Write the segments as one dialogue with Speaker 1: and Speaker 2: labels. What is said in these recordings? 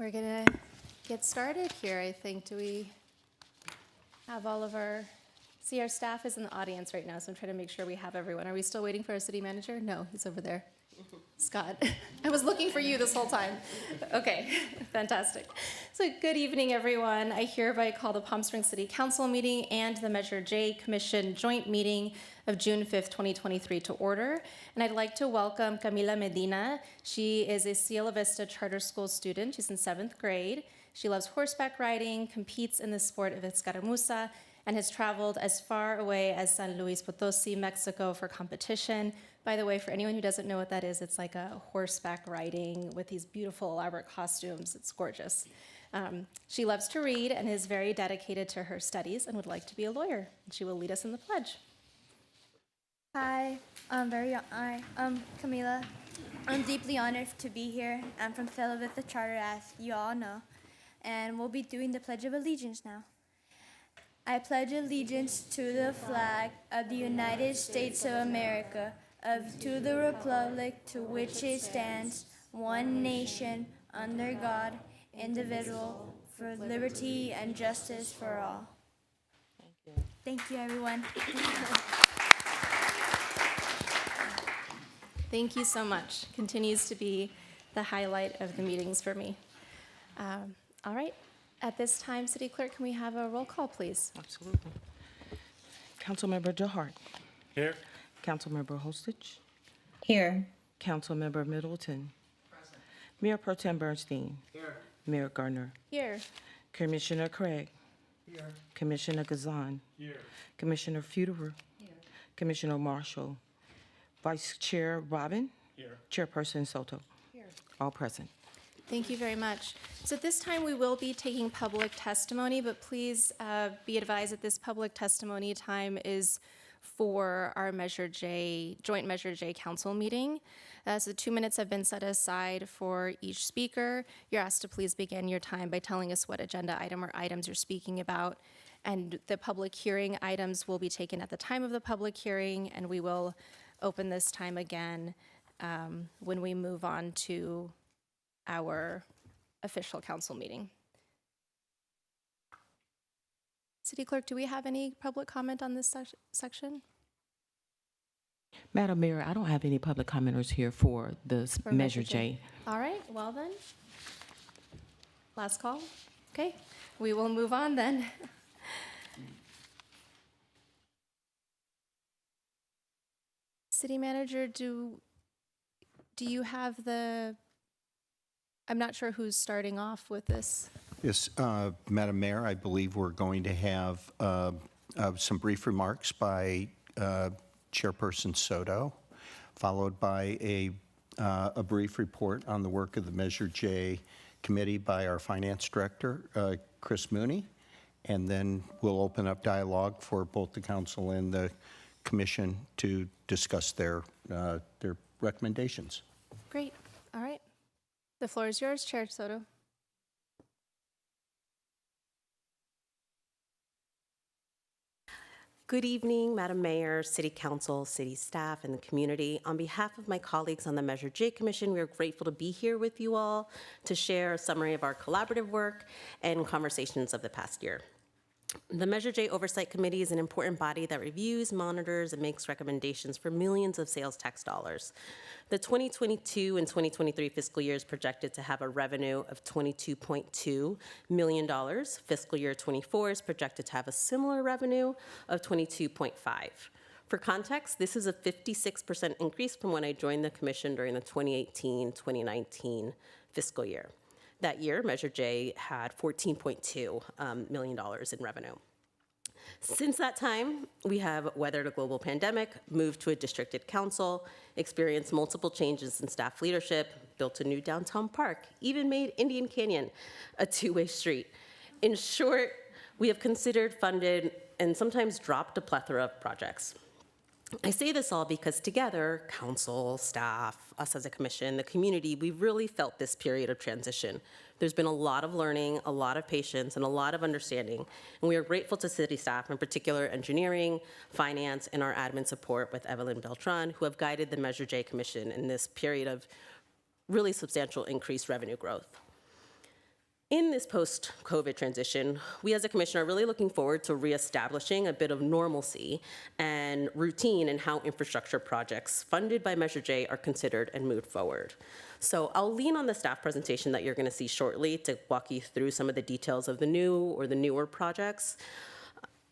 Speaker 1: We're gonna get started here, I think. Do we have all of our, see, our staff is in the audience right now, so I'm trying to make sure we have everyone. Are we still waiting for our city manager? No, he's over there. Scott, I was looking for you this whole time. Okay, fantastic. So good evening, everyone. I hereby call the Palm Springs City Council meeting and the Measure J Commission joint meeting of June 5th, 2023 to order. And I'd like to welcome Camila Medina. She is a Cielo Vista Charter School student. She's in 7th grade. She loves horseback riding, competes in the sport of escaramuza, and has traveled as far away as San Luis Potosi, Mexico for competition. By the way, for anyone who doesn't know what that is, it's like a horseback riding with these beautiful elaborate costumes. It's gorgeous. She loves to read and is very dedicated to her studies and would like to be a lawyer. She will lead us in the pledge.
Speaker 2: Hi, I'm Camila. I'm deeply honored to be here. I'm from Cielo Vista Charter, as you all know, and we'll be doing the Pledge of Allegiance now. I pledge allegiance to the flag of the United States of America, to the republic to which it stands, one nation, under God, indivisible, for liberty and justice for all. Thank you, everyone.
Speaker 1: Thank you so much. Continues to be the highlight of the meetings for me. All right. At this time, City Clerk, can we have a roll call, please?
Speaker 3: Absolutely. Councilmember DeHart.
Speaker 4: Here.
Speaker 3: Councilmember Hostich.
Speaker 5: Here.
Speaker 3: Councilmember Middleton. Present. Mayor Pro Tem Bernstein.
Speaker 4: Here.
Speaker 3: Mayor Gardner.
Speaker 1: Here.
Speaker 3: Commissioner Craig.
Speaker 4: Here.
Speaker 3: Commissioner Gazan.
Speaker 4: Here.
Speaker 3: Commissioner Feuderer. Here. Commissioner Marshall. Vice Chair Robin.
Speaker 4: Here.
Speaker 3: Chairperson Soto.
Speaker 1: Here.
Speaker 3: All present.
Speaker 1: Thank you very much. So at this time, we will be taking public testimony, but please be advised that this public testimony time is for our Measure J, Joint Measure J Council meeting. So 2 minutes have been set aside for each speaker. You're asked to please begin your time by telling us what agenda item or items you're speaking about. And the public hearing items will be taken at the time of the public hearing, and we will open this time again when we move on to our official council meeting. City Clerk, do we have any public comment on this section?
Speaker 3: Madam Mayor, I don't have any public commenters here for the
Speaker 1: For
Speaker 3: Measure J.
Speaker 1: All right, well then, last call. Okay, we will move on then. City Manager, do you have the, I'm not sure who's starting off with this.
Speaker 6: Yes, Madam Mayor, I believe we're going to have some brief remarks by Chairperson Soto, followed by a brief report on the work of the Measure J Committee by our Finance Director, Chris Mooney, and then we'll open up dialogue for both the Council and the Commission to discuss their recommendations.
Speaker 1: Great, all right. The floor is yours, Chair Soto.
Speaker 5: Good evening, Madam Mayor, City Council, City staff, and the community. On behalf of my colleagues on the Measure J Commission, we are grateful to be here with you all to share a summary of our collaborative work and conversations of the past year. The Measure J Oversight Committee is an important body that reviews, monitors, and makes recommendations for millions of sales tax dollars. The 2022 and 2023 fiscal year is projected to have a revenue of $22.2 million. Fiscal year 24 is projected to have a similar revenue of $22.5. For context, this is a 56% increase from when I joined the Commission during the 2018-2019 fiscal year. That year, Measure J had $14.2 million in revenue. Since that time, we have weathered a global pandemic, moved to a districted council, experienced multiple changes in staff leadership, built a new downtown park, even made Indian Canyon a two-way street. In short, we have considered, funded, and sometimes dropped a plethora of projects. I say this all because together, council, staff, us as a commission, the community, we've really felt this period of transition. There's been a lot of learning, a lot of patience, and a lot of understanding. And we are grateful to city staff, in particular engineering, finance, and our admin support with Evelyn Beltran, who have guided the Measure J Commission in this period of really substantial increased revenue growth. In this post-COVID transition, we as a commission are really looking forward to reestablishing a bit of normalcy and routine in how infrastructure projects funded by Measure J are considered and moved forward. So I'll lean on the staff presentation that you're going to see shortly to walk you through some of the details of the new or the newer projects,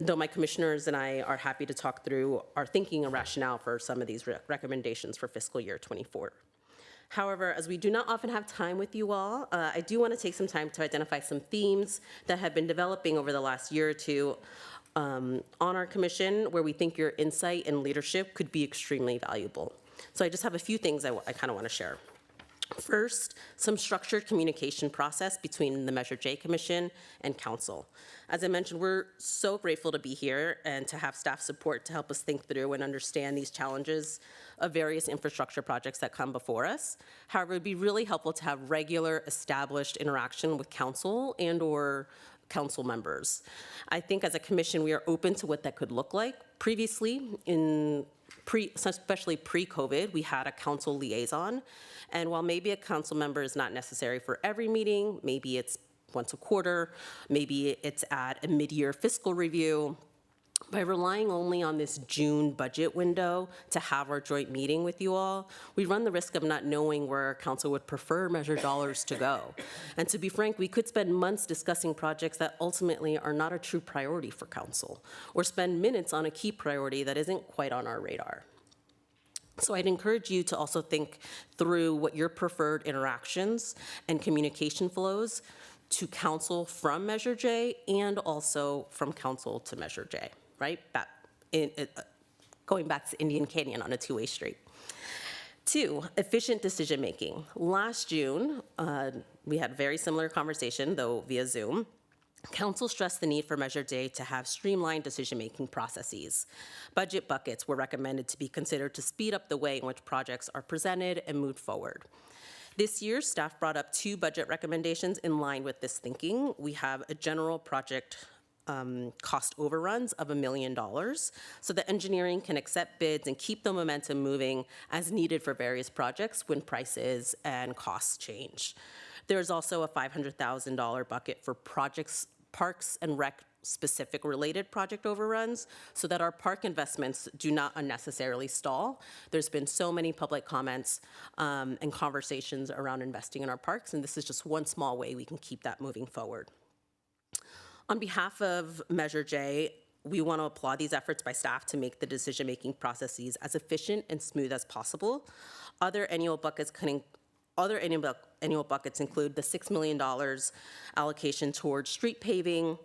Speaker 5: though my commissioners and I are happy to talk through our thinking and rationale for some of these recommendations for fiscal year 24. However, as we do not often have time with you all, I do want to take some time to identify some themes that have been developing over the last year or two on our commission where we think your insight and leadership could be extremely valuable. So I just have a few things I kind of want to share. First, some structured communication process between the Measure J Commission and Council. As I mentioned, we're so grateful to be here and to have staff support to help us think through and understand these challenges of various infrastructure projects that come before us. However, it would be really helpful to have regular, established interaction with Council and/or Council members. I think as a commission, we are open to what that could look like. Previously, especially pre-COVID, we had a Council liaison. And while maybe a Council member is not necessary for every meeting, maybe it's once a quarter, maybe it's at a mid-year fiscal review, by relying only on this June budget window to have our joint meeting with you all, we run the risk of not knowing where our council would prefer Measure dollars to go. And to be frank, we could spend months discussing projects that ultimately are not a true priority for council, or spend minutes on a key priority that isn't quite on our radar. So I'd encourage you to also think through what your preferred interactions and communication flows to council from Measure J and also from council to Measure J, right? Going back to Indian Canyon on a two-way street. 2, efficient decision-making. Last June, we had a very similar conversation, though via Zoom. Council stressed the need for Measure J to have streamlined decision-making processes. Budget buckets were recommended to be considered to speed up the way in which projects are presented and moved forward. This year, staff brought up 2 budget recommendations in line with this thinking. We have a general project cost overruns of $1 million so that engineering can accept bids and keep the momentum moving as needed for various projects when prices and costs change. There's also a $500,000 bucket for projects, parks and rec specific related project overruns so that our park investments do not unnecessarily stall. There's been so many public comments and conversations around investing in our parks, and this is just one small way we can keep that moving forward. On behalf of Measure J, we want to applaud these efforts by staff to make the decision-making processes as efficient and smooth as possible. Other annual buckets include the $6 million allocation towards street paving,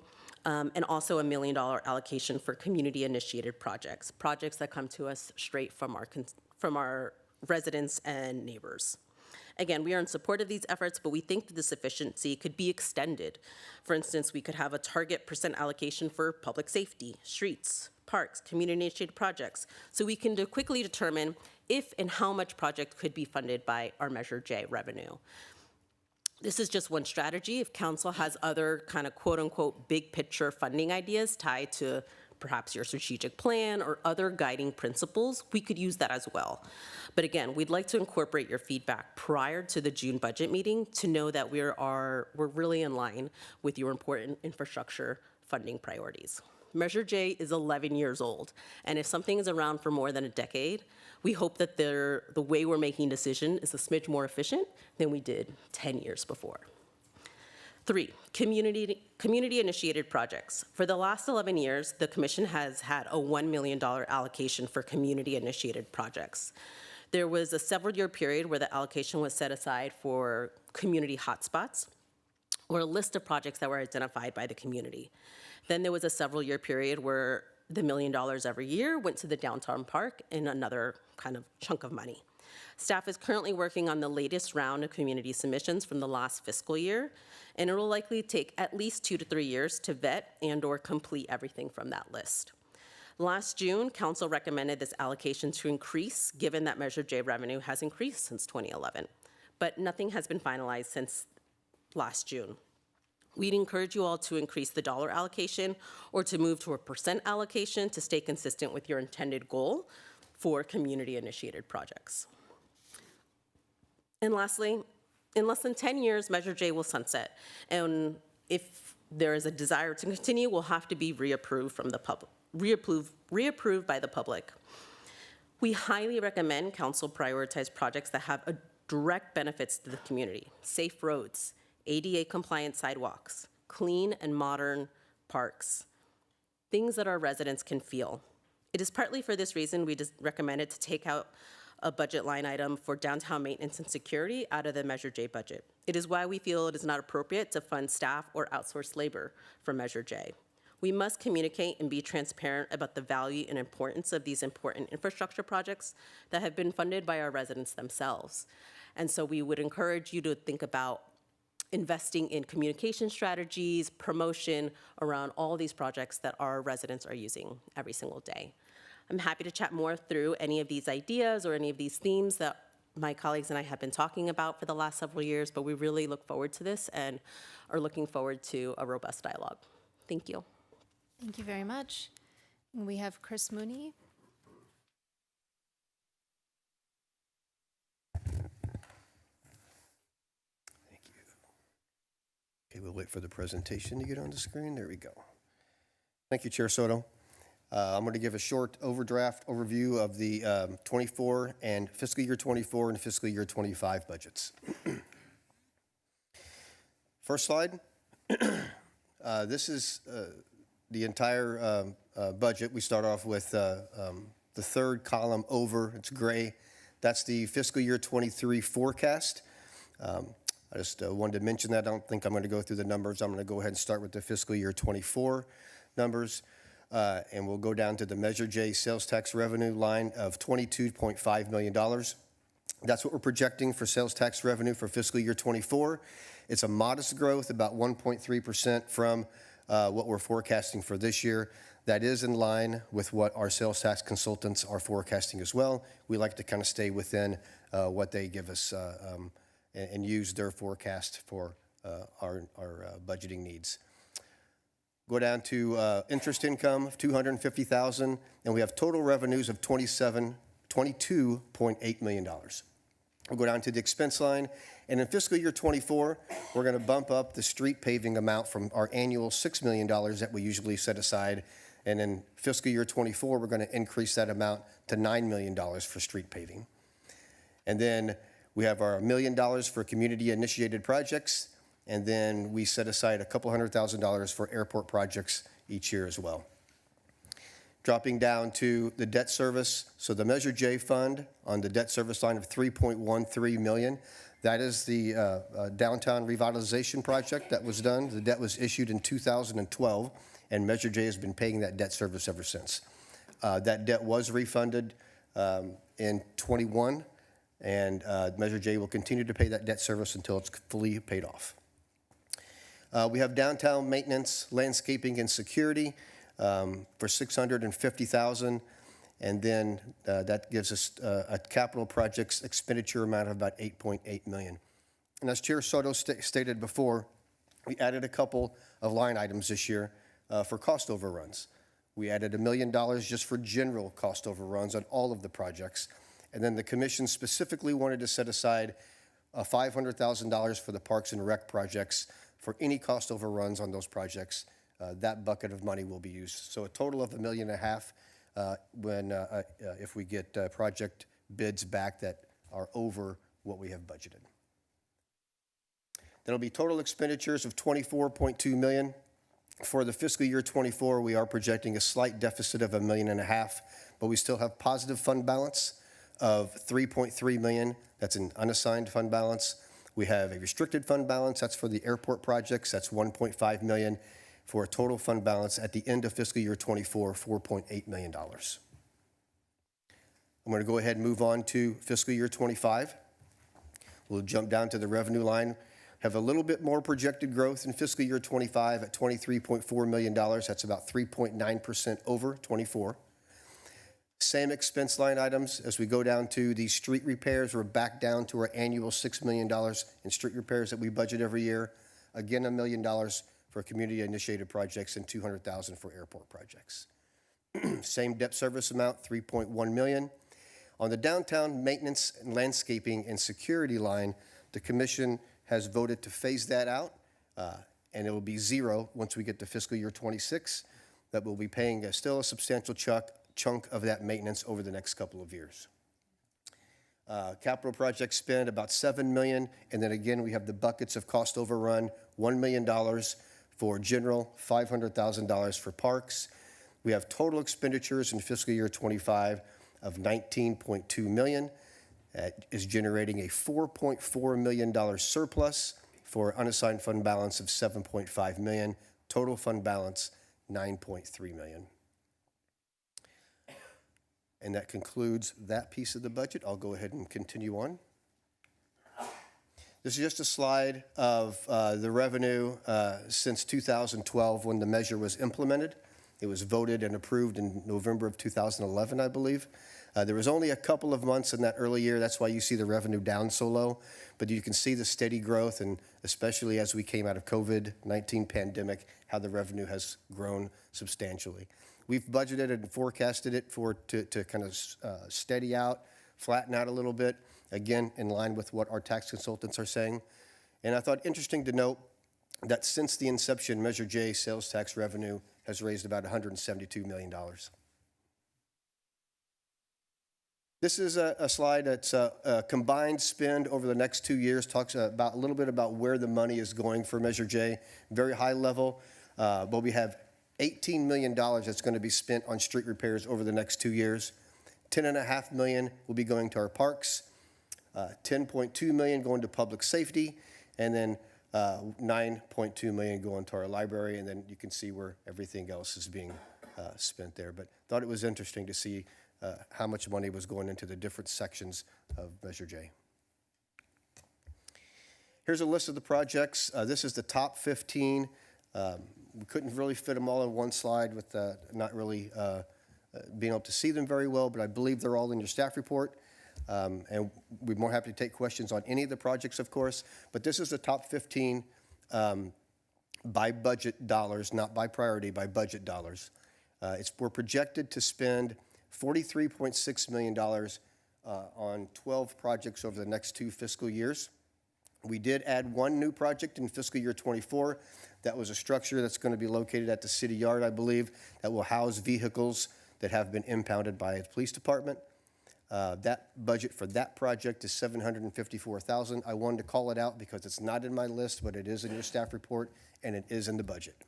Speaker 5: and also a $1 million allocation for community-initiated projects that come to us straight from our residents and neighbors. Again, we are in support of these efforts, but we think that this efficiency could be extended. For instance, we could have a target % allocation for public safety, streets, parks, community-initiated projects, so we can quickly determine if and how much project could be funded by our Measure J revenue. This is just one strategy. If council has other kind of quote-unquote big picture funding ideas tied to perhaps your strategic plan or other guiding principles, we could use that as well. But again, we'd like to incorporate your feedback prior to the June budget meeting to know that we're really in line with your important infrastructure funding priorities. Measure J is 11 years old, and if something is around for more than a decade, we hope that the way we're making decisions is a smidge more efficient than we did 10 years before. 3, community-initiated projects. For the last 11 years, the Commission has had a $1 million allocation for community-initiated projects. There was a several-year period where the allocation was set aside for community hotspots, or a list of projects that were identified by the community. Then there was a several-year period where the $1 million every year went to the downtown park in another kind of chunk of money. Staff is currently working on the latest round of community submissions from the last fiscal year, and it will likely take at least 2 to 3 years to vet and/or complete everything from that list. Last June, Council recommended this allocation to increase, given that Measure J revenue has increased since 2011, but nothing has been finalized since last June. We'd encourage you all to increase the dollar allocation or to move to a % allocation to stay consistent with your intended goal for community-initiated projects. And lastly, In less than 10 years, Measure J will sunset. And if there is a desire to continue, will have to be reapproved from the public, reapproved by the public. We highly recommend council prioritize projects that have a direct benefits to the community: safe roads, ADA compliant sidewalks, clean and modern parks, things that our residents can feel. It is partly for this reason we just recommended to take out a budget line item for downtown maintenance and security out of the Measure J budget. It is why we feel it is not appropriate to fund staff or outsource labor for Measure J. We must communicate and be transparent about the value and importance of these important infrastructure projects that have been funded by our residents themselves. And so we would encourage you to think about investing in communication strategies, promotion around all these projects that our residents are using every single day. I'm happy to chat more through any of these ideas or any of these themes that my colleagues and I have been talking about for the last several years, but we really look forward to this and are looking forward to a robust dialogue. Thank you.
Speaker 1: Thank you very much. We have Chris Mooney.
Speaker 4: Thank you. Okay, we'll wait for the presentation to get on the screen. There we go. Thank you, Chair Soto. I'm going to give a short overview of the 24 and fiscal year 24 and fiscal year 25 budgets. First slide. This is the entire budget. We start off with the third column over. It's gray. That's the fiscal year 23 forecast. I just wanted to mention that. I don't think I'm going to go through the numbers. I'm going to go ahead and start with the fiscal year 24 numbers. And we'll go down to the Measure J sales tax revenue line of $22.5 million. That's what we're projecting for sales tax revenue for fiscal year 24. It's a modest growth, about 1.3% from what we're forecasting for this year. That is in line with what our sales tax consultants are forecasting as well. We like to kind of stay within what they give us and use their forecast for our budgeting needs. Go down to interest income of $250,000, and we have total revenues of $22.8 million. We'll go down to the expense line, and in fiscal year 24, we're going to bump up the street paving amount from our annual $6 million that we usually set aside, and in fiscal year 24, we're going to increase that amount to $9 million for street paving. And then we have our $1 million for community-initiated projects, and then we set aside a couple $100,000 for airport projects each year as well. Dropping down to the debt service, so the Measure J fund on the debt service line of $3.13 million, that is the downtown revitalization project that was done. The debt was issued in 2012, and Measure J has been paying that debt service ever since. That debt was refunded in 21, and Measure J will continue to pay that debt service until it's fully paid off. We have downtown maintenance, landscaping, and security for $650,000, and then that gives us a capital projects expenditure amount of about $8.8 million. And as Chair Soto stated before, we added a couple of line items this year for cost overruns. We added $1 million just for general cost overruns on all of the projects, and then the commission specifically wanted to set aside $500,000 for the Parks and Rec projects. For any cost overruns on those projects, that bucket of money will be used. So a total of $1.5 million if we get project bids back that are over what we have budgeted. There'll be total expenditures of $24.2 million. For the fiscal year 24, we are projecting a slight deficit of $1.5 million, but we still have positive fund balance of $3.3 million. That's an unassigned fund balance. We have a restricted fund balance. That's for the airport projects. That's $1.5 million for a total fund balance at the end of fiscal year 24, $4.8 million. I'm going to go ahead and move on to fiscal year 25. We'll jump down to the revenue line. Have a little bit more projected growth in fiscal year 25 at $23.4 million. That's about 3.9% over 24. Same expense line items as we go down to the street repairs. We're back down to our annual $6 million in street repairs that we budget every year. Again, $1 million for community-initiated projects and $200,000 for airport projects. Same debt service amount, $3.1 million. On the downtown maintenance and landscaping and security line, The commission has voted to phase that out, and it will be zero once we get to fiscal year '26. That we'll be paying still a substantial chunk of that maintenance over the next couple of years. Capital project spend about $7 million, and then again, we have the buckets of cost overrun, $1 million for general, $500,000 for parks. We have total expenditures in fiscal year '25 of $19.2 million. That is generating a $4.4 million surplus for unassigned fund balance of $7.5 million. Total fund balance, $9.3 million. And that concludes that piece of the budget. I'll go ahead and continue on. This is just a slide of the revenue since 2012 when the measure was implemented. It was voted and approved in November of 2011, I believe. There was only a couple of months in that early year. That's why you see the revenue down so low. But you can see the steady growth, and especially as we came out of COVID-19 pandemic, how the revenue has grown substantially. We've budgeted and forecasted it to kind of steady out, flatten out a little bit, again, in line with what our tax consultants are saying. And I thought interesting to note that since the inception, Measure J sales tax revenue has raised about $172 million. This is a slide that's a combined spend over the next 2 years, talks about a little bit about where the money is going for Measure J, very high level, but we have $18 million that's going to be spent on street repairs over the next 2 years. $10.5 million will be going to our parks, $10.2 million going to public safety, and then $9.2 million going to our library, and then you can see where everything else is being spent there. But thought it was interesting to see how much money was going into the different sections of Measure J. Here's a list of the projects. This is the top 15. We couldn't really fit them all in one slide with not really being able to see them very well, but I believe they're all in your staff report. And we're more happy to take questions on any of the projects, of course. But this is the top 15 by budget dollars, not by priority, by budget dollars. We're projected to spend $43.6 million on 12 projects over the next 2 fiscal years. We did add one new project in fiscal year '24. That was a structure that's going to be located at the city yard, I believe, that will house vehicles that have been impounded by the police department. That budget for that project is $754,000. I wanted to call it out because it's not in my list, but it is in your staff report, and it is in the budget.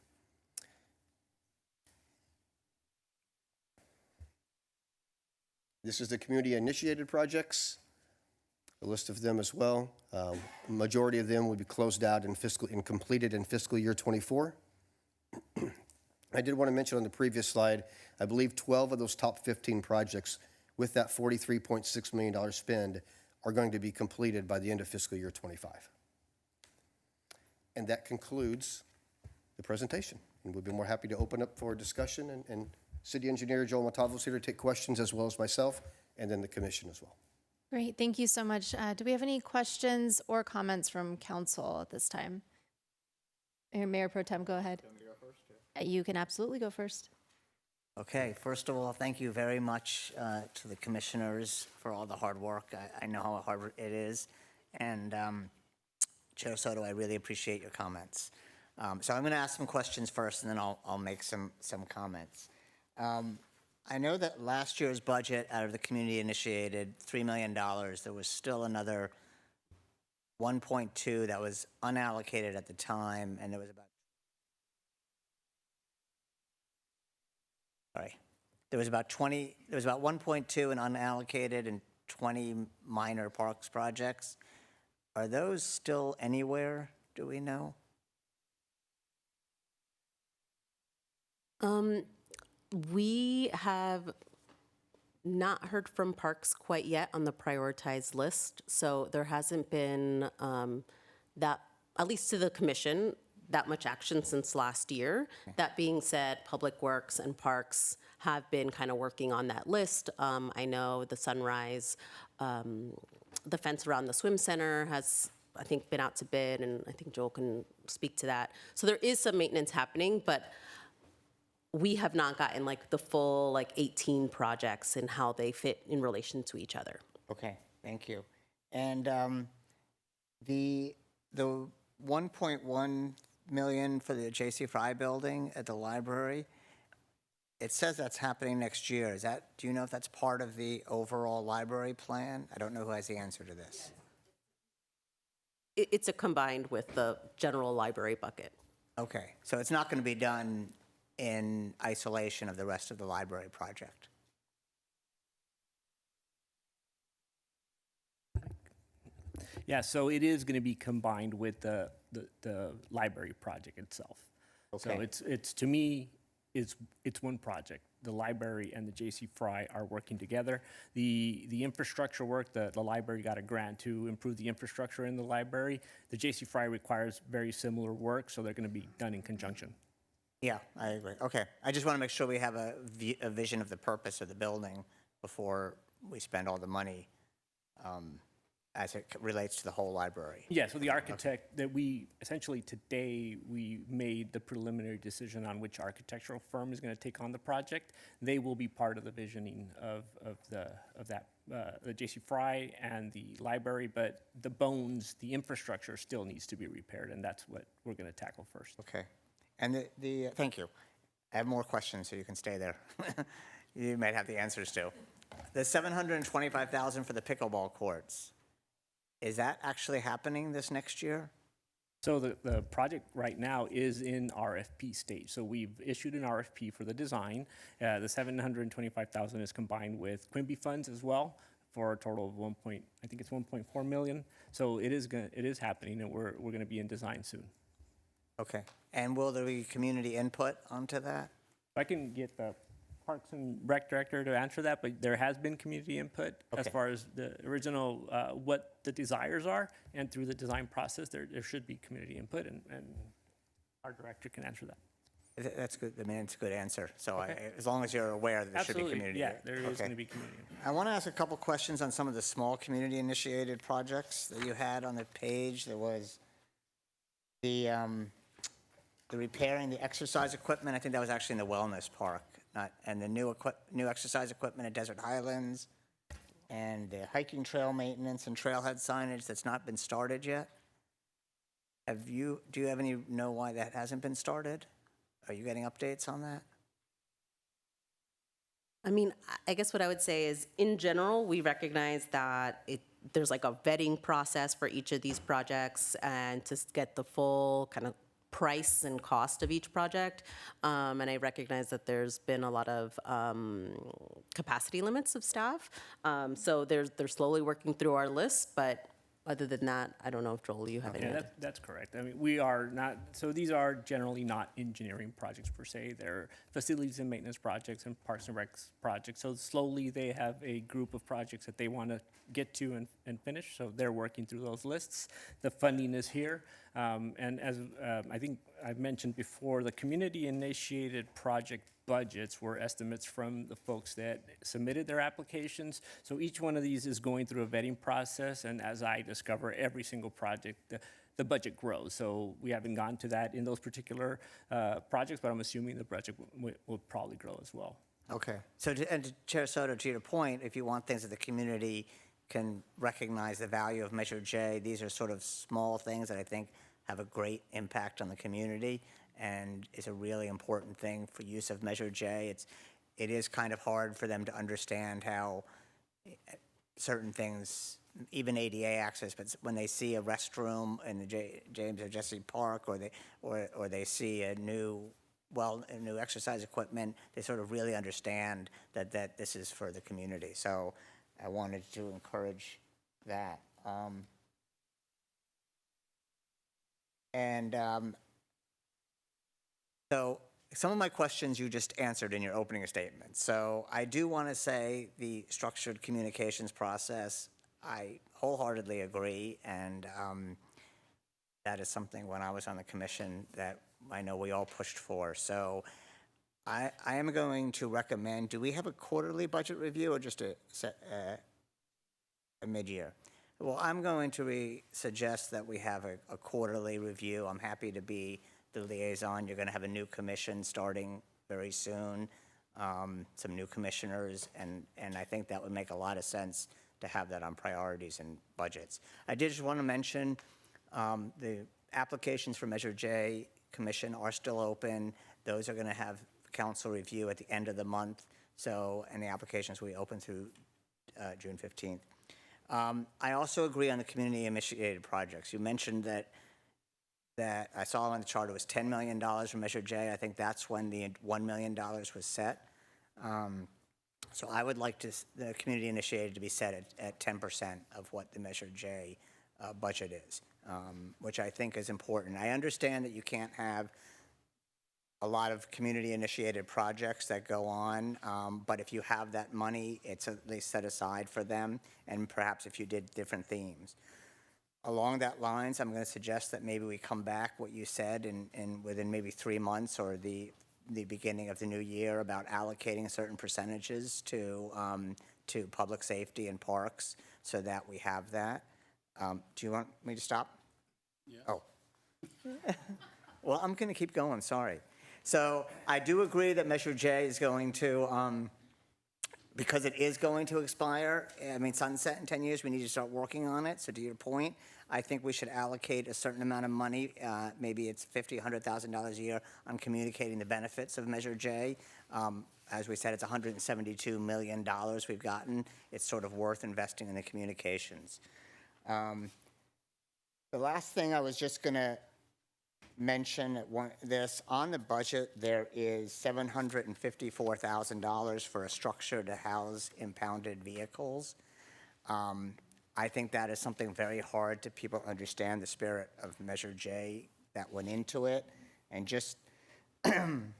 Speaker 4: This is the community-initiated projects, a list of them as well. Majority of them will be closed out and completed in fiscal year '24. I did want to mention on the previous slide, I believe 12 of those top 15 projects with that $43.6 million spend are going to be completed by the end of fiscal year '25. And that concludes the presentation. And we'd be more happy to open up for discussion, and City Engineer Joel Montalvo is here to take questions, as well as myself, and then the commission as well.
Speaker 1: Great, thank you so much. Do we have any questions or comments from council at this time? Mayor Pro Tem, go ahead. You can absolutely go first.
Speaker 7: Okay, first of all, thank you very much to the commissioners for all the hard work. I know how hard it is. And Chair Soto, I really appreciate your comments. So I'm going to ask some questions first, and then I'll make some comments. I know that last year's budget out of the community initiated $3 million. There was still another 1.2 that was unallocated at the time, and there was about there was about 1.2 in unallocated and 20 minor parks projects. Are those still anywhere? Do we know?
Speaker 5: We have not heard from parks quite yet on the prioritized list, so there hasn't been that, at least to the commission, that much action since last year. That being said, Public Works and Parks have been kind of working on that list. I know the Sunrise, the fence around the swim center has, I think, been out to bid, and I think Joel can speak to that. So there is some maintenance happening, but we have not gotten like the full like 18 projects and how they fit in relation to each other.
Speaker 7: Okay, thank you. And The 1.1 million for the J.C. Fry building at the library, it says that's happening next year. Do you know if that's part of the overall library plan? I don't know who has the answer to this.
Speaker 5: It's a combined with the general library bucket.
Speaker 7: Okay, so it's not going to be done in isolation of the rest of the library project?
Speaker 8: Yeah, so it is going to be combined with the library project itself. So
Speaker 7: Okay.
Speaker 8: it's to me, it's one project. The library and the J.C. Fry are working together. The infrastructure work, the library got a grant to improve the infrastructure in the library. The J.C. Fry requires very similar work, so they're going to be done in conjunction.
Speaker 7: Yeah, I agree. Okay, I just want to make sure we have a vision of the purpose of the building before we spend all the money as it relates to the whole library.
Speaker 8: Yeah, so the architect that we, essentially today, we made the preliminary decision on which architectural firm is going to take on the project. They will be part of the visioning of the J.C. Fry and the library, but the bones, the infrastructure still needs to be repaired, and that's what we're going to tackle first.
Speaker 7: Okay, and thank you. I have more questions, so you can stay there. You might have the answers to. The $725,000 for the pickleball courts, is that actually happening this next year?
Speaker 8: So the project right now is in RFP stage. So we've issued an RFP for the design. The $725,000 is combined with Quimby funds as well for a total of I think it's 1.4 million. So it is happening, and we're going to be in design soon.
Speaker 7: Okay, and will there be community input onto that?
Speaker 8: I can get the Parks and Rec Director to answer that, but there has been community input as
Speaker 7: Okay.
Speaker 8: far as the original, what the desires are, and through the design process, there should be community input, and our director can answer that.
Speaker 7: That's good. I mean, it's a good answer. So as long as you're aware that there should be
Speaker 8: Absolutely,
Speaker 7: community.
Speaker 8: yeah, there is
Speaker 7: Okay.
Speaker 8: going to be community input.
Speaker 7: I want to ask a couple questions on some of the small community-initiated projects that you had on the page. There was the repairing the exercise equipment. I think that was actually in the wellness park, and the new exercise equipment at Desert Highlands, and the hiking trail maintenance and trailhead signage that's not been started yet. Do you know why that hasn't been started? Are you getting updates on that?
Speaker 5: I mean, I guess what I would say is, in general, we recognize that there's like a vetting process for each of these projects and to get the full kind of price and cost of each project. And I recognize that there's been a lot of capacity limits of staff. So they're slowly working through our list, but other than that, I don't know if, Joel, you have any.
Speaker 8: Yeah, that's correct. I mean, we are not, so these are generally not engineering projects per se. They're facilities and maintenance projects and parks and recs projects. So slowly they have a group of projects that they want to get to and finish. So they're working through those lists. The funding is here. And as I think I've mentioned before, the community-initiated project budgets were estimates from the folks that submitted their applications. So each one of these is going through a vetting process, and as I discover every single project, the budget grows. So we haven't gone to that in those particular projects, but I'm assuming the budget will probably grow as well.
Speaker 7: Okay. So, and Chair Soto, to your point, if you want things that the community can recognize the value of Measure J, these are sort of small things that I think have a great impact on the community and is a really important thing for use of Measure J. It is kind of hard for them to understand how certain things, even ADA access, but when they see a restroom in the James or Jesse Park, or they see a new exercise equipment, they sort of really understand that this is for the community. So I wanted to encourage that. So some of my questions you just answered in your opening statement. So I do want to say the structured communications process, I wholeheartedly agree, and that is something when I was on the commission that I know we all pushed for. So I am going to recommend, do we have a quarterly budget review or just a mid-year? Well, I'm going to suggest that we have a quarterly review. I'm happy to be the liaison. You're going to have a new commission starting very soon, some new commissioners, and I think that would make a lot of sense to have that on priorities and budgets. I did just want to mention The applications for Measure J Commission are still open. Those are going to have council review at the end of the month. So, and the applications will be open through June 15th. I also agree on the community-initiated projects. You mentioned that I saw on the chart it was $10 million for Measure J. I think that's when the $1 million was set. So I would like the community-initiated to be set at 10% of what the Measure J budget is, which I think is important. I understand that you can't have a lot of community-initiated projects that go on, but if you have that money, it's at least set aside for them, and perhaps if you did different themes. Along that lines, I'm going to suggest that maybe we come back, what you said, in within maybe 3 months or the beginning of the new year about allocating certain percentages to public safety and parks so that we have that. Do you want me to stop? Yeah. Oh. Well, I'm going to keep going, sorry. So I do agree that Measure J is going to, because it is going to expire, I mean, sunset in 10 years, we need to start working on it. So to your point, I think we should allocate a certain amount of money, maybe it's $50,000, $100,000 a year, on communicating the benefits of Measure J. As we said, it's $172 million we've gotten. It's sort of worth investing in the communications. The last thing I was just going to mention this on the budget, there is $754,000 for a structure to house impounded vehicles. I think that is something very hard to people understand, the spirit of Measure J that went into it. And just to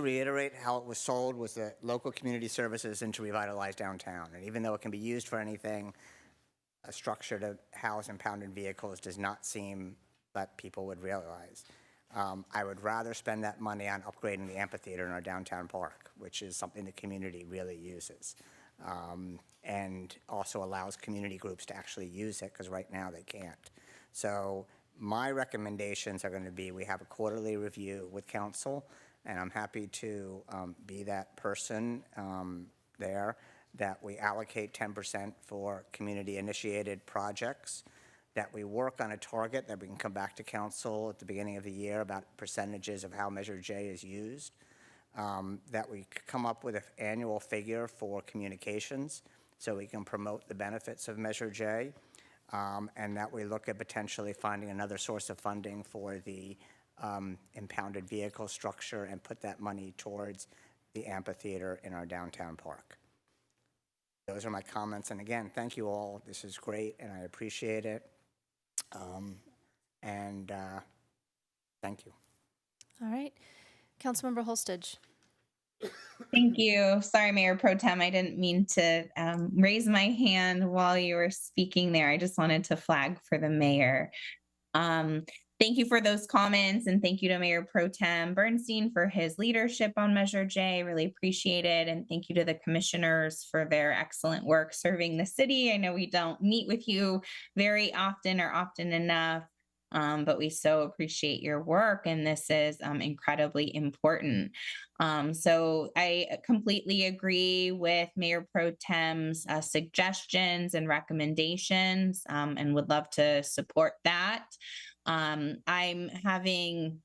Speaker 7: reiterate how it was sold was the local community services and to revitalize downtown. And even though it can be used for anything, a structure to house impounded vehicles does not seem that people would realize. I would rather spend that money on upgrading the amphitheater in our downtown park, which is something the community really uses. And also allows community groups to actually use it, because right now they can't. So my recommendations are going to be, we have a quarterly review with council, and I'm happy to be that person there, that we allocate 10% for community-initiated projects, that we work on a target that we can come back to council at the beginning of the year about percentages of how Measure J is used, that we come up with an annual figure for communications so we can promote the benefits of Measure J, and that we look at potentially finding another source of funding for the impounded vehicle structure and put that money towards the amphitheater in our downtown park. Those are my comments, and again, thank you all. This is great, and I appreciate it. Thank you.
Speaker 1: All right. Councilmember Holstage.
Speaker 9: Thank you. Sorry, Mayor Pro Tem. I didn't mean to raise my hand while you were speaking there. I just wanted to flag for the mayor. Thank you for those comments, and thank you to Mayor Pro Tem Bernstein for his leadership on Measure J. Really appreciate it. And thank you to the commissioners for their excellent work serving the city. I know we don't meet with you very often or often enough, but we so appreciate your work, and this is incredibly important. So I completely agree with Mayor Pro Tem's suggestions and recommendations, and would love to support that. I'm having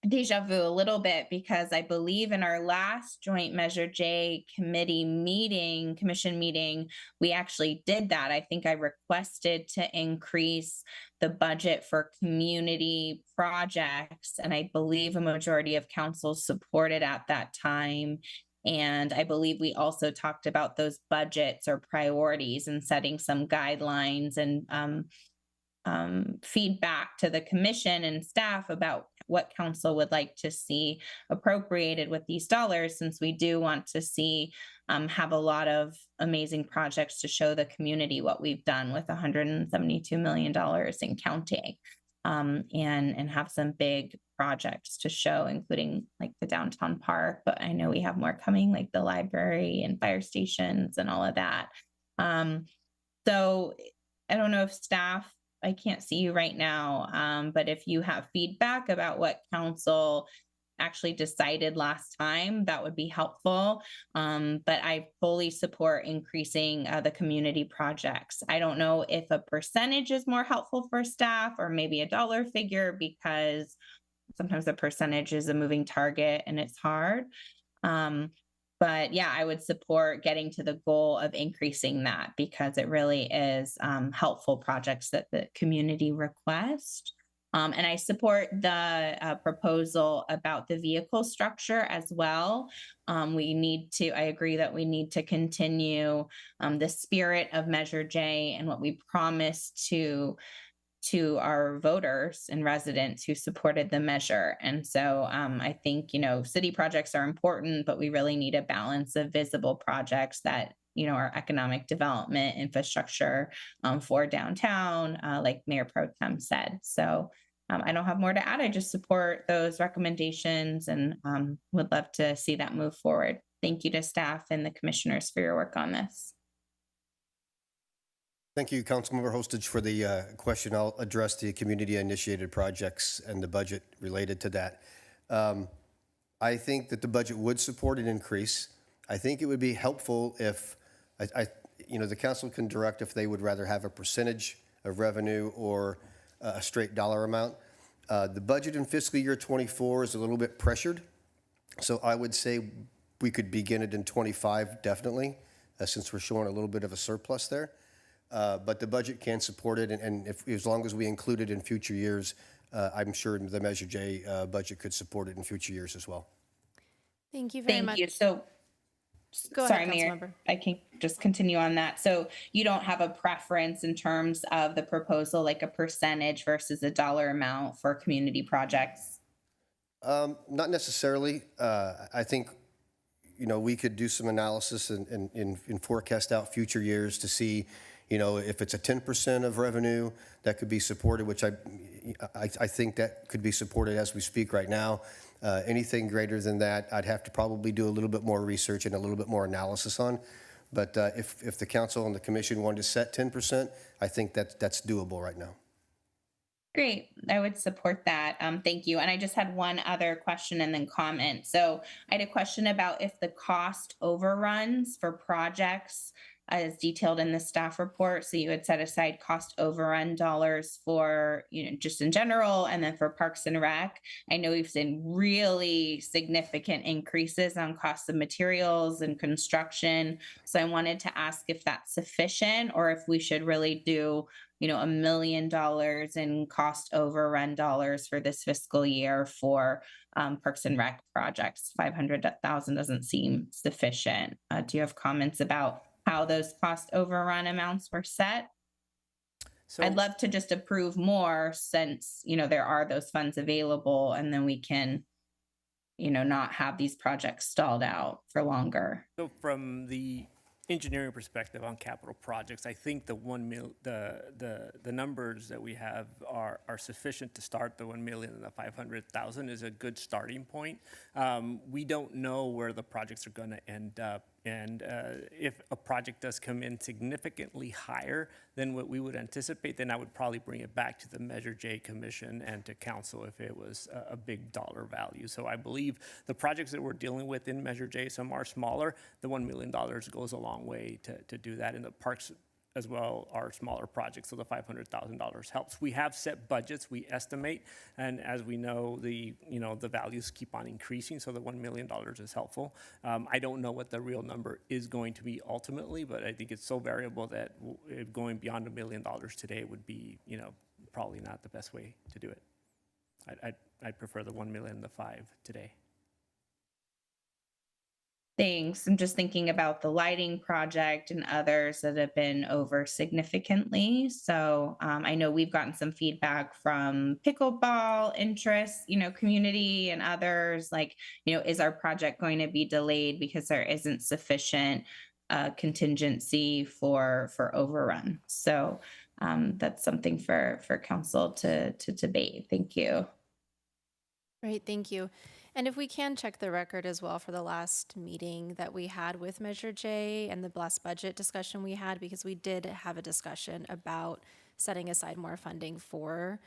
Speaker 9: deja vu a little bit because I believe in our last joint Measure J commission meeting, we actually did that. I think I requested to increase the budget for community projects, and I believe a majority of council supported at that time. And I believe we also talked about those budgets or priorities and setting some guidelines and feedback to the commission and staff about what council would like to see appropriated with these dollars, since we do want to see have a lot of amazing projects to show the community what we've done with $172 million and counting, and have some big projects to show, including like the downtown park, but I know we have more coming, like the library and fire stations and all of that. So I don't know if staff, I can't see you right now, but if you have feedback about what council actually decided last time, that would be helpful. But I fully support increasing the community projects. I don't know if a percentage is more helpful for staff or maybe a dollar figure, because sometimes a percentage is a moving target and it's hard. But yeah, I would support getting to the goal of increasing that, because it really is helpful projects that the community request. And I support the proposal about the vehicle structure as well. I agree that we need to continue the spirit of Measure J and what we promised to our voters and residents who supported the measure. And so I think, city projects are important, but we really need a balance of visible projects that, are economic development infrastructure for downtown, like Mayor Pro Tem said. So I don't have more to add. I just support those recommendations and would love to see that move forward. Thank you to staff and the commissioners for your work on this.
Speaker 4: Thank you, Councilmember Hostage, for the question. I'll address the community-initiated projects and the budget related to that. I think that the budget would support an increase. I think it would be helpful if, the council can direct if they would rather have a percentage of revenue or a straight dollar amount. The budget in fiscal year 24 is a little bit pressured, so I would say we could begin it in 25, definitely, since we're showing a little bit of a surplus there. But the budget can support it, and as long as we include it in future years, I'm sure the Measure J budget could support it in future years as well.
Speaker 1: Thank you very much.
Speaker 9: Thank you. So,
Speaker 1: Go
Speaker 9: sorry,
Speaker 1: ahead,
Speaker 9: Mayor,
Speaker 1: Councilmember.
Speaker 9: I can just continue on that. So you don't have a preference in terms of the proposal, like a percentage versus a dollar amount for community projects?
Speaker 4: Not necessarily. I think, we could do some analysis and forecast out future years to see, if it's a 10% of revenue that could be supported, which I think that could be supported as we speak right now. Anything greater than that, I'd have to probably do a little bit more research and a little bit more analysis on. But if the council and the commission wanted to set 10%, I think that's doable right now.
Speaker 9: Great. I would support that. Thank you. And I just had one other question and then comment. So I had a question about if the cost overruns for projects as detailed in the staff report. So you had set aside cost overrun dollars for, just in general, and then for Parks and Rec. I know we've seen really significant increases on costs of materials and construction. So I wanted to ask if that's sufficient or if we should really do $1 million in cost overrun dollars for this fiscal year for Parks and Rec projects. 500,000 doesn't seem sufficient. Do you have comments about how those cost overrun amounts were set?
Speaker 8: So
Speaker 9: I'd love to just approve more since, there are those funds available, and then we can, not have these projects stalled out for longer.
Speaker 8: So from the engineering perspective on capital projects, I think the numbers that we have are sufficient to start. The 1 million and the 500,000 is a good starting point. We don't know where the projects are going to end up. And if a project does come in significantly higher than what we would anticipate, then I would probably bring it back to the Measure J Commission and to council if it was a big dollar value. So I believe the projects that we're dealing with in Measure J, some are smaller. The $1 million goes a long way to do that. And the parks as well are smaller projects, so the $500,000 helps. We have set budgets, we estimate, and as we know, the values keep on increasing, so the $1 million is helpful. I don't know what the real number is going to be ultimately, but I think it's so variable that going beyond $1 million today would be, probably not the best way to do it. I'd prefer the 1 million and the 5 today.
Speaker 9: Thanks. I'm just thinking about the lighting project and others that have been over significantly. So I know we've gotten some feedback from pickleball interests, community and others, like, is our project going to be delayed because there isn't sufficient contingency for overrun? So that's something for council to debate. Thank you.
Speaker 1: Great, thank you. And if we can check the record as well for the last meeting that we had with Measure J and the last budget discussion we had, because we did have a discussion about setting aside more funding for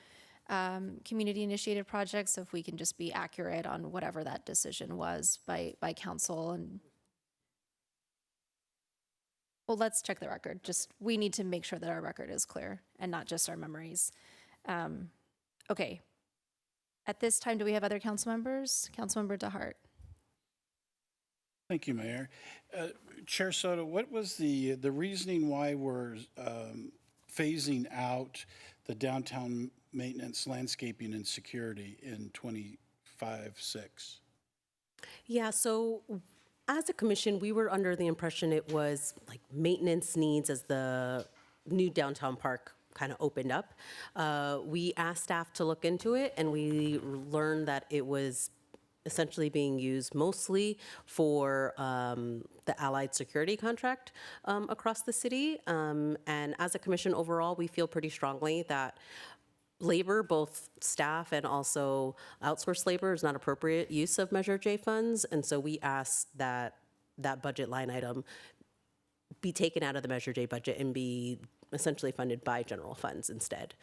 Speaker 1: community-initiated projects, if we can just be accurate on whatever that decision was by council. And well, let's check the record. Just, we need to make sure that our record is clear and not just our memories. Okay. At this time, do we have other council members? Councilmember DeHart.
Speaker 10: Thank you, Mayor. Chair Soto, what was the reasoning why we're phasing out the downtown maintenance, landscaping, and security in 25-6?
Speaker 5: Yeah, so as a commission, we were under the impression it was like maintenance needs as the new downtown park kind of opened up. We asked staff to look into it, and we learned that it was essentially being used mostly for the Allied Security contract across the city. And as a commission overall, we feel pretty strongly that labor, both staff and also outsourced labor, is not appropriate use of Measure J funds. And so we asked that that budget line item be taken out of the Measure J budget and be essentially funded by general funds instead.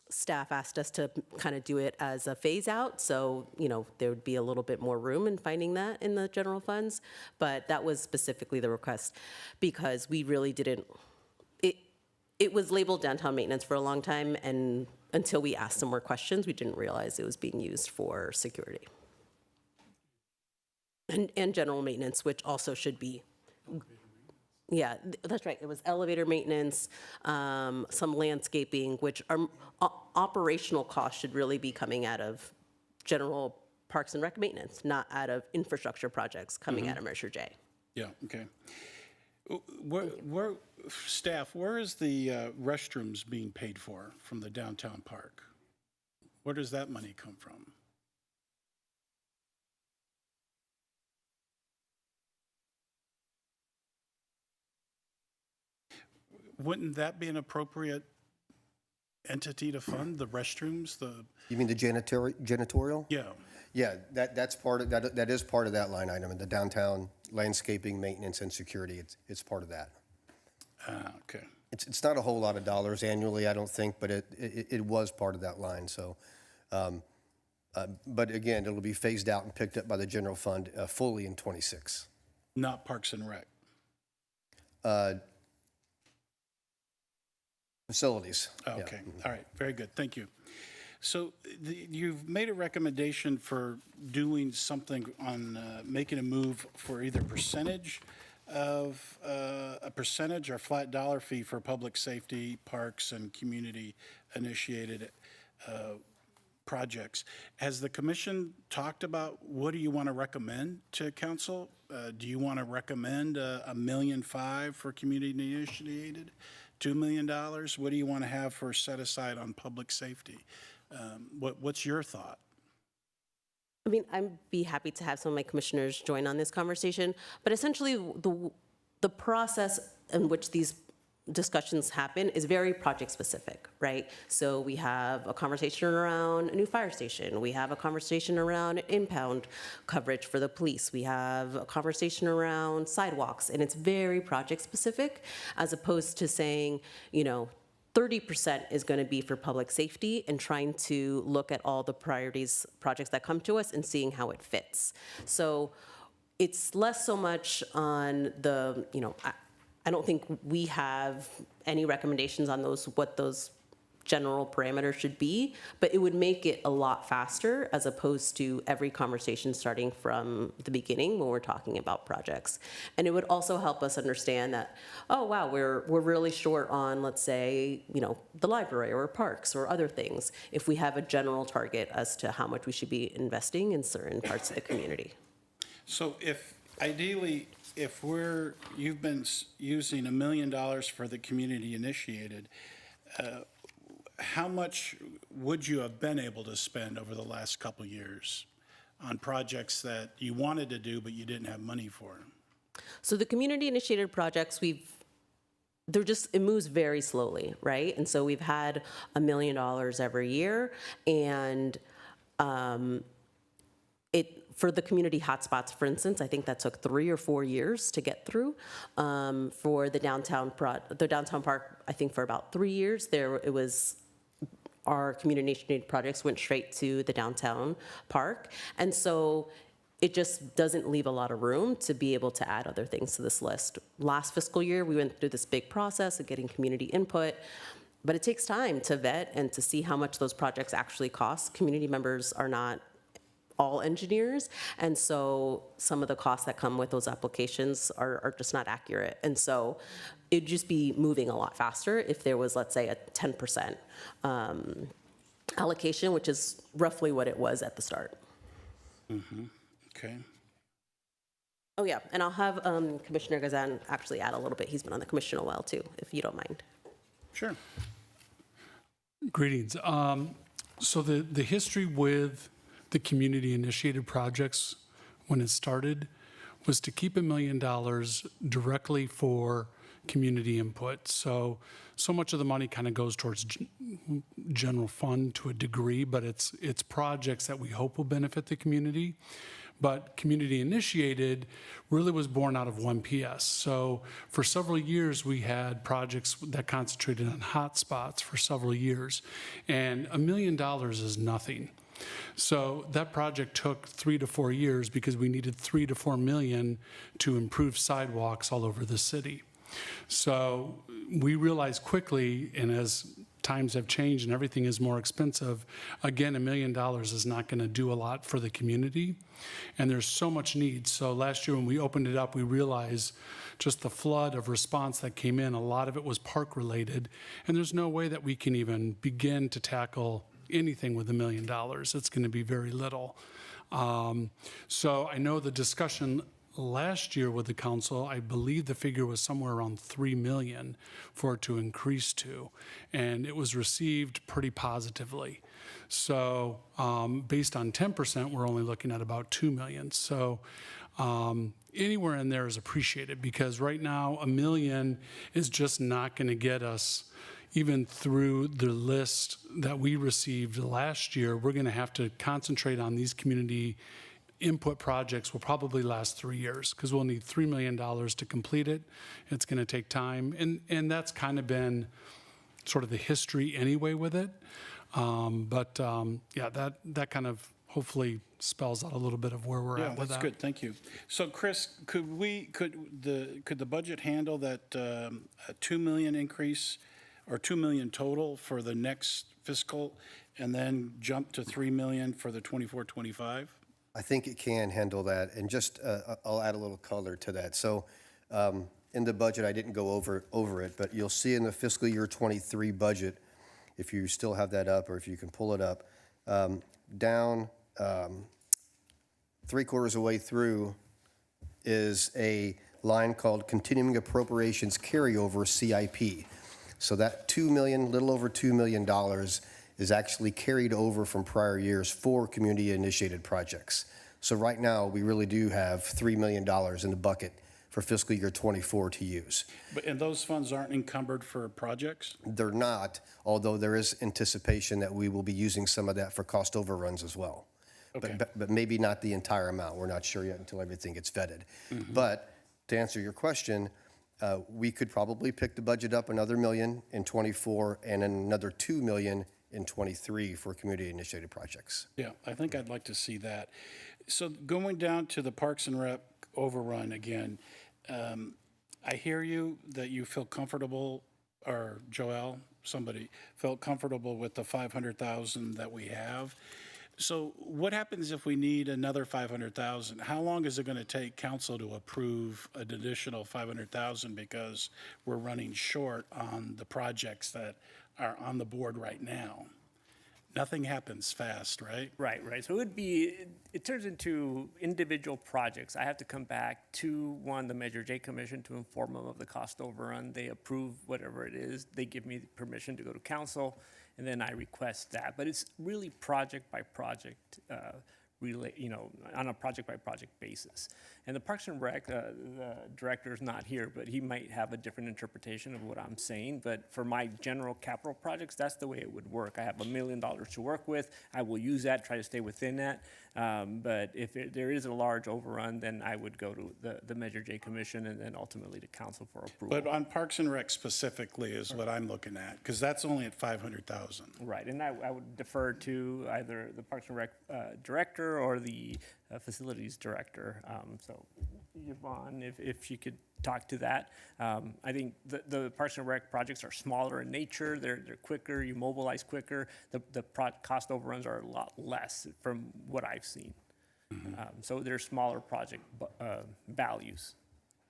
Speaker 5: Staff asked us to kind of do it as a phase out, so there would be a little bit more room in finding that in the general funds, but that was specifically the request because we really didn't. It was labeled downtown maintenance for a long time, and until we asked some more questions, we didn't realize it was being used for security and general maintenance, which also should be. Yeah, that's right. It was elevator maintenance, some landscaping, which are operational costs should really be coming out of general Parks and Rec maintenance, not out of infrastructure projects coming out of Measure J.
Speaker 10: Yeah, okay. Staff, where is the restrooms being paid for from the downtown park? Where does that money come from? Wouldn't that be an appropriate entity to fund, the restrooms,
Speaker 4: You mean the janitorial?
Speaker 10: yeah.
Speaker 4: Yeah, that's part of, that is part of that line item, in the downtown landscaping, maintenance, and security. It's part of that.
Speaker 10: Okay.
Speaker 4: It's not a whole lot of dollars annually, I don't think, but it was part of that line, so. But again, it'll be phased out and picked up by the general fund fully in '26.
Speaker 10: Not Parks and Rec.
Speaker 4: Facilities. yeah.
Speaker 10: Okay, all right, very good, thank you. So you've made a recommendation for doing something on making a move for either percentage of a percentage or flat dollar fee for public safety, parks, and community-initiated projects. Has the commission talked about what do you want to recommend to council? Do you want to recommend $1.5 million for community-initiated? $2 million? What do you want to have for set aside on public safety? What's your thought?
Speaker 5: I mean, I'd be happy to have some of my commissioners join on this conversation, but essentially the process in which these discussions happen is very project specific, right? So we have a conversation around a new fire station. We have a conversation around impound coverage for the police. We have a conversation around sidewalks, and it's very project specific, as opposed to saying, 30% is going to be for public safety and trying to look at all the priorities projects that come to us and seeing how it fits. So it's less so much on the, I don't think we have any recommendations on what those general parameters should be, but it would make it a lot faster as opposed to every conversation starting from the beginning when we're talking about projects. And it would also help us understand that, oh wow, we're really short on, let's say, the library or parks or other things, if we have a general target as to how much we should be investing in certain parts of the community.
Speaker 10: So ideally, if you've been using $1 million for the community initiated, how much would you have been able to spend over the last couple of years on projects that you wanted to do but you didn't have money for?
Speaker 5: So the community initiated projects, it moves very slowly, right? And so we've had $1 million every year, and for the community hotspots, for instance, I think that took 3 or 4 years to get through. For the downtown park, I think for about 3 years, it was our community initiated projects went straight to the downtown park. And so it just doesn't leave a lot of room to be able to add other things to this list. Last fiscal year, we went through this big process of getting community input, but it takes time to vet and to see how much those projects actually cost. Community members are not all engineers, and so some of the costs that come with those applications are just not accurate. And so it'd just be moving a lot faster if there was, let's say, a 10% allocation, which is roughly what it was at the start.
Speaker 10: Okay.
Speaker 5: Oh, yeah, and I'll have Commissioner Gazan actually add a little bit. He's been on the commission a while, too, if you don't mind.
Speaker 10: Sure.
Speaker 11: Greetings. So the history with the community-initiated projects when it started was to keep $1 million directly for community input. So much of the money kind of goes towards general fund to a degree, but it's projects that we hope will benefit the community. But community initiated really was born out of 1PS. So for several years, we had projects that concentrated on hotspots for several years. And $1 million is nothing. So that project took 3 to 4 years because we needed 3 to 4 million to improve sidewalks all over the city. So we realized quickly, and as times have changed and everything is more expensive, again, $1 million is not going to do a lot for the community. And there's so much need. So last year when we opened it up, we realized just the flood of response that came in, a lot of it was park related. And there's no way that we can even begin to tackle anything with $1 million. It's going to be very little. So I know the discussion last year with the council, I believe the figure was somewhere around 3 million for it to increase to, and it was received pretty positively. So based on 10%, we're only looking at about 2 million. So anywhere in there is appreciated, because right now $1 million is just not going to get us even through the list that we received last year. We're going to have to concentrate on these community input projects. Will probably last 3 years because we'll need $3 million to complete it. It's going to take time. And that's kind of been sort of the history anyway with it. Yeah, that kind of hopefully spells out a little bit of where we're at with that.
Speaker 10: That's good. Thank you. So Chris, could the budget handle that a 2 million increase or 2 million total for the next fiscal and then jump to 3 million for the 24-25?
Speaker 4: I think it can handle that, and just I'll add a little color to that. So in the budget, I didn't go over it, but you'll see in the fiscal year 23 budget, if you still have that up or if you can pull it up, down 3/4 of the way through is a line called Continuing Appropriations Carryover CIP. So that $2 million, little over $2 million is actually carried over from prior years for community-initiated projects. So right now, we really do have $3 million in the bucket for fiscal year 24 to use.
Speaker 10: And those funds aren't encumbered for projects?
Speaker 4: They're not, although there is anticipation that we will be using some of that for cost overruns as well.
Speaker 10: Okay.
Speaker 4: But maybe not the entire amount. We're not sure yet until everything gets vetted. But to answer your question, we could probably pick the budget up another $1 million in 24 and another $2 million in 23 for community-initiated projects.
Speaker 10: Yeah, I think I'd like to see that. So going down to the Parks and Rec overrun again, I hear you that you feel comfortable, or Joelle, somebody, felt comfortable with the 500,000 that we have. So what happens if we need another 500,000? How long is it going to take council to approve an additional 500,000 because we're running short on the projects that are on the board right now? Nothing happens fast, right?
Speaker 8: Right. So it turns into individual projects. I have to come back to the Measure J Commission to inform them of the cost overrun. They approve whatever it is. They give me permission to go to council, and then I request that. But it's really project by project on a project-by-project basis. And the Parks and Rec, the director is not here, but he might have a different interpretation of what I'm saying. But for my general capital projects, that's the way it would work. I have $1 million to work with. I will use that, try to stay within that. But if there is a large overrun, then I would go to the Measure J Commission and then ultimately to council for approval.
Speaker 10: But on Parks and Rec specifically is what I'm looking at, because that's only at 500,000.
Speaker 8: Right, and I would defer to either the Parks and Rec director or the facilities director. So Yvonne, if she could talk to that. I think the Parks and Rec projects are smaller in nature. They're quicker. You mobilize quicker. The cost overruns are a lot less from what I've seen. So they're smaller project values.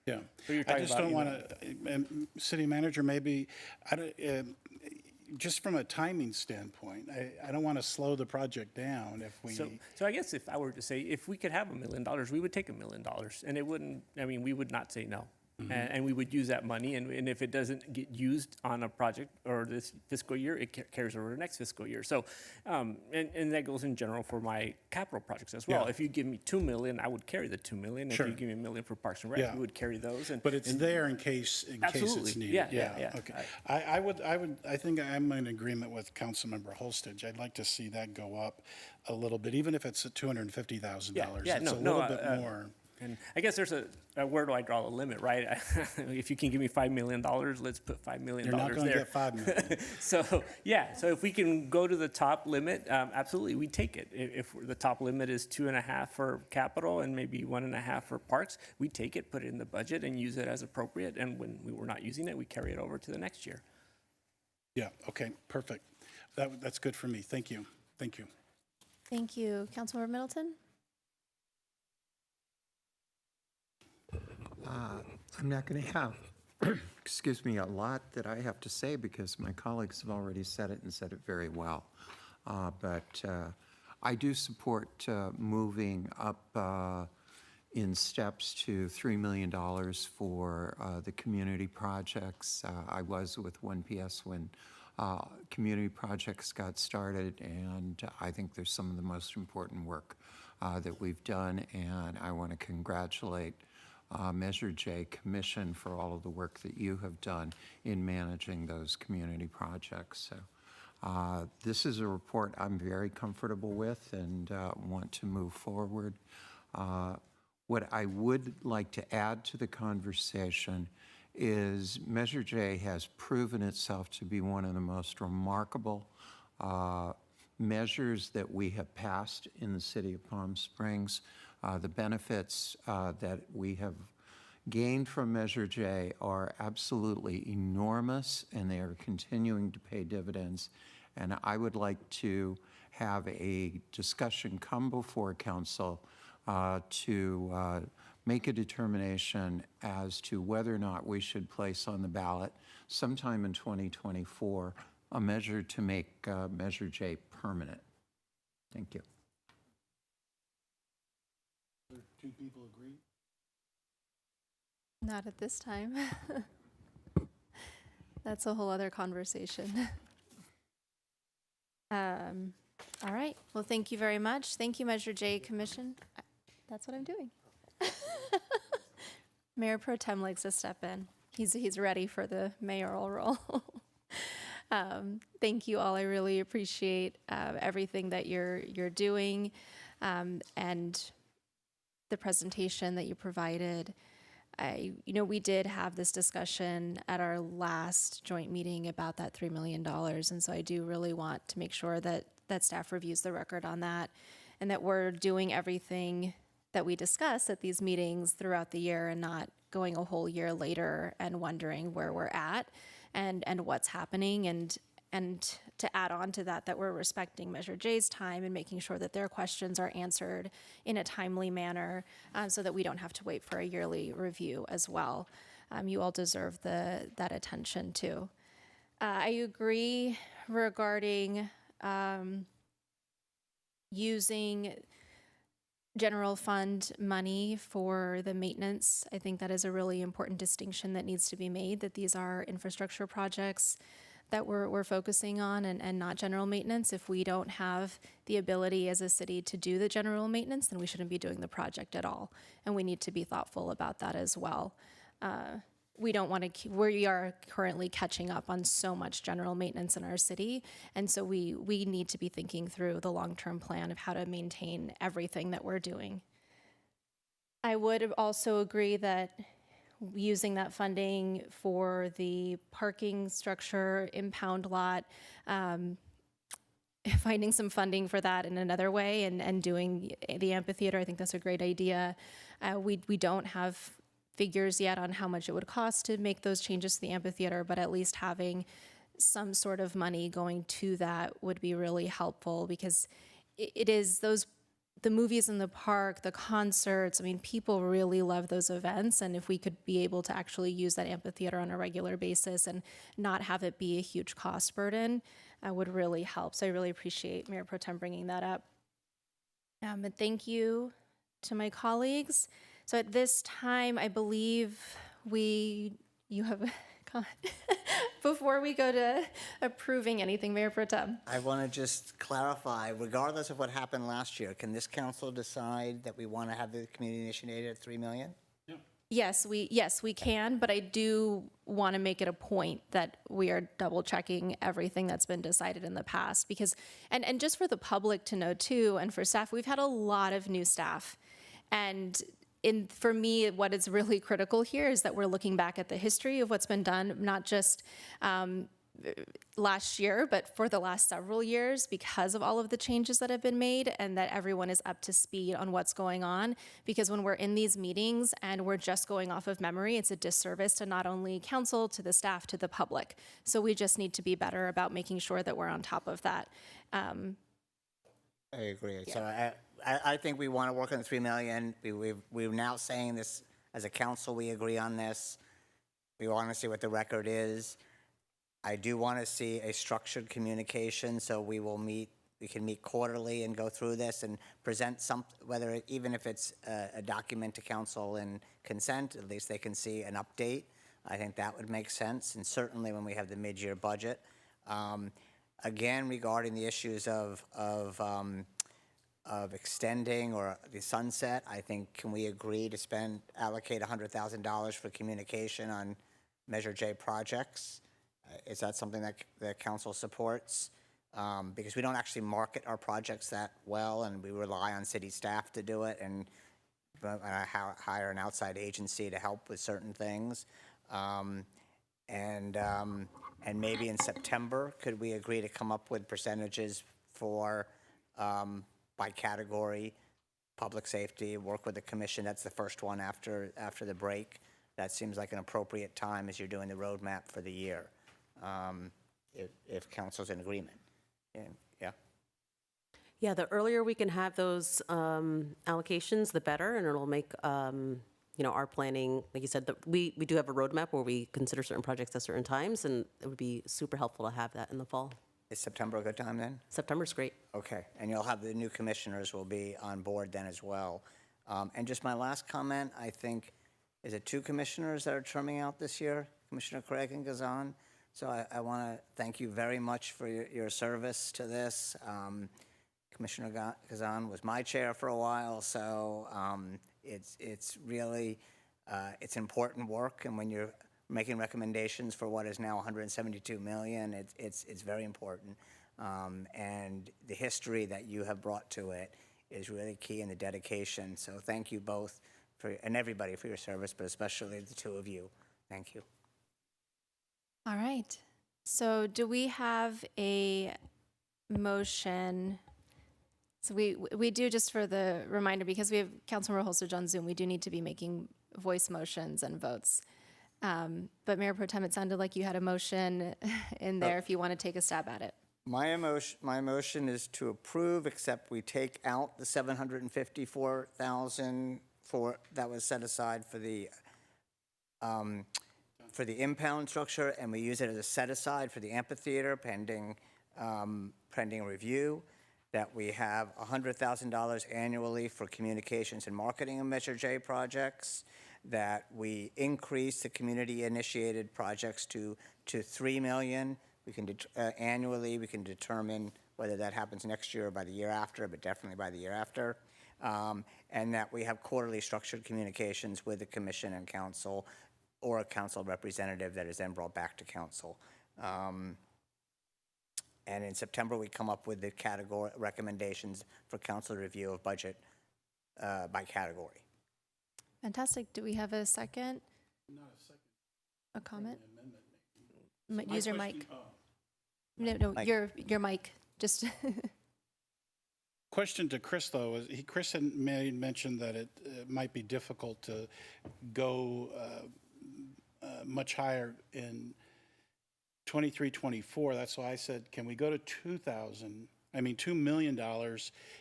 Speaker 10: Yeah.
Speaker 8: So you're
Speaker 10: I
Speaker 8: talking
Speaker 10: just
Speaker 8: about,
Speaker 10: don't want to, city manager, maybe, just from a timing standpoint, I don't want to slow the project down if we.
Speaker 8: So I guess if I were to say, if we could have $1 million, we would take $1 million, and it wouldn't, we would not say no. And we would use that money, and if it doesn't get used on a project or this fiscal year, it carries over to next fiscal year. So, and that goes in general for my capital projects as well.
Speaker 10: Yeah.
Speaker 8: If you give me $2 million, I would carry the $2 million.
Speaker 10: Sure.
Speaker 8: If you give me $1 million for Parks and Rec,
Speaker 10: Yeah.
Speaker 8: we would carry those.
Speaker 10: But it's there in case
Speaker 8: Absolutely.
Speaker 10: it's needed.
Speaker 8: Yeah.
Speaker 10: Okay. I think I'm in agreement with Councilmember Holstage. I'd like to see that go up a little bit, even if it's at $250,000. It's a little bit more.
Speaker 8: And I guess there's where do I draw the limit, right? If you can give me $5 million, let's put $5 million there.
Speaker 10: You're not going to get $5 million.
Speaker 8: So if we can go to the top limit, absolutely, we take it. If the top limit is 2.5 for capital and maybe 1.5 for parks, we take it, put it in the budget, and use it as appropriate. And when we were not using it, we carry it over to the next year.
Speaker 10: Yeah, okay, perfect. That's good for me. Thank you. Thank you.
Speaker 1: Thank you. Councilmember Middleton?
Speaker 12: I'm not going to have, excuse me, a lot that I have to say because my colleagues have already said it and said it very well. But I do support moving up in steps to $3 million for the community projects. I was with 1PS when community projects got started, and I think there's some of the most important work that we've done, and I want to congratulate Measure J Commission for all of the work that you have done in managing those community projects. So this is a report I'm very comfortable with and want to move forward. What I would like to add to the conversation is Measure J has proven itself to be one of the most remarkable measures that we have passed in the city of Palm Springs. The benefits that we have gained from Measure J are absolutely enormous, and they are continuing to pay dividends. And I would like to have a discussion come before council to make a determination as to whether or not we should place on the ballot sometime in 2024 a measure to make Measure J permanent. Thank you.
Speaker 10: Two people agree?
Speaker 1: Not at this time. That's a whole other conversation. All right. Well, thank you very much. Thank you, Measure J Commission. That's what I'm doing. Mayor Pro Tem likes to step in. He's ready for the mayoral role. Thank you all. I really appreciate everything that you're doing and the presentation that you provided. We did have this discussion at our last joint meeting about that $3 million. And so I do really want to make sure that staff reviews the record on that and that we're doing everything that we discuss at these meetings throughout the year and not going a whole year later and wondering where we're at and what's happening. And to add on to that we're respecting Measure J's time and making sure that their questions are answered in a timely manner so that we don't have to wait for a yearly review as well. You all deserve that attention too. I agree regarding using general fund money for the maintenance. I think that is a really important distinction that needs to be made, that these are infrastructure projects that we're focusing on and not general maintenance. If we don't have the ability as a city to do the general maintenance, then we shouldn't be doing the project at all. And we need to be thoughtful about that as well. We don't want to, we are currently catching up on so much general maintenance in our city. And so we need to be thinking through the long-term plan of how to maintain everything that we're doing. I would also agree that using that funding for the parking structure, impound lot, finding some funding for that in another way and doing the amphitheater, I think that's a great idea. We don't have figures yet on how much it would cost to make those changes to the amphitheater, but at least having some sort of money going to that would be really helpful, because it is the movies in the park, the concerts, I mean, people really love those events. And if we could be able to actually use that amphitheater on a regular basis and not have it be a huge cost burden, would really help. So I really appreciate Mayor Pro Tem bringing that up. And thank you to my colleagues. So at this time, I believe you have a comment before we go to approving anything, Mayor Pro Tem.
Speaker 7: I want to just clarify, regardless of what happened last year, can this council decide that we want to have the community initiated at 3 million?
Speaker 1: Yes, we can, but I do want to make it a point that we are double checking everything that's been decided in the past, because, and just for the public to know too, and for staff, we've had a lot of new staff. And for me, what is really critical here is that we're looking back at the history of what's been done, not just last year, but for the last several years, because of all of the changes that have been made, and that everyone is up to speed on what's going on. Because when we're in these meetings and we're just going off of memory, it's a disservice to not only council, to the staff, to the public. So we just need to be better about making sure that we're on top of that.
Speaker 7: I agree. Yeah. So I think we want to work on the 3 million. We're now saying this as a council, we agree on this. We want to see what the record is. I do want to see a structured communication, so we can meet quarterly and go through this and present even if it's a document to council and consent, at least they can see an update. I think that would make sense, and certainly when we have the mid-year budget. Again, regarding the issues of extending or the sunset, I think, can we agree to allocate $100,000 for communication on Measure J projects? Is that something that the council supports? Because we don't actually market our projects that well, and we rely on city staff to do it, and hire an outside agency to help with certain things. And maybe in September, could we agree to come up with percentages for by category, public safety, work with the commission? That's the first one after the break. That seems like an appropriate time as you're doing the roadmap for the year, if council's in agreement. Yeah.
Speaker 5: Yeah, the earlier we can have those allocations, the better, and it'll make our planning, like you said, we do have a roadmap where we consider certain projects at certain times, and it would be super helpful to have that in the fall.
Speaker 7: Is September a good time then?
Speaker 5: September's great.
Speaker 7: Okay, and you'll have the new commissioners will be on board then as well. And just my last comment, I think, is it 2 commissioners that are terming out this year? Commissioner Craig and Gazan. So I want to thank you very much for your service to this. Commissioner Gazan was my chair for a while, so it's really it's important work, and when you're making recommendations for what is now $172 million, it's very important. And the history that you have brought to it is really key in the dedication. So thank you both and everybody for your service, but especially the 2 of you. Thank you.
Speaker 1: All right. So do we have a motion? So we do, just for the reminder, because we have Councilmember Holstage on Zoom, we do need to be making voice motions and votes. But Mayor Pro Tem, it sounded like you had a motion in there if you want to take a stab at it.
Speaker 7: My motion is to approve, except we take out the $754,000 that was set aside for the impound structure, and we use it as a set aside for the amphitheater pending review. That we have $100,000 annually for communications and marketing and Measure J projects. That we increase the community-initiated projects to $3 million We can, annually, we can determine whether that happens next year or by the year after, but definitely by the year after. And that we have quarterly structured communications with the commission and council, or a council representative that is then brought back to council. And in September, we come up with the category recommendations for council review of budget by category.
Speaker 1: Fantastic. Do we have a second?
Speaker 10: Not a second.
Speaker 1: A comment?
Speaker 10: Amendment.
Speaker 1: Use your
Speaker 10: My
Speaker 1: mic.
Speaker 10: question-
Speaker 1: No,
Speaker 7: Mic.
Speaker 1: your mic. Just
Speaker 10: Question to Chris, though, is Chris had mentioned that it might be difficult to go much higher in 23, 24. That's why I said, can we go to $2 million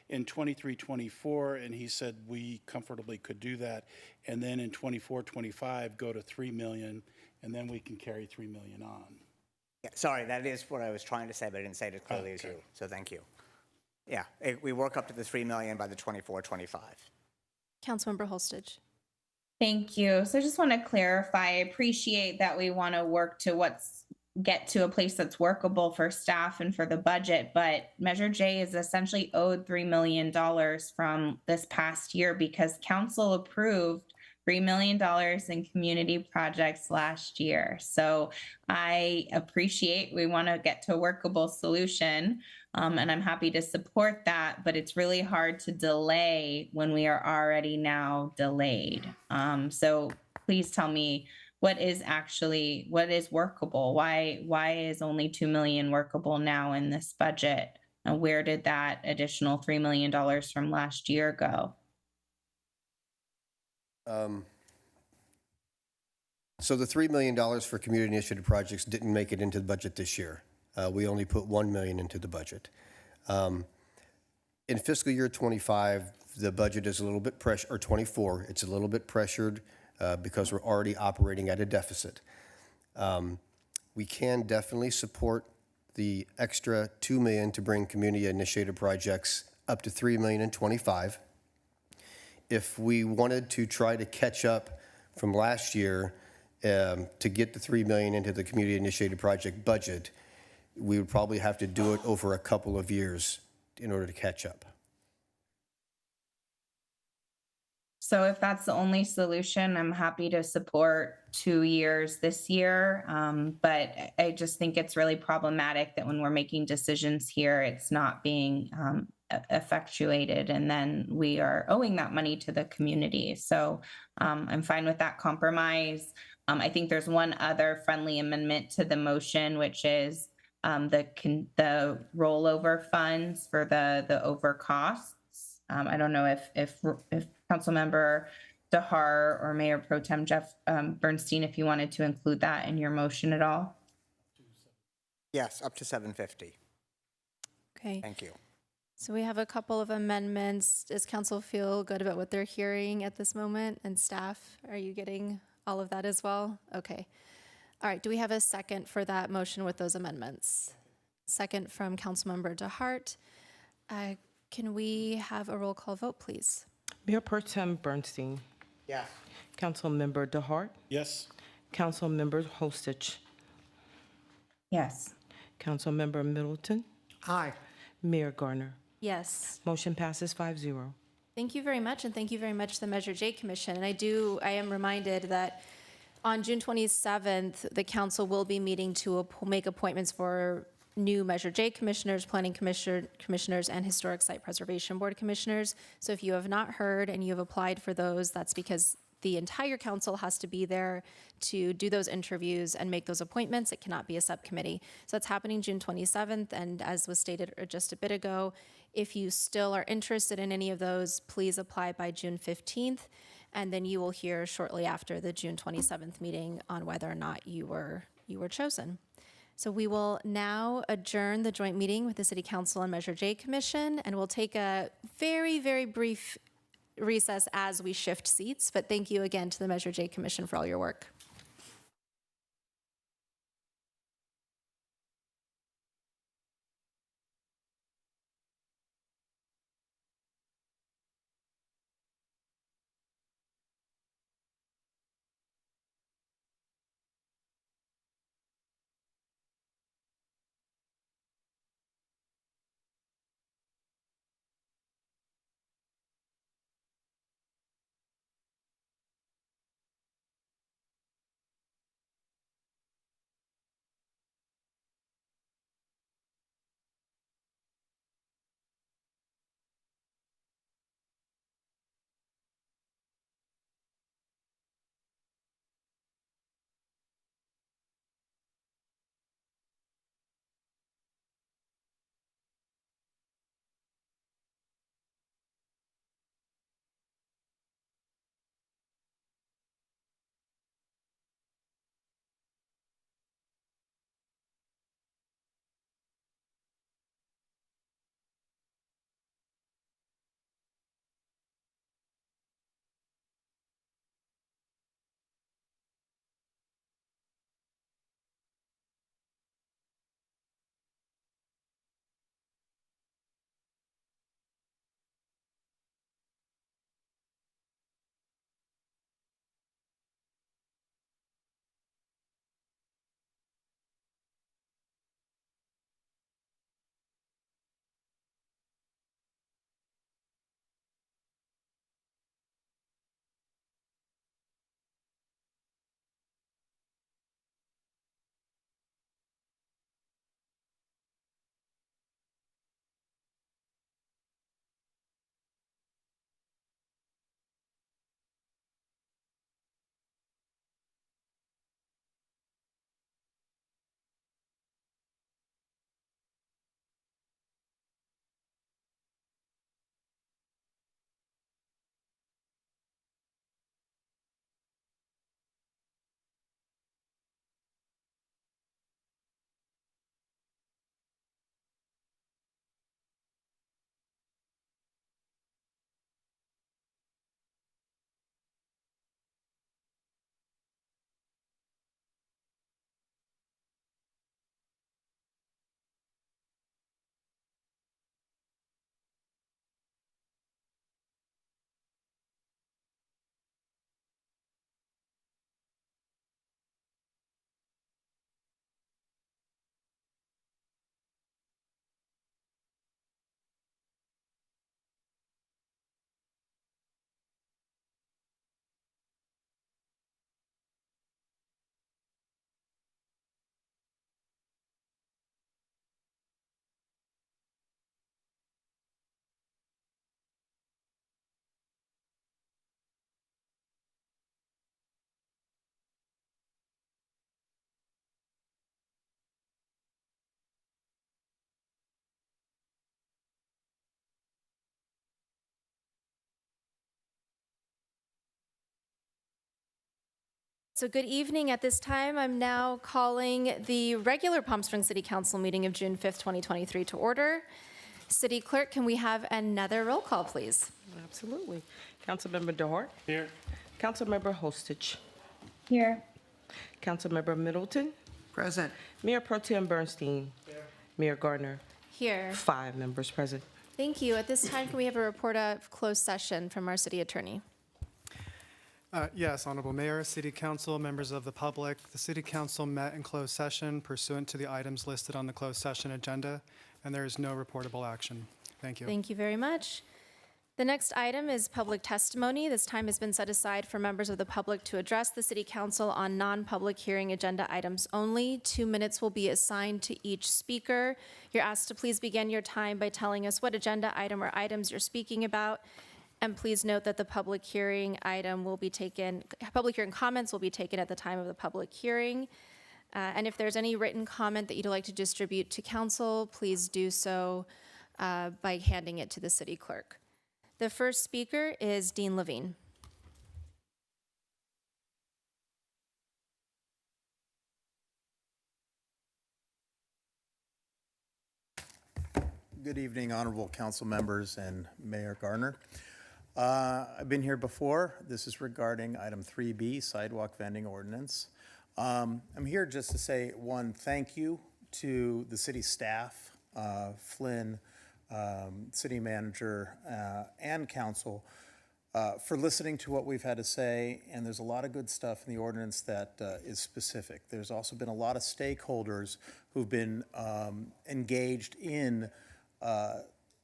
Speaker 10: in 23, 24? And he said we comfortably could do that. And then in 24, 25, go to 3 million, and then we can carry 3 million on.
Speaker 7: Yeah, sorry, that is what I was trying to say, but I didn't say it as clearly as you, so thank you. Yeah, we work up to the 3 million by the 24, 25.
Speaker 1: Councilmember Holstage.
Speaker 9: Thank you. So I just want to clarify, I appreciate that we want to work to get to a place that's workable for staff and for the budget, but Measure J is essentially owed $3 million from this past year because council approved $3 million in community projects last year. So I appreciate we want to get to a workable solution, and I'm happy to support that, but it's really hard to delay when we are already now delayed. So please tell me what is workable? Why is only 2 million workable now in this budget? And where did that additional $3 million from last year go?
Speaker 4: So the $3 million for community initiative projects didn't make it into the budget this year. We only put $1 million into the budget. In fiscal year 25, the budget is a little bit or 24, it's a little bit pressured because we're already operating at a deficit. We can definitely support the extra $2 million to bring community initiative projects up to $3 million in 25. If we wanted to try to catch up from last year to get the $3 million into the community initiative project budget, we would probably have to do it over a couple of years in order to catch up.
Speaker 9: So if that's the only solution, I'm happy to support 2 years this year. But I just think it's really problematic that when we're making decisions here, it's not being effectuated, and then we are owing that money to the community. So I'm fine with that compromise. I think there's one other friendly amendment to the motion, which is the rollover funds for the over costs. I don't know if Councilmember DeHart or Mayor Pro Tem Jeff Bernstein, if you wanted to include that in your motion at all.
Speaker 7: Yes, up to 750.
Speaker 1: Okay.
Speaker 7: Thank you.
Speaker 1: So we have a couple of amendments. Does council feel good about what they're hearing at this moment? And staff, are you getting all of that as well? Okay. All right. Do we have a second for that motion with those amendments? Second from Councilmember DeHart. Can we have a roll call vote, please?
Speaker 3: Mayor Pro Tem Bernstein.
Speaker 7: Yes.
Speaker 3: Councilmember DeHart.
Speaker 10: Yes?
Speaker 3: Councilmember Holstage.
Speaker 9: Yes.
Speaker 3: Councilmember Middleton.
Speaker 12: Aye.
Speaker 3: Mayor Garner.
Speaker 1: Yes.
Speaker 3: Motion passes 5-0.
Speaker 1: Thank you very much, and thank you very much to the Measure J Commission. And I am reminded that on June 27th, the council will be meeting to make appointments for new Measure J commissioners, planning commissioners, and historic site preservation board commissioners. So if you have not heard and you have applied for those, that's because the entire council has to be there to do those interviews and make those appointments. It cannot be a subcommittee. So that's happening June 27th. And as was stated just a bit ago, if you still are interested in any of those, please apply by June 15th. And then you will hear shortly after the June 27th meeting on whether or not you were chosen. So we will now adjourn the joint meeting with the City Council and Measure J Commission, and we'll take a very, very brief recess as we shift seats. But thank you again to the Measure J Commission for all your work. So good evening. At this time, I'm now calling the regular Palm Springs City Council meeting of June 5th, 2023 to order. City Clerk, can we have another roll call, please?
Speaker 3: Absolutely. Councilmember DeHart.
Speaker 8: Here.
Speaker 3: Councilmember Hostich.
Speaker 9: Here.
Speaker 3: Councilmember Middleton.
Speaker 12: Present.
Speaker 3: Mayor Pro Tem Bernstein. Mayor Gardner.
Speaker 1: Here.
Speaker 3: 5 members present.
Speaker 1: Thank you. At this time, can we have a report of closed session from our city attorney?
Speaker 13: Yes, Honorable Mayor, City Council, members of the public. The City Council met in closed session pursuant to the items listed on the closed session agenda, and there is no reportable action. Thank you.
Speaker 1: Thank you very much. The next item is public testimony. This time has been set aside for members of the public to address the City Council on non-public hearing agenda items only. 2 minutes will be assigned to each speaker. You're asked to please begin your time by telling us what agenda item or items you're speaking about. And please note that the public hearing item will be taken, public hearing comments will be taken at the time of the public hearing. And if there's any written comment that you'd like to distribute to council, please do so by handing it to the city clerk. The first speaker is Dean Levine.
Speaker 14: Good evening, honorable council members and Mayor Gardner. I've been here before. This is regarding item 3B, sidewalk vending ordinance. I'm here just to say one, thank you to the city staff, Flynn, city manager, and council for listening to what we've had to say. And there's a lot of good stuff in the ordinance that is specific. There's also been a lot of stakeholders who've been engaged in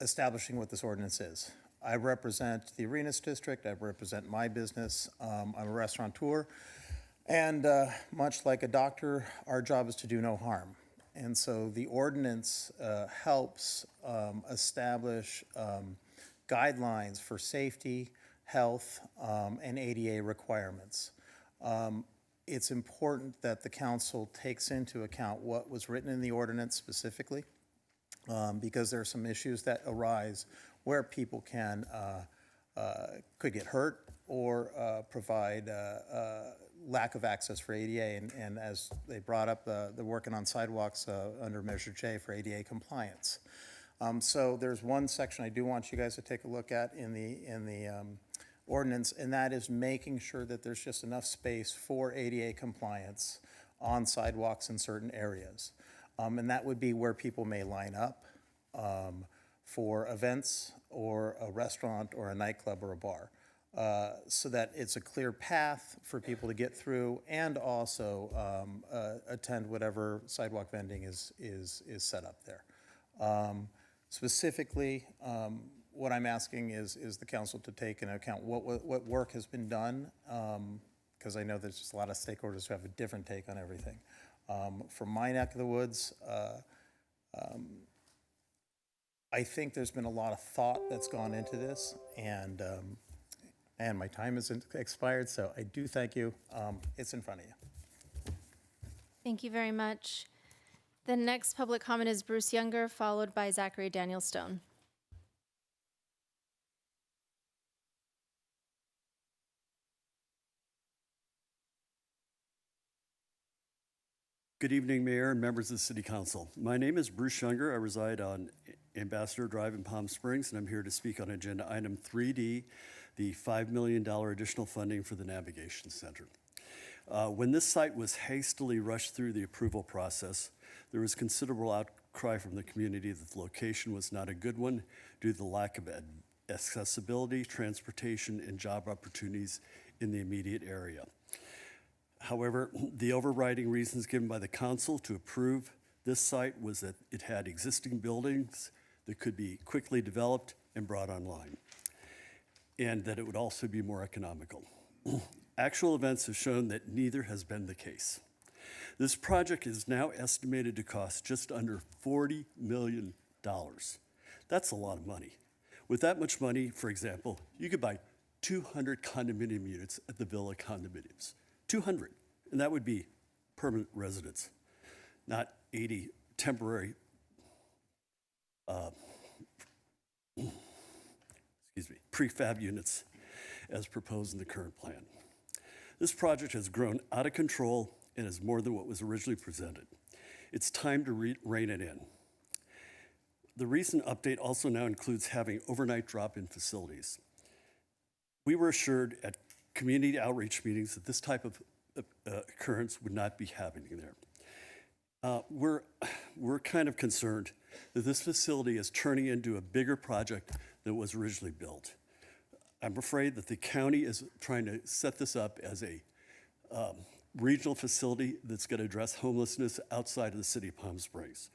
Speaker 14: establishing what this ordinance is. I represent the Arenas District. I represent my business. I'm a restaurateur. And much like a doctor, our job is to do no harm. And so the ordinance helps establish guidelines for safety, health, and ADA requirements. It's important that the council takes into account what was written in the ordinance specifically, because there are some issues that arise where people could get hurt or provide lack of access for ADA. And as they brought up, they're working on sidewalks under Measure J for ADA compliance. So there's one section I do want you guys to take a look at in the ordinance, and that is making sure that there's just enough space for ADA compliance on sidewalks in certain areas. And that would be where people may line up for events or a restaurant or a nightclub or a bar, so that it's a clear path for people to get through and also attend whatever sidewalk vending is set up there. Specifically, what I'm asking is the council to take into account what work has been done, because I know there's just a lot of stakeholders who have a different take on everything. From my neck of the woods, I think there's been a lot of thought that's gone into this, and my time isn't expired, so I do thank you. It's in front of you.
Speaker 1: Thank you very much. The next public comment is Bruce Younger, followed by Zachary Daniel Stone.
Speaker 15: Good evening, Mayor and members of the City Council. My name is Bruce Younger. I reside on Ambassador Drive in Palm Springs, and I'm here to speak on agenda item 3D, the $5 million additional funding for the Navigation Center. When this site was hastily rushed through the approval process, there was considerable outcry from the community that the location was not a good one due to the lack of accessibility, transportation, and job opportunities in the immediate area. However, the overriding reasons given by the council to approve this site was that it had existing buildings that could be quickly developed and brought online, and that it would also be more economical. Actual events have shown that neither has been the case. This project is now estimated to cost just under $40 million. That's a lot of money. With that much money, for example, you could buy 200 condominium units at the Villa Condominiums. 200, and that would be permanent residents, not 80 temporary, prefab units as proposed in the current plan. This project has grown out of control and is more than what was originally presented. It's time to rein it in. The recent update also now includes having overnight drop-in facilities. We were assured at community outreach meetings that this type of occurrence would not be happening there. We're kind of concerned that this facility is turning into a bigger project than was originally built. I'm afraid that the county is trying to set this up as a regional facility that's going to address homelessness outside of the city of Palm Springs.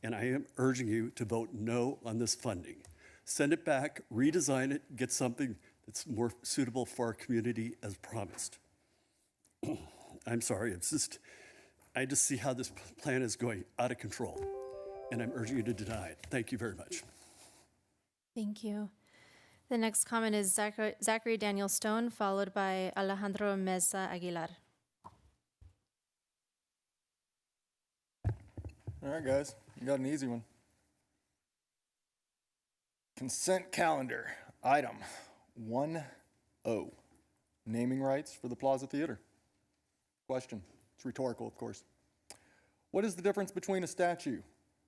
Speaker 15: And I am urging you to vote no on this funding. Send it back, redesign it, get something that's more suitable for our community as promised. I'm sorry, I just see how this plan is going out of control, and I'm urging you to deny it. Thank you very much.
Speaker 1: Thank you. The next comment is Zachary Daniel Stone, followed by Alejandro Mesa Aguilar.
Speaker 16: All right, guys, you got an easy one. Consent calendar, item 1O, naming rights for the Plaza Theater. Question, it's rhetorical, of course. What is the difference between a statue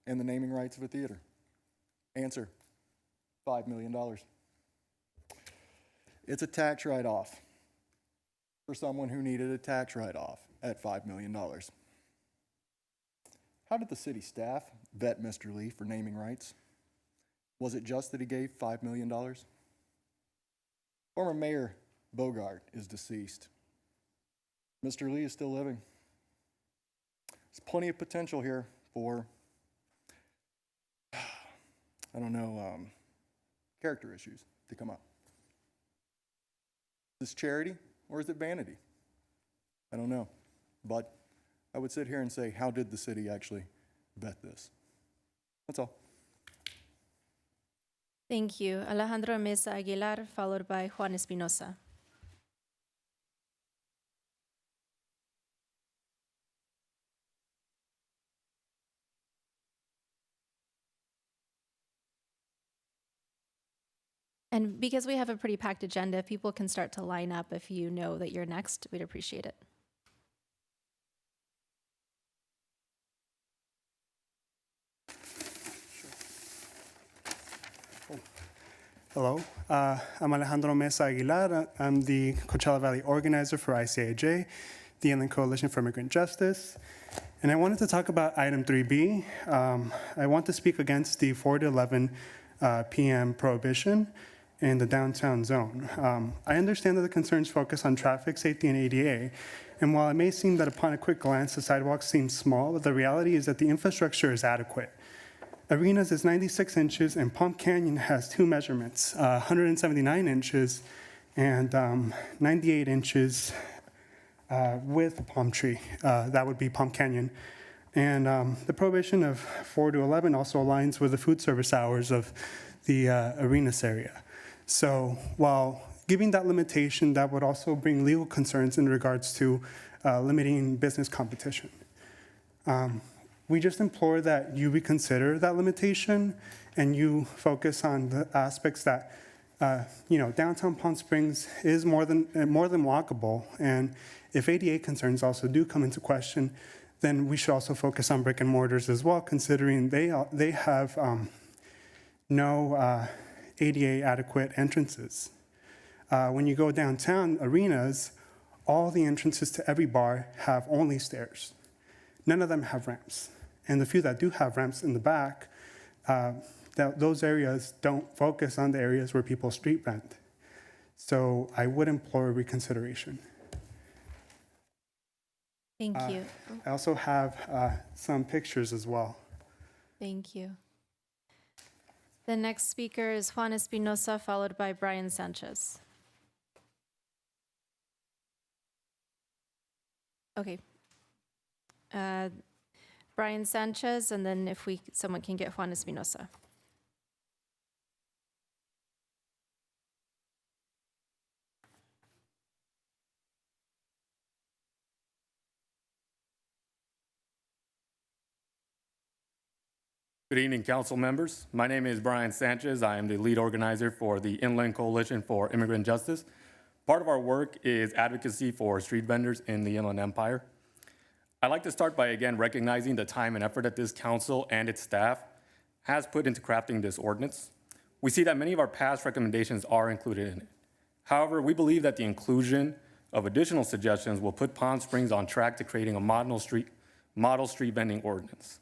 Speaker 16: and the naming rights of a theater? Answer, $5 million. It's a tax write-off for someone who needed a tax write-off at $5 million. How did the city staff vet Mr. Lee for naming rights? Was it just that he gave $5 million? Former Mayor Bogart is deceased. Mr. Lee is still living. There's plenty of potential here for, character issues to come up. Is this charity or is it vanity? I don't know, but I would sit here and say, how did the city actually vet this? That's all.
Speaker 1: Thank you. Alejandro Mesa Aguilar, followed by Juan Espinosa. And because we have a pretty packed agenda, if people can start to line up if you know that you're next, we'd appreciate it.
Speaker 13: Hello, I'm Alejandro Mesa Aguilar. I'm the Coachella Valley organizer for ICIJ, the Inland Coalition for Immigrant Justice. And I wanted to talk about item 3B. I want to speak against the 4 to 11 p.m. prohibition in the downtown zone. I understand that the concerns focus on traffic safety and ADA. And while it may seem that upon a quick glance, the sidewalks seem small, but the reality is that the infrastructure is adequate. Arenas is 96 inches, and Palm Canyon has two measurements, 179 inches and 98 inches with Palm Tree. That would be Palm Canyon. And the prohibition of 4 to 11 also aligns with the food service hours of the Arenas area. So while giving that limitation, that would also bring legal concerns in regards to limiting business competition. We just implore that you reconsider that limitation and you focus on the aspects that, downtown Palm Springs is more than walkable. And if ADA concerns also do come into question, then we should also focus on brick and mortars as well, considering they have no ADA adequate entrances. When you go downtown Arenas, all the entrances to every bar have only stairs. None of them have ramps. And the few that do have ramps in the back, those areas don't focus on the areas where people street rent. So I would implore reconsideration.
Speaker 1: Thank you.
Speaker 13: I also have some pictures as well.
Speaker 1: Thank you. The next speaker is Juan Espinosa, followed by Brian Sanchez. Okay. Brian Sanchez, and then if someone can get Juan Espinosa.
Speaker 17: Good evening, council members. My name is Brian Sanchez. I am the lead organizer for the Inland Coalition for Immigrant Justice. Part of our work is advocacy for street vendors in the Inland Empire. I'd like to start by again recognizing the time and effort that this council and its staff has put into crafting this ordinance. We see that many of our past recommendations are included in it. However, we believe that the inclusion of additional suggestions will put Palm Springs on track to creating a model street vending ordinance.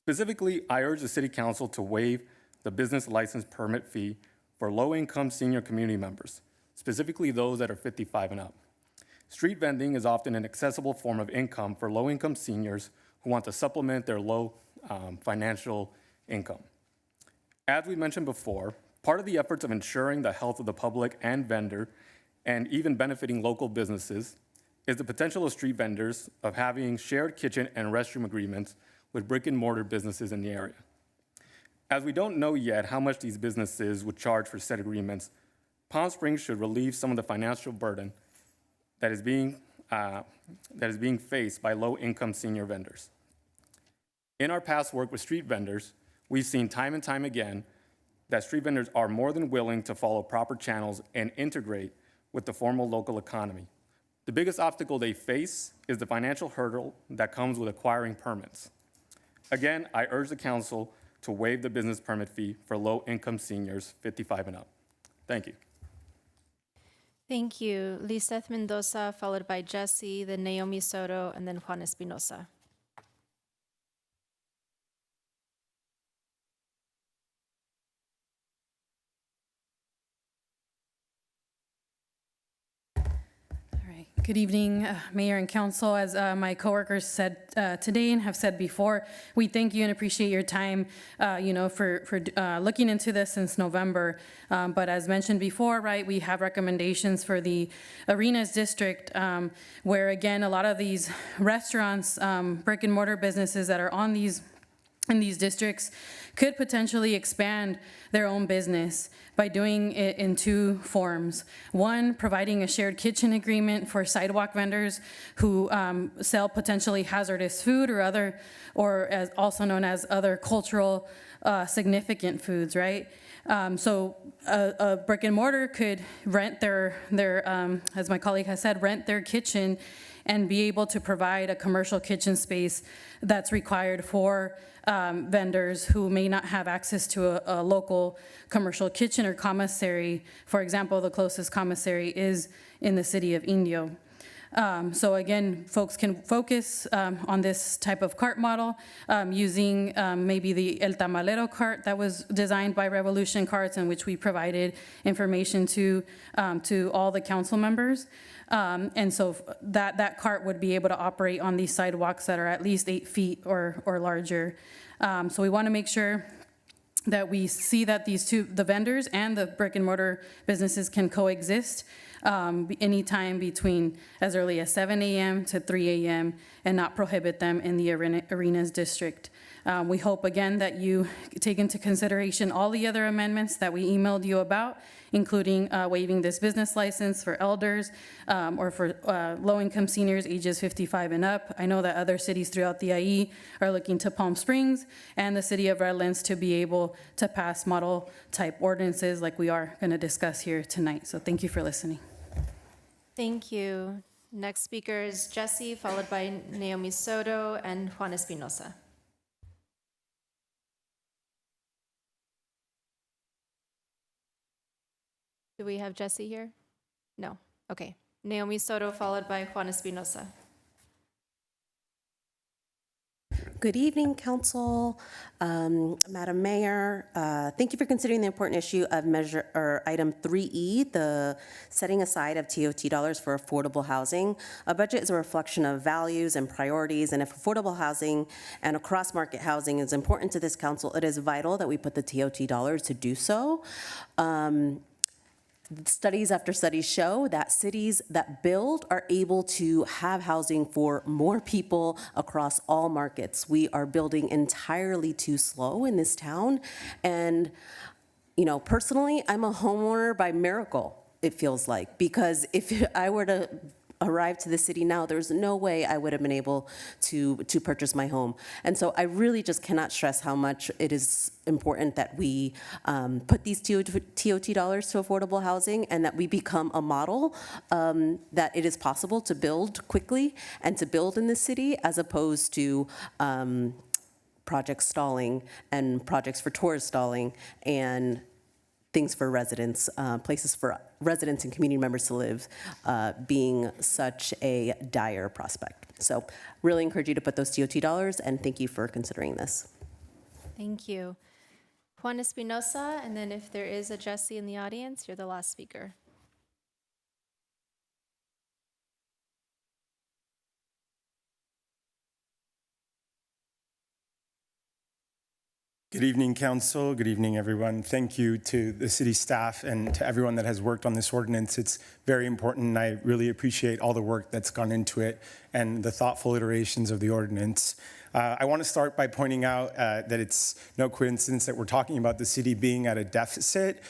Speaker 17: Specifically, I urge the City Council to waive the business license permit fee for low-income senior community members, specifically those that are 55 and up. Street vending is often an accessible form of income for low-income seniors who want to supplement their low financial income. As we mentioned before, part of the efforts of ensuring the health of the public and vendor, and even benefiting local businesses, is the potential of street vendors of having shared kitchen and restroom agreements with brick and mortar businesses in the area. As we don't know yet how much these businesses would charge for said agreements, Palm Springs should relieve some of the financial burden that is being faced by low-income senior vendors. In our past work with street vendors, we've seen time and time again that street vendors are more than willing to follow proper channels and integrate with the formal local economy. The biggest obstacle they face is the financial hurdle that comes with acquiring permits. Again, I urge the council to waive the business permit fee for low-income seniors 55 and up. Thank you.
Speaker 1: Thank you. Liseth Mendoza, followed by Jesse, then Naomi Soto, and then Juan Espinosa.
Speaker 18: Good evening, Mayor and Council. As my coworkers said today and have said before, we thank you and appreciate your time, for looking into this since November. But as mentioned before, right, we have recommendations for the Arenas District, where again, a lot of these restaurants, brick and mortar businesses that are in these districts could potentially expand their own business by doing it in two forms. One, providing a shared kitchen agreement for sidewalk vendors who sell potentially hazardous food or as also known as other cultural significant foods, right? So a brick and mortar could rent their as my colleague has said, rent their kitchen and be able to provide a commercial kitchen space that's required for vendors who may not have access to a local commercial kitchen or commissary. For example, the closest commissary is in the city of Indio. So again, folks can focus on this type of cart model using maybe the El Tamalero cart that was designed by Revolution Carts, and which we provided information to all the council members. And so that cart would be able to operate on these sidewalks that are at least 8 feet or larger. So we want to make sure that we see that the vendors and the brick and mortar businesses can coexist anytime between as early as 7 a.m. to 3 a.m. and not prohibit them in the Arenas District. We hope again that you take into consideration all the other amendments that we emailed you about, including waiving this business license for elders or for low-income seniors ages 55 and up. I know that other cities throughout the IE are looking to Palm Springs and the city of Redlands to be able to pass model type ordinances like we are going to discuss here tonight. So thank you for listening.
Speaker 1: Thank you. Next speaker is Jesse, followed by Naomi Soto and Juan Espinosa. Do we have Jesse here? No. Okay. Naomi Soto, followed by Juan Espinosa.
Speaker 5: Good evening, Council, Madam Mayor. Thank you for considering the important issue of item 3E, the setting aside of TOT dollars for affordable housing. A budget is a reflection of values and priorities, and if affordable housing and across-market housing is important to this council, it is vital that we put the TOT dollars to do so. Studies after studies show that cities that build are able to have housing for more people across all markets. We are building entirely too slow in this town. And, personally, I'm a homeowner by miracle, it feels like, because if I were to arrived to the city now, there's no way I would have been able to purchase my home. And so I really just cannot stress how much it is important that we put these TOT dollars to affordable housing and that we become a model that it is possible to build quickly and to build in the city as opposed to projects stalling and projects for tourists stalling and things for residents, places for residents and community members to live being such a dire prospect. So really encourage you to put those TOT dollars, and thank you for considering this.
Speaker 1: Thank you. Juan Espinosa, and then if there is a Jesse in the audience, you're the last speaker.
Speaker 19: Good evening, Council. Good evening, everyone. Thank you to the city staff and to everyone that has worked on this ordinance. It's very important, and I really appreciate all the work that's gone into it and the thoughtful iterations of the ordinance. I want to start by pointing out that it's no coincidence that we're talking about the city being at a deficit,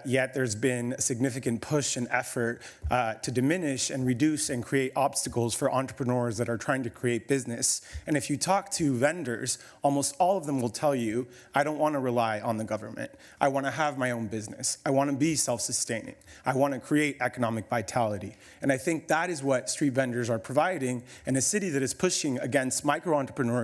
Speaker 19: yet there's been a significant push and effort to diminish and reduce and create obstacles for entrepreneurs that are trying to create business. And if you talk to vendors, almost all of them will tell you, I don't want to rely on the government. I want to have my own business. I want to be self-sustaining. I want to create economic vitality. And I think that is what street vendors are providing in a city that is pushing against micro-entrepreneurs,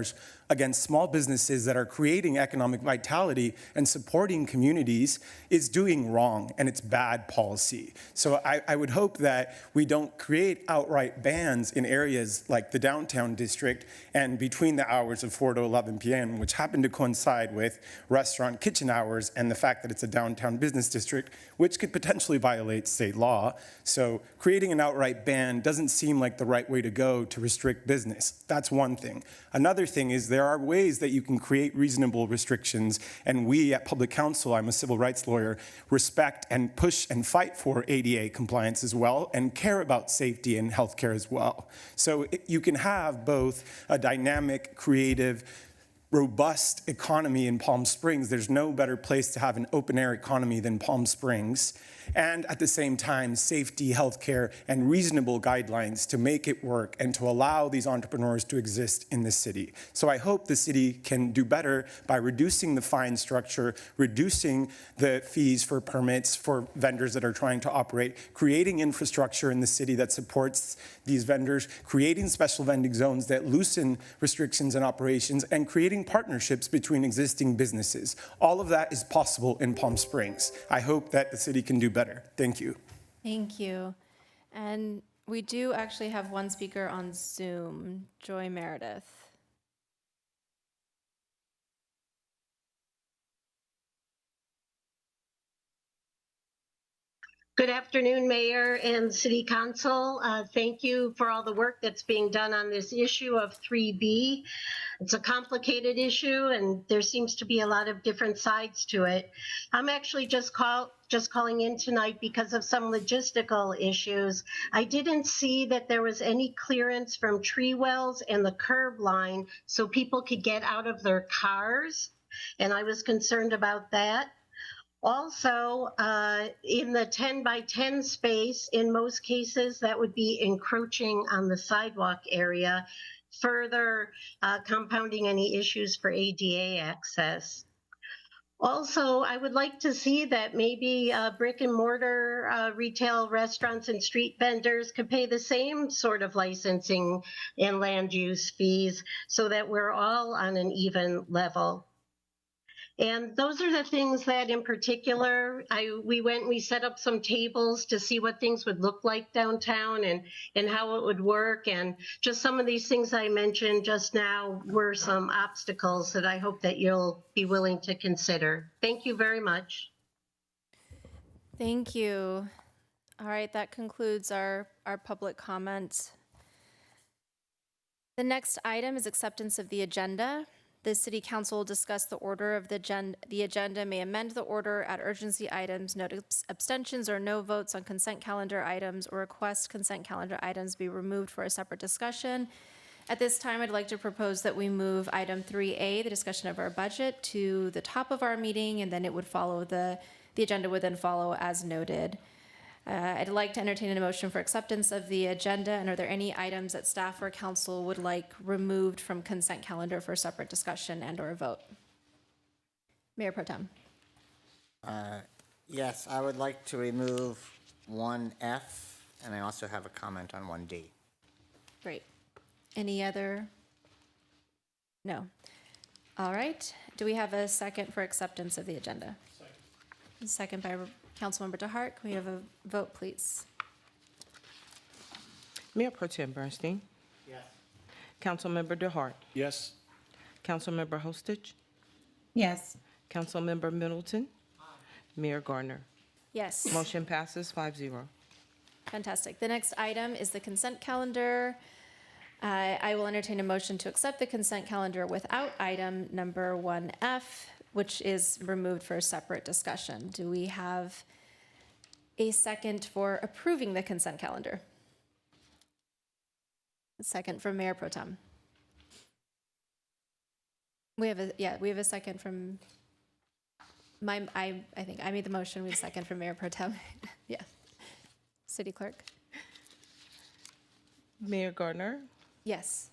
Speaker 19: against small businesses that are creating economic vitality and supporting communities is doing wrong, and it's bad policy. So I would hope that we don't create outright bans in areas like the downtown district and between the hours of 4 to 11 p.m., which happen to coincide with restaurant kitchen hours and the fact that it's a downtown business district, which could potentially violate state law. So creating an outright ban doesn't seem like the right way to go to restrict business. That's one thing. Another thing is there are ways that you can create reasonable restrictions, and we at Public Counsel, I'm a civil rights lawyer, respect and push and fight for ADA compliance as well and care about safety and healthcare as well. So you can have both a dynamic, creative, robust economy in Palm Springs. There's no better place to have an open air economy than Palm Springs. And at the same time, safety, healthcare, and reasonable guidelines to make it work and to allow these entrepreneurs to exist in the city. So I hope the city can do better by reducing the fine structure, reducing the fees for permits for vendors that are trying to operate, creating infrastructure in the city that supports these vendors, creating special vending zones that loosen restrictions and operations, and creating partnerships between existing businesses. All of that is possible in Palm Springs. I hope that the city can do better. Thank you.
Speaker 1: Thank you. And we do actually have one speaker on Zoom, Joy Meredith.
Speaker 20: Good afternoon, Mayor and City Council. Thank you for all the work that's being done on this issue of 3B. It's a complicated issue, and there seems to be a lot of different sides to it. I'm actually just calling in tonight because of some logistical issues. I didn't see that there was any clearance from tree wells and the curb line so people could get out of their cars, and I was concerned about that. Also, in the 10 by 10 space, in most cases, that would be encroaching on the sidewalk area, further compounding any issues for ADA access. Also, I would like to see that maybe brick and mortar retail restaurants and street vendors could pay the same sort of licensing and land use fees so that we're all on an even level. And those are the things that in particular, we set up some tables to see what things would look like downtown and how it would work. And just some of these things I mentioned just now were some obstacles that I hope that you'll be willing to consider. Thank you very much.
Speaker 1: Thank you. All right, that concludes our public comment. The next item is acceptance of the agenda. The City Council will discuss the order of the agenda, may amend the order, add urgency items, note abstentions or no votes on consent calendar items, or request consent calendar items be removed for a separate discussion. At this time, I'd like to propose that we move item 3A, the discussion of our budget, to the top of our meeting, and then it would follow the agenda would then follow as noted. I'd like to entertain a motion for acceptance of the agenda, and are there any items that staff or council would like removed from consent calendar for separate discussion and/or a vote? Mayor Pro Tem.
Speaker 7: Yes, I would like to remove 1F, and I also have a comment on 1D.
Speaker 1: Great. Any other? No. All right. Do we have a second for acceptance of the agenda? Second by Councilmember DeHart. Can we have a vote, please?
Speaker 3: Mayor Pro Tem Bernstein.
Speaker 7: Yes.
Speaker 3: Councilmember DeHart.
Speaker 10: Yes.
Speaker 3: Councilmember Hostage.
Speaker 9: Yes.
Speaker 3: Councilmember Middleton. Mayor Gardner.
Speaker 1: Yes.
Speaker 3: Motion passes 5-0.
Speaker 1: Fantastic. The next item is the consent calendar. I will entertain a motion to accept the consent calendar without item number 1F, which is removed for a separate discussion. Do we have a second for approving the consent calendar? A second from Mayor Pro Tem. We have a second from I think I made the motion. We have a second from Mayor Pro Tem. Yeah. City Clerk.
Speaker 3: Mayor Gardner.
Speaker 1: Yes.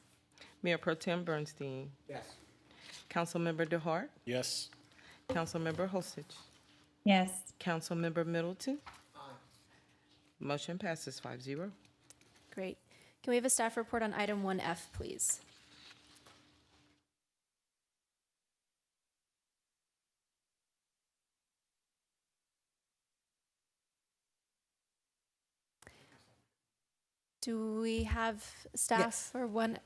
Speaker 3: Mayor Pro Tem Bernstein.
Speaker 7: Yes.
Speaker 3: Councilmember DeHart.
Speaker 10: Yes.
Speaker 3: Councilmember Hostage.
Speaker 9: Yes.
Speaker 3: Councilmember Middleton. Motion passes 5-0.
Speaker 1: Great. Can we have a staff report on item 1F, please? Do we have staff for 1F?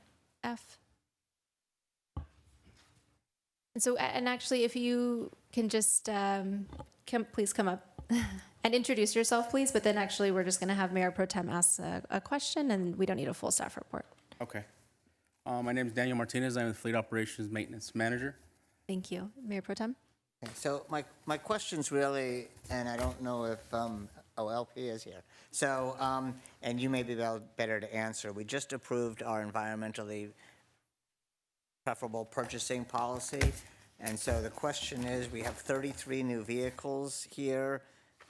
Speaker 1: And so, and actually, if you can just please come up and introduce yourself, please. But then actually, we're just going to have Mayor Pro Tem ask a question, and we don't need a full staff report.
Speaker 21: Okay. My name is Daniel Martinez. I'm the Fleet Operations Maintenance Manager.
Speaker 1: Thank you. Mayor Pro Tem?
Speaker 7: Okay, so my question's really, and I don't know if LP is here. So, and you may be better to answer. We just approved our environmentally preferable purchasing policy. And so the question is, we have 33 new vehicles here.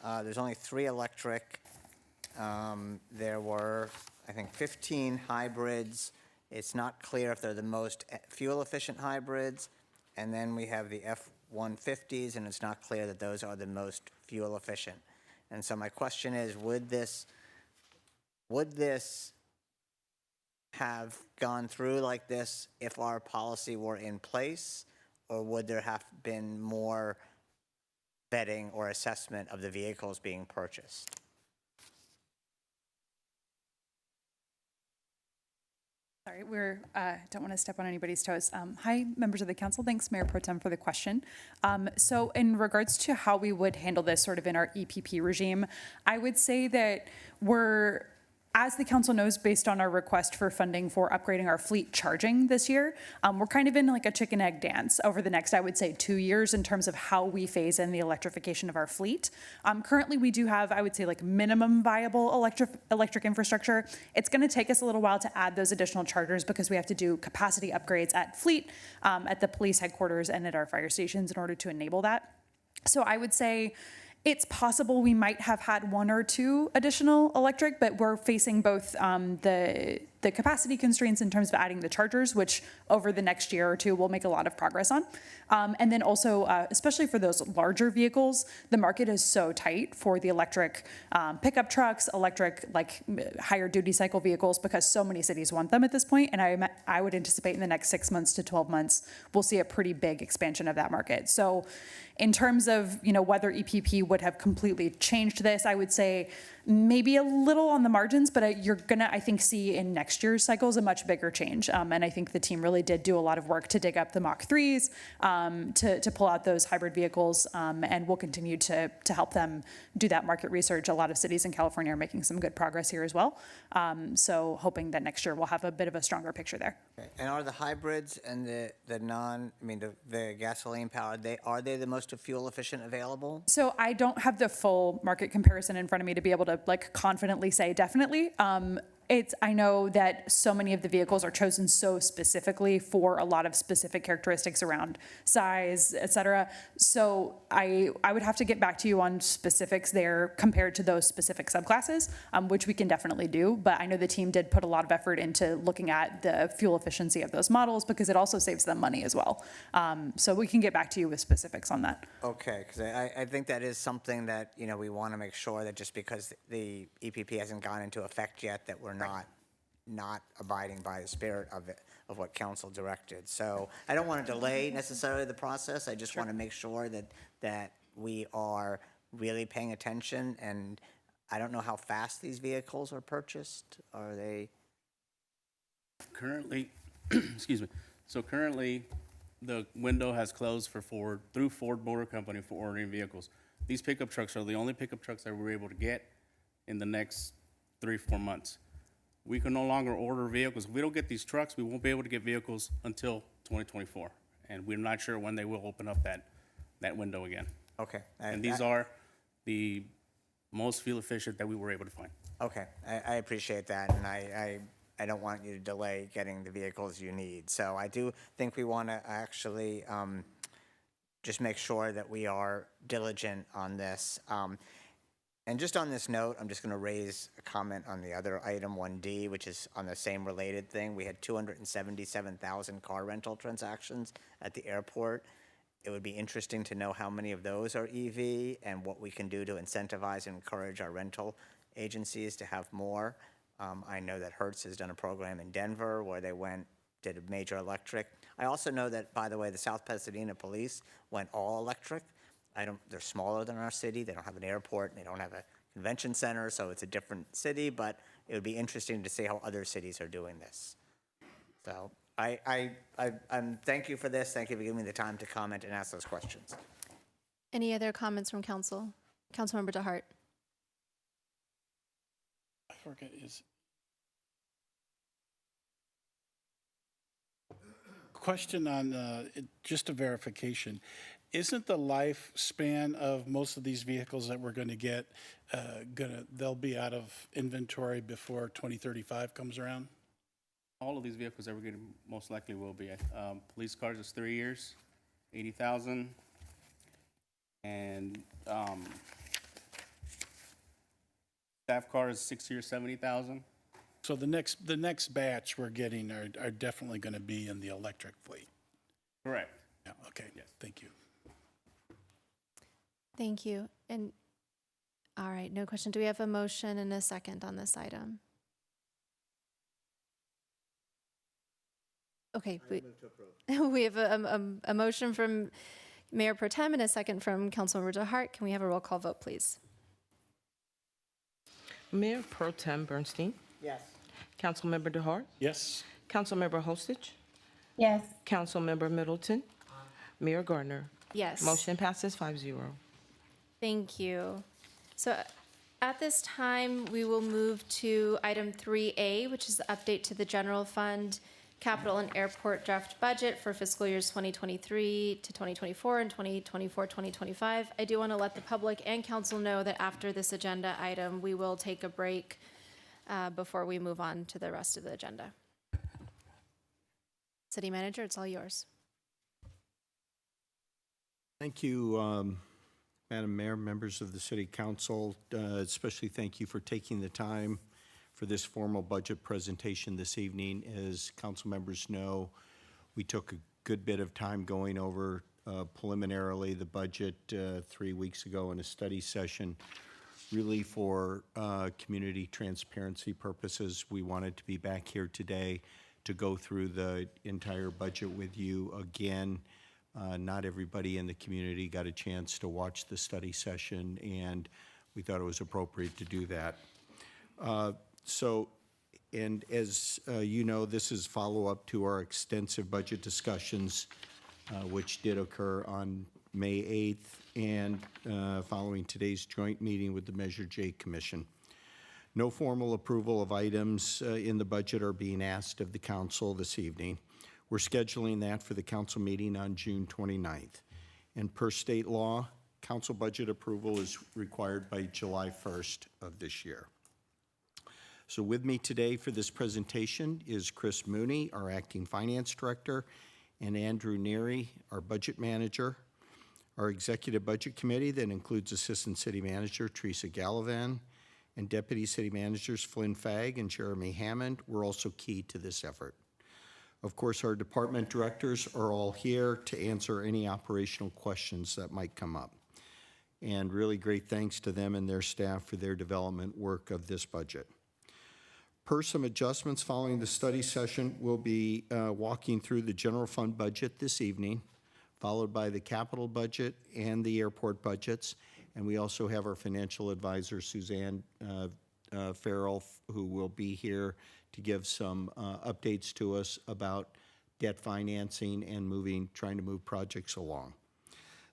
Speaker 7: There's only 3 electric. There were, I think, 15 hybrids. It's not clear if they're the most fuel-efficient hybrids. And then we have the F-150s, and it's not clear that those are the most fuel-efficient. And so my question is, would this have gone through like this if our policy were in place, or would there have been more vetting or assessment of the vehicles being purchased?
Speaker 22: Sorry, don't want to step on anybody's toes. Hi, members of the council. Thanks, Mayor Pro Tem, for the question. So in regards to how we would handle this sort of in our EPP regime, I would say that as the council knows, based on our request for funding for upgrading our fleet charging this year, we're kind of in like a chicken egg dance over the next, I would say, 2 years in terms of how we phase in the electrification of our fleet. Currently, we do have, I would say, like minimum viable electric infrastructure. It's going to take us a little while to add those additional chargers because we have to do capacity upgrades at fleet, at the police headquarters, and at our fire stations in order to enable that. So I would say it's possible we might have had 1 or 2 additional electric, but we're facing both the capacity constraints in terms of adding the chargers, which over the next year or 2 we'll make a lot of progress on. And then also, especially for those larger vehicles, the market is so tight for the electric pickup trucks, electric like higher duty cycle vehicles, because so many cities want them at this point. And I would anticipate in the next 6 months to 12 months, we'll see a pretty big expansion of that market. So in terms of, whether EPP would have completely changed this, I would say maybe a little on the margins, but you're gonna, I think, see in next year's cycles a much bigger change. And I think the team really did do a lot of work to dig up the Mach 3s, to pull out those hybrid vehicles, and we'll continue to help them do that market research. A lot of cities in California are making some good progress here as well. So hoping that next year we'll have a bit of a stronger picture there.
Speaker 7: Okay. And are the hybrids and the gasoline powered, are they the most fuel efficient available?
Speaker 22: So I don't have the full market comparison in front of me to be able to like confidently say definitely. I know that so many of the vehicles are chosen so specifically for a lot of specific characteristics around size, et cetera. So I would have to get back to you on specifics there compared to those specific subclasses, which we can definitely do. But I know the team did put a lot of effort into looking at the fuel efficiency of those models because it also saves them money as well. So we can get back to you with specifics on that.
Speaker 7: Okay, because I think that is something that, you know, we want to make sure that just because the EPP hasn't gone into effect yet, that we're not abiding by the spirit of it, of what council directed. So I don't want to delay necessarily the process. I just want to make sure that we are really paying attention. And I don't know how fast these vehicles are purchased. Are they?
Speaker 21: Currently, excuse me. So currently, the window has closed for Ford, through Ford Motor Company for ordering vehicles. These pickup trucks are the only pickup trucks that we're able to get in the next 3-4 months. We can no longer order vehicles. If we don't get these trucks, we won't be able to get vehicles until 2024. And we're not sure when they will open up that window again.
Speaker 7: Okay.
Speaker 21: And these are the most fuel efficient that we were able to find.
Speaker 7: Okay, I appreciate that, and I don't want you to delay getting the vehicles you need. So I do think we want to actually just make sure that we are diligent on this. And just on this note, I'm just going to raise a comment on the other item, 1D, which is on the same related thing. We had 277,000 car rental transactions at the airport. It would be interesting to know how many of those are EV and what we can do to incentivize and encourage our rental agencies to have more. I know that Hertz has done a program in Denver where they did a major electric. I also know that, by the way, the South Pasadena Police went all electric. They're smaller than our city. They don't have an airport, and they don't have a convention center, so it's a different city, but it would be interesting to see how other cities are doing this. So I'm thank you for this. Thank you for giving me the time to comment and ask those questions.
Speaker 1: Any other comments from council? Councilmember DeHart.
Speaker 10: I forget is. Question on just a verification. Isn't the lifespan of most of these vehicles that we're going to get they'll be out of inventory before 2035 comes around?
Speaker 21: All of these vehicles that we're getting most likely will be. Police cars is 3 years, 80,000. And staff car is 6 years, 70,000.
Speaker 10: So the next batch we're getting are definitely going to be in the electric fleet.
Speaker 21: Correct.
Speaker 10: Yeah. Okay.
Speaker 21: Yes.
Speaker 10: Thank you.
Speaker 1: Thank you. And all right, no question. Do we have a motion and a second on this item? Okay. We have a motion from Mayor Pro Tem and a second from Councilmember DeHart. Can we have a roll call vote, please?
Speaker 3: Mayor Pro Tem Bernstein.
Speaker 7: Yes.
Speaker 3: Councilmember DeHart.
Speaker 10: Yes.
Speaker 3: Councilmember Hostage.
Speaker 9: Yes.
Speaker 3: Councilmember Middleton. Mayor Gardner.
Speaker 1: Yes.
Speaker 3: Motion passes 5-0.
Speaker 1: Thank you. So at this time, we will move to item 3A, which is the update to the general fund, capital and airport draft budget for fiscal years 2023 to 2024 and 2024-2025. I do want to let the public and council know that after this agenda item, we will take a break before we move on to the rest of the agenda. City Manager, it's all yours.
Speaker 2: Thank you, Madam Mayor, members of the City Council. Especially thank you for taking the time for this formal budget presentation this evening. As council members know, we took a good bit of time going over preliminarily the budget 3 weeks ago in a study session. Really for community transparency purposes, we wanted to be back here today to go through the entire budget with you again. Not everybody in the community got a chance to watch the study session, and we thought it was appropriate to do that. And as you know, this is follow-up to our extensive budget discussions, which did occur on May 8th and following today's joint meeting with the Measure J Commission. No formal approval of items in the budget are being asked of the council this evening. We're scheduling that for the council meeting on June 29th. And per state law, council budget approval is required by July 1st of this year. So with me today for this presentation is Chris Mooney, our acting finance director, and Andrew Neary, our budget manager. Our executive budget committee that includes Assistant City Manager Teresa Gallivan and Deputy City Managers Flynn Fagg and Jeremy Hammond were also key to this effort. Of course, our department directors are all here to answer any operational questions that might come up. And really great thanks to them and their staff for their development work of this budget. Per some adjustments following the study session, we'll be walking through the general fund budget this evening, followed by the capital budget and the airport budgets. And we also have our financial advisor, Suzanne Farrell, who will be here to give some updates to us about debt financing and trying to move projects along.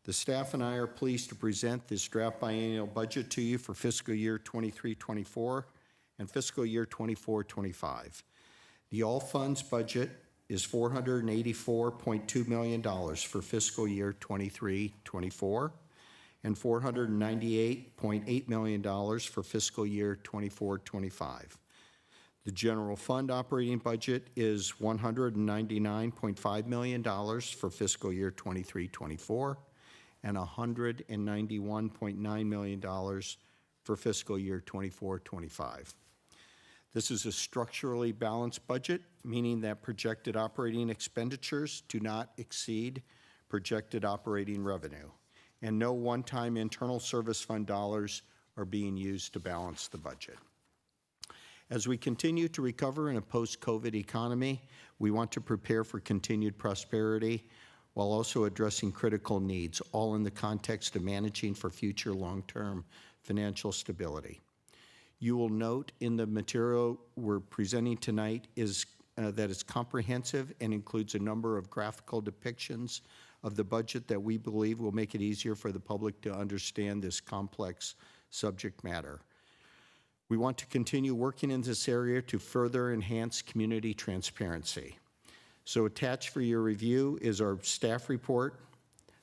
Speaker 2: The staff and I are pleased to present this draft biennial budget to you for fiscal year 23-24 and fiscal year 24-25. The all funds budget is $484.2 million for fiscal year 23-24 and $498.8 million for fiscal year 24-25. The general fund operating budget is $199.5 million for fiscal year 23-24 and $191.9 million for fiscal year 24-25. This is a structurally balanced budget, meaning that projected operating expenditures do not exceed projected operating revenue, and no one-time internal service fund dollars are being used to balance the budget. As we continue to recover in a post-COVID economy, we want to prepare for continued prosperity while also addressing critical needs, all in the context of managing for future long-term financial stability. You will note in the material we're presenting tonight that it's comprehensive and includes a number of graphical depictions of the budget that we believe will make it easier for the public to understand this complex subject matter. We want to continue working in this area to further enhance community transparency. So attached for your review is our staff report,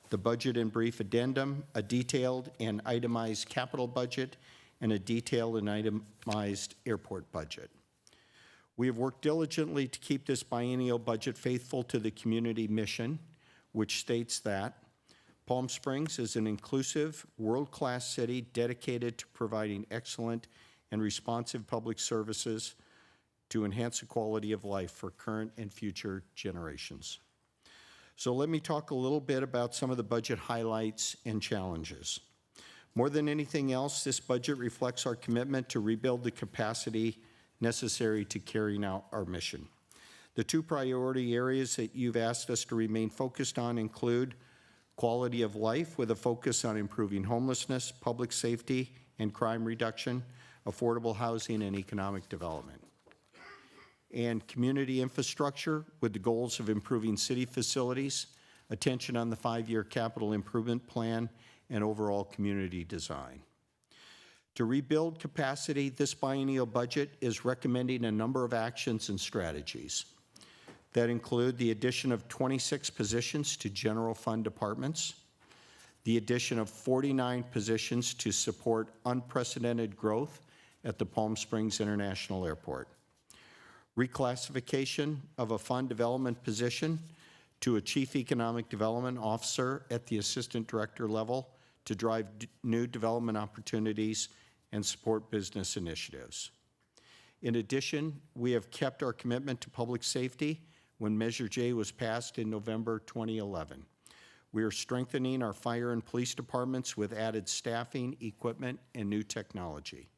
Speaker 2: the budget and brief addendum, a detailed and itemized capital budget, and a detailed and itemized airport budget. We have worked diligently to keep this biennial budget faithful to the community mission, which states that Palm Springs is an inclusive, world-class city dedicated to providing excellent and responsive public services to enhance the quality of life for current and future generations. So let me talk a little bit about some of the budget highlights and challenges. More than anything else, this budget reflects our commitment to rebuild the capacity necessary to carrying out our mission. The two priority areas that you've asked us to remain focused on include quality of life with a focus on improving homelessness, public safety and crime reduction, affordable housing and economic development, and community infrastructure with the goals of improving city facilities, attention on the 5-year capital improvement plan, and overall community design. To rebuild capacity, this biennial budget is recommending a number of actions and strategies that include the addition of 26 positions to general fund departments, the addition of 49 positions to support unprecedented growth at the Palm Springs International Airport, reclassification of a fund development position to a Chief Economic Development Officer at the Assistant Director level to drive new development opportunities and support business initiatives. In addition, we have kept our commitment to public safety when Measure J was passed in November 2011. We are strengthening our fire and police departments with added staffing, equipment, and new technology.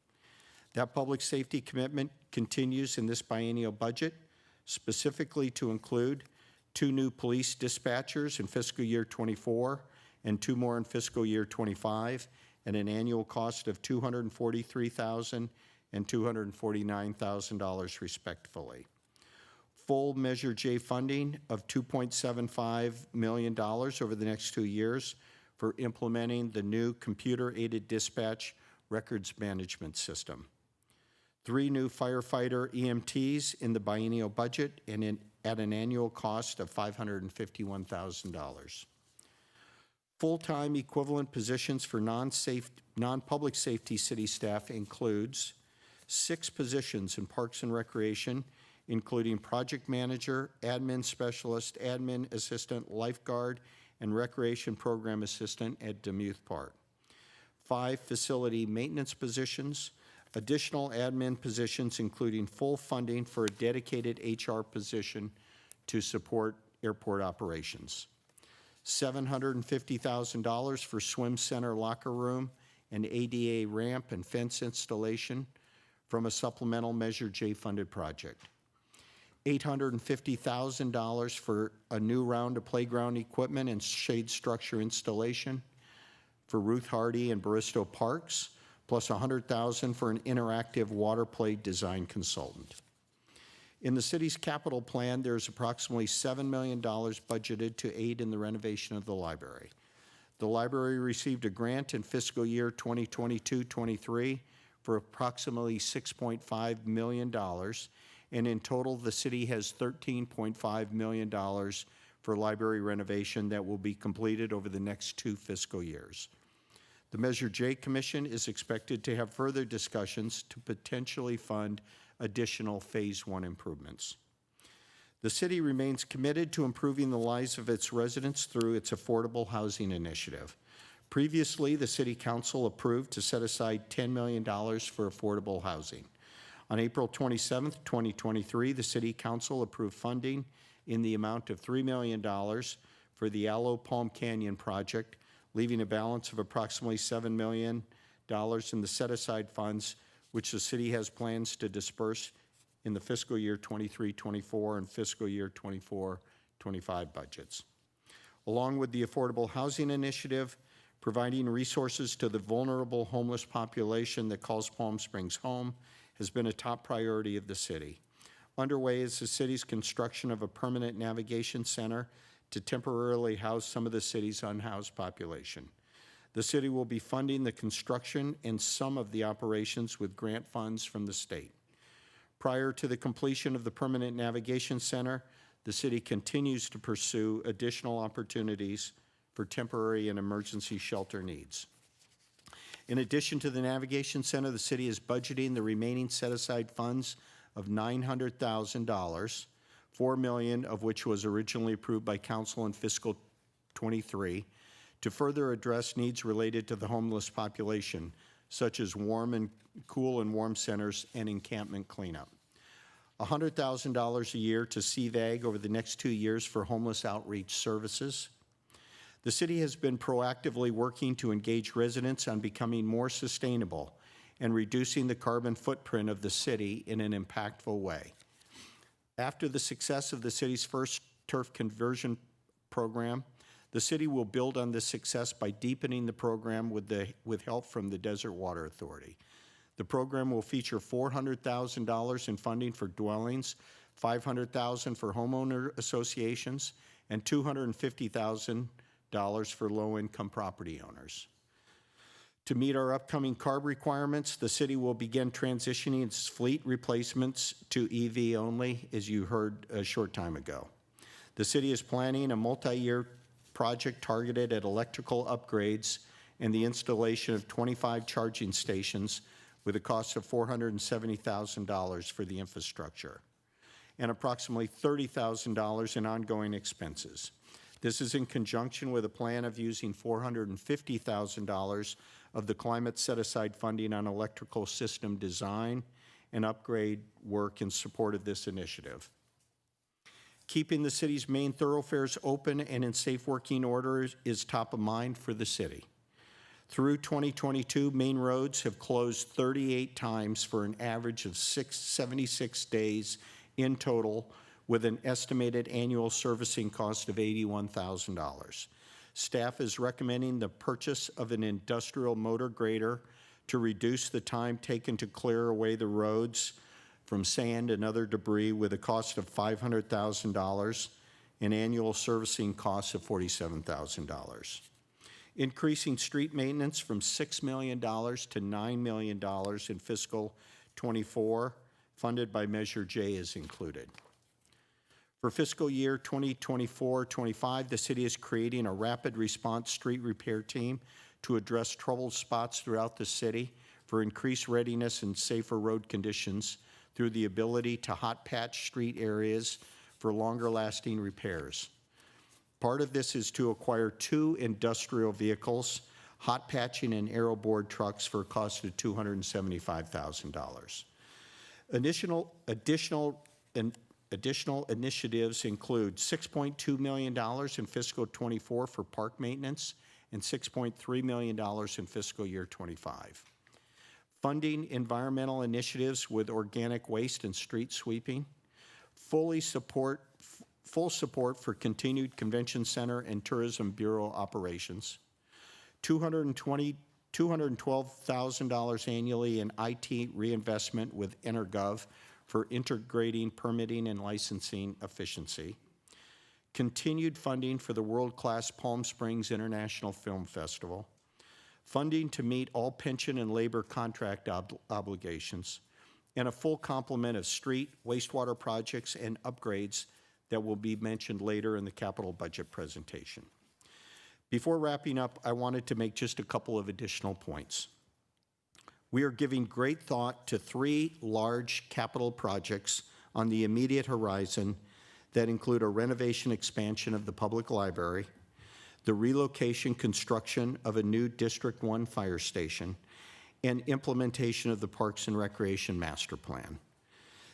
Speaker 2: That public safety commitment continues in this biennial budget, specifically to include 2 new police dispatchers in fiscal year 24 and 2 more in fiscal year 25 at an annual cost of $243,000 and $249,000 respectively. Full Measure J funding of $2.75 million over the next 2 years for implementing the new computer-aided dispatch records management system. 3 new firefighter EMTs in the biennial budget and at an annual cost of $551,000. Full-time equivalent positions for non-public safety city staff includes 6 positions in Parks and Recreation, including project manager, admin specialist, admin assistant, lifeguard, and recreation program assistant at Demuth Park. 5 facility maintenance positions, additional admin positions, including full funding for a dedicated HR position to support airport operations. $750,000 for swim center locker room and ADA ramp and fence installation from a supplemental Measure J funded project. $850,000 for a new round of playground equipment and shade structure installation for Ruth Hardy and Baristo Parks, plus $100,000 for an interactive water play design consultant. In the city's capital plan, there's approximately $7 million budgeted to aid in the renovation of the library. The library received a grant in fiscal year 2022-23 for approximately $6.5 million, and in total, the city has $13.5 million for library renovation that will be completed over the next 2 fiscal years. The Measure J Commission is expected to have further discussions to potentially fund additional Phase 1 improvements. The city remains committed to improving the lives of its residents through its affordable housing initiative. Previously, the City Council approved to set aside $10 million for affordable housing. On April 27, 2023, the City Council approved funding in the amount of $3 million for the Aloe Palm Canyon project, leaving a balance of approximately $7 million in the set-aside funds, which the city has plans to disperse in the fiscal year 23-24 and fiscal year 24-25 budgets. Along with the Affordable Housing Initiative, providing resources to the vulnerable homeless population that calls Palm Springs home has been a top priority of the city. Underway is the city's construction of a permanent navigation center to temporarily house some of the city's unhoused population. The city will be funding the construction and some of the operations with grant funds from the state. Prior to the completion of the permanent navigation center, the city continues to pursue additional opportunities for temporary and emergency shelter needs. In addition to the navigation center, the city is budgeting the remaining set-aside funds of $900,000, $4 million of which was originally approved by council in fiscal 23, to further address needs related to the homeless population, such as cool and warm centers and encampment cleanup. $100,000 a year to CVAG over the next 2 years for homeless outreach services. The city has been proactively working to engage residents on becoming more sustainable and reducing the carbon footprint of the city in an impactful way. After the success of the city's first turf conversion program, the city will build on this success by deepening the program with help from the Desert Water Authority. The program will feature $400,000 in funding for dwellings, $500,000 for homeowner associations, and $250,000 for low-income property owners. To meet our upcoming CARB requirements, the city will begin transitioning its fleet replacements to EV only, as you heard a short time ago. The city is planning a multi-year project targeted at electrical upgrades and the installation of 25 charging stations with a cost of $470,000 for the infrastructure and approximately $30,000 in ongoing expenses. This is in conjunction with a plan of using $450,000 of the climate set-aside funding on electrical system design and upgrade work in support of this initiative. Keeping the city's main thoroughfares open and in safe working order is top of mind for the city. Through 2022, main roads have closed 38 times for an average of 76 days in total, with an estimated annual servicing cost of $81,000. Staff is recommending the purchase of an industrial motor grader to reduce the time taken to clear away the roads from sand and other debris, with a cost of $500,000 and annual servicing costs of $47,000. Increasing street maintenance from $6 million to $9 million in fiscal 24, funded by Measure J, is included. For fiscal year 2024-25, the city is creating a rapid response street repair team to address troubled spots throughout the city for increased readiness and safer road conditions through the ability to hot patch street areas for longer-lasting repairs. Part of this is to acquire 2 industrial vehicles, hot patching and aero board trucks for a cost of $275,000. Additional initiatives include $6.2 million in fiscal '24 for park maintenance and $6.3 million in fiscal year '25. Funding environmental initiatives with organic waste and street sweeping. Full support for continued convention center and tourism bureau operations. $212,000 annually in IT reinvestment with Energov for integrating permitting and licensing efficiency. Continued funding for the world-class Palm Springs International Film Festival. Funding to meet all pension and labor contract obligations, and a full complement of street, wastewater projects, and upgrades that will be mentioned later in the capital budget presentation. Before wrapping up, I wanted to make just a couple of additional points. We are giving great thought to 3 large capital projects on the immediate horizon that include a renovation expansion of the public library, the relocation construction of a new District 1 fire station, and implementation of the Parks and Recreation Master Plan.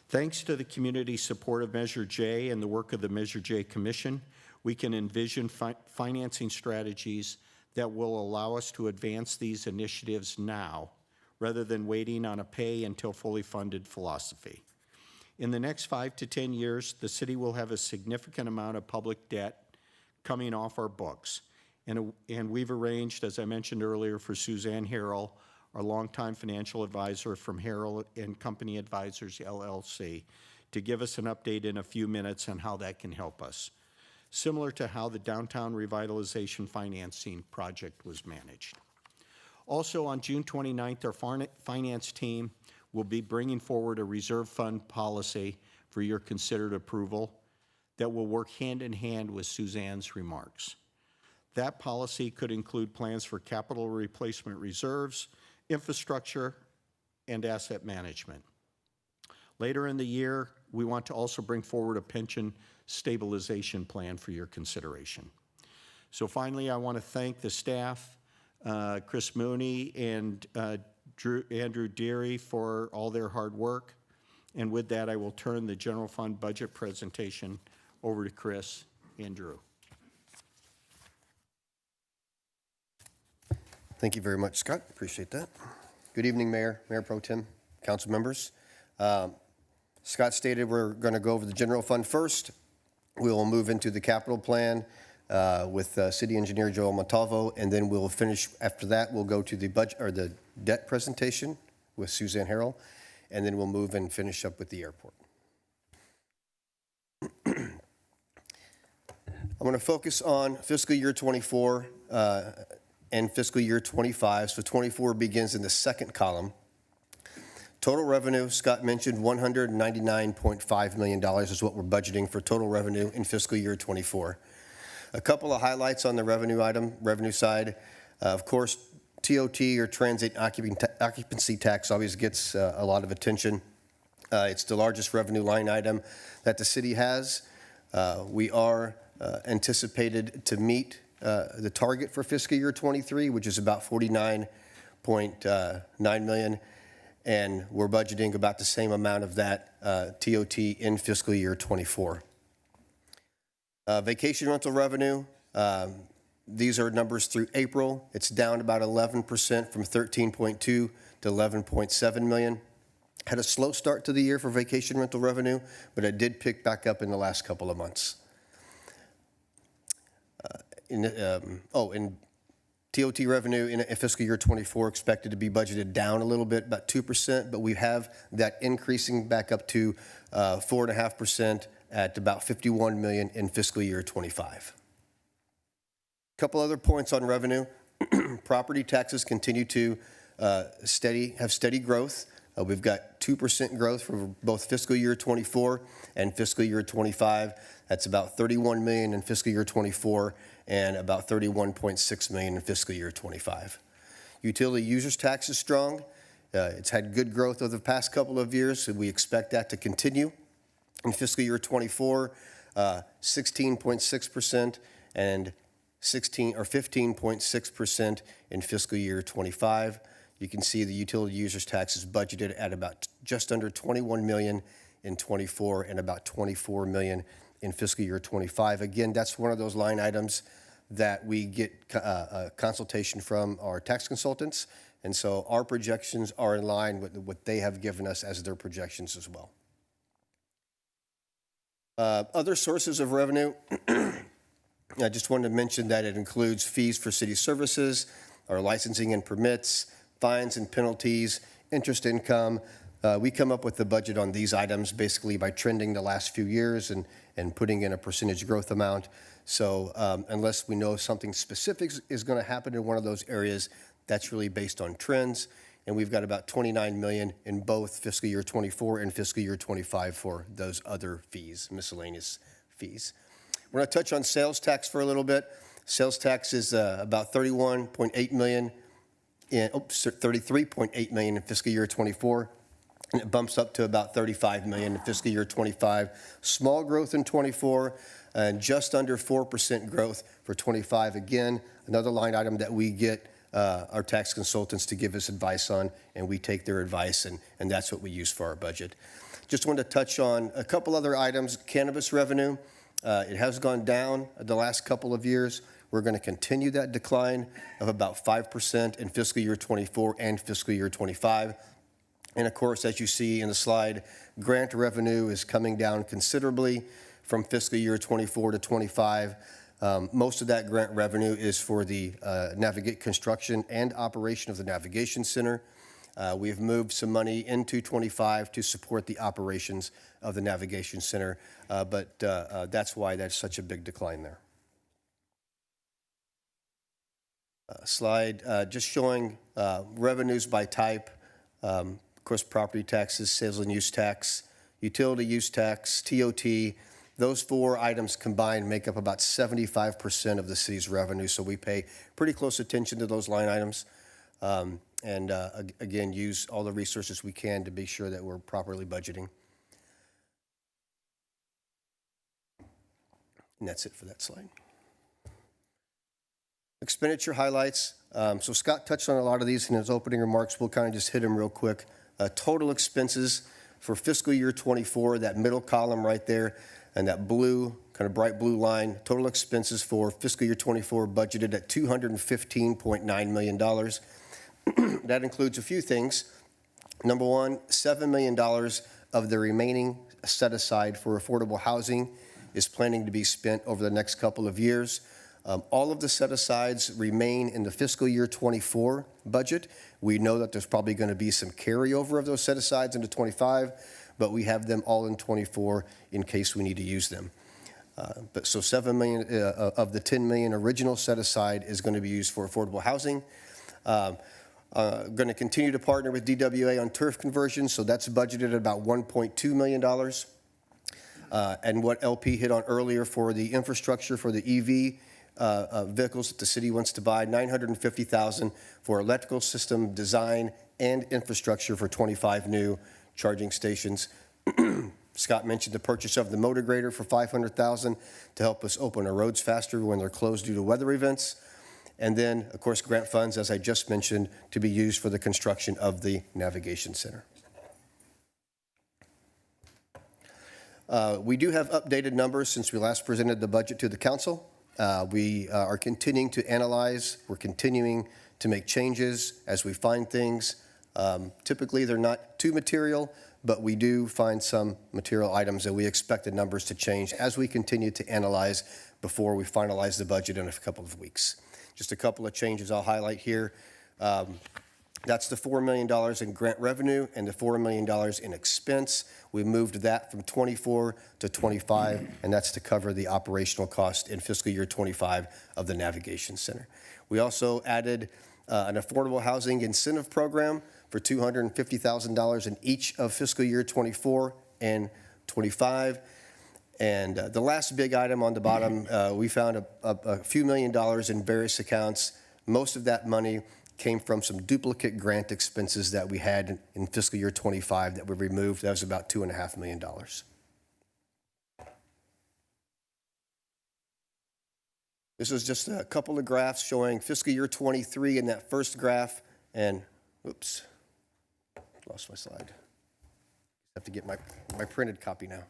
Speaker 2: Thanks to the community support of Measure J and the work of the Measure J Commission, we can envision financing strategies that will allow us to advance these initiatives now, rather than waiting on a pay until fully funded philosophy. In the next 5 to 10 years, the city will have a significant amount of public debt coming off our books. And we've arranged, as I mentioned earlier, for Suzanne Harrell, our longtime financial advisor from Harrell and Company Advisors, LLC, to give us an update in a few minutes on how that can help us, similar to how the downtown revitalization financing project was managed. Also, on June 29th, our finance team will be bringing forward a reserve fund policy for your considered approval that will work hand in hand with Suzanne's remarks. That policy could include plans for capital replacement reserves, infrastructure, and asset management. Later in the year, we want to also bring forward a pension stabilization plan for your consideration. So finally, I want to thank the staff, Chris Mooney and Andrew Deary, for all their hard work. And with that, I will turn the general fund budget presentation over to Chris and Drew.
Speaker 4: Thank you very much, Scott. Appreciate that. Good evening, Mayor, Mayor Pro Tem, council members. Scott stated we're going to go over the general fund first. We will move into the capital plan with City Engineer Joel Montalvo, and then we'll finish. After that, we'll go to the budget or the debt presentation with Suzanne Harrell, and then we'll move and finish up with the airport. I'm going to focus on fiscal year 24 and fiscal year 25. So 24 begins in the second column. Total revenue, Scott mentioned, $199.5 million is what we're budgeting for total revenue in fiscal year 24. A couple of highlights on the revenue side. Of course, TOT, or Transit Occupancy Tax, always gets a lot of attention. It's the largest revenue line item that the city has. We are anticipated to meet the target for fiscal year 23, which is about $49.9 million, and we're budgeting about the same amount of that TOT in fiscal year 24. Vacation rental revenue, these are numbers through April. It's down about 11% from 13.2 to 11.7 million. Had a slow start to the year for vacation rental revenue, but it did pick back up in the last couple of months. In TOT revenue in fiscal year 24 expected to be budgeted down a little bit, about 2%, but we have that increasing back up to 4.5% at about 51 million in fiscal year 25. A couple other points on revenue. Property taxes continue to have steady growth. We've got 2% growth for both fiscal year 24 and fiscal year 25. That's about 31 million in fiscal year 24 and about 31.6 million in fiscal year 25. Utility users tax is strong. It's had good growth over the past couple of years, and we expect that to continue. In fiscal year '24, 16.6% and 15.6% in fiscal year '25. You can see the utility users tax is budgeted at about just under 21 million in '24 and about 24 million in fiscal year '25. Again, that's one of those line items that we get a consultation from our tax consultants, and so our projections are in line with what they have given us as their projections as well. Other sources of revenue, I just wanted to mention that it includes fees for city services, our licensing and permits, fines and penalties, interest income. We come up with the budget on these items basically by trending the last few years and putting in a percentage growth amount. So unless we know something specific is going to happen in one of those areas, that's really based on trends. And we've got about 29 million in both fiscal year '24 and fiscal year '25 for those other fees, miscellaneous fees. We're going to touch on sales tax for a little bit. Sales tax is about 31.8 million, 33.8 million in fiscal year '24, and it bumps up to about 35 million in fiscal year '25. Small growth in '24 and just under 4% growth for '25. Again, another line item that we get our tax consultants to give us advice on, and we take their advice, and that's what we use for our budget. Just wanted to touch on a couple other items. Cannabis revenue, it has gone down the last couple of years. We're going to continue that decline of about 5% in fiscal year '24 and fiscal year '25. And of course, as you see in the slide, grant revenue is coming down considerably from fiscal year '24 to '25. Most of that grant revenue is for the construction and operation of the Navigation Center. We have moved some money into '25 to support the operations of the Navigation Center, but that's why that's such a big decline there. Slide just showing revenues by type. Of course, property taxes, sales and use tax, utility use tax, TOT. Those four items combined make up about 75% of the city's revenue, so we pay pretty close attention to those line items. And again, use all the resources we can to be sure that we're properly budgeting. And that's it for that slide. Expenditure highlights. So Scott touched on a lot of these in his opening remarks. We'll kind of just hit them real quick. Total expenses for fiscal year '24, that middle column right there, and that blue, kind of bright blue line, total expenses for fiscal year '24 budgeted at $215.9 million. That includes a few things. Number one, $7 million of the remaining set aside for affordable housing is planning to be spent over the next couple of years. All of the set-asides remain in the fiscal year '24 budget. We know that there's probably going to be some carryover of those set-asides into '25, but we have them all in '24 in case we need to use them. So $7 million of the $10 million original set-aside is going to be used for affordable housing. Going to continue to partner with DWA on turf conversions, so that's budgeted at about $1.2 million. And what LP hit on earlier for the infrastructure for the EV vehicles that the city wants to buy, $950,000 for electrical system design and infrastructure for 25 new charging stations. Scott mentioned the purchase of the motor grader for $500,000 to help us open our roads faster when they're closed due to weather events. And then, of course, grant funds, as I just mentioned, to be used for the construction of the Navigation Center. We do have updated numbers since we last presented the budget to the council. We are continuing to analyze. We're continuing to make changes as we find things. Typically, they're not too material, but we do find some material items, and we expect the numbers to change as we continue to analyze before we finalize the budget in a couple of weeks. Just a couple of changes I'll highlight here. That's the $4 million in grant revenue and the $4 million in expense. We moved that from '24 to '25, and that's to cover the operational cost in fiscal year '25 of the Navigation Center. We also added an affordable housing incentive program for $250,000 in each of fiscal year '24 and '25. And the last big item on the bottom, we found a few $1 million in various accounts. Most of that money came from some duplicate grant expenses that we had in fiscal year 25 that we removed. That was about $2.5 million. This is just a couple of graphs showing fiscal year 23 in that first graph, and, oops, lost my slide. Have to get my printed copy now.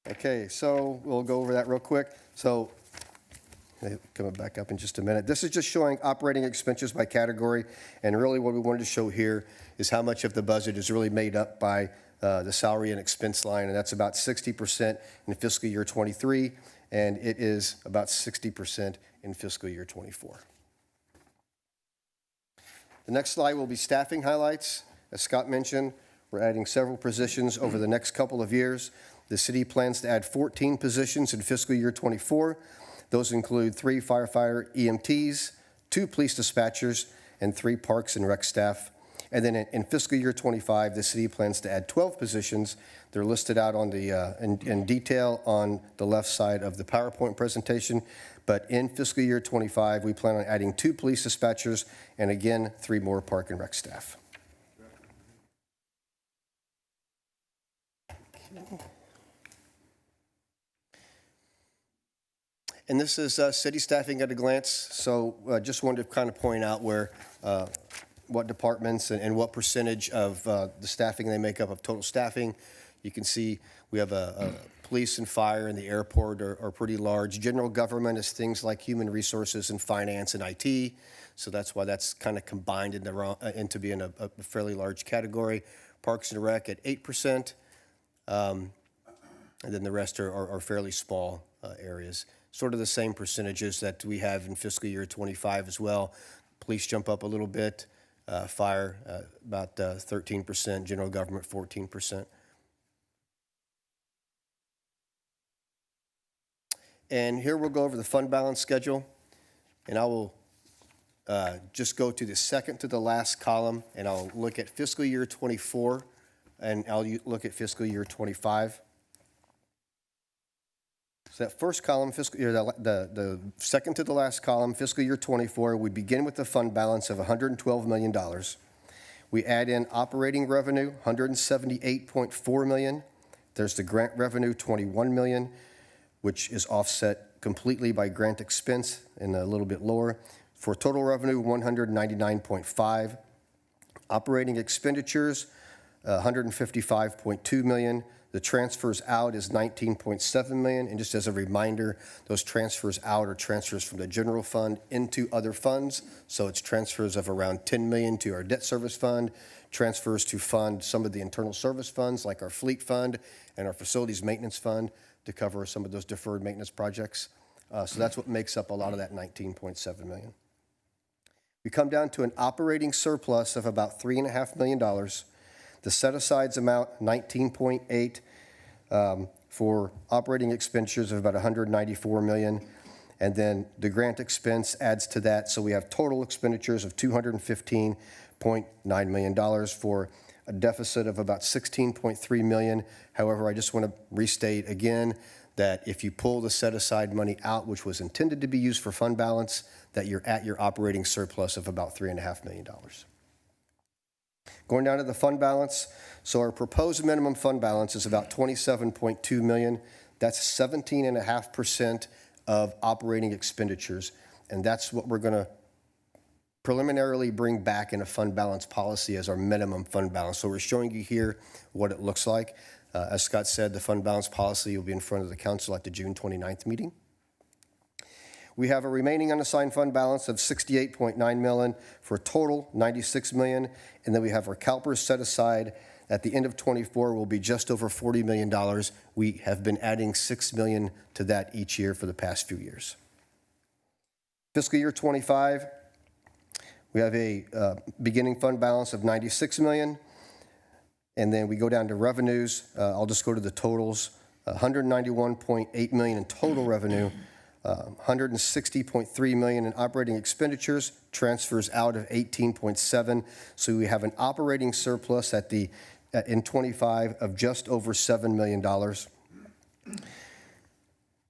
Speaker 4: Okay, so we'll go over that real quick. So, coming back up in just a minute. This is just showing operating expenses by category, and really what we wanted to show here is how much of the budget is really made up by the salary and expense line, and that's about 60% in fiscal year 23, and it is about 60% in fiscal year 24. The next slide will be staffing highlights. As Scott mentioned, we're adding several positions over the next couple of years. The city plans to add 14 positions in fiscal year 24. Those include 3 firefighter EMTs, 2 police dispatchers, and 3 parks and rec staff. And then in fiscal year 25, the city plans to add 12 positions. They're listed out on the in detail on the left side of the PowerPoint presentation. But in fiscal year 25, we plan on adding 2 police dispatchers and again 3 more park and rec staff. And this is city staffing at a glance. So just wanted to kind of point out where what departments and what percentage of the staffing they make up of total staffing. You can see we have a police and fire and the airport are pretty large. General government is things like human resources and finance and IT. So that's why that's kind of combined into being a fairly large category. Parks and Rec at 8%. And then the rest are fairly small areas. Sort of the same percentages that we have in fiscal year 25 as well. Police jump up a little bit. Fire, about 13%, general government 14%. And here we'll go over the fund balance schedule, and I will just go to the second to the last column, and I'll look at fiscal year 24, and I'll look at fiscal year 25. So that first column, the second to the last column, fiscal year 24, we begin with the fund balance of $112 million. We add in operating revenue, $178.4 million. There's the grant revenue, $21 million, which is offset completely by grant expense and a little bit lower. For total revenue, $199.5. Operating expenditures, $155.2 million. The transfers out is $19.7 million. And just as a reminder, those transfers out are transfers from the general fund into other funds. So it's transfers of around $10 million to our debt service fund, transfers to fund some of the internal service funds like our fleet fund and our facilities maintenance fund to cover some of those deferred maintenance projects. So that's what makes up a lot of that $19.7 million. We come down to an operating surplus of about $3.5 million. The set-asides amount, $19.8 for operating expenditures of about $194 million. And then the grant expense adds to that. So we have total expenditures of $215.9 million for a deficit of about $16.3 million. However, I just want to restate again that if you pull the set-aside money out, which was intended to be used for fund balance, that you're at your operating surplus of about $3.5 million. Going down to the fund balance, so our proposed minimum fund balance is about $27.2 million. That's 17.5% of operating expenditures, and that's what we're going to preliminarily bring back in a fund balance policy as our minimum fund balance. So we're showing you here what it looks like. As Scott said, the fund balance policy will be in front of the council at the June 29th meeting. We have a remaining unassigned fund balance of $68.9 million for a total $96 million. And then we have our CalPERS set aside at the end of 24 will be just over $40 million. We have been adding $6 million to that each year for the past few years. Fiscal year 25, we have a beginning fund balance of $96 million. And then we go down to revenues. I'll just go to the totals. $191.8 million in total revenue. $160.3 million in operating expenditures, transfers out of 18.7. So we have an operating surplus in 25 of just over $7 million.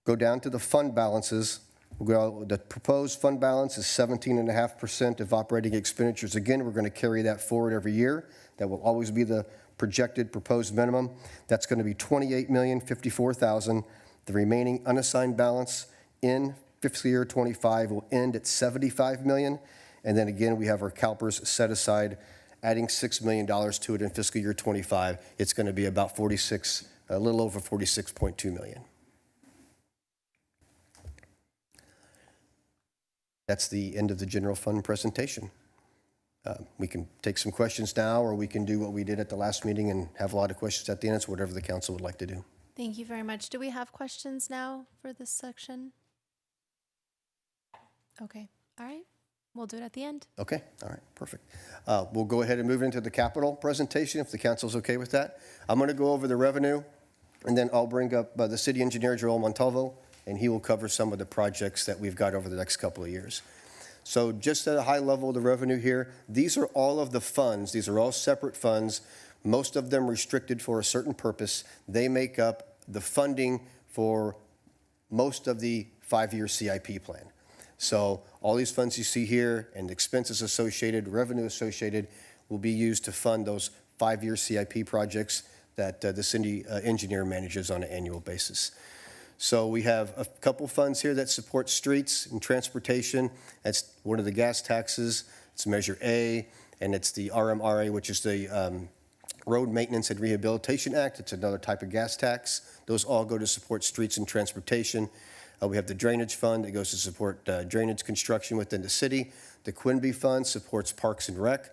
Speaker 4: Go down to the fund balances. The proposed fund balance is 17.5% of operating expenditures. Again, we're going to carry that forward every year. That will always be the projected proposed minimum. That's going to be $28,054,000. The remaining unassigned balance in fiscal year 25 will end at $75 million. And then again, we have our CalPERS set aside, adding $6 million to it in fiscal year 25. It's going to be about a little over $46.2 million. That's the end of the general fund presentation. We can take some questions now, or we can do what we did at the last meeting and have a lot of questions at the end. It's whatever the council would like to do.
Speaker 1: Thank you very much. Do we have questions now for this section? Okay, all right. We'll do it at the end.
Speaker 4: Okay, all right, perfect. We'll go ahead and move into the capital presentation if the council's okay with that. I'm going to go over the revenue, and then I'll bring up the city engineer, Joel Montalvo, and he will cover some of the projects that we've got over the next couple of years. So just at a high level of the revenue here, these are all of the funds. These are all separate funds, most of them restricted for a certain purpose. They make up the funding for most of the 5-year CIP plan. So all these funds you see here and expenses associated, revenue associated, will be used to fund those 5-year CIP projects that the city engineer manages on an annual basis. So we have a couple funds here that support streets and transportation. That's one of the gas taxes. It's Measure A, and it's the RMRA, which is the Road Maintenance and Rehabilitation Act. It's another type of gas tax. Those all go to support streets and transportation. We have the Drainage Fund that goes to support drainage construction within the city. The Quinby Fund supports Parks and Rec.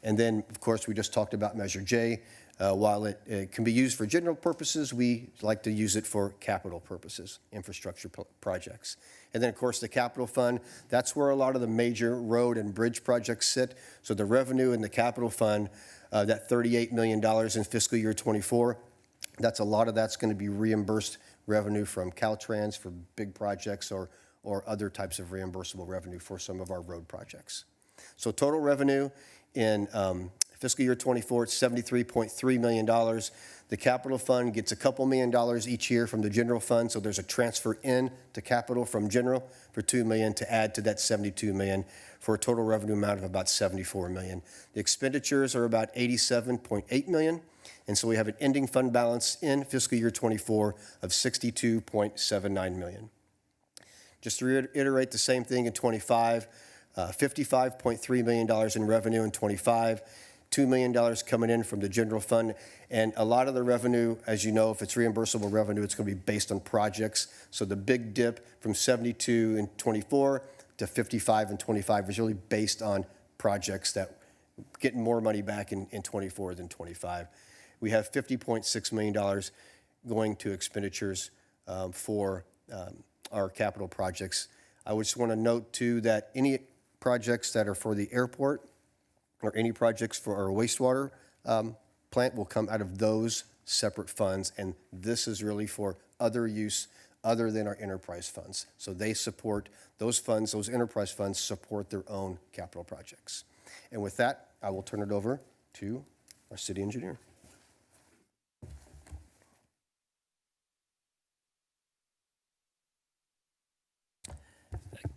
Speaker 4: And then, of course, we just talked about Measure J. While it can be used for general purposes, we like to use it for capital purposes, infrastructure projects. And then, of course, the Capital Fund, that's where a lot of the major road and bridge projects sit. So the revenue in the Capital Fund, that $38 million in fiscal year 24, a lot of that's going to be reimbursed revenue from Caltrans for big projects or other types of reimbursable revenue for some of our road projects. So total revenue in fiscal year 24, it's $73.3 million. The capital fund gets a couple $1 million each year from the general fund, so there's a transfer in to capital from general for $2 million to add to that $72 million for a total revenue amount of about $74 million. The expenditures are about $87.8 million, and so we have an ending fund balance in fiscal year 24 of $62.79 million. Just to reiterate the same thing in 25, $55.3 million in revenue in 25, $2 million coming in from the general fund. And a lot of the revenue, as you know, if it's reimbursable revenue, it's going to be based on projects. So the big dip from 72 in 24 to 55 in 25 is really based on projects that getting more money back in 24 than 25. We have $50.6 million going to expenditures for our capital projects. I just want to note, too, that any projects that are for the airport or any projects for our wastewater plant will come out of those separate funds, and this is really for other use other than our enterprise funds. So they support those funds, those enterprise funds support their own capital projects. And with that, I will turn it over to our city engineer.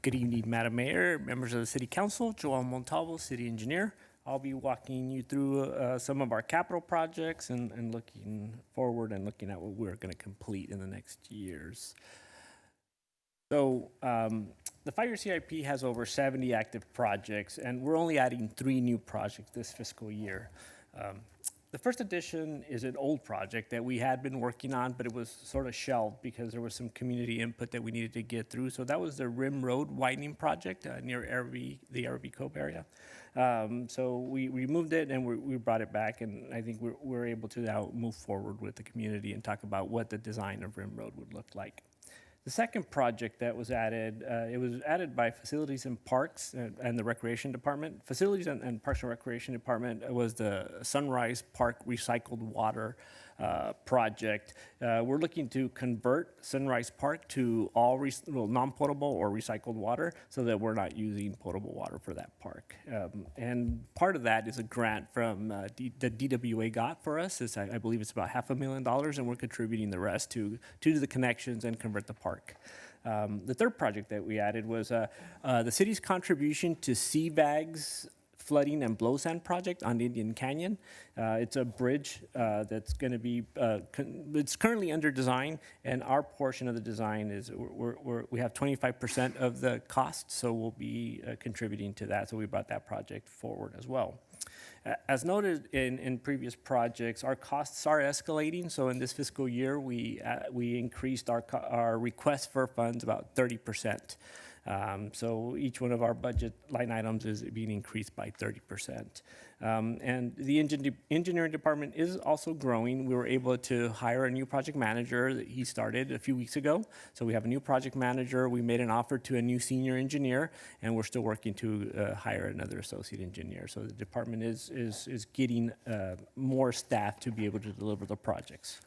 Speaker 8: Good evening, Madam Mayor, members of the City Council, Joel Montalvo, City Engineer. I'll be walking you through some of our capital projects and looking forward and looking at what we're going to complete in the next years. So the 5-year CIP has over 70 active projects, and we're only adding 3 new projects this fiscal year. The first edition is an old project that we had been working on, but it was sort of shelved because there was some community input that we needed to get through. So that was the Rim Road widening project near the Arabi Cove area. So we removed it and we brought it back, and I think we're able to now move forward with the community and talk about what the design of Rim Road would look like. The second project that was added, it was added by Facilities and Parks and the Recreation Department. Facilities and Parks and Recreation Department was the Sunrise Park Recycled Water project. We're looking to convert Sunrise Park to all non-potable or recycled water so that we're not using potable water for that park. And part of that is a grant from the DWA got for us. I believe it's about $500,000, and we're contributing the rest to do the connections and convert the park. The third project that we added was the city's contribution to CVAG's flooding and blow sand project on Indian Canyon. It's a bridge that's going to be, it's currently under design, and our portion of the design is we have 25% of the cost, so we'll be contributing to that. So we brought that project forward as well. As noted in previous projects, our costs are escalating. So in this fiscal year, we increased our request for funds about 30%. So each one of our budget line items is being increased by 30%. And the engineering department is also growing. We were able to hire a new project manager that he started a few weeks ago. So we have a new project manager. We made an offer to a new senior engineer, and we're still working to hire another associate engineer. So the department is getting more staff to be able to deliver the projects.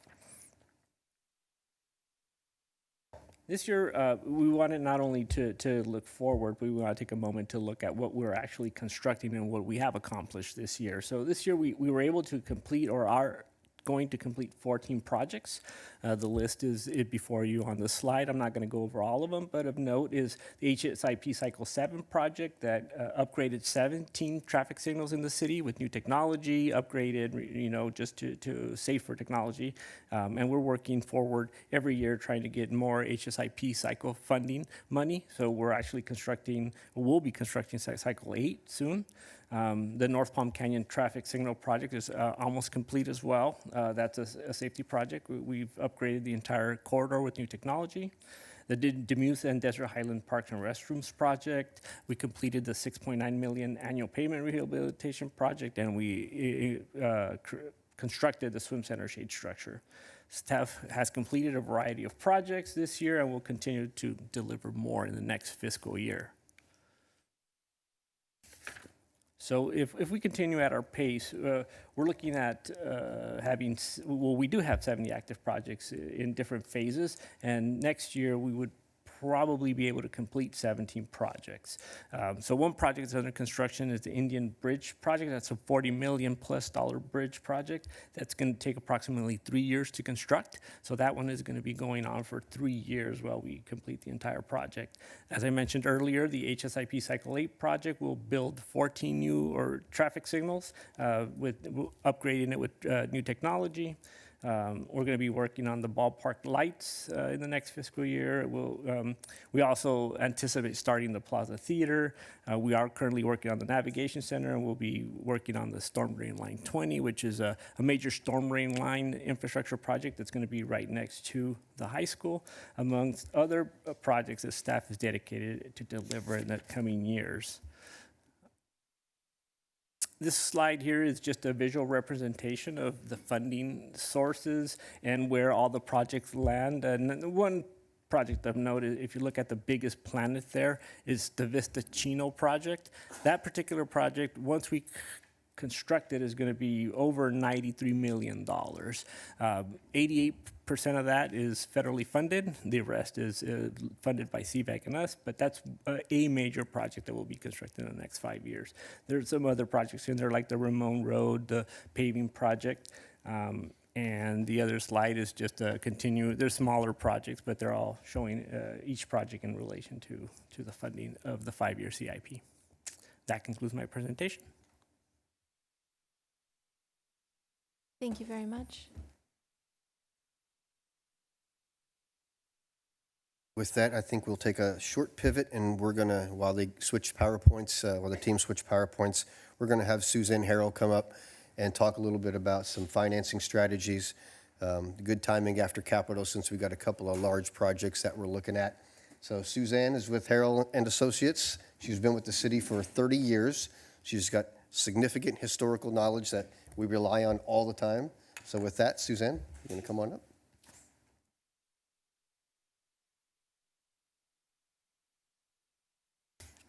Speaker 8: This year, we wanted not only to look forward, but we want to take a moment to look at what we're actually constructing and what we have accomplished this year. So this year, we were able to complete, or are going to complete, 14 projects. The list is before you on the slide. I'm not going to go over all of them, but of note is the HSIP Cycle 7 project that upgraded 17 traffic signals in the city with new technology, upgraded, just to safer technology. And we're working forward every year trying to get more HSIP cycle funding money. So we're actually we'll be constructing Cycle 8 soon. The North Palm Canyon traffic signal project is almost complete as well. That's a safety project. We've upgraded the entire corridor with new technology. The Demuth and Desert Highland Parks and Restrooms project, we completed the $6.9 million annual pavement rehabilitation project, and we constructed the swim center shade structure. Staff has completed a variety of projects this year and will continue to deliver more in the next fiscal year. So if we continue at our pace, we're looking at we do have 70 active projects in different phases, and next year we would probably be able to complete 17 projects. So one project that's under construction is the Indian Bridge project. That's a $40 million plus bridge project. That's going to take approximately 3 years to construct. So that one is going to be going on for 3 years while we complete the entire project. As I mentioned earlier, the HSIP Cycle 8 project will build 14 new traffic signals, upgrading it with new technology. We're going to be working on the ballpark lights in the next fiscal year. We also anticipate starting the Plaza Theater. We are currently working on the Navigation Center, and we'll be working on the Storm Drain Line 20, which is a major storm drain line infrastructure project that's going to be right next to the high school, amongst other projects that staff is dedicated to deliver in the coming years. This slide here is just a visual representation of the funding sources and where all the projects land. And one project of note, if you look at the biggest planet there, is the Vista Chino project. That particular project, once we construct it, is going to be over $93 million. 88% of that is federally funded. The rest is funded by CVAG and us, but that's a major project that will be constructed in the next 5 years. There's some other projects in there, like the Ramon Road, the paving project, and the other slide is just a they're smaller projects, but they're all showing each project in relation to the funding of the 5-year CIP. That concludes my presentation.
Speaker 1: Thank you very much.
Speaker 4: With that, I think we'll take a short pivot, and we're going to, while they switch PowerPoints, while the team switch PowerPoints, we're going to have Suzanne Harrell come up and talk a little bit about some financing strategies. Good timing after Capitol, since we got a couple of large projects that we're looking at. So Suzanne is with Harrell and Associates. She's been with the city for 30 years. She's got significant historical knowledge that we rely on all the time. So with that, Suzanne, you're going to come on up.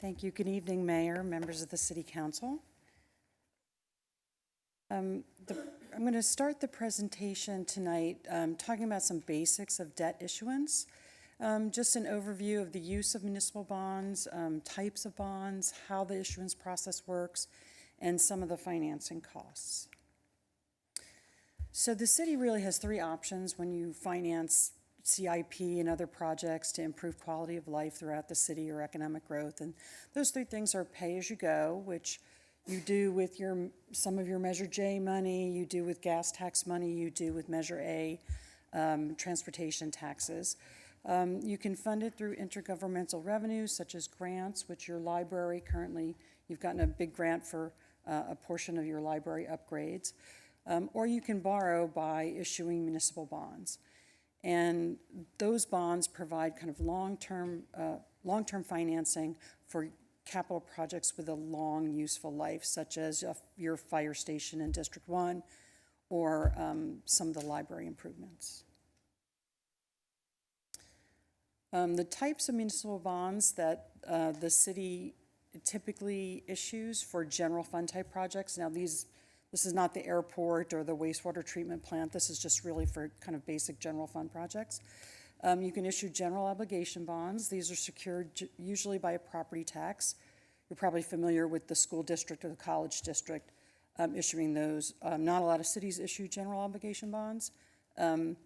Speaker 6: Thank you. Good evening, Mayor, members of the City Council. I'm going to start the presentation tonight talking about some basics of debt issuance. Just an overview of the use of municipal bonds, types of bonds, how the issuance process works, and some of the financing costs. So the city really has 3 options when you finance CIP and other projects to improve quality of life throughout the city or economic growth. And those three things are pay-as-you-go, which you do with some of your Measure J money, you do with gas tax money, you do with Measure A, transportation taxes. You can fund it through intergovernmental revenues such as grants, which your library currently, you've gotten a big grant for a portion of your library upgrades. Or you can borrow by issuing municipal bonds. And those bonds provide kind of long-term financing for capital projects with a long useful life, such as your fire station in District 1 or some of the library improvements. The types of municipal bonds that the city typically issues for general fund type projects. Now this is not the airport or the wastewater treatment plant. This is just really for kind of basic general fund projects. You can issue general obligation bonds. These are secured usually by a property tax. You're probably familiar with the school district or the college district issuing those. Not a lot of cities issue general obligation bonds, and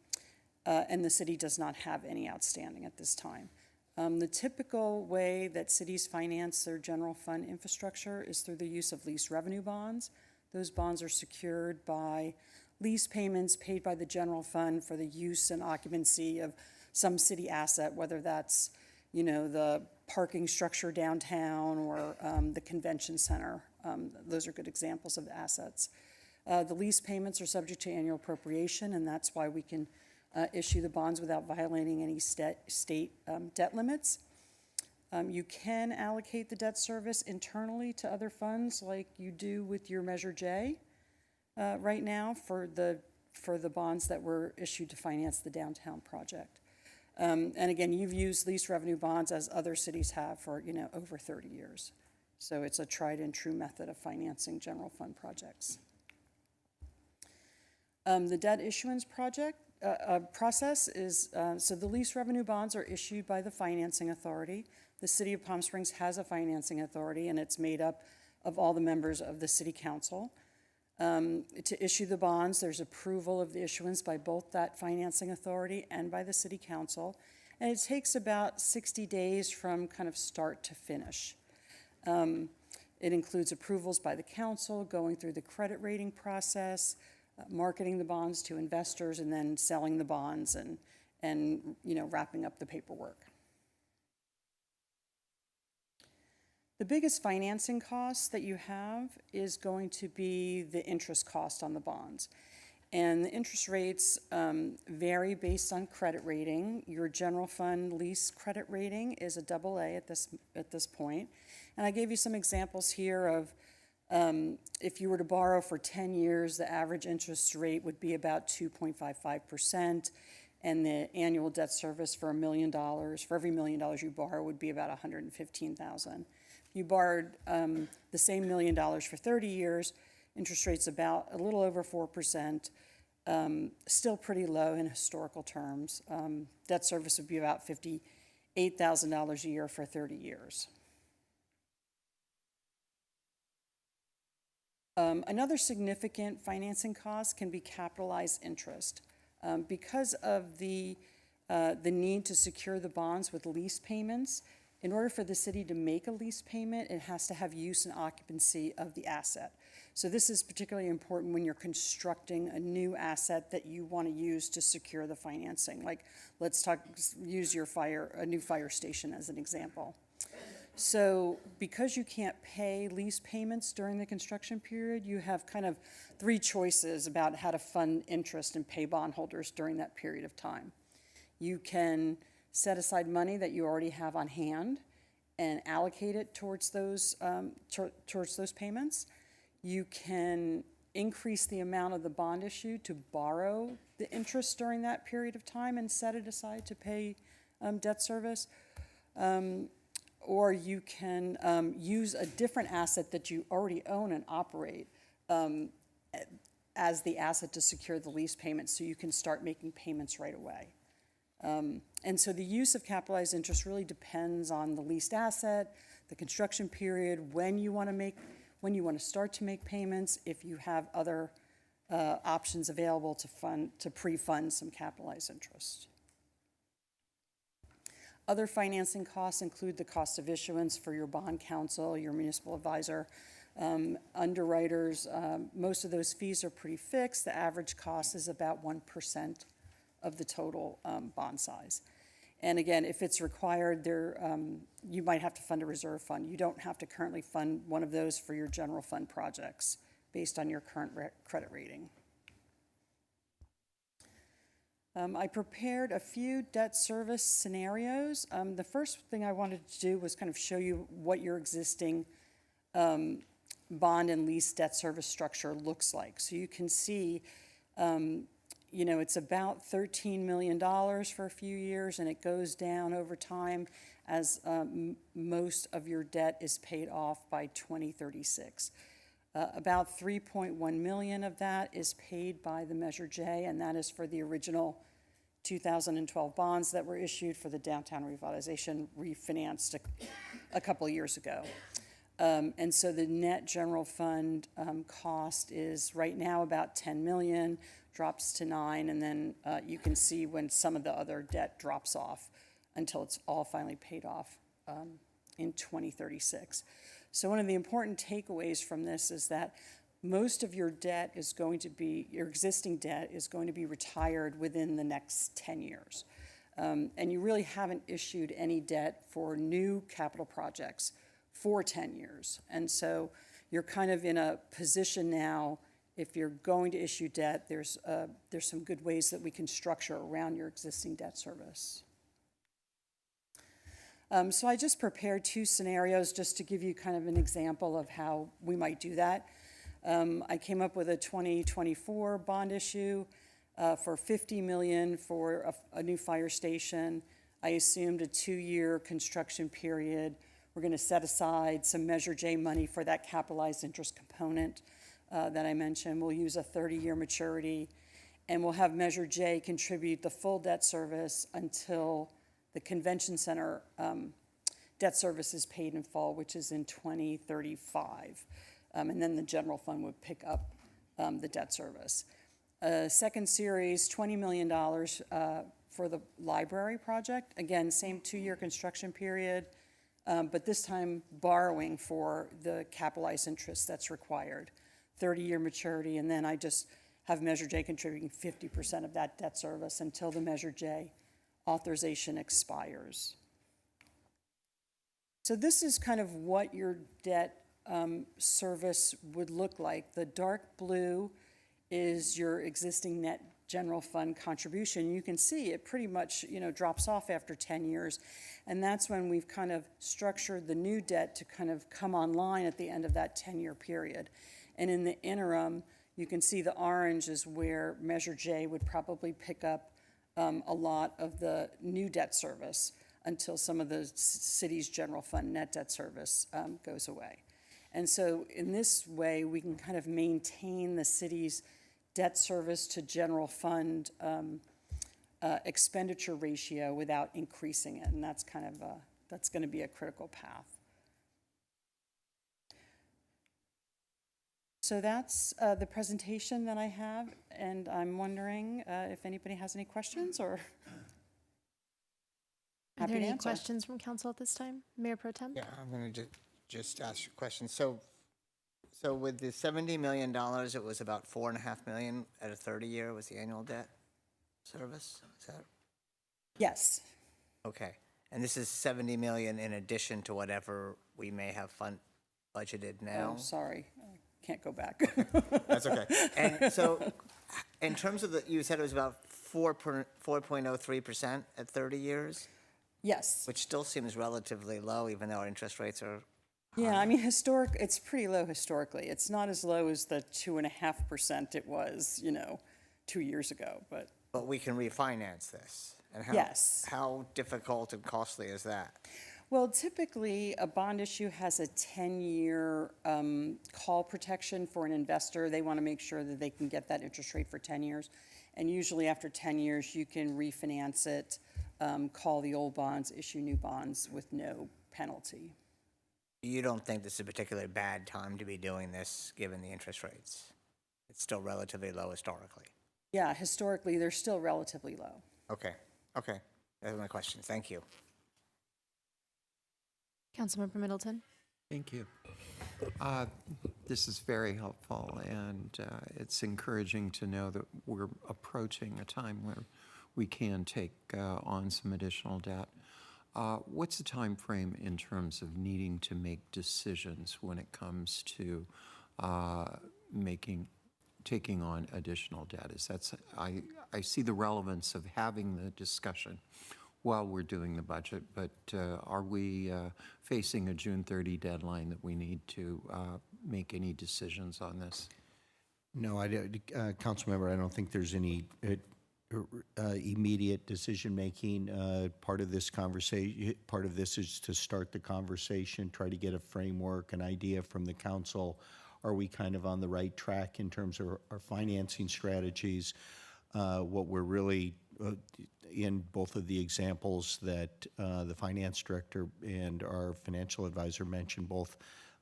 Speaker 6: the city does not have any outstanding at this time. The typical way that cities finance their general fund infrastructure is through the use of lease revenue bonds. Those bonds are secured by lease payments paid by the general fund for the use and occupancy of some city asset, whether that's, the parking structure downtown or the convention center. Those are good examples of the assets. The lease payments are subject to annual appropriation, and that's why we can issue the bonds without violating any state debt limits. You can allocate the debt service internally to other funds like you do with your Measure J right now for the bonds that were issued to finance the downtown project. And again, you've used lease revenue bonds as other cities have for over 30 years. So it's a tried and true method of financing general fund projects. The debt issuance process is, so the lease revenue bonds are issued by the financing authority. The City of Palm Springs has a financing authority, and it's made up of all the members of the City Council. To issue the bonds, there's approval of the issuance by both that financing authority and by the City Council, and it takes about 60 days from kind of start to finish. It includes approvals by the council, going through the credit rating process, marketing the bonds to investors, and then selling the bonds and wrapping up the paperwork. The biggest financing cost that you have is going to be the interest cost on the bonds. And the interest rates vary based on credit rating. Your general fund lease credit rating is a AA at this point. And I gave you some examples here of if you were to borrow for 10 years, the average interest rate would be about 2.55%, and the annual debt service for $1 million, for every $1 million you borrow, would be about $115,000. If you borrowed the same $1 million for 30 years, interest rate's about a little over 4%, still pretty low in historical terms. Debt service would be about $58,000 a year for 30 years. Another significant financing cost can be capitalized interest. Because of the need to secure the bonds with lease payments, in order for the city to make a lease payment, it has to have use and occupancy of the asset. So this is particularly important when you're constructing a new asset that you want to use to secure the financing. Like, use a new fire station as an example. So because you can't pay lease payments during the construction period, you have kind of three choices about how to fund interest and pay bondholders during that period of time. You can set aside money that you already have on hand and allocate it towards those payments. You can increase the amount of the bond issue to borrow the interest during that period of time and set it aside to pay debt service. Or you can use a different asset that you already own and operate as the asset to secure the lease payment, so you can start making payments right away. And so the use of capitalized interest really depends on the leased asset, the construction period, when you want to start to make payments, if you have other options available to pre-fund some capitalized interest. Other financing costs include the cost of issuance for your bond counsel, your municipal advisor, underwriters. Most of those fees are pretty fixed. The average cost is about 1% of the total bond size. And again, if it's required, you might have to fund a reserve fund. You don't have to currently fund one of those for your general fund projects based on your current credit rating. I prepared a few debt service scenarios. The first thing I wanted to do was kind of show you what your existing bond and lease debt service structure looks like. So you can see, it's about $13 million for a few years, and it goes down over time as most of your debt is paid off by 2036. About 3.1 million of that is paid by the Measure J, and that is for the original 2012 bonds that were issued for the downtown revitalization refinanced a couple of years ago. And so the net general fund cost is right now about 10 million, drops to 9, and then you can see when some of the other debt drops off until it's all finally paid off in 2036. So one of the important takeaways from this is that most of your debt is going to be, your existing debt is going to be retired within the next 10 years. And you really haven't issued any debt for new capital projects for 10 years. And so you're kind of in a position now, if you're going to issue debt, there's some good ways that we can structure around your existing debt service. So I just prepared 2 scenarios just to give you kind of an example of how we might do that. I came up with a 2024 bond issue for $50 million for a new fire station. I assumed a 2-year construction period. We're going to set aside some Measure J money for that capitalized interest component that I mentioned. We'll use a 30-year maturity, and we'll have Measure J contribute the full debt service until the convention center debt service is paid in full, which is in 2035. And then the general fund would pick up the debt service. Second series, $20 million for the library project. Again, same 2-year construction period, but this time borrowing for the capitalized interest that's required. 30-year maturity, and then I just have Measure J contributing 50% of that debt service until the Measure J authorization expires. So this is kind of what your debt service would look like. The dark blue is your existing net general fund contribution. You can see it pretty much, drops off after 10 years. And that's when we've kind of structured the new debt to kind of come online at the end of that 10-year period. And in the interim, you can see the orange is where Measure J would probably pick up a lot of the new debt service until some of the city's general fund net debt service goes away. And so in this way, we can kind of maintain the city's debt service to general fund expenditure ratio without increasing it. And that's kind of, that's going to be a critical path. So that's the presentation that I have, and I'm wondering if anybody has any questions or
Speaker 1: Are
Speaker 6: happy
Speaker 1: there
Speaker 6: to
Speaker 1: any
Speaker 6: answer.
Speaker 1: questions from council at this time? Mayor Pro Tem?
Speaker 7: Yeah, I'm going to just ask you a question. So with the $70 million, it was about $4.5 million at a 30-year was the annual debt service? Is that
Speaker 6: Yes.
Speaker 7: okay? And this is $70 million in addition to whatever we may have budgeted now?
Speaker 6: Oh, sorry. I can't go back.
Speaker 7: That's okay. And so in terms of you said it was about 4.03% at 30 years?
Speaker 6: Yes.
Speaker 7: Which still seems relatively low, even though our interest rates are.
Speaker 6: Yeah, I mean, it's pretty low historically. It's not as low as the 2.5% it was, 2 years ago, but.
Speaker 7: But we can refinance this. And
Speaker 6: Yes.
Speaker 7: How difficult and costly is that?
Speaker 6: Well, typically, a bond issue has a 10-year call protection for an investor. They want to make sure that they can get that interest rate for 10 years. And usually after 10 years, you can refinance it, call the old bonds, issue new bonds with no penalty.
Speaker 7: You don't think this is a particularly bad time to be doing this, given the interest rates? It's still relatively low historically.
Speaker 6: Yeah, historically, they're still relatively low.
Speaker 7: Okay. Those are my questions. Thank you.
Speaker 1: Councilmember Middleton.
Speaker 11: Thank you. This is very helpful, and it's encouraging to know that we're approaching a time where we can take on some additional debt. What's the time frame in terms of needing to make decisions when it comes to taking on additional debt? I see the relevance of having the discussion while we're doing the budget, but are we facing a June 30 deadline that we need to make any decisions on this?
Speaker 2: No, Councilmember, I don't think there's any immediate decision-making. Part of this conversation, part of this is to start the conversation, try to get a framework, an idea from the council. Are we kind of on the right track in terms of our financing strategies? What we're really, in both of the examples that the finance director and our financial advisor mentioned, both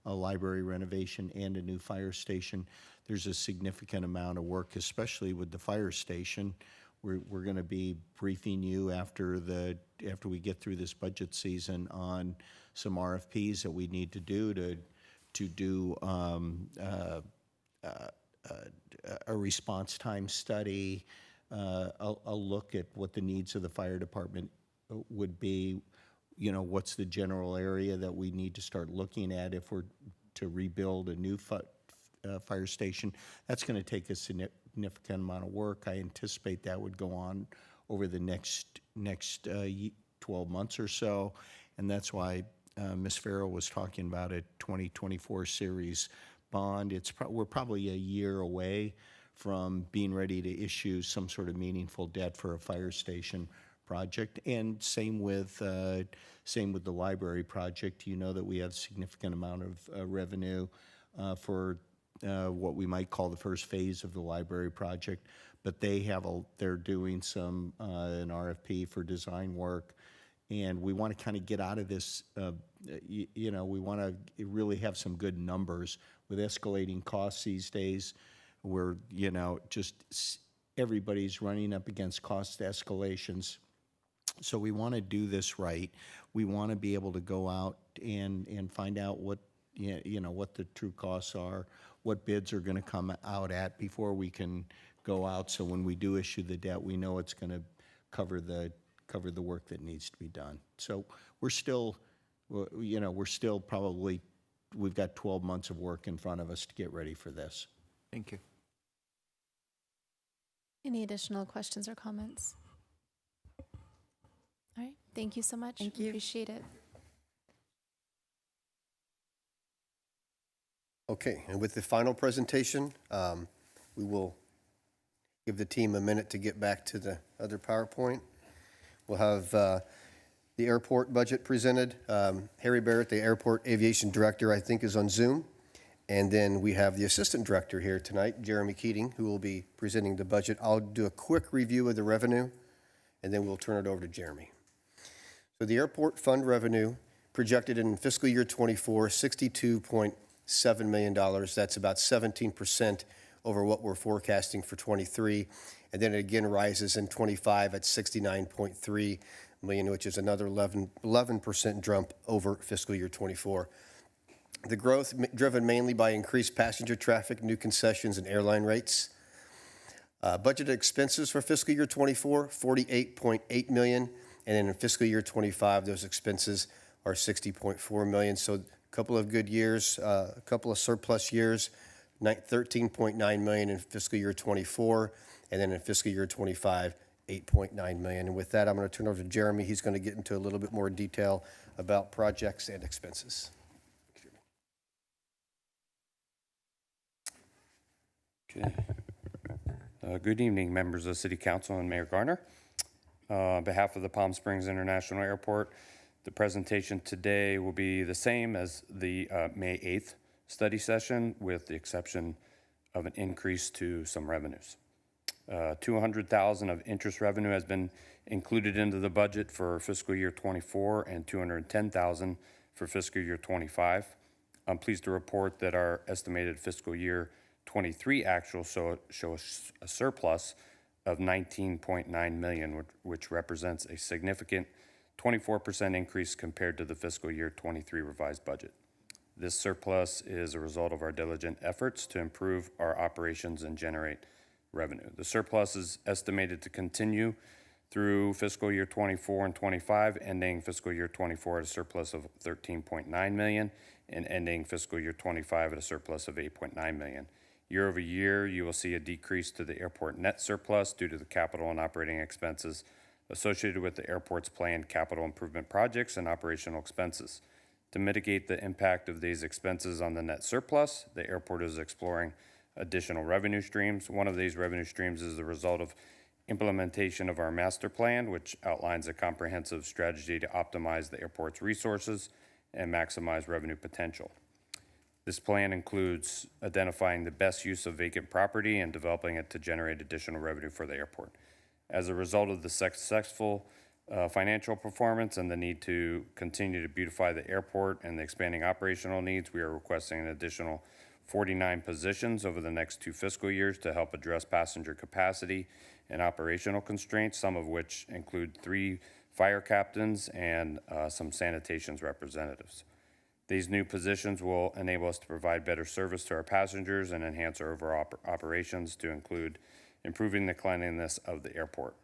Speaker 2: a library renovation and a new fire station, there's a significant amount of work, especially with the fire station. We're going to be briefing you after we get through this budget season on some RFPs that we need to do a response time study, a look at what the needs of the fire department would be. You know, what's the general area that we need to start looking at if we're to rebuild a new fire station. That's going to take a significant amount of work. I anticipate that would go on over the next 12 months or so, and that's why Ms. Farrell was talking about a 2024 series bond. We're probably a year away from being ready to issue some sort of meaningful debt for a fire station project, and same with the library project. You know that we have a significant amount of revenue for what we might call the first phase of the library project, but they're doing an RFP for design work, and we want to kind of get out of this. We want to really have some good numbers with escalating costs these days. Where just everybody's running up against cost escalations. So we want to do this right. We want to be able to go out and find out what the true costs are, what bids are going to come out at before we can go out. So when we do issue the debt, we know it's going to cover the work that needs to be done. So we're still probably, we've got 12 months of work in front of us to get ready for this.
Speaker 11: Thank you.
Speaker 1: Any additional questions or comments? All right, thank you so much.
Speaker 6: Thank you.
Speaker 1: Appreciate it.
Speaker 4: Okay, and with the final presentation, we will give the team a minute to get back to the other PowerPoint. We'll have the airport budget presented. Harry Barrett, the airport aviation director, I think is on Zoom. And then we have the assistant director here tonight, Jeremy Keating, who will be presenting the budget. I'll do a quick review of the revenue, and then we'll turn it over to Jeremy. So the airport fund revenue projected in fiscal year 24, $62.7 million. That's about 17% over what we're forecasting for 23. And then it again rises in 25 at $69.3 million, which is another 11% jump over fiscal year 24. The growth driven mainly by increased passenger traffic, new concessions, and airline rates. Budgeted expenses for fiscal year 24, $48.8 million. And then in fiscal year 25, those expenses are $60.4 million. So a couple of good years, a couple of surplus years, $13.9 million in fiscal year 24. And then in fiscal year 25, $8.9 million. And with that, I'm going to turn over to Jeremy. He's going to get into a little bit more detail about projects and expenses.
Speaker 12: Okay. Good evening, members of City Council and Mayor Garner. On behalf of the Palm Springs International Airport, the presentation today will be the same as the May 8th study session, with the exception of an increase to some revenues. $200,000 of interest revenue has been included into the budget for fiscal year 24 and $210,000 for fiscal year 25. I'm pleased to report that our estimated fiscal year 23 actuals show a surplus of $19.9 million, which represents a significant 24% increase compared to the fiscal year 23 revised budget. This surplus is a result of our diligent efforts to improve our operations and generate revenue. The surplus is estimated to continue through fiscal year 24 and 25, ending fiscal year 24 at a surplus of $13.9 million and ending fiscal year 25 at a surplus of $8.9 million. Year over year, you will see a decrease to the airport net surplus due to the capital and operating expenses associated with the airport's planned capital improvement projects and operational expenses. To mitigate the impact of these expenses on the net surplus, the airport is exploring additional revenue streams. One of these revenue streams is the result of implementation of our master plan, which outlines a comprehensive strategy to optimize the airport's resources and maximize revenue potential. This plan includes identifying the best use of vacant property and developing it to generate additional revenue for the airport. As a result of the successful financial performance and the need to continue to beautify the airport and the expanding operational needs, we are requesting an additional 49 positions over the next 2 fiscal years to help address passenger capacity and operational constraints, some of which include 3 fire captains and some sanitation representatives. These new positions will enable us to provide better service to our passengers and enhance our overall operations to include improving the cleanliness of the airport.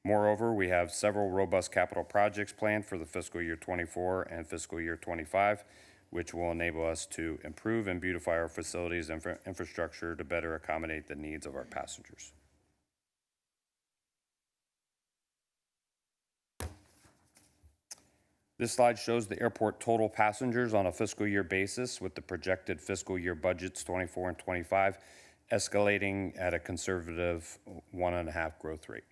Speaker 12: Moreover, we have several robust capital projects planned for the fiscal year 24 and fiscal year 25, which will enable us to improve and beautify our facilities and infrastructure to better accommodate the needs of our passengers. This slide shows the airport total passengers on a fiscal year basis with the projected fiscal year budgets 24 and 25 escalating at a conservative 1.5% growth rate.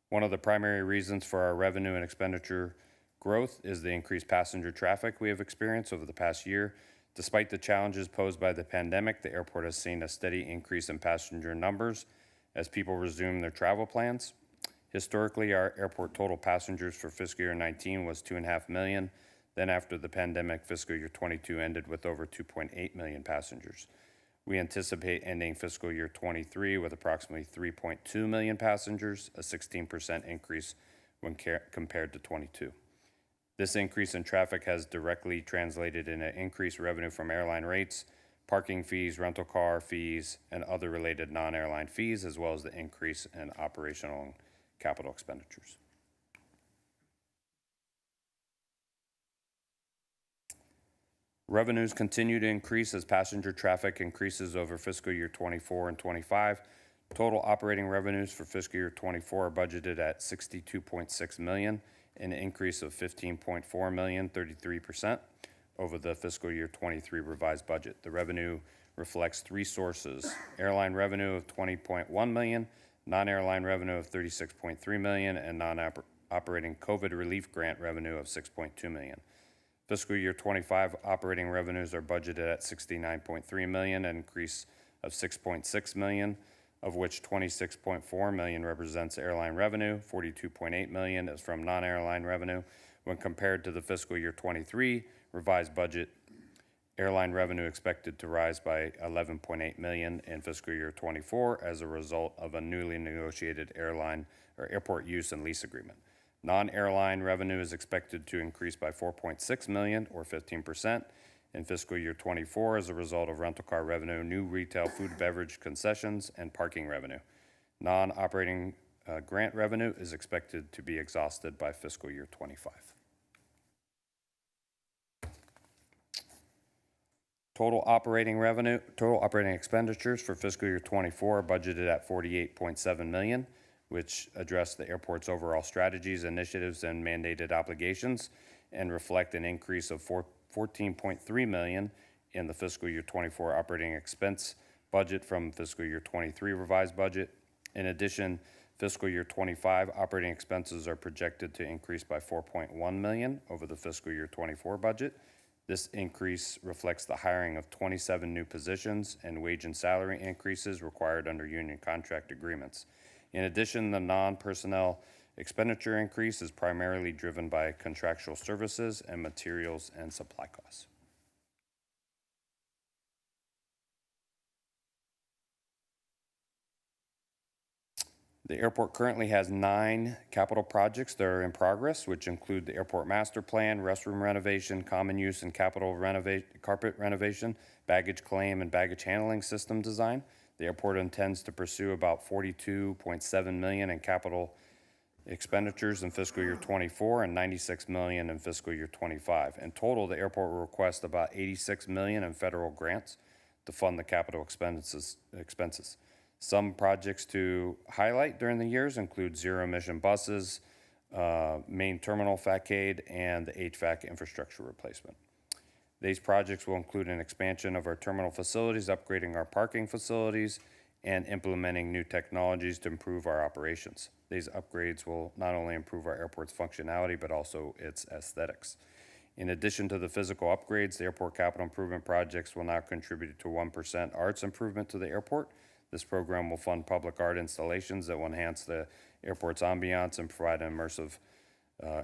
Speaker 12: One of the primary reasons for our revenue and expenditure growth is the increased passenger traffic we have experienced over the past year. Despite the challenges posed by the pandemic, the airport has seen a steady increase in passenger numbers as people resume their travel plans. Historically, our airport total passengers for fiscal year 19 was 2.5 million. Then after the pandemic, fiscal year 22 ended with over 2.8 million passengers. We anticipate ending fiscal year 23 with approximately 3.2 million passengers, a 16% increase when compared to 22. This increase in traffic has directly translated in an increased revenue from airline rates, parking fees, rental car fees, and other related non-airline fees, as well as the increase in operational and capital expenditures. Revenues continue to increase as passenger traffic increases over fiscal year 24 and 25. Total operating revenues for fiscal year 24 are budgeted at $62.6 million, an increase of $15.4 million, 33%, over the fiscal year 23 revised budget. The revenue reflects 3 sources: airline revenue of $20.1 million, non-airline revenue of $36.3 million, and non-operating COVID relief grant revenue of $6.2 million. Fiscal year 25 operating revenues are budgeted at $69.3 million, an increase of $6.6 million, of which $26.4 million represents airline revenue, $42.8 million is from non-airline revenue. When compared to the fiscal year 23 revised budget, airline revenue expected to rise by $11.8 million in fiscal year 24 as a result of a newly negotiated airline or airport use and lease agreement. Non-airline revenue is expected to increase by $4.6 million or 15% in fiscal year 24 as a result of rental car revenue, new retail food, beverage concessions, and parking revenue. Non-operating grant revenue is expected to be exhausted by fiscal year 25. Total operating expenditures for fiscal year 24 are budgeted at $48.7 million, which address the airport's overall strategies, initiatives, and mandated obligations, and reflect an increase of $14.3 million in the fiscal year 24 operating expense budget from fiscal year 23 revised budget. In addition, fiscal year 25 operating expenses are projected to increase by $4.1 million over the fiscal year 24 budget. This increase reflects the hiring of 27 new positions and wage and salary increases required under union contract agreements. In addition, the non-personnel expenditure increase is primarily driven by contractual services and materials and supply costs. The airport currently has 9 capital projects that are in progress, which include the airport master plan, restroom renovation, common use and capital carpet renovation, baggage claim and baggage handling system design. The airport intends to pursue about $42.7 million in capital expenditures in fiscal year 24 and $96 million in fiscal year 25. In total, the airport will request about $86 million in federal grants to fund the capital expenses. Some projects to highlight during the years include zero-emission buses, main terminal facade, and the HVAC infrastructure replacement. These projects will include an expansion of our terminal facilities, upgrading our parking facilities, and implementing new technologies to improve our operations. These upgrades will not only improve our airport's functionality, but also its aesthetics. In addition to the physical upgrades, the airport capital improvement projects will now contribute to 1% arts improvement to the airport. This program will fund public art installations that will enhance the airport's ambiance and provide an immersive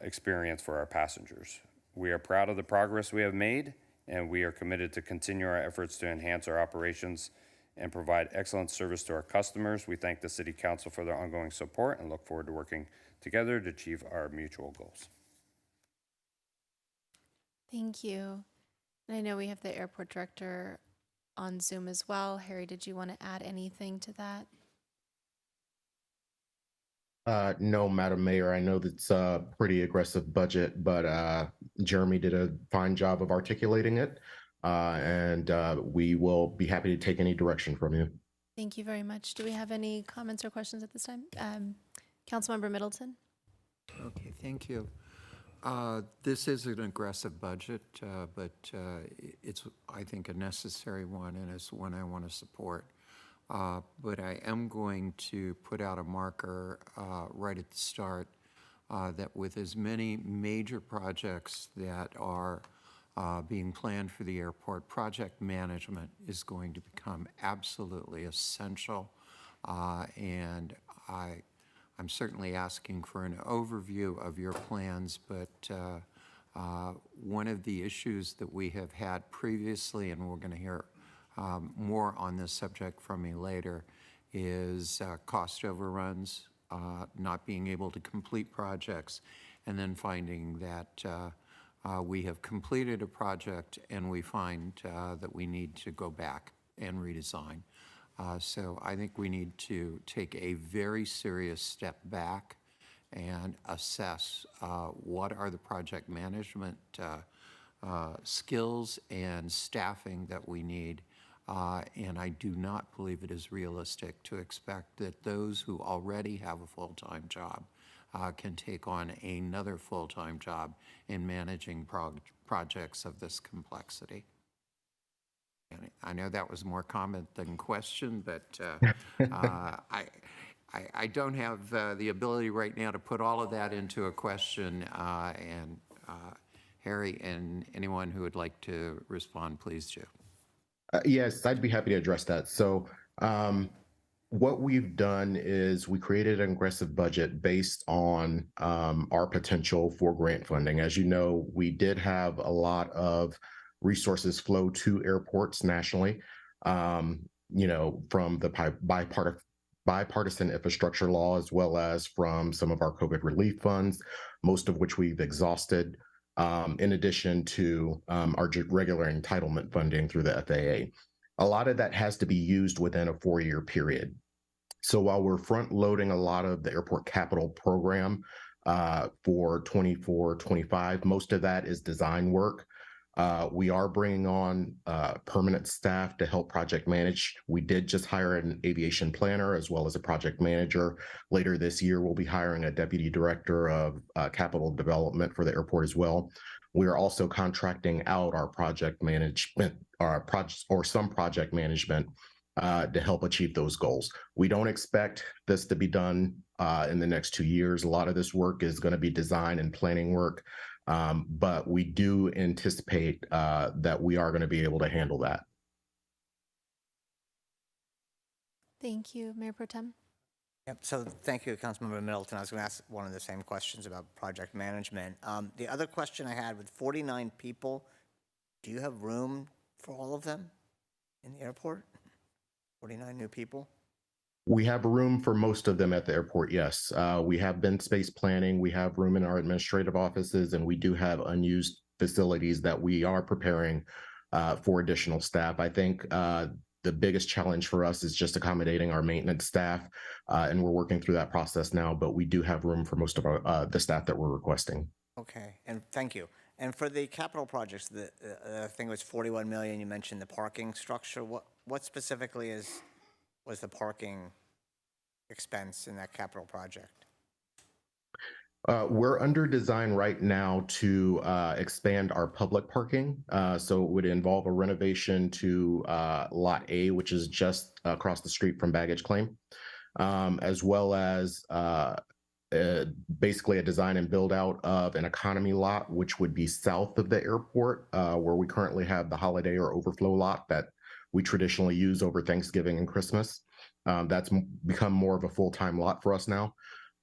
Speaker 12: experience for our passengers. We are proud of the progress we have made, and we are committed to continue our efforts to enhance our operations and provide excellent service to our customers. We thank the City Council for their ongoing support and look forward to working together to achieve our mutual goals.
Speaker 1: Thank you. And I know we have the airport director on Zoom as well. Harry, did you want to add anything to that?
Speaker 14: No, Madam Mayor, I know that's a pretty aggressive budget, but Jeremy did a fine job of articulating it, and we will be happy to take any direction from you.
Speaker 1: Thank you very much. Do we have any comments or questions at this time? Councilmember Middleton?
Speaker 11: Okay, thank you. This is an aggressive budget, but it's, I think, a necessary one, and it's one I want to support. But I am going to put out a marker right at the start that with as many major projects that are being planned for the airport, project management is going to become absolutely essential. And I'm certainly asking for an overview of your plans, but one of the issues that we have had previously, and we're going to hear more on this subject from me later, is cost overruns, not being able to complete projects, and then finding that we have completed a project and we find that we need to go back and redesign. So I think we need to take a very serious step back and assess what are the project management skills and staffing that we need. And I do not believe it is realistic to expect that those who already have a full-time job can take on another full-time job in managing projects of this complexity. And I know that was more comment than question, but I don't have the ability right now to put all of that into a question. And Harry and anyone who would like to respond, please do.
Speaker 14: Yes, I'd be happy to address that. So what we've done is we created an aggressive budget based on our potential for grant funding. As you know, we did have a lot of resources flow to airports nationally, you know, from the bipartisan infrastructure law, as well as from some of our COVID relief funds, most of which we've exhausted, in addition to our regular entitlement funding through the FAA. A lot of that has to be used within a 4-year period. So while we're front loading a lot of the airport capital program for 24-25, most of that is design work. We are bringing on permanent staff to help project manage. We did just hire an aviation planner as well as a project manager. Later this year, we'll be hiring a deputy director of capital development for the airport as well. We are also contracting out our project management, some project management to help achieve those goals. We don't expect this to be done in the next 2 years. A lot of this work is going to be design and planning work. But we do anticipate that we are going to be able to handle that.
Speaker 1: Thank you, Mayor Pro Tem.
Speaker 7: Yep, so thank you, Councilmember Middleton. I was going to ask one of the same questions about project management. The other question I had, with 49 people, do you have room for all of them in the airport? 49 new people?
Speaker 14: We have room for most of them at the airport, yes. We have been space planning, we have room in our administrative offices, and we do have unused facilities that we are preparing for additional staff. I think the biggest challenge for us is just accommodating our maintenance staff, and we're working through that process now, but we do have room for most of our the staff that we're requesting.
Speaker 7: Okay, and thank you. And for the capital projects, I think it was 41 million, you mentioned the parking structure. What specifically was the parking expense in that capital project?
Speaker 14: We're under design right now to expand our public parking. So it would involve a renovation to Lot A, which is just across the street from baggage claim, as well as basically a design and build out of an economy lot, which would be south of the airport, where we currently have the holiday or overflow lot that we traditionally use over Thanksgiving and Christmas. That's become more of a full-time lot for us now.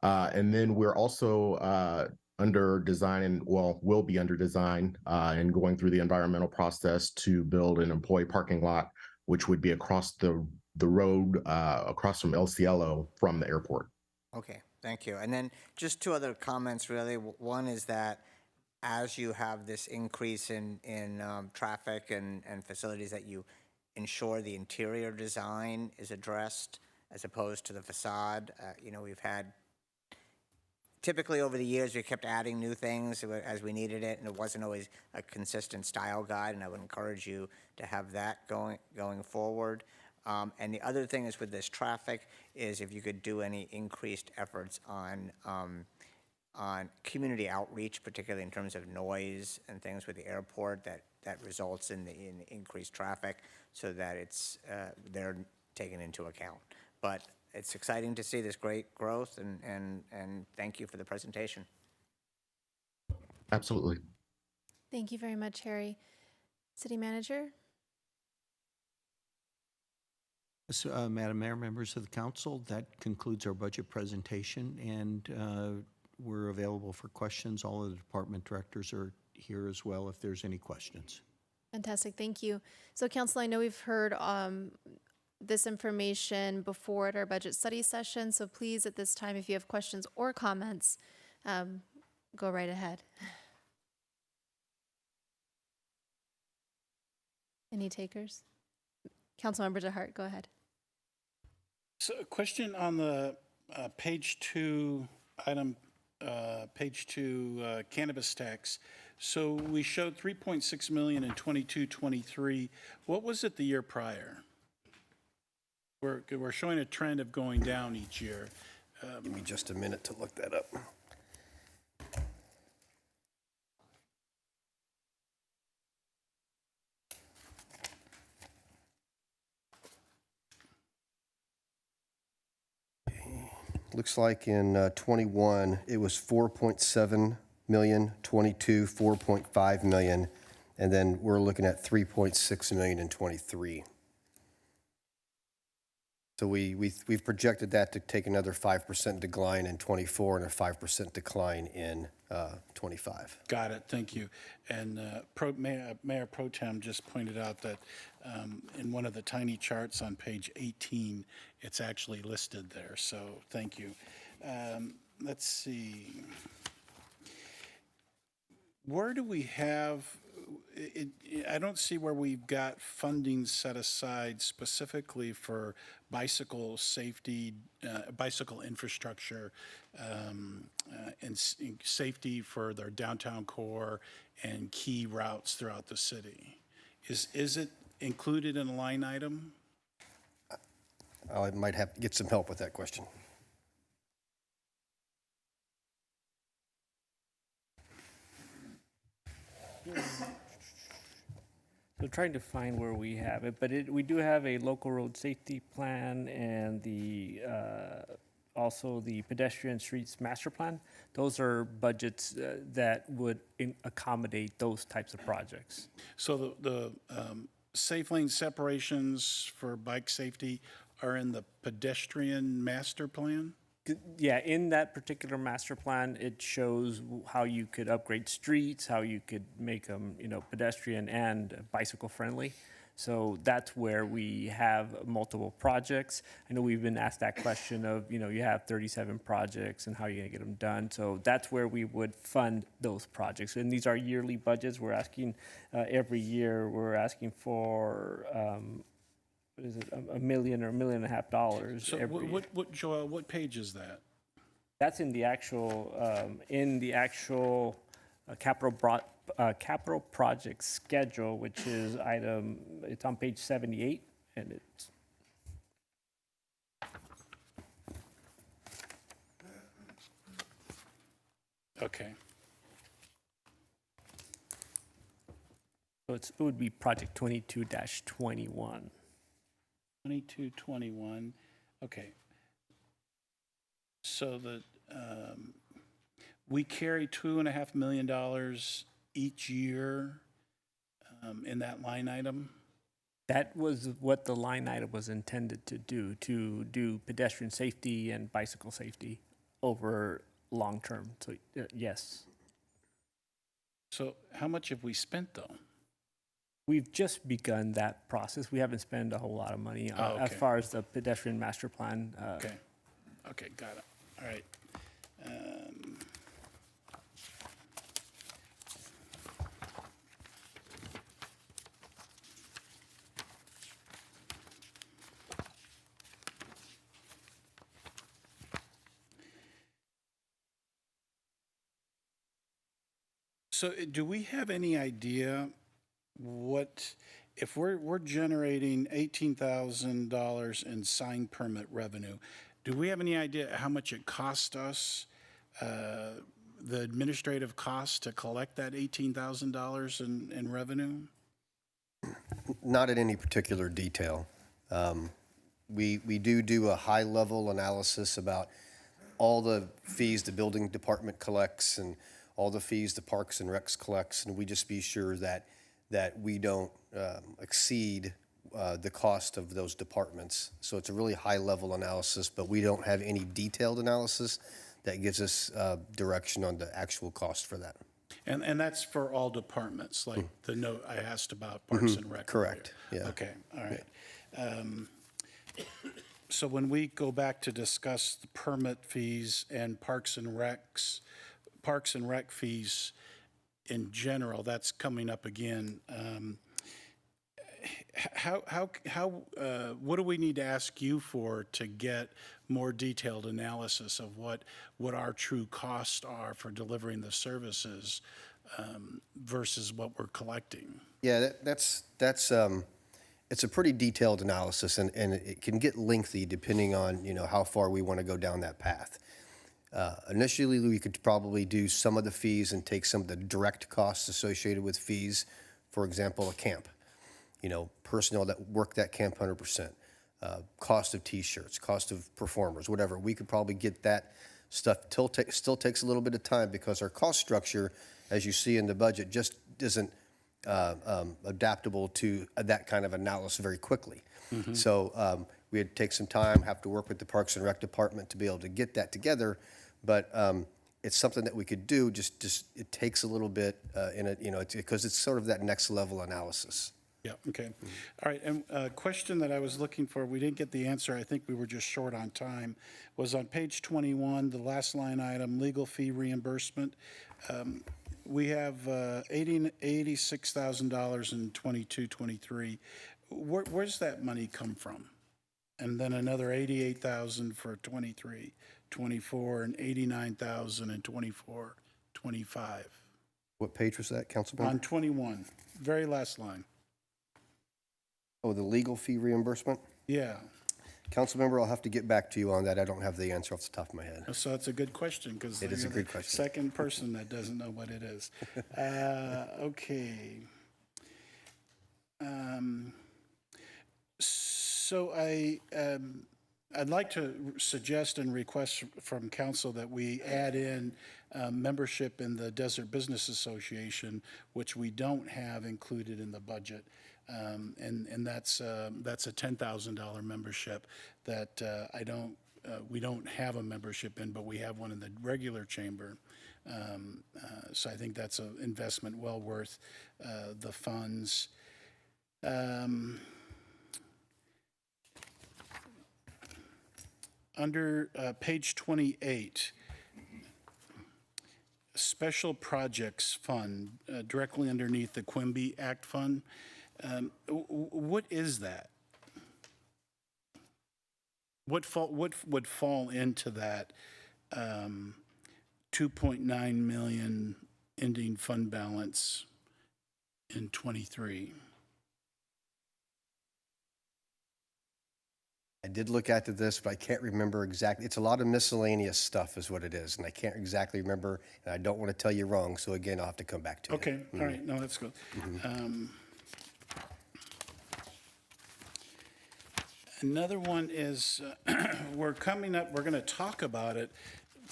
Speaker 14: And then we're also under design and will be under design and going through the environmental process to build an employee parking lot, which would be across the road, across from El Cielo from the airport.
Speaker 7: Okay, thank you. And then just two other comments, really. One is that as you have this increase in traffic and facilities, that you ensure the interior design is addressed as opposed to the facade. We've had, typically over the years, we kept adding new things as we needed it, and it wasn't always a consistent style guide, and I would encourage you to have that going forward. And the other thing is with this traffic is if you could do any increased efforts on community outreach, particularly in terms of noise and things with the airport that results in increased traffic, so that they're taken into account. But it's exciting to see this great growth, and thank you for the presentation.
Speaker 14: Absolutely.
Speaker 1: Thank you very much, Harry. City Manager?
Speaker 2: So, Madam Mayor, members of the council, that concludes our budget presentation, and we're available for questions. All of the department directors are here as well if there's any questions.
Speaker 1: Fantastic, thank you. So Council, I know we've heard this information before at our budget study session, so please at this time, if you have questions or comments, go right ahead. Any takers? Councilmember DeHart, go ahead.
Speaker 10: So a question on the page 2, item page 2, cannabis tax. So we showed 3.6 million in 22-23. What was it the year prior? We're showing a trend of going down each year.
Speaker 4: Give me just a minute to look that up. Looks like in 21, it was 4.7 million, 22, 4.5 million, and then we're looking at 3.6 million in 23. So we've projected that to take another 5% decline in 24 and a 5% decline in 25.
Speaker 10: Got it, thank you. And Mayor Pro Tem just pointed out that in one of the tiny charts on page 18, it's actually listed there, so thank you. Let's see. Where do we have, I don't see where we've got funding set aside specifically for bicycle safety, bicycle infrastructure, and safety for their downtown core and key routes throughout the city. Is it included in a line item?
Speaker 4: I might have to get some help with that question.
Speaker 8: So trying to find where we have it, but we do have a local road safety plan and the also the pedestrian streets master plan. Those are budgets that would accommodate those types of projects.
Speaker 10: So the safe lane separations for bike safety are in the pedestrian master plan?
Speaker 8: Yeah, in that particular master plan, it shows how you could upgrade streets, how you could make them, pedestrian and bicycle friendly. So that's where we have multiple projects. I know we've been asked that question of, you have 37 projects and how are you going to get them done? So that's where we would fund those projects. And these are yearly budgets. We're asking every year, we're asking for, what is it, $1 million or $1.5 million
Speaker 10: So
Speaker 8: every year.
Speaker 10: what, Joel, what page is that?
Speaker 8: That's in the actual capital project schedule, which is it's on page 78, and it's.
Speaker 10: Okay.
Speaker 8: So it would be project 22-21.
Speaker 10: 2221, okay. So we carry $2.5 million each year in that line item?
Speaker 8: That was what the line item was intended to do pedestrian safety and bicycle safety over long term. So yes.
Speaker 10: So how much have we spent though?
Speaker 8: We've just begun that process. We haven't spent a whole lot of money as far as the pedestrian master plan.
Speaker 10: Okay, got it. All right. So do we have any idea what, if we're generating $18,000 in sign permit revenue, do we have any idea how much it cost us, the administrative cost to collect that $18,000 in revenue?
Speaker 4: Not in any particular detail. We do a high-level analysis about all the fees the building department collects and all the fees the Parks and Recs collects, and we just be sure that we don't exceed the cost of those departments. So it's a really high-level analysis, but we don't have any detailed analysis that gives us direction on the actual cost for that.
Speaker 10: And that's for all departments, like the note I asked about Parks and Rec.
Speaker 4: Correct, yeah.
Speaker 10: Okay, all right. So when we go back to discuss the permit fees and Parks and Rec fees in general, that's coming up again. What do we need to ask you for to get more detailed analysis of what our true costs are for delivering the services versus what we're collecting?
Speaker 4: Yeah, it's a pretty detailed analysis, and it can get lengthy depending on, how far we want to go down that path. Initially, we could probably do some of the fees and take some of the direct costs associated with fees. For example, a camp, personnel that work that camp 100%, cost of T-shirts, cost of performers, whatever. We could probably get that stuff. Still takes a little bit of time because our cost structure, as you see in the budget, just isn't adaptable to that kind of analysis very quickly. So we'd take some time, have to work with the Parks and Rec department to be able to get that together. But it's something that we could do. Just it takes a little bit because it's sort of that next level analysis.
Speaker 10: Yeah, okay. All right, and a question that I was looking for, we didn't get the answer, I think we were just short on time, was on page 21, the last line item, legal fee reimbursement. We have $86,000 in 22-23. Where's that money come from? And then another $88,000 for 23-24 and $89,000 in 24-25.
Speaker 4: What page was that, Councilman?
Speaker 10: On 21, very last line.
Speaker 4: Oh, the legal fee reimbursement?
Speaker 10: Yeah.
Speaker 4: Councilmember, I'll have to get back to you on that. I don't have the answer off the top of my head.
Speaker 10: So it's a good question because
Speaker 4: It is a
Speaker 10: you're
Speaker 4: good
Speaker 10: the
Speaker 4: question.
Speaker 10: second person that doesn't know what it is. Okay. So I'd like to suggest and request from council that we add in membership in the Desert Business Association, which we don't have included in the budget. And that's a $10,000 membership that we don't have a membership in, but we have one in the regular chamber. So I think that's an investment well worth the funds. Under page 28, Special Projects Fund, directly underneath the Quimby Act Fund. What is that? What would fall into that 2.9 million ending fund balance in '23?
Speaker 4: I did look at this, but I can't remember exactly. It's a lot of miscellaneous stuff is what it is, and I can't exactly remember, and I don't want to tell you wrong, so again, I'll have to come back to you.
Speaker 10: Okay, all right, no, that's good. Another one is, we're coming up, we're going to talk about it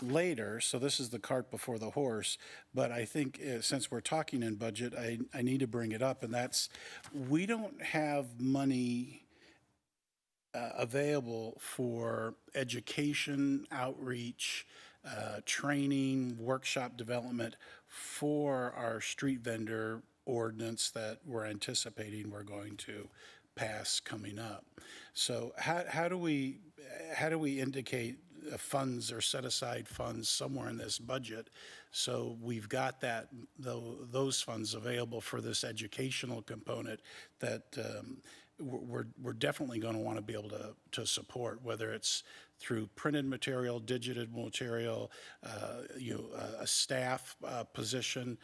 Speaker 10: later, so this is the cart before the horse, but I think since we're talking in budget, I need to bring it up, and that's, we don't have money available for education, outreach, training, workshop development for our street vendor ordinance that we're anticipating we're going to pass coming up. So how do we indicate funds or set aside funds somewhere in this budget so we've got those funds available for this educational component that we're definitely going to want to be able to support, whether it's through printed material, digital material, a staff position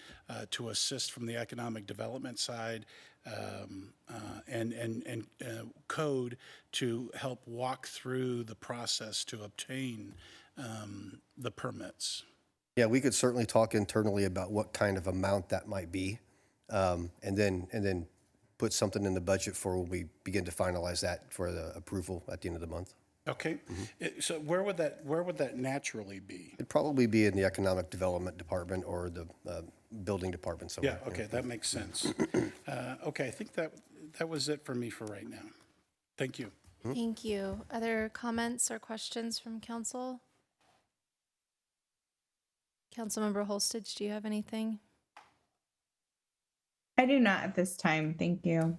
Speaker 10: to assist from the economic development side, and code to help walk through the process to obtain the permits.
Speaker 4: Yeah, we could certainly talk internally about what kind of amount that might be, and then put something in the budget for when we begin to finalize that for the approval at the end of the month.
Speaker 10: Okay, so where would that naturally be?
Speaker 4: It'd probably be in the Economic Development Department or the Building Department somewhere.
Speaker 10: Yeah, okay, that makes sense. Okay, I think that was it for me for right now. Thank you.
Speaker 1: Thank you. Other comments or questions from council? Councilmember Holstage, do you have anything?
Speaker 9: I do not at this time. Thank you.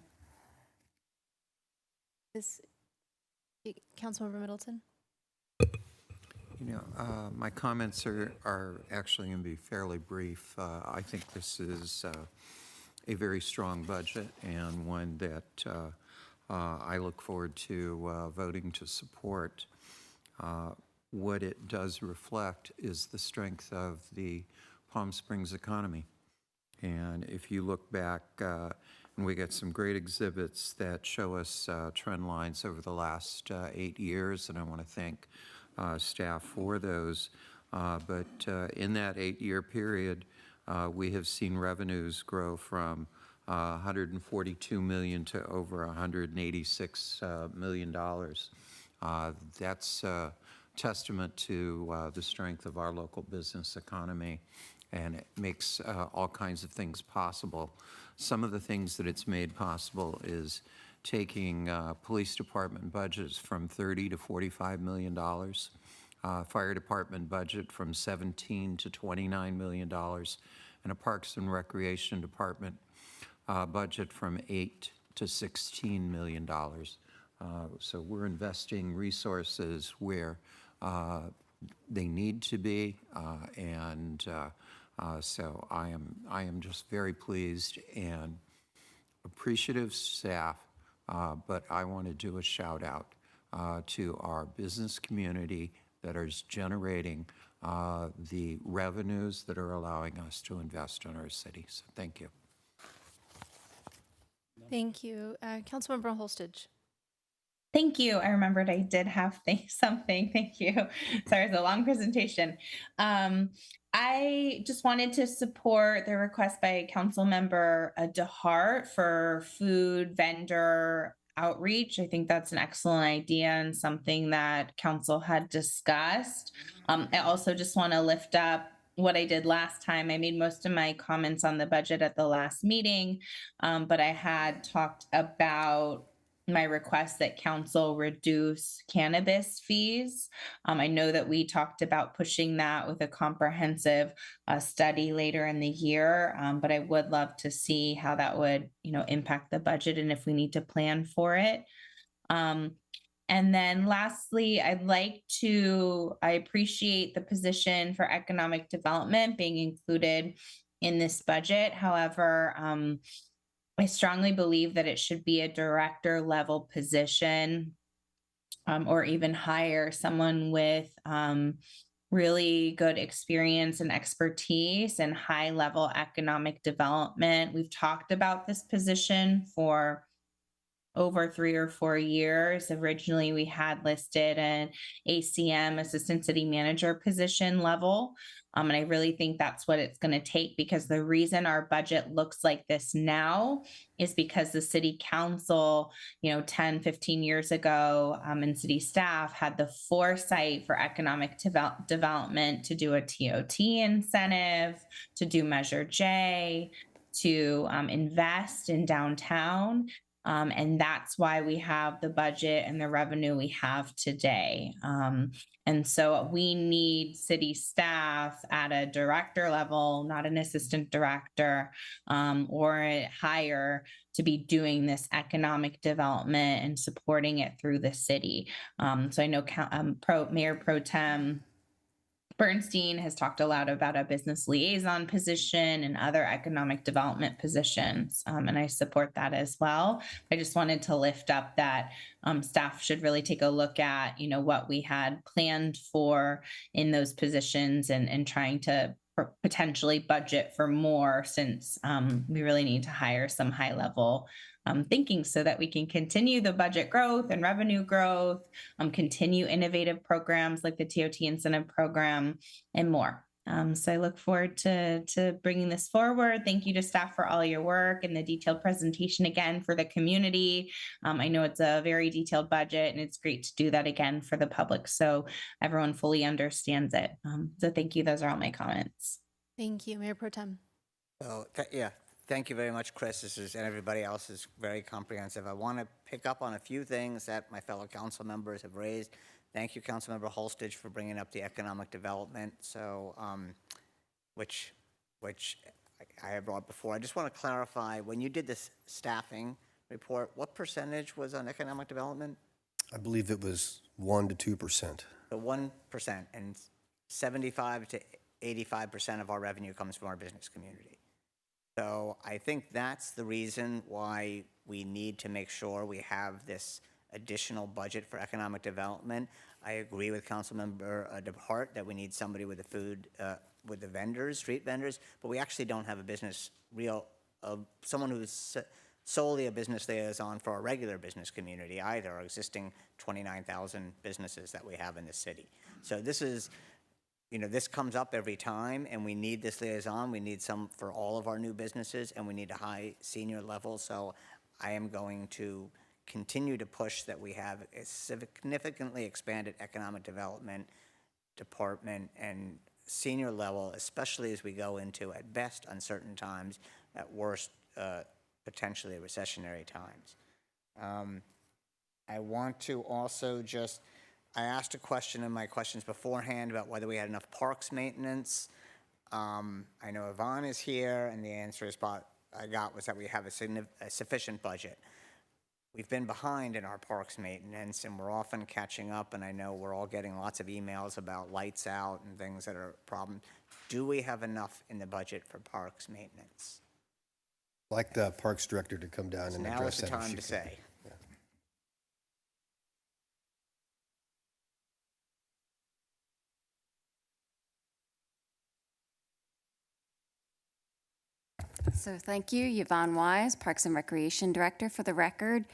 Speaker 1: Councilmember Middleton?
Speaker 11: My comments are actually going to be fairly brief. I think this is a very strong budget and one that I look forward to voting to support. What it does reflect is the strength of the Palm Springs economy. And if you look back, and we get some great exhibits that show us trend lines over the last 8 years, and I want to thank staff for those. But in that 8-year period, we have seen revenues grow from $142 million to over $186 million. That's a testament to the strength of our local business economy, and it makes all kinds of things possible. Some of the things that it's made possible is taking police department budgets from $30 to $45 million, fire department budget from $17 to $29 million, and a Parks and Recreation Department budget from $8 to $16 million. So we're investing resources where they need to be, and so I am just very pleased and appreciative staff, but I want to do a shout out to our business community that is generating the revenues that are allowing us to invest in our city. So thank you.
Speaker 1: Thank you. Councilmember Holstage.
Speaker 9: Thank you. I remembered I did have something. Thank you. Sorry, it's a long presentation. I just wanted to support the request by Councilmember DeHart for food vendor outreach. I think that's an excellent idea and something that council had discussed. I also just want to lift up what I did last time. I made most of my comments on the budget at the last meeting, but I had talked about my request that council reduce cannabis fees. I know that we talked about pushing that with a comprehensive study later in the year, but I would love to see how that would, impact the budget and if we need to plan for it. And then lastly, I appreciate the position for economic development being included in this budget. However, I strongly believe that it should be a director level position, or even higher, someone with really good experience and expertise and high level economic development. We've talked about this position for over 3 or 4 years. Originally, we had listed an ACM, assistant city manager position level. And I really think that's what it's going to take, because the reason our budget looks like this now is because the city council, 10, 15 years ago, and city staff had the foresight for economic development to do a TOT incentive, to do Measure J, to invest in downtown. And that's why we have the budget and the revenue we have today. And so we need city staff at a director level, not an assistant director, or higher, to be doing this economic development and supporting it through the city. So I know Mayor Pro Tem Bernstein has talked a lot about a business liaison position and other economic development positions, and I support that as well. I just wanted to lift up that staff should really take a look at, what we had planned for in those positions, and trying to potentially budget for more, since we really need to hire some high level thinking so that we can continue the budget growth and revenue growth, continue innovative programs like the TOT incentive program, and more. So I look forward to bringing this forward. Thank you to staff for all your work and the detailed presentation again for the community. I know it's a very detailed budget, and it's great to do that again for the public so everyone fully understands it. So thank you. Those are all my comments.
Speaker 1: Thank you, Mayor Pro Tem.
Speaker 7: So, thank you very much, Chris. And everybody else is very comprehensive. I want to pick up on a few things that my fellow council members have raised. Thank you, Councilmember Holstage, for bringing up the economic development, which I had brought before. I just want to clarify, when you did this staffing report, what percentage was on economic development?
Speaker 4: I believe it was 1% to 2%.
Speaker 7: The 1%, and 75 to 85% of our revenue comes from our business community. So I think that's the reason why we need to make sure we have this additional budget for economic development. I agree with Councilmember DeHart that we need somebody with the food, with the vendors, street vendors, but we actually don't have a business, someone who's solely a business liaison for our regular business community either, our existing 29,000 businesses that we have in the city. So this is, this comes up every time, and we need this liaison. We need some for all of our new businesses, and we need a high senior level. So I am going to continue to push that we have a significantly expanded economic development department and senior level, especially as we go into, at best, uncertain times, at worst, potentially recessionary times. I want to also I asked a question in my questions beforehand about whether we had enough parks maintenance. I know Yvonne is here, and the answer I got was that we have a sufficient budget. We've been behind in our parks maintenance, and we're often catching up, and I know we're all getting lots of emails about lights out and things that are a problem. Do we have enough in the budget for parks maintenance?
Speaker 4: I'd like the Parks Director to come down and
Speaker 7: Now is
Speaker 4: address
Speaker 7: the
Speaker 4: that.
Speaker 7: time to say.
Speaker 15: So thank you, Yvonne Wise, Parks and Recreation Director. For the record,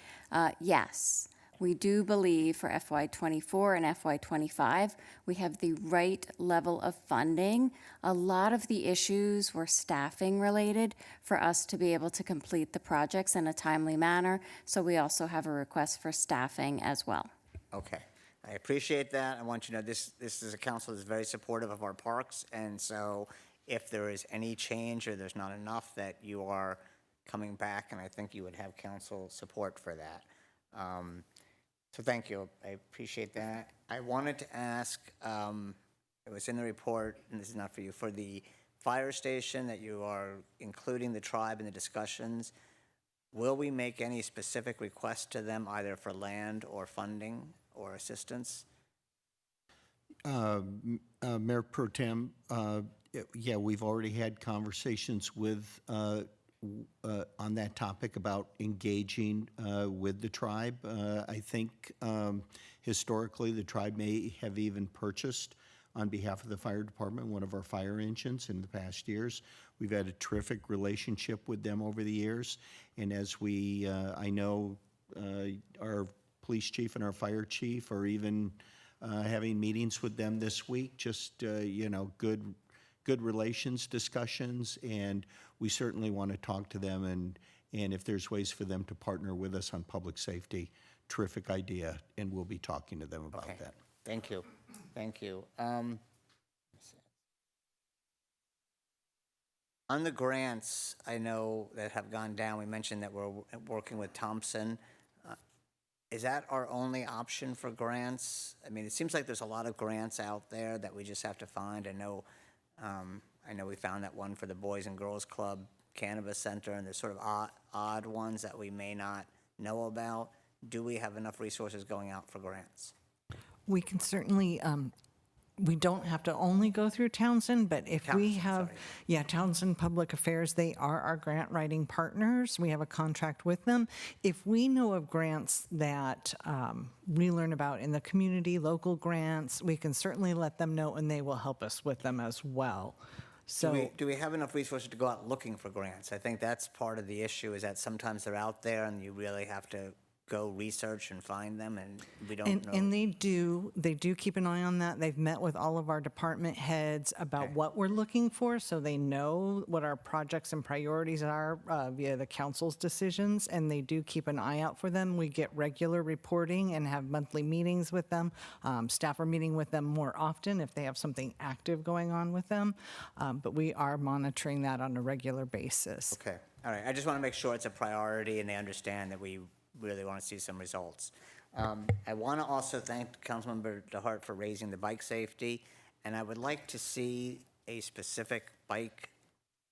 Speaker 15: yes, we do believe for FY24 and FY25, we have the right level of funding. A lot of the issues were staffing related for us to be able to complete the projects in a timely manner. So we also have a request for staffing as well.
Speaker 7: Okay. I appreciate that. I want you to know this is a council that's very supportive of our parks, and so if there is any change or there's not enough, that you are coming back, and I think you would have council support for that. So thank you. I appreciate that. I wanted to ask, it was in the report, and this is not for you, for the fire station that you are including the tribe in the discussions. Will we make any specific requests to them, either for land or funding or assistance?
Speaker 2: Mayor Pro Tem, yeah, we've already had conversations with, on that topic about engaging with the tribe. I think historically, the tribe may have even purchased on behalf of the fire department one of our fire engines in the past years. We've had a terrific relationship with them over the years. And as we, I know our police chief and our fire chief are even having meetings with them this week, just, you know, good relations discussions. And we certainly want to talk to them, and if there's ways for them to partner with us on public safety, terrific idea, and we'll be talking to them about that.
Speaker 7: Thank you. Thank you. On the grants, I know that have gone down, we mentioned that we're working with Thompson. Is that our only option for grants? I mean, it seems like there's a lot of grants out there that we just have to find. I know we found that one for the Boys and Girls Club Cannabis Center, and there's sort of odd ones that we may not know about. Do we have enough resources going out for grants?
Speaker 13: We can certainly, we don't have to only go through Townsend, but if we have, Townsend Public Affairs, they are our grant writing partners. We have a contract with them. If we know of grants that we learn about in the community, local grants, we can certainly let them know, and they will help us with them as well. So
Speaker 7: Do we have enough resources to go out looking for grants? I think that's part of the issue, is that sometimes they're out there and you really have to go research and find them, and we don't know.
Speaker 13: And they do keep an eye on that. They've met with all of our department heads about what we're looking for, so they know what our projects and priorities are via the council's decisions, and they do keep an eye out for them. We get regular reporting and have monthly meetings with them. Staff are meeting with them more often if they have something active going on with them, but we are monitoring that on a regular basis.
Speaker 7: Okay, all right. I just want to make sure it's a priority and they understand that we really want to see some results. I want to also thank Councilmember DeHart for raising the bike safety, and I would like to see a specific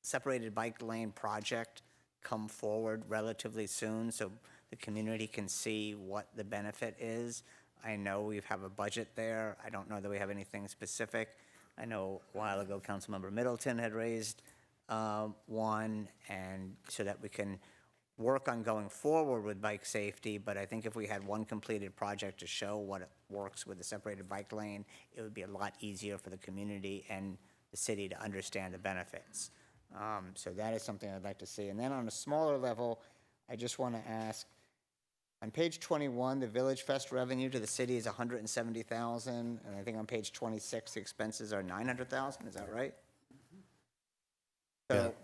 Speaker 7: separated bike lane project come forward relatively soon so the community can see what the benefit is. I know we have a budget there. I don't know that we have anything specific. I know a while ago Councilmember Middleton had raised one, and so that we can work on going forward with bike safety, but I think if we had one completed project to show what it works with the separated bike lane, it would be a lot easier for the community and the city to understand the benefits. So that is something I'd like to see. And then on a smaller level, I just want to ask, on page 21, the Village Fest revenue to the city is $170,000, and I think on page 26, the expenses are $900,000. Is that right? So,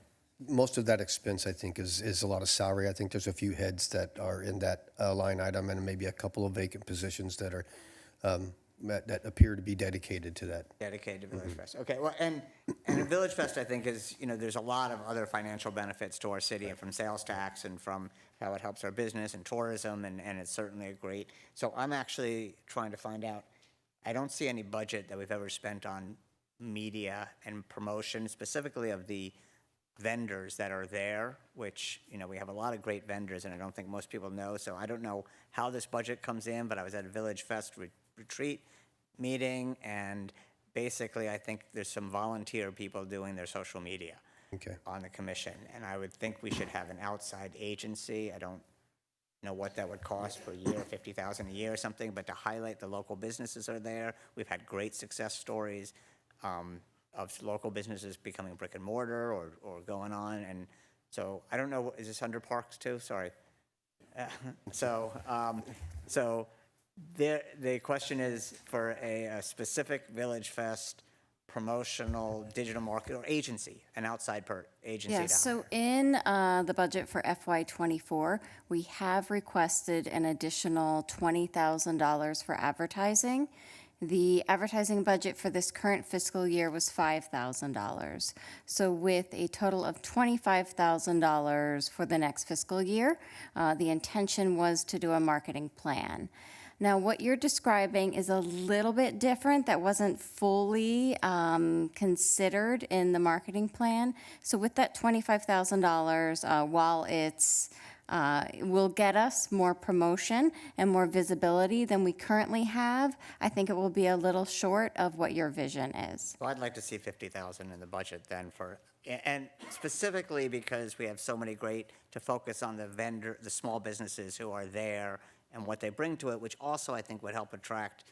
Speaker 4: Most of that expense, I think, is a lot of salary. I think there's a few heads that are in that line item, and maybe a couple of vacant positions that are that appear to be dedicated to that.
Speaker 7: Dedicated to Village Fest. Okay, well, and Village Fest, I think, is, there's a lot of other financial benefits to our city, and from sales tax and from how it helps our business and tourism, and it's certainly a great. So I'm actually trying to find out, I don't see any budget that we've ever spent on media and promotion, specifically of the vendors that are there, which, we have a lot of great vendors, and I don't think most people know. So I don't know how this budget comes in, but I was at a Village Fest retreat meeting, and basically I think there's some volunteer people doing their social media on the commission, and I would think we should have an outside agency. I don't know what that would cost per year, $50,000 a year or something, but to highlight the local businesses are there. We've had great success stories of local businesses becoming brick and mortar or going on. And so I don't know, is this under parks too? Sorry. So the question is for a specific Village Fest promotional digital market or agency, an outside agency.
Speaker 15: Yeah, so in the budget for FY24, we have requested an additional $20,000 for advertising. The advertising budget for this current fiscal year was $5,000. So with a total of $25,000 for the next fiscal year, the intention was to do a marketing plan. Now, what you're describing is a little bit different. That wasn't fully considered in the marketing plan. So with that $25,000, while it's will get us more promotion and more visibility than we currently have, I think it will be a little short of what your vision is.
Speaker 7: Well, I'd like to see 50,000 in the budget then and specifically because we have so many great, to focus on the small businesses who are there and what they bring to it, which also I think would help attract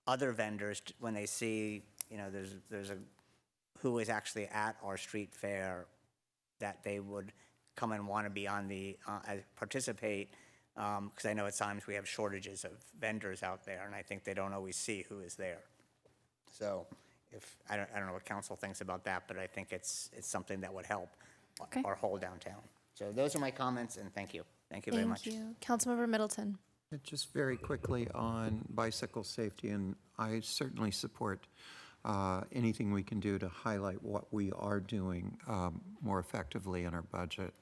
Speaker 7: other vendors when they see, there's who is actually at our street fair, that they would come and want to be on participate, because I know at times we have shortages of vendors out there, and I think they don't always see who is there. So I don't know what council thinks about that, but I think it's something that would help our whole downtown. So those are my comments, and thank you. Thank you very much.
Speaker 1: Thank you. Councilmember Middleton.
Speaker 11: Just very quickly on bicycle safety, and I certainly support anything we can do to highlight what we are doing more effectively in our budget.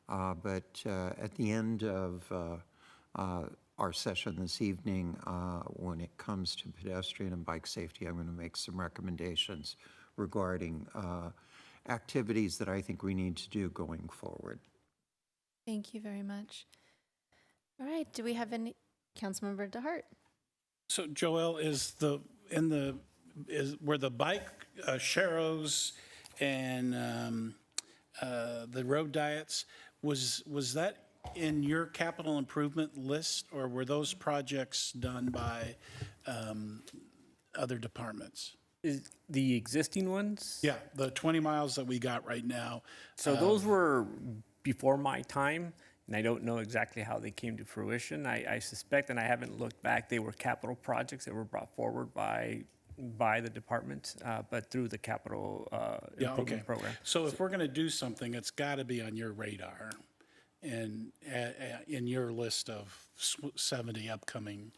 Speaker 11: But at the end of our session this evening, when it comes to pedestrian and bike safety, I'm going to make some recommendations regarding activities that I think we need to do going forward.
Speaker 1: Thank you very much. All right, do we have any, Councilmember DeHart?
Speaker 10: So Joelle, were the bike sharrows and the road diets, was that in your capital improvement list, or were those projects done by other departments?
Speaker 8: Is the existing ones?
Speaker 10: Yeah, the 20 miles that we got right now.
Speaker 8: So those were before my time, and I don't know exactly how they came to fruition. I suspect, and I haven't looked back, they were capital projects that were brought forward by the department, but through the capital improvement program.
Speaker 10: So if we're going to do something, it's got to be on your radar and in your list of 70 upcoming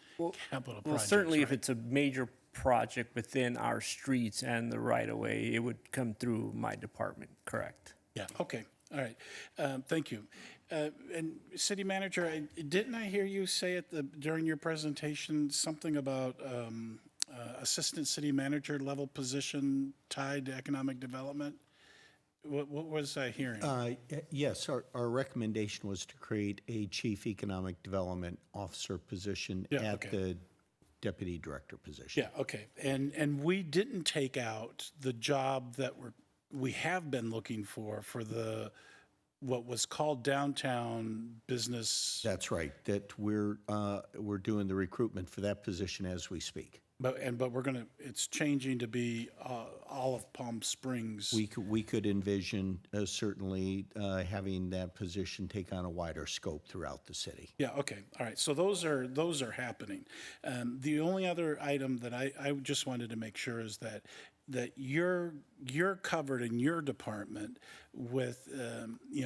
Speaker 10: capital projects.
Speaker 8: Well, certainly
Speaker 10: right?
Speaker 8: if it's a major project within our streets and the right-of-way, it would come through my department, correct?
Speaker 10: Yeah, okay, all right. Thank you. And City Manager, didn't I hear you say during your presentation something about Assistant City Manager level position tied to economic development? What was I hearing?
Speaker 2: Yes, our recommendation was to create a Chief Economic Development Officer position at the Deputy Director position.
Speaker 10: Yeah, okay. And we didn't take out the job that we have been looking for what was called downtown business.
Speaker 2: That's right. That we're doing the recruitment for that position as we speak.
Speaker 10: But it's changing to be all of Palm Springs.
Speaker 2: We could envision certainly having that position take on a wider scope throughout the city.
Speaker 10: Yeah, okay, all right, so those are happening. The only other item that I just wanted to make sure is that you're covered in your department with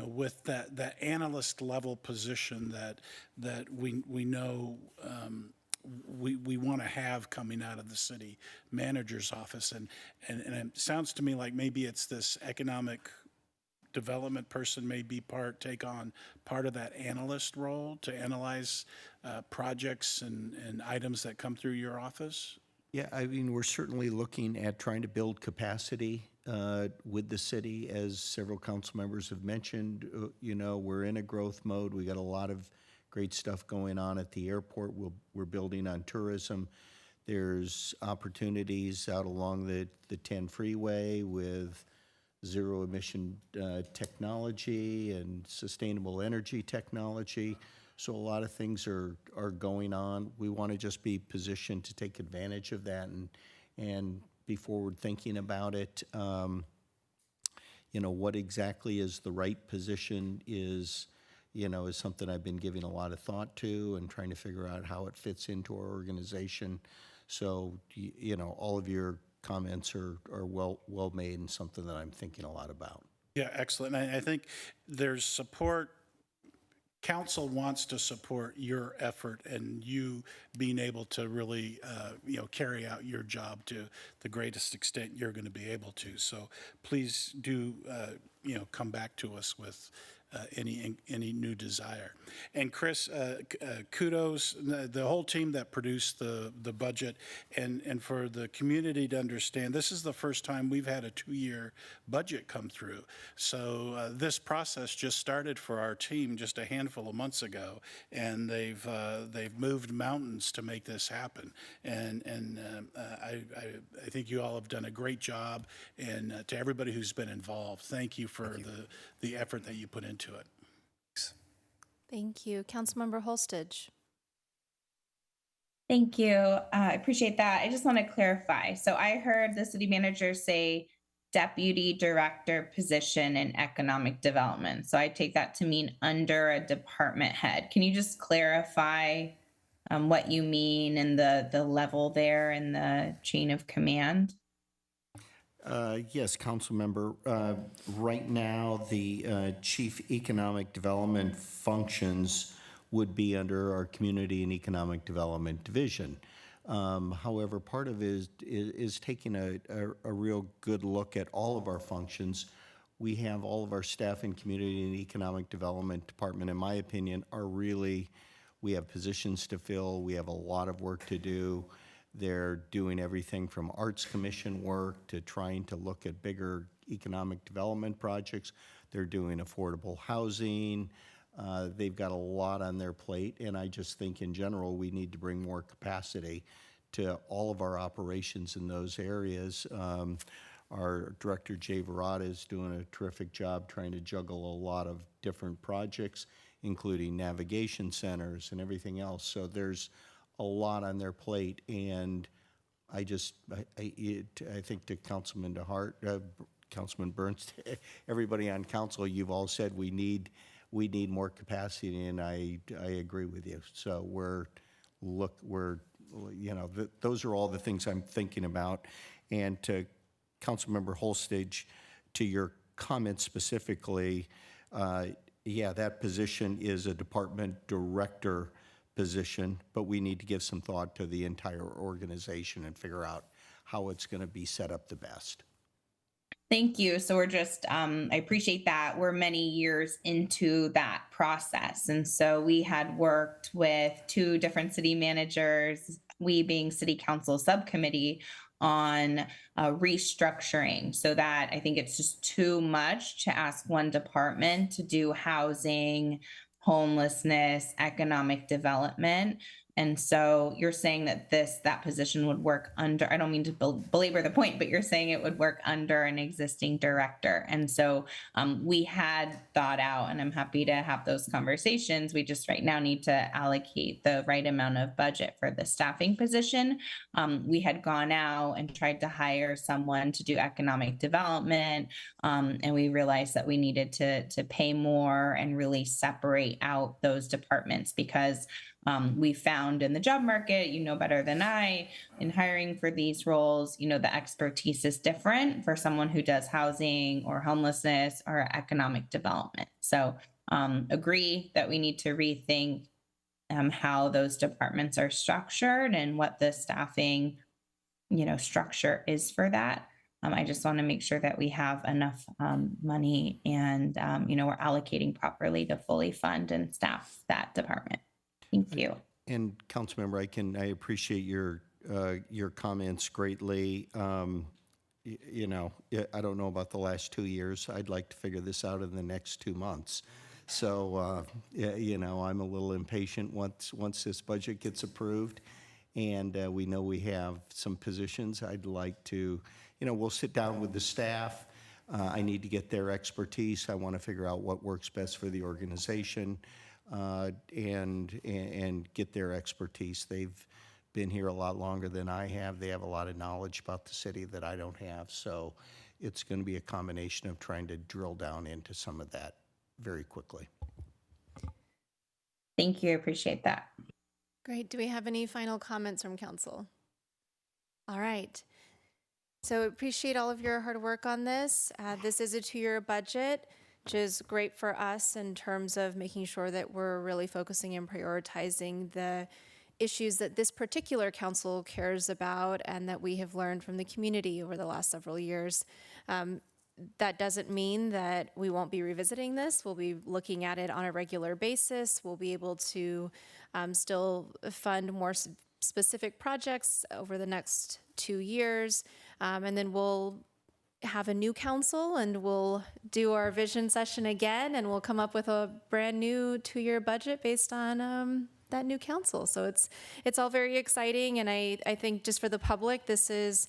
Speaker 10: with that analyst level position that we know we want to have coming out of the city manager's office, and it sounds to me like maybe it's this economic development person may take on part of that analyst role to analyze projects and items that come through your office.
Speaker 2: Yeah, I mean, we're certainly looking at trying to build capacity with the city, as several council members have mentioned. We're in a growth mode. We got a lot of great stuff going on at the airport. We're building on tourism. There's opportunities out along the 10 freeway with zero emission technology and sustainable energy technology. So a lot of things are going on. We want to just be positioned to take advantage of that and be forward thinking about it. What exactly is the right position is something I've been giving a lot of thought to and trying to figure out how it fits into our organization. So, all of your comments are well made and something that I'm thinking a lot about.
Speaker 10: Yeah, excellent. I think there's support council wants to support your effort and you being able to really, carry out your job to the greatest extent you're going to be able to. So please do, come back to us with any new desire. And Chris, kudos, the whole team that produced the budget, and for the community to understand, this is the first time we've had a 2-year budget come through. So this process just started for our team just a handful of months ago, and they've moved mountains to make this happen. And I think you all have done a great job, and to everybody who's been involved, thank you for the effort that you put into it.
Speaker 1: Thank you. Councilmember Holstage.
Speaker 9: Thank you. I appreciate that. I just want to clarify. So I heard the city manager say deputy director position in economic development. So I take that to mean under a department head. Can you just clarify what you mean and the level there in the chain of command?
Speaker 2: Yes, council member. Right now, the chief economic development functions would be under our community and economic development division. However, part of it is taking a real good look at all of our functions. We have all of our staff in community and economic development department, in my opinion, we have positions to fill. We have a lot of work to do. They're doing everything from arts commission work to trying to look at bigger economic development projects. They're doing affordable housing. They've got a lot on their plate, and I just think in general we need to bring more capacity to all of our operations in those areas. Our director, Jay Verrata, is doing a terrific job trying to juggle a lot of different projects, including navigation centers and everything else. So there's a lot on their plate, and I think to Councilman DeHart, Councilman Burns, everybody on council, you've all said we need more capacity, and I agree with you. So those are all the things I'm thinking about. And to Councilmember Holstage, to your comment specifically, that position is a department director position, but we need to give some thought to the entire organization and figure out how it's going to be set up the best.
Speaker 9: Thank you. So we're just, I appreciate that. We're many years into that process. And so we had worked with 2 different city managers, we being city council subcommittee, on restructuring, so that I think it's just too much to ask one department to do housing, homelessness, economic development. And so you're saying that that position would work under, I don't mean to belabor the point, but you're saying it would work under an existing director. And so we had thought out, and I'm happy to have those conversations. We just right now need to allocate the right amount of budget for the staffing position. We had gone out and tried to hire someone to do economic development. And we realized that we needed to pay more and really separate out those departments, because we found in the job market, you know better than I, in hiring for these roles, the expertise is different for someone who does housing or homelessness or economic development. So agree that we need to rethink how those departments are structured and what the staffing, structure is for that. I just want to make sure that we have enough money and, we're allocating properly to fully fund and staff that department. Thank you.
Speaker 2: And Councilmember, I appreciate your comments greatly. I don't know about the last 2 years. I'd like to figure this out in the next 2 months. So, I'm a little impatient once this budget gets approved, and we know we have some positions. I'd like to, we'll sit down with the staff. I need to get their expertise. I want to figure out what works best for the organization. And get their expertise. They've been here a lot longer than I have. They have a lot of knowledge about the city that I don't have. So it's going to be a combination of trying to drill down into some of that very quickly.
Speaker 9: Thank you. I appreciate that.
Speaker 1: Great. Do we have any final comments from council? All right. So appreciate all of your hard work on this. This is a 2-year budget. which is great for us in terms of making sure that we're really focusing and prioritizing the issues that this particular council cares about and that we have learned from the community over the last several years. That doesn't mean that we won't be revisiting this. We'll be looking at it on a regular basis. We'll be able to still fund more specific projects over the next 2 years. And then we'll have a new council and we'll do our vision session again and we'll come up with a brand new 2-year budget based on that new council. So it's all very exciting. And I think just for the public, this is,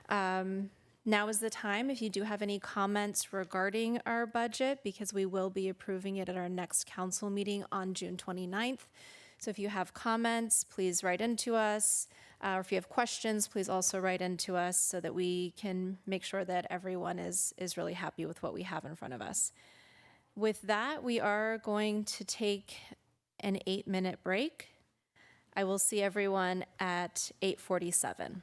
Speaker 1: now is the time if you do have any comments regarding our budget, because we will be approving it at our next council meeting on June 29th. So if you have comments, please write into us. Or if you have questions, please also write into us so that we can make sure that everyone is really happy with what we have in front of us. With that, we are going to take an 8-minute break. I will see everyone at 8:47.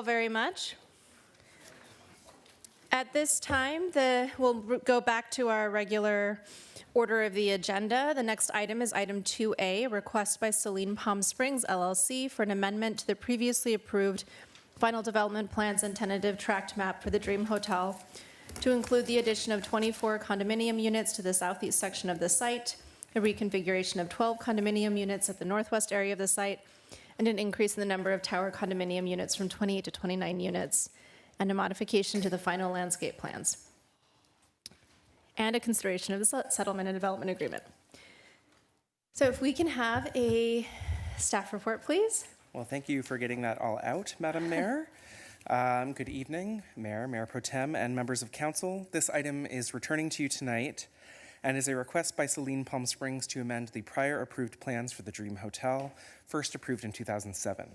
Speaker 1: Very much. At this time, we'll go back to our regular order of the agenda. The next item is item 2A, request by Celine Palm Springs LLC for an amendment to the previously approved final development plans and tentative tract map for the Dream Hotel to include the addition of 24 condominium units to the southeast section of the site, a reconfiguration of 12 condominium units at the northwest area of the site, and an increase in the number of tower condominium units from 28 to 29 units, and a modification to the final landscape plans, and a consideration of the settlement and development agreement. So if we can have a staff report, please.
Speaker 16: Well, thank you for getting that all out, Madam Mayor. Good evening, Mayor Pro Tem, and members of council. This item is returning to you tonight and is a request by Celine Palm Springs to amend the prior approved plans for the Dream Hotel, first approved in 2007.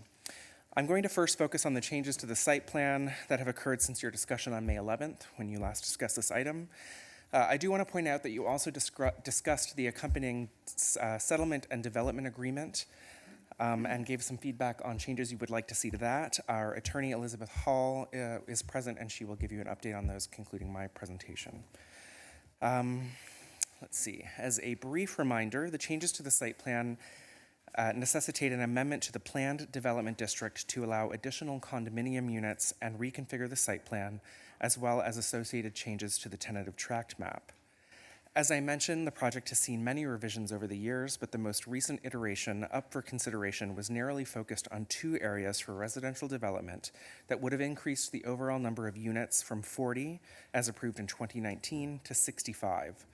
Speaker 16: I'm going to first focus on the changes to the site plan that have occurred since your discussion on May 11th, when you last discussed this item. I do want to point out that you also discussed the accompanying settlement and development agreement and gave some feedback on changes you would like to see to that. Our attorney, Elizabeth Hall, is present, and she will give you an update on those, concluding my presentation. Let's see. As a brief reminder, the changes to the site plan necessitate an amendment to the planned development district to allow additional condominium units and reconfigure the site plan, as well as associated changes to the tentative tract map. As I mentioned, the project has seen many revisions over the years, but the most recent iteration up for consideration was narrowly focused on 2 areas for residential development that would have increased the overall number of units from 40, as approved in 2019, to 65.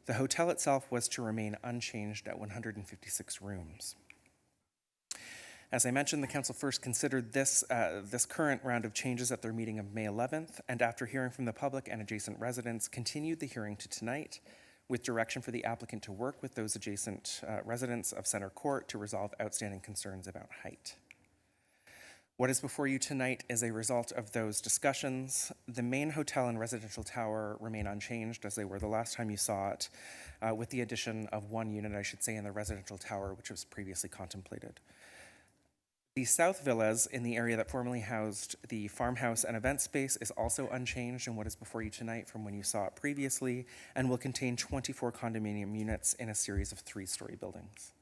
Speaker 16: The hotel itself was to remain unchanged at 156 rooms. As I mentioned, the council first considered this current round of changes at their meeting of May 11th, and after hearing from the public and adjacent residents, continued the hearing to tonight with direction for the applicant to work with those adjacent residents of Center Court to resolve outstanding concerns about height. What is before you tonight is a result of those discussions. The main hotel and residential tower remain unchanged as they were the last time you saw it, with the addition of 1 unit, I should say, in the residential tower, which was previously contemplated. The south villas in the area that formerly housed the farmhouse and event space is also unchanged in what is before you tonight from when you saw it previously, and will contain 24 condominium units in a series of 3-story buildings.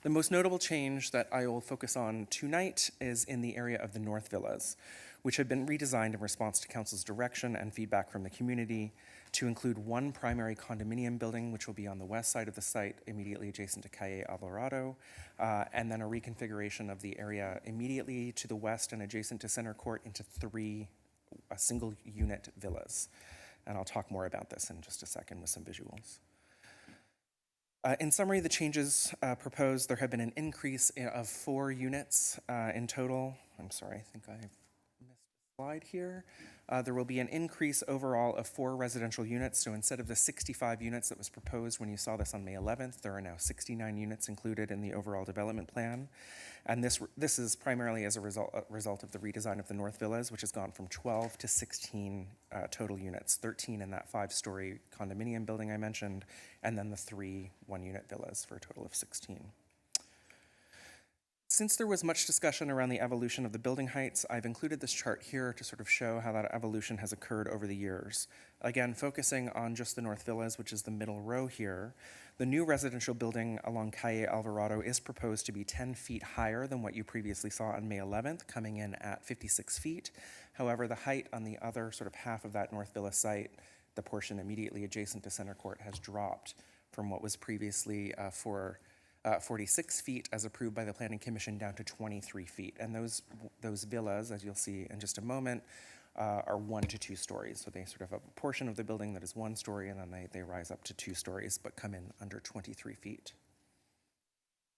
Speaker 16: The most notable change that I will focus on tonight is in the area of the north villas, which have been redesigned in response to council's direction and feedback from the community to include 1 primary condominium building, which will be on the west side of the site, immediately adjacent to Calle Alvarado, and then a reconfiguration of the area immediately to the west and adjacent to Center Court into 3 single-unit villas. And I'll talk more about this in just a second with some visuals. In summary, the changes proposed, there have been an increase of 4 units in total. I'm sorry, I think I've missed a slide here. There will be an increase overall of 4 residential units. So instead of the 65 units that was proposed when you saw this on May 11th, there are now 69 units included in the overall development plan. And this is primarily as a result of the redesign of the North Villas, which has gone from 12 to 16 total units, 13 in that 5-story condominium building I mentioned, and then the 3 1-unit villas for a total of 16. Since there was much discussion around the evolution of the building heights, I've included this chart here to sort of show how that evolution has occurred over the years. Again, focusing on just the North Villas, which is the middle row here, the new residential building along Calle Alvarado is proposed to be 10 feet higher than what you previously saw on May 11th, coming in at 56 feet. However, the height on the other sort of half of that North Villa site, the portion immediately adjacent to Center Court, has dropped from what was previously 46 feet as approved by the Planning Commission down to 23 feet. And those villas, as you'll see in just a moment, are 1 to 2 stories. So they sort of have a portion of the building that is 1 story, and then they rise up to 2 stories, but come in under 23 feet.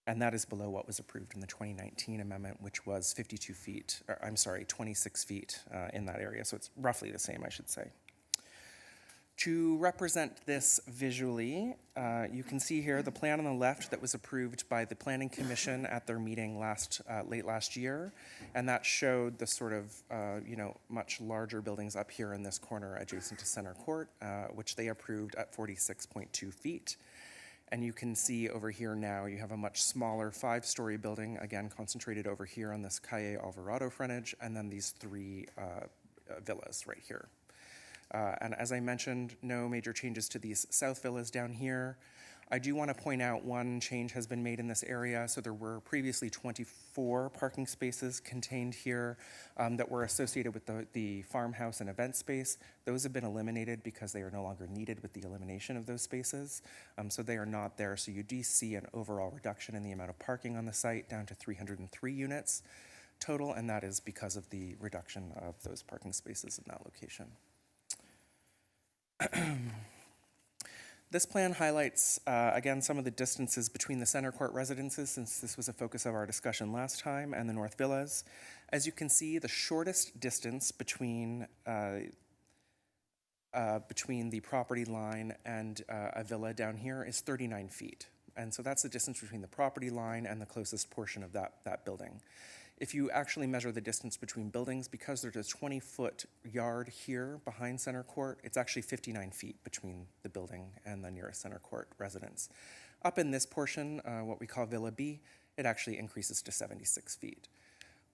Speaker 16: And that is below what was approved in the 2019 amendment, which was 52 feet, or I'm sorry, 26 feet in that area. So it's roughly the same, I should say. To represent this visually, you can see here the plan on the left that was approved by the Planning Commission at their meeting late last year, and that showed the sort of much larger buildings up here in this corner adjacent to Center Court, which they approved at 46.2 feet. And you can see over here now, you have a much smaller 5-story building, again, concentrated over here on this Calle Alvarado frontage, and then these 3 villas right here. And as I mentioned, no major changes to these south villas down here. I do want to point out one change has been made in this area. So there were previously 24 parking spaces contained here that were associated with the farmhouse and event space. Those have been eliminated because they are no longer needed with the elimination of those spaces. So they are not there. So you do see an overall reduction in the amount of parking on the site down to 303 units total, and that is because of the reduction of those parking spaces in that location. This plan highlights, again, some of the distances between the center court residences, since this was a focus of our discussion last time, and the North Villas. As you can see, the shortest distance between the property line and a villa down here is 39 feet. And so that's the distance between the property line and the closest portion of that building. If you actually measure the distance between buildings, because there's a 20-foot yard here behind center court, it's actually 59 feet between the building and the nearest center court residence. Up in this portion, what we call Villa B, it actually increases to 76 feet.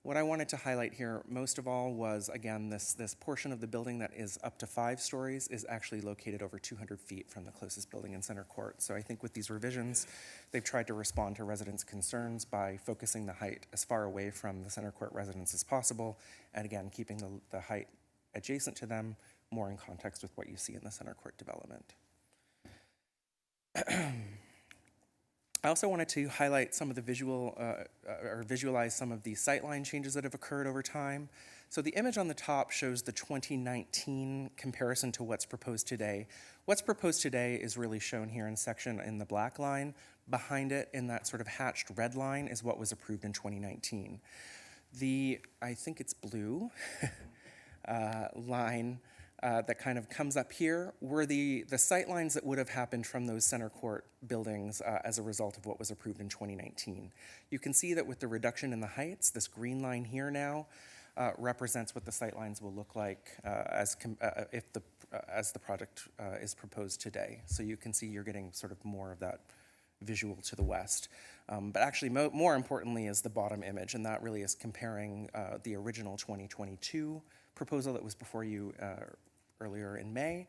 Speaker 16: What I wanted to highlight here most of all was, again, this portion of the building that is up to 5 stories is actually located over 200 feet from the closest building in center court. So I think with these revisions, they've tried to respond to residents' concerns by focusing the height as far away from the center court residence as possible, and again, keeping the height adjacent to them more in context with what you see in the center court development. I also wanted to highlight some of the visualize some of the sightline changes that have occurred over time. So the image on the top shows the 2019 comparison to what's proposed today. What's proposed today is really shown here in the black line. Behind it, in that sort of hatched red line, is what was approved in 2019. I think it's blue line that kind of comes up here were the sight lines that would have happened from those center court buildings as a result of what was approved in 2019. You can see that with the reduction in the heights, this green line here now represents what the sight lines will look like as the project is proposed today. So you can see you're getting sort of more of that visual to the west. But actually more importantly is the bottom image, and that really is comparing the original 2022 proposal that was before you earlier in May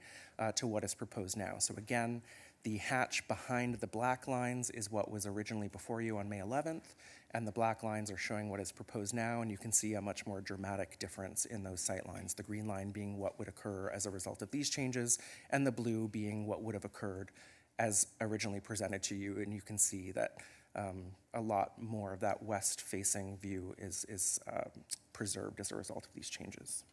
Speaker 16: to what is proposed now. So again, the hatch behind the black lines is what was originally before you on May 11th, and the black lines are showing what is proposed now, and you can see a much more dramatic difference in those sight lines, the green line being what would occur as a result of these changes, and the blue being what would have occurred as originally presented to you, and you can see that a lot more of that west-facing view is preserved as a result of these changes.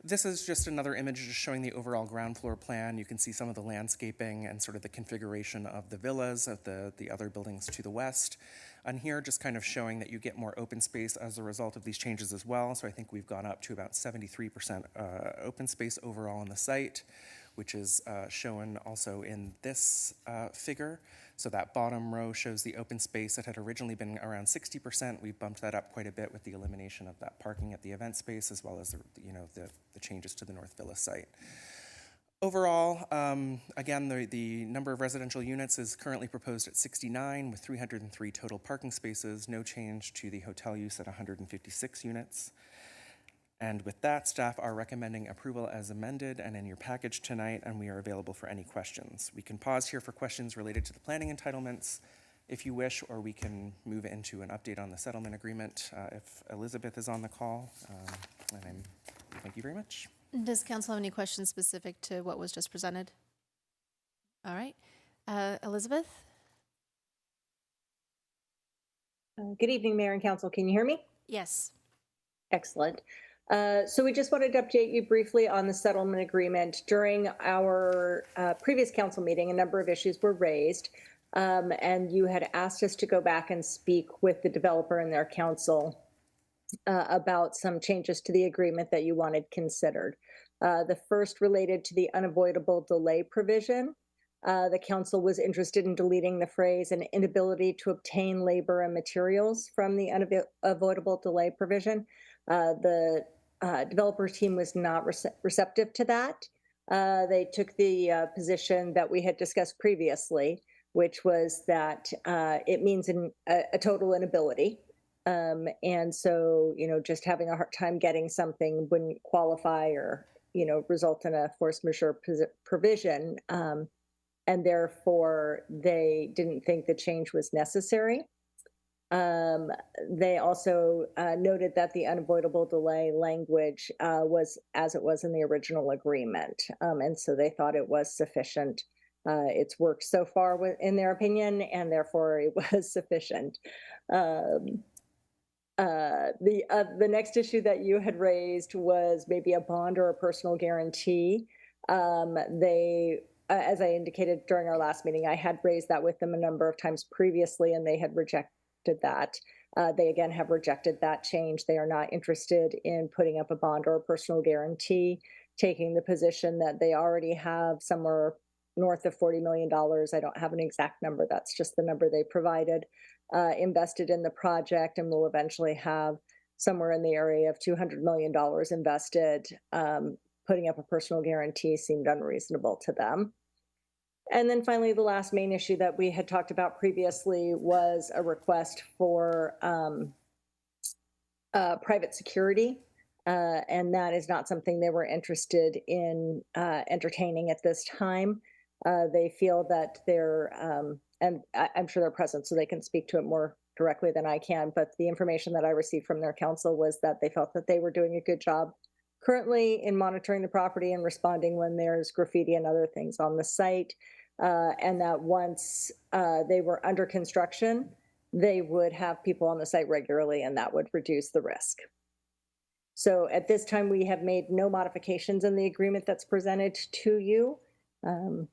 Speaker 16: This is just another image just showing the overall ground floor plan. You can see some of the landscaping and sort of the configuration of the villas, of the other buildings to the west. And here just kind of showing that you get more open space as a result of these changes as well. So I think we've gone up to about 73% open space overall on the site, which is shown also in this figure. So that bottom row shows the open space that had originally been around 60%. We bumped that up quite a bit with the elimination of that parking at the event space, as well as the changes to the North Villa site. Overall, again, the number of residential units is currently proposed at 69 with 303 total parking spaces, no change to the hotel use at 156 units. And with that, staff are recommending approval as amended and in your package tonight, and we are available for any questions. We can pause here for questions related to the planning entitlements if you wish, or we can move into an update on the settlement agreement if Elizabeth is on the call. Thank you very much.
Speaker 1: Does council have any questions specific to what was just presented? All right. Elizabeth?
Speaker 17: Good evening, Mayor and Council. Can you hear me?
Speaker 1: Yes.
Speaker 17: Excellent. So we just wanted to update you briefly on the settlement agreement. During our previous council meeting, a number of issues were raised, and you had asked us to go back and speak with the developer and their council about some changes to the agreement that you wanted considered. The first related to the unavoidable delay provision. The council was interested in deleting the phrase "an inability to obtain labor and materials" from the unavoidable delay provision. The developer team was not receptive to that. They took the position that we had discussed previously, which was that it means a total inability. And so, just having a hard time getting something wouldn't qualify or, result in a force majeure provision. And therefore, they didn't think the change was necessary. They also noted that the unavoidable delay language was as it was in the original agreement. And so they thought it was sufficient. It's worked so far in their opinion, and therefore it was sufficient. The next issue that you had raised was maybe a bond or a personal guarantee. As I indicated during our last meeting, I had raised that with them a number of times previously, and they had rejected that. They again have rejected that change. They are not interested in putting up a bond or a personal guarantee, taking the position that they already have somewhere north of $40 million. I don't have an exact number. That's just the number they provided, invested in the project, and will eventually have somewhere in the area of $200 million invested. Putting up a personal guarantee seemed unreasonable to them. And then finally, the last main issue that we had talked about previously was a request for private security. And that is not something they were interested in entertaining at this time. They feel that and I'm sure they're present so they can speak to it more directly than I can, but the information that I received from their counsel was that they felt that they were doing a good job currently in monitoring the property and responding when there's graffiti and other things on the site, and that once they were under construction, they would have people on the site regularly, and that would reduce the risk. So at this time, we have made no modifications in the agreement that's presented to you, and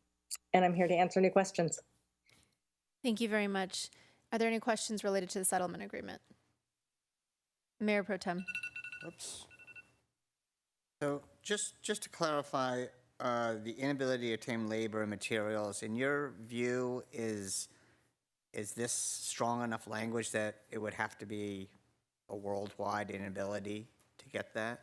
Speaker 17: I'm here to answer any questions.
Speaker 1: Thank you very much. Are there any questions related to the settlement agreement? Mayor Pro Tem.
Speaker 7: Oops. So just to clarify, the inability to obtain labor and materials, in your view, is this strong enough language that it would have to be a worldwide inability to get that?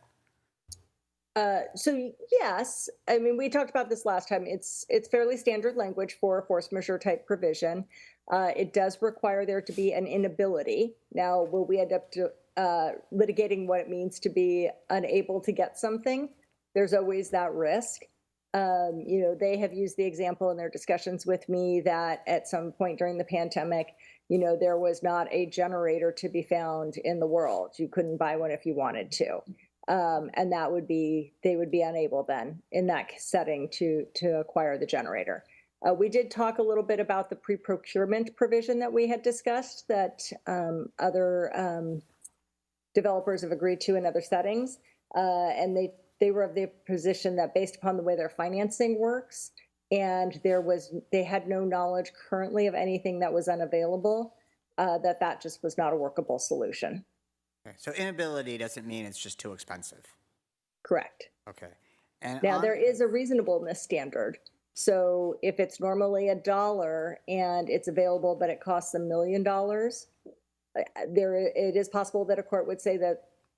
Speaker 17: So yes, I mean, we talked about this last time. It's fairly standard language for a force majeure type provision. It does require there to be an inability. Now, will we end up litigating what it means to be unable to get something? There's always that risk. They have used the example in their discussions with me that at some point during the pandemic, there was not a generator to be found in the world. You couldn't buy one if you wanted to. And they would be unable then in that setting to acquire the generator. We did talk a little bit about the pre-procurement provision that we had discussed that other developers have agreed to in other settings. And they were of the position that based upon the way their financing works, and they had no knowledge currently of anything that was unavailable, that just was not a workable solution.
Speaker 7: Okay. So inability doesn't mean it's just too expensive.
Speaker 17: Correct.
Speaker 7: Okay. And
Speaker 17: now there is a reasonableness standard. So if it's normally $1 and it's available, but it costs $1 million, it is possible that a court would say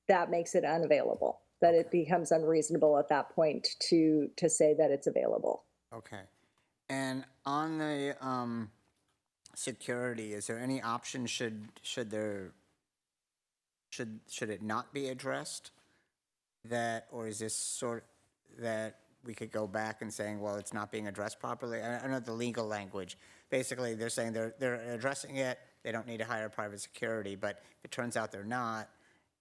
Speaker 17: that makes it unavailable, that it becomes unreasonable at that point to say that it's available.
Speaker 7: Okay. And on the security, is there any option should it not be addressed? Or is this sort that we could go back and saying, well, it's not being addressed properly? I know the legal language. Basically, they're saying they're addressing it. They don't need to hire private security. But if it turns out they're not,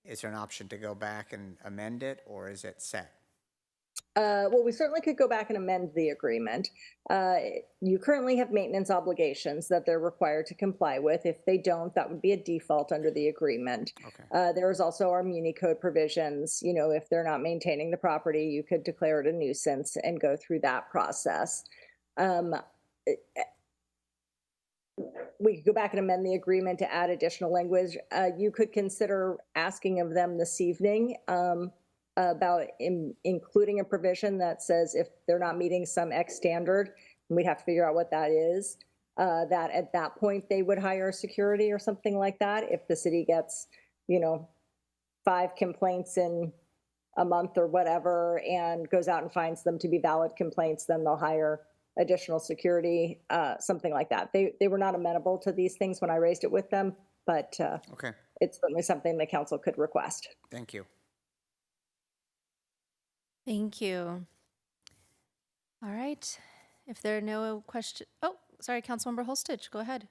Speaker 7: is there an option to go back and amend it, or is it set?
Speaker 17: Well, we certainly could go back and amend the agreement. You currently have maintenance obligations that they're required to comply with. If they don't, that would be a default under the agreement.
Speaker 7: Okay.
Speaker 17: There's also our Muni Code provisions. If they're not maintaining the property, you could declare it a nuisance and go through that process. We could go back and amend the agreement to add additional language. You could consider asking of them this evening about including a provision that says if they're not meeting some X standard, we'd have to figure out what that is, that at that point they would hire security or something like that. If the city gets, 5 complaints in a month or whatever and goes out and finds them to be valid complaints, then they'll hire additional security, something like that. They were not amenable to these things when I raised it with them, but
Speaker 7: Okay,
Speaker 17: it's certainly something the council could request.
Speaker 7: thank you.
Speaker 1: Thank you. All right. If there are no questions, oh, sorry, Councilmember Holstich, go ahead.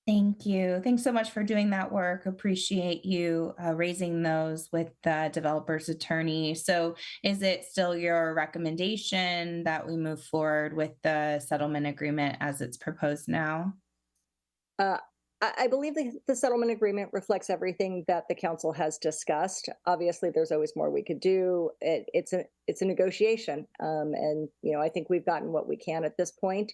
Speaker 9: Thank you. Thanks so much for doing that work. Appreciate you raising those with the developer's attorney. So is it still your recommendation that we move forward with the settlement agreement as it's proposed now?
Speaker 17: I believe the settlement agreement reflects everything that the council has discussed. Obviously, there's always more we could do. It's a negotiation, and I think we've gotten what we can at this point.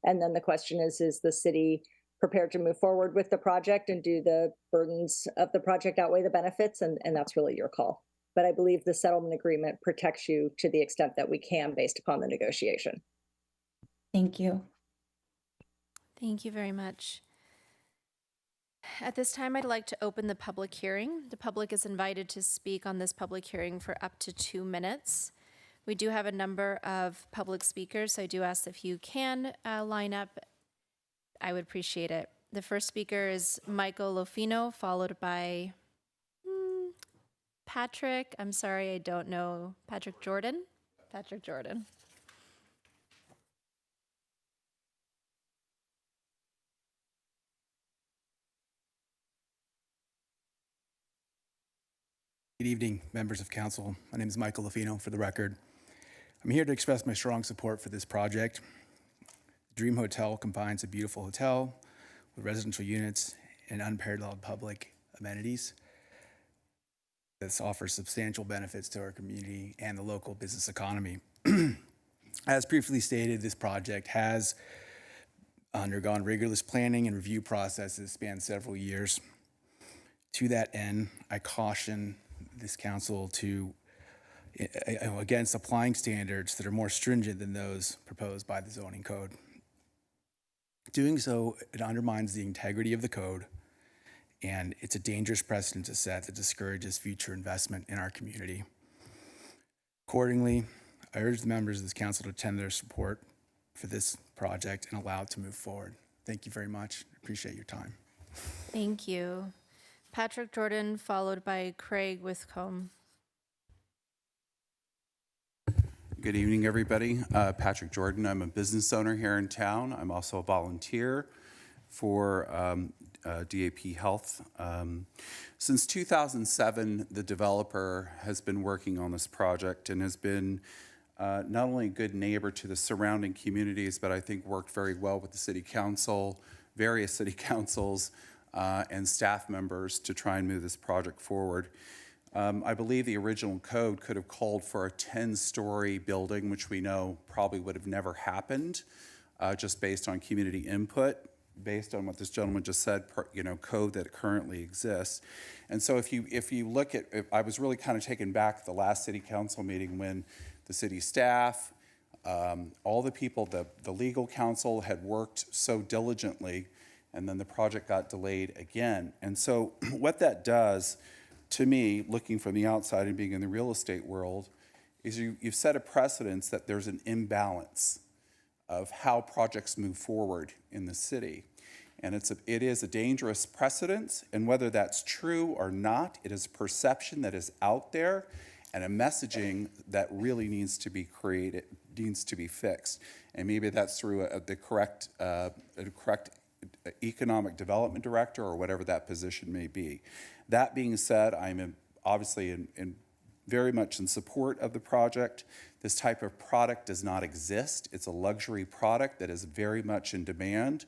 Speaker 17: And then the question is the city prepared to move forward with the project, and do the burdens of the project outweigh the benefits? And that's really your call. But I believe the settlement agreement protects you to the extent that we can based upon the negotiation.
Speaker 9: Thank you.
Speaker 1: Thank you very much. At this time, I'd like to open the public hearing. The public is invited to speak on this public hearing for up to 2 minutes. We do have a number of public speakers, so I do ask if you can line up. I would appreciate it. The first speaker is Michael Lofino, followed by Patrick. I'm sorry, I don't know. Patrick Jordan? Patrick Jordan.
Speaker 5: Good evening, members of council. My name is Michael Lofino, for the record. I'm here to express my strong support for this project. Dream Hotel combines a beautiful hotel with residential units and unparalleled public amenities. This offers substantial benefits to our community and the local business economy. As previously stated, this project has undergone rigorous planning and review processes span several years. To that end, I caution this council against applying standards that are more stringent than those proposed by the zoning code. Doing so, it undermines the integrity of the code, and it's a dangerous precedent to set that discourages future investment in our community. Accordingly, I urge the members of this council to tender their support for this project and allow it to move forward. Thank you very much. Appreciate your time.
Speaker 1: Thank you. Patrick Jordan, followed by Craig Withcomb.
Speaker 18: Good evening, everybody. Patrick Jordan. I'm a business owner here in town. I'm also a volunteer for DAP Health. Since 2007, the developer has been working on this project and has been not only a good neighbor to the surrounding communities, but I think worked very well with the city council, various city councils, and staff members to try and move this project forward. I believe the original code could have called for a 10-story building, which we know probably would have never happened, just based on community input, based on what this gentleman just said, code that currently exists. And so if you look at, I was really kind of taken back at the last city council meeting when the city staff, all the people, the legal counsel had worked so diligently, and then the project got delayed again. And so what that does, to me, looking from the outside and being in the real estate world, is you've set a precedence that there's an imbalance of how projects move forward in the city. And it is a dangerous precedence, and whether that's true or not, it is a perception that is out there and a messaging that really needs to be created, needs to be fixed. And maybe that's through the correct economic development director or whatever that position may be. That being said, I'm obviously very much in support of the project. This type of product does not exist. It's a luxury product that is very much in demand.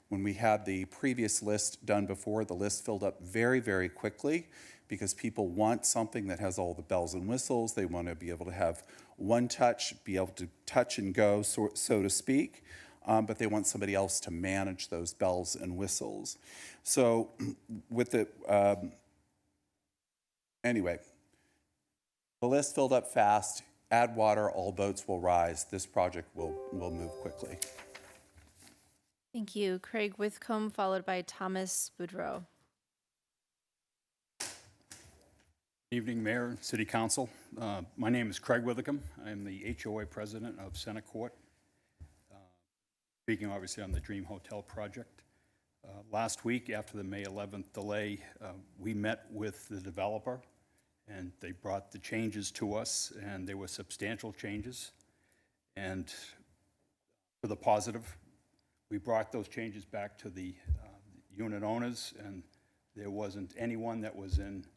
Speaker 18: When we had the previous list done before, the list filled up very, very quickly because people want something that has all the bells and whistles. They want to be able to have one touch, be able to touch and go, so to speak. But they want somebody else to manage those bells and whistles. So with the, anyway, the list filled up fast. Add water, all boats will rise. This project will move quickly.
Speaker 1: Thank you. Craig Withcomb, followed by Thomas Boudreau.
Speaker 18: Evening, Mayor, City Council. My name is Craig Withicum. I'm the HOA president of Center Court. Speaking obviously on the Dream Hotel project. Last week, after the May 11th delay, we met with the developer, and they brought the changes to us, and they were substantial changes. And for the positive, we brought those changes back to the unit owners, and there wasn't anyone that was in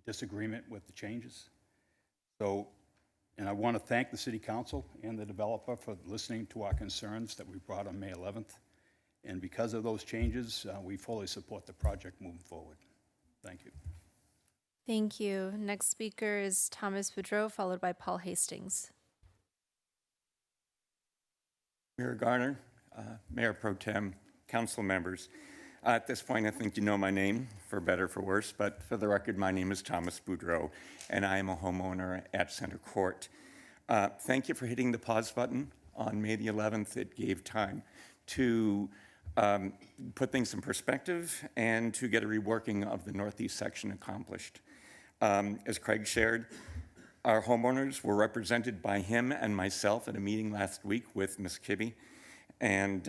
Speaker 18: disagreement with the changes. So, and I want to thank the City Council and the developer for listening to our concerns that we brought on May 11th. And because of those changes, we fully support the project moving forward. Thank you.
Speaker 1: Thank you. Next speaker is Thomas Boudreau, followed by Paul Hastings.
Speaker 19: Mayor Garner, Mayor Pro Tem, council members. At this point, I think you know my name, for better or for worse, but for the record, my name is Thomas Boudreau, and I am a homeowner at Center Court. Thank you for hitting the pause button on May the 11th. It gave time to put things in perspective and to get a reworking of the northeast section accomplished. As Craig shared, our homeowners were represented by him and myself at a meeting last week with Ms. Kibbe, and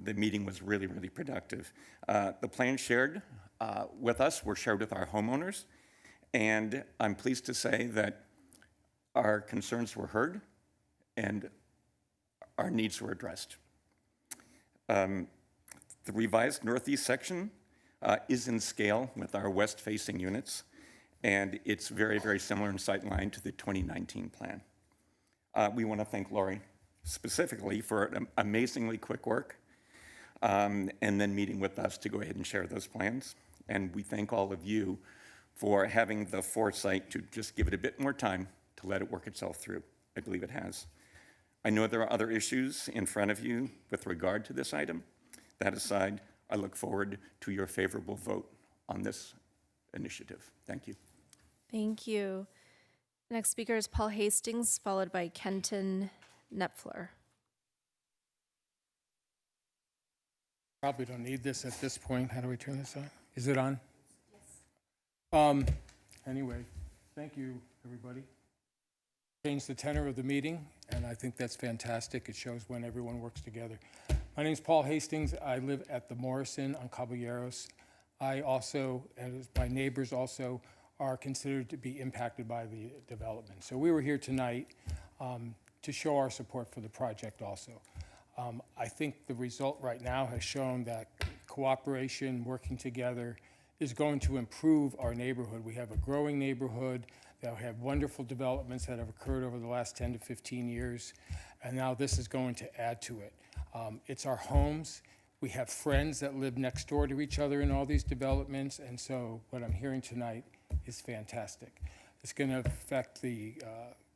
Speaker 19: the meeting was really, really productive. The plans shared with us were shared with our homeowners, and I'm pleased to say that our concerns were heard and our needs were addressed. The revised northeast section is in scale with our west-facing units, and it's very, very similar in sightline to the 2019 plan. We want to thank Lori specifically for amazingly quick work and then meeting with us to go ahead and share those plans. And we thank all of you for having the foresight to just give it a bit more time to let it work itself through. I believe it has. I know there are other issues in front of you with regard to this item. That aside, I look forward to your favorable vote on this initiative. Thank you.
Speaker 1: Thank you. Next speaker is Paul Hastings, followed by Kenton Knepfler.
Speaker 20: Probably don't need this at this point. How do we turn this on? Is it on? Yes. Anyway, thank you, everybody. Change the tenor of the meeting, and I think that's fantastic. It shows when everyone works together. My name is Paul Hastings. I live at the Morrison on Caballeros. I also, and my neighbors also, are considered to be impacted by the development. So we were here tonight to show our support for the project also. I think the result right now has shown that cooperation, working together, is going to improve our neighborhood. We have a growing neighborhood that have wonderful developments that have occurred over the last 10 to 15 years, and now this is going to add to it. It's our homes. We have friends that live next door to each other in all these developments, and so what I'm hearing tonight is fantastic. It's going to affect the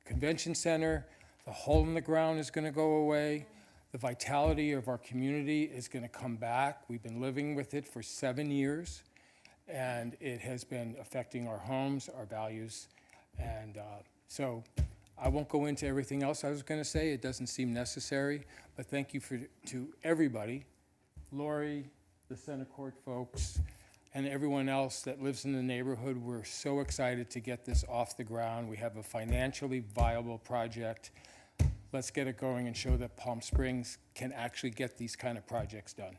Speaker 20: convention center. The hole in the ground is going to go away. The vitality of our community is going to come back. We've been living with it for 7 years, and it has been affecting our homes, our values, and so I won't go into everything else I was going to say. It doesn't seem necessary, but thank you to everybody, Lori, the Center Court folks, and everyone else that lives in the neighborhood. We're so excited to get this off the ground. We have a financially viable project. Let's get it going and show that Palm Springs can actually get these kind of projects done.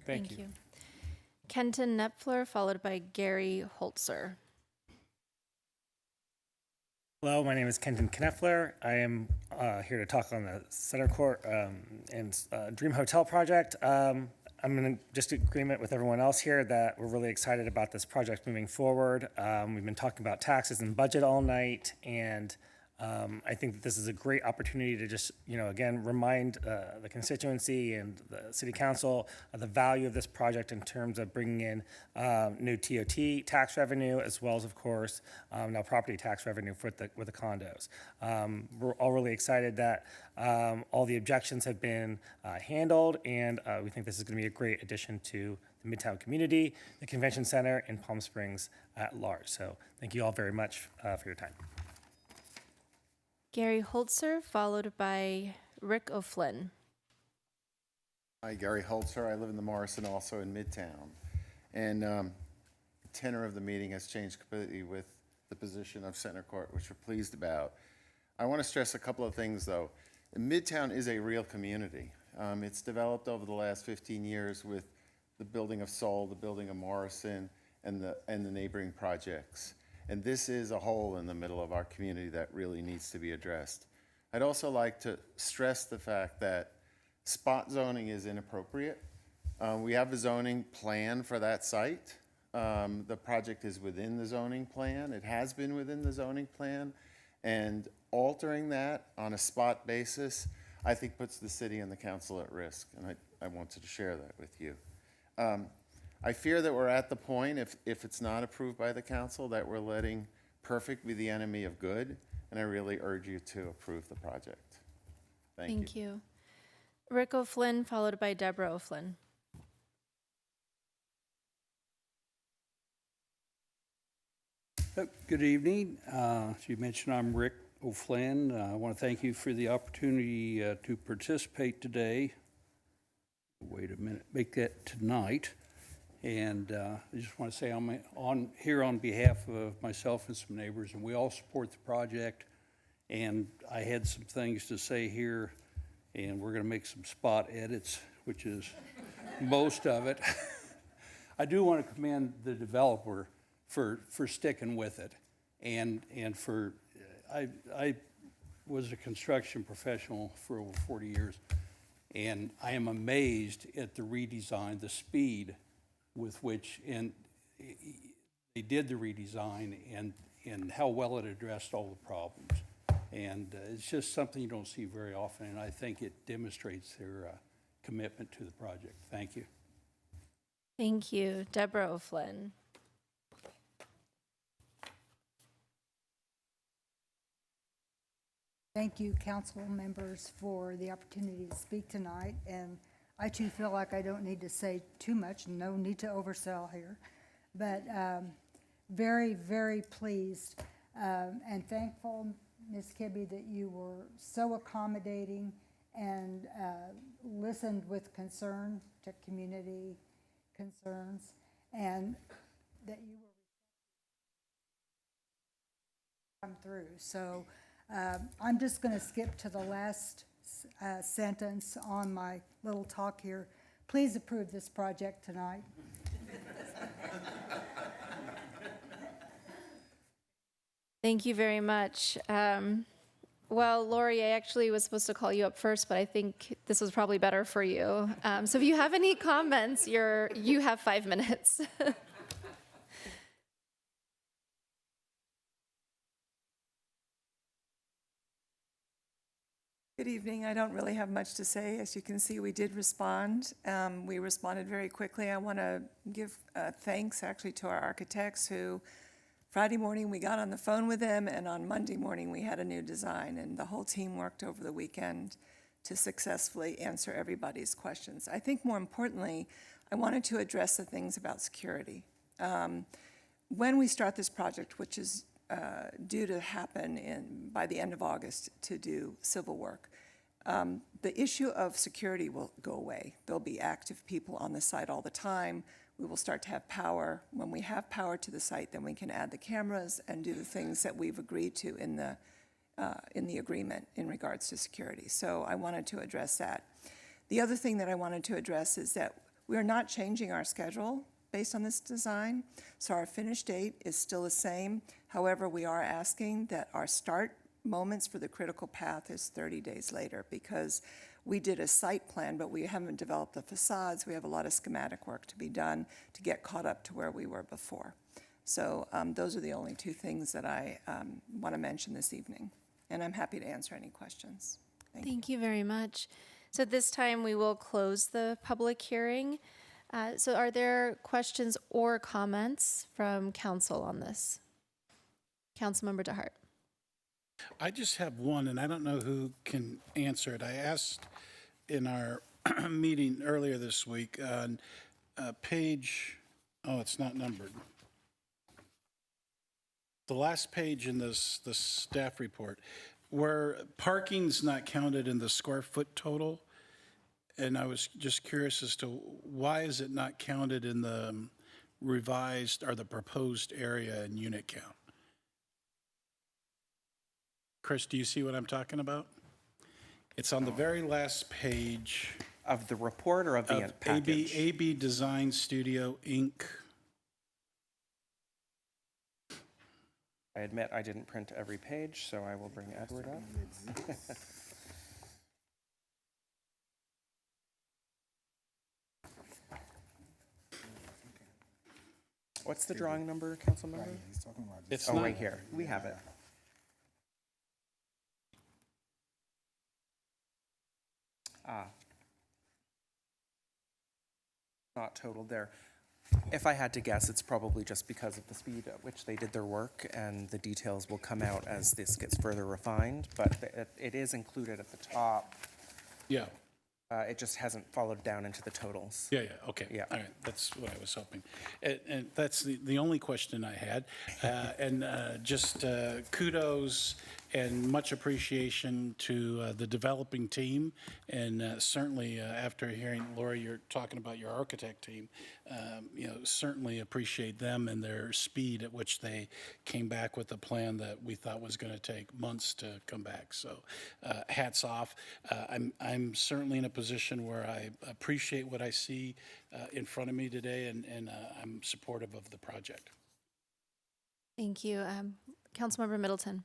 Speaker 20: Thank you.
Speaker 1: Kenton Knepfler, followed by Gary Holzer.
Speaker 23: Hello, my name is Kenton Knepfler. I am here to talk on the Center Court and Dream Hotel project. I'm in just agreement with everyone else here that we're really excited about this project moving forward. We've been talking about taxes and budget all night, and I think that this is a great opportunity to just, again, remind the constituency and the city council of the value of this project in terms of bringing in new TOT tax revenue, as well as, of course, now property tax revenue with the condos. We're all really excited that all the objections have been handled, and we think this is going to be a great addition to the Midtown community, the convention center, and Palm Springs at large. So thank you all very much for your time.
Speaker 1: Gary Holzer, followed by Rick O'Flynn.
Speaker 24: Hi, Gary Holzer. I live in the Morrison, also in Midtown. And the tenor of the meeting has changed completely with the position of Center Court, which we're pleased about. I want to stress a couple of things, though. Midtown is a real community. It's developed over the last 15 years with the building of Seoul, the building of Morrison, and the neighboring projects. And this is a hole in the middle of our community that really needs to be addressed. I'd also like to stress the fact that spot zoning is inappropriate. We have a zoning plan for that site. The project is within the zoning plan. It has been within the zoning plan. And altering that on a spot basis, I think puts the city and the council at risk. And I wanted to share that with you. I fear that we're at the point, if it's not approved by the council, that we're letting perfect be the enemy of good. And I really urge you to approve the project.
Speaker 1: Thank you. Rick O'Flynn, followed by Deborah O'Flynn.
Speaker 3: Good evening. As you mentioned, I'm Rick O'Flynn. I want to thank you for the opportunity to participate today. Wait a minute, make that tonight. And I just want to say I'm here on behalf of myself and some neighbors, and we all support the project. And I had some things to say here, and we're going to make some spot edits, which is most of it. I do want to commend the developer for sticking with it, and for I was a construction professional for over 40 years, and I am amazed at the redesign, the speed with which they did the redesign, and how well it addressed all the problems. And it's just something you don't see very often, and I think it demonstrates their commitment to the project. Thank you.
Speaker 1: Thank you. Deborah O'Flynn.
Speaker 6: Thank you, council members, for the opportunity to speak tonight. And I too feel like I don't need to say too much, no need to oversell here. But very, very pleased and thankful, Ms. Kibbe, that you were so accommodating and listened with concern to community concerns, and that you were come through. So I'm just going to skip to the last sentence on my little talk here. Please approve this project tonight.
Speaker 1: Thank you very much. Well, Lori, I actually was supposed to call you up first, but I think this was probably better for you. So if you have any comments, you have 5 minutes.
Speaker 21: Good evening. I don't really have much to say. As you can see, we did respond. We responded very quickly. I want to give thanks actually to our architects who Friday morning we got on the phone with them, and on Monday morning we had a new design, and the whole team worked over the weekend to successfully answer everybody's questions. I think more importantly, I wanted to address the things about security. When we start this project, which is due to happen by the end of August to do civil work, the issue of security will go away. There'll be active people on the site all the time. We will start to have power. When we have power to the site, then we can add the cameras and do the things that we've agreed to in the agreement in regards to security. So I wanted to address that. The other thing that I wanted to address is that we are not changing our schedule based on this design. So our finish date is still the same. However, we are asking that our start moments for the critical path is 30 days later, because we did a site plan, but we haven't developed the facades. We have a lot of schematic work to be done to get caught up to where we were before. So those are the only two things that I want to mention this evening. And I'm happy to answer any questions.
Speaker 1: Thank you very much. So at this time, we will close the public hearing. So are there questions or comments from council on this? Councilmember DeHart.
Speaker 10: I just have one, and I don't know who can answer it. I asked in our meeting earlier this week on page, it's not numbered. The last page in the staff report, where parking's not counted in the square foot total, and I was just curious as to why is it not counted in the revised or the proposed area and unit count? Chris, do you see what I'm talking about? It's on the very last page
Speaker 16: Of the report or of the
Speaker 10: of
Speaker 16: package?
Speaker 10: AB Design Studio, Inc.
Speaker 16: I admit I didn't print every page, so I will bring Edward up. What's the drawing number, council member?
Speaker 10: It's
Speaker 16: Oh,
Speaker 10: not,
Speaker 16: right here. We have it. Ah. Not totaled there. If I had to guess, it's probably just because of the speed at which they did their work, and the details will come out as this gets further refined, but it is included at the top.
Speaker 10: yeah,
Speaker 16: It just hasn't followed down into the totals.
Speaker 10: yeah, okay.
Speaker 16: Yeah.
Speaker 10: All right, that's what I was hoping. And that's the only question I had. And just kudos and much appreciation to the developing team. And certainly, after hearing, Laura, you're talking about your architect team, certainly appreciate them and their speed at which they came back with a plan that we thought was going to take months to come back. So hats off. I'm certainly in a position where I appreciate what I see in front of me today, and I'm supportive of the project.
Speaker 1: Thank you. Councilmember Middleton.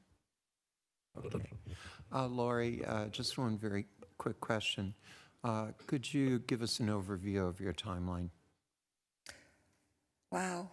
Speaker 11: Lori, just one very quick question. Could you give us an overview of your timeline?
Speaker 21: Wow.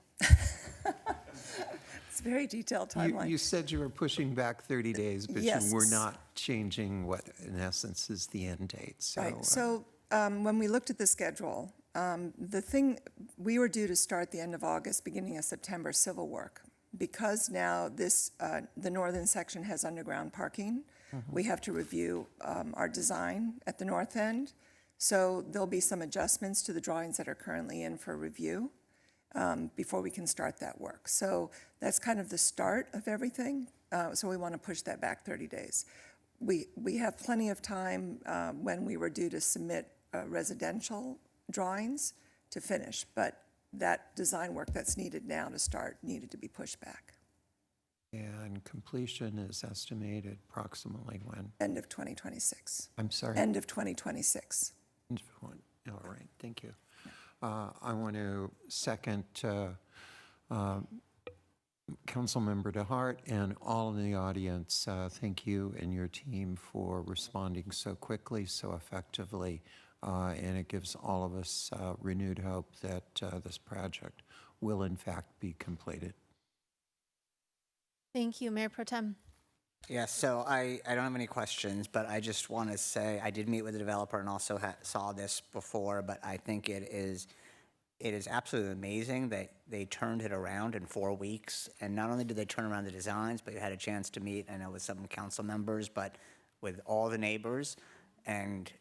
Speaker 21: It's a very detailed
Speaker 11: You,
Speaker 21: timeline.
Speaker 11: you said you were pushing back 30 days, but
Speaker 21: Yes.
Speaker 11: you were not changing what, in essence, is the end date. So,
Speaker 21: Right, so when we looked at the schedule, the thing, we were due to start the end of August, beginning of September, civil work. Because now this, the northern section has underground parking, we have to review our design at the north end. So there'll be some adjustments to the drawings that are currently in for review before we can start that work. So that's kind of the start of everything. So we want to push that back 30 days. We have plenty of time when we were due to submit residential drawings to finish, but that design work that's needed now to start needed to be pushed back.
Speaker 11: and completion is estimated approximately when?
Speaker 21: End of 2026.
Speaker 11: I'm sorry?
Speaker 21: End of 2026.
Speaker 11: All right, thank you. I want to second Councilmember DeHart and all in the audience. Thank you and your team for responding so quickly, so effectively, and it gives all of us renewed hope that this project will in fact be completed.
Speaker 1: Thank you, Mayor Pro Tem.
Speaker 7: Yes, so I don't have any questions, but I just want to say, I did meet with the developer and also saw this before, but I think it is absolutely amazing that they turned it around in 4 weeks. And not only did they turn around the designs, but you had a chance to meet, I know with some council members, but with all the neighbors, and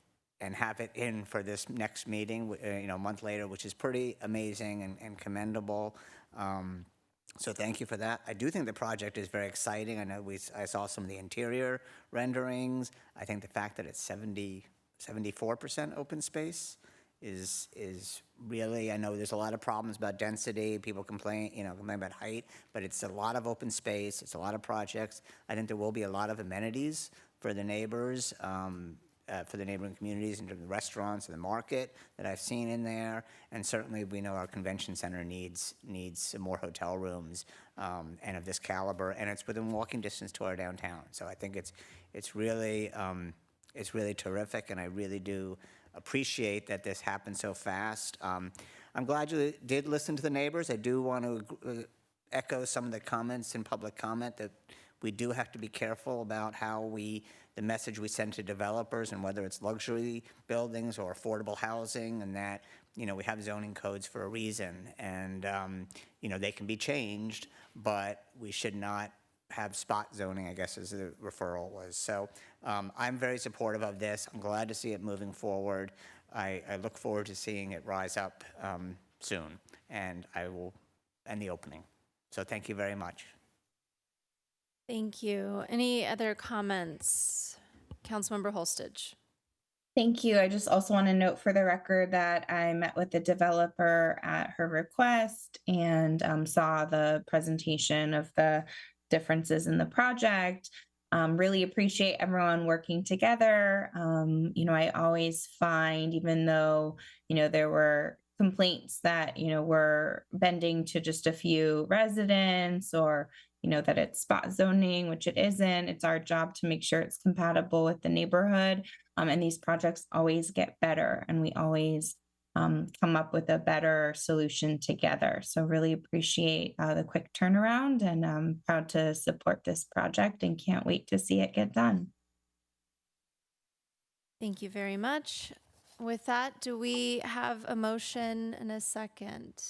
Speaker 7: have it in for this next meeting, a month later, which is pretty amazing and commendable. So thank you for that. I do think the project is very exciting. I know I saw some of the interior renderings. I think the fact that it's 74% open space is really, I know there's a lot of problems about density. People complain about height, but it's a lot of open space. It's a lot of projects. I think there will be a lot of amenities for the neighbors, for the neighboring communities, in terms of the restaurants and the market that I've seen in there. And certainly we know our convention center needs some more hotel rooms and of this caliber, and it's within walking distance to our downtown. So I think it's really terrific, and I really do appreciate that this happened so fast. I'm glad you did listen to the neighbors. I do want to echo some of the comments in public comment that we do have to be careful about how the message we send to developers, and whether it's luxury buildings or affordable housing, and that, we have zoning codes for a reason, and, they can be changed, but we should not have spot zoning, I guess, as the referral was. So I'm very supportive of this. I'm glad to see it moving forward. I look forward to seeing it rise up soon, and I will end the opening. So thank you very much.
Speaker 1: Thank you. Any other comments? Councilmember Holstage.
Speaker 9: Thank you. I just also want to note for the record that I met with the developer at her request and saw the presentation of the differences in the project. Really appreciate everyone working together. I always find, even though, there were complaints that, were bending to just a few residents or, that it's spot zoning, which it isn't. It's our job to make sure it's compatible with the neighborhood. And these projects always get better, and we always come up with a better solution together. So really appreciate the quick turnaround, and I'm proud to support this project and can't wait to see it get done.
Speaker 1: Thank you very much. With that, do we have a motion and a second?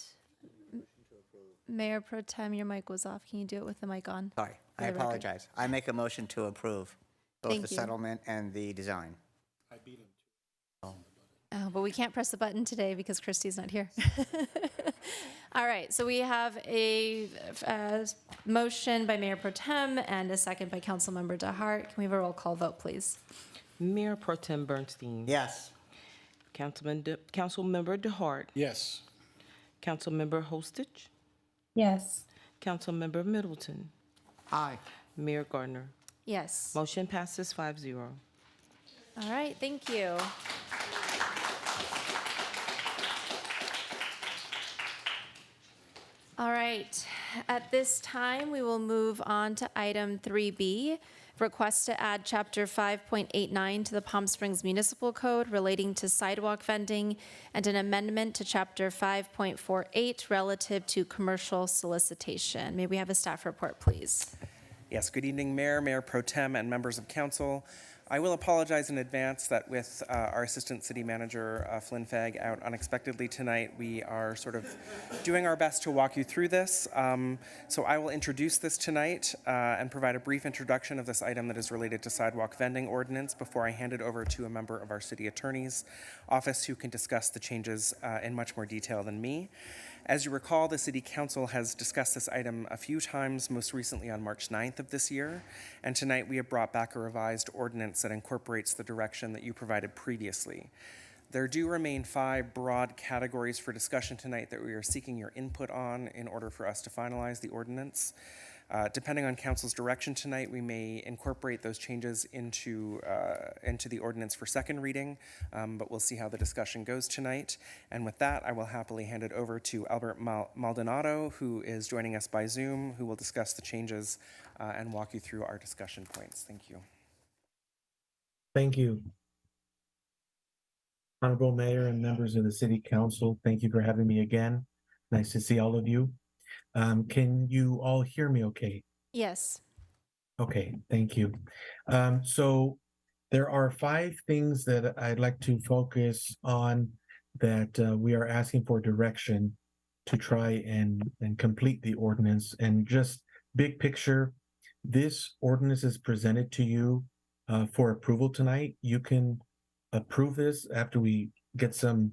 Speaker 1: Mayor Pro Tem, your mic was off. Can you do it with the mic on?
Speaker 7: Sorry,
Speaker 1: For
Speaker 7: I
Speaker 1: the record.
Speaker 7: apologize. I make a motion to approve both
Speaker 1: Thank
Speaker 7: the
Speaker 1: you.
Speaker 7: settlement and the design.
Speaker 1: Oh, but we can't press the button today because Christy's not here. All right, so we have a motion by Mayor Pro Tem and a second by Councilmember DeHart. Can we have a roll call vote, please?
Speaker 12: Mayor Pro Tem Bernstein.
Speaker 7: Yes.
Speaker 12: Councilmember DeHart.
Speaker 10: Yes.
Speaker 12: Councilmember Hostich.
Speaker 9: Yes.
Speaker 12: Councilmember Middleton.
Speaker 11: Aye.
Speaker 12: Mayor Gardner.
Speaker 1: Yes.
Speaker 12: Motion passes 5-0.
Speaker 1: All right, thank you. All right, at this time, we will move on to item 3B, request to add chapter 5.89 to the Palm Springs Municipal Code relating to sidewalk vending and an amendment to chapter 5.48 relative to commercial solicitation. May we have a staff report, please?
Speaker 16: Yes, good evening, Mayor Pro Tem, and members of council. I will apologize in advance that with our Assistant City Manager, Flynn Fagg, out unexpectedly tonight, we are sort of doing our best to walk you through this. So I will introduce this tonight and provide a brief introduction of this item that is related to sidewalk vending ordinance before I hand it over to a member of our City Attorney's Office who can discuss the changes in much more detail than me. As you recall, the City Council has discussed this item a few times, most recently on March 9th of this year, and tonight we have brought back a revised ordinance that incorporates the direction that you provided previously. There do remain 5 broad categories for discussion tonight that we are seeking your input on in order for us to finalize the ordinance. Depending on Council's direction tonight, we may incorporate those changes into the ordinance for second reading, but we'll see how the discussion goes tonight. And with that, I will happily hand it over to Albert Maldonado, who is joining us by Zoom, who will discuss the changes and walk you through our discussion points. Thank you.
Speaker 13: Thank you. Honorable Mayor and members of the City Council, thank you for having me again. Nice to see all of you. Can you all hear me okay?
Speaker 1: Yes.
Speaker 13: Okay, thank you. So there are 5 things that I'd like to focus on that we are asking for direction to try and complete the ordinance. And just big picture, this ordinance is presented to you for approval tonight. You can approve this after we get some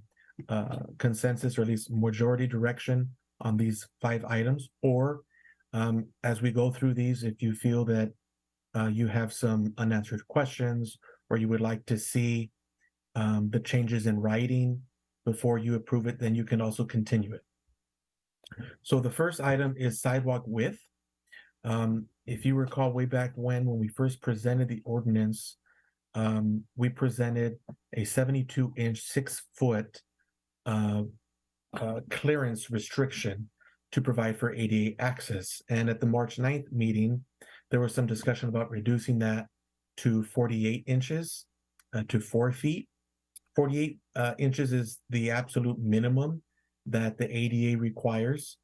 Speaker 13: consensus or at least majority direction on these 5 items, or as we go through these, if you feel that you have some unanswered questions or you would like to see the changes in writing before you approve it, then you can also continue it. So the first item is sidewalk width. If you recall way back when we first presented the ordinance, we presented a 72-inch, 6-foot clearance restriction to provide for ADA access. And at the March 9th meeting, there was some discussion about reducing that to 48 inches to 4 feet. 48 inches is the absolute minimum that the ADA requires.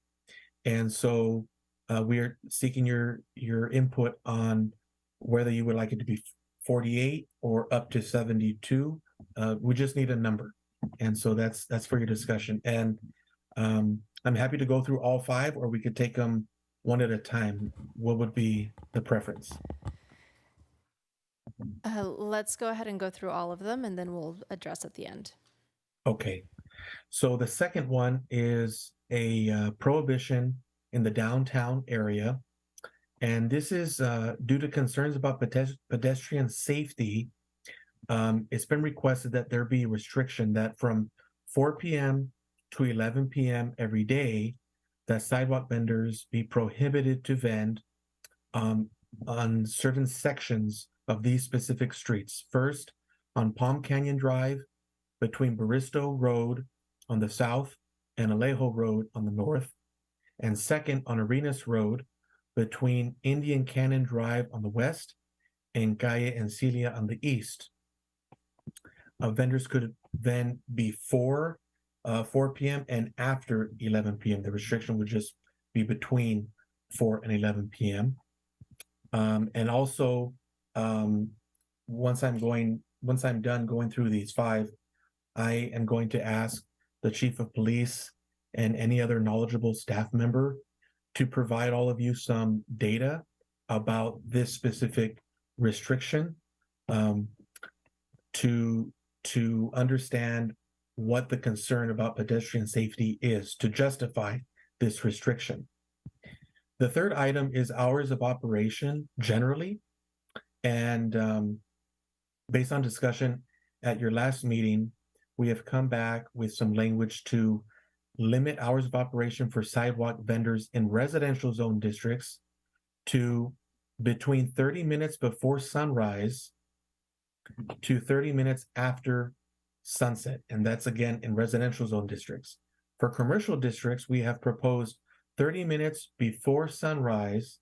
Speaker 13: And so we are seeking your input on whether you would like it to be 48 or up to 72. We just need a number. And so that's for your discussion. And I'm happy to go through all 5, or we could take them one at a time. What would be the preference?
Speaker 1: Let's go ahead and go through all of them, and then we'll address at the end.
Speaker 13: Okay. So the second one is a prohibition in the downtown area. And this is due to concerns about pedestrian safety. It's been requested that there be a restriction that from 4 p.m. to 11 p.m. every day, that sidewalk vendors be prohibited to vend on certain sections of these specific streets. First, on Palm Canyon Drive between Baristo Road on the south and Alejo Road on the north. And second, on Arenas Road between Indian Canyon Drive on the west and Calle Encilia on the east. Vendors could then before 4 p.m. and after 11 p.m. The restriction would just be between 4 and 11 p.m. And also, once I'm done going through these 5, I am going to ask the chief of police and any other knowledgeable staff member to provide all of you some data about this specific restriction, to understand what the concern about pedestrian safety is to justify this restriction. The third item is hours of operation generally. And based on discussion at your last meeting, we have come back with some language to limit hours of operation for sidewalk vendors in residential zone districts to between 30 minutes before sunrise to 30 minutes after sunset. And that's again in residential zone districts. For commercial districts, we have proposed 30 minutes before sunrise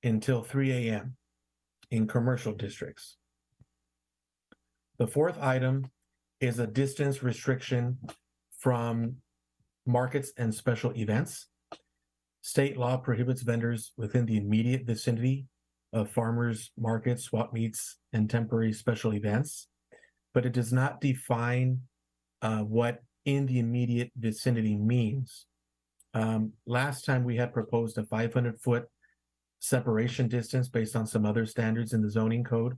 Speaker 13: until 3 a.m. in commercial districts. The fourth item is a distance restriction from markets and special events. State law prohibits vendors within the immediate vicinity of farmers markets, swap meets, and temporary special events, but it does not define what in the immediate vicinity means. Last time we had proposed a 500-foot separation distance based on some other standards in the zoning code.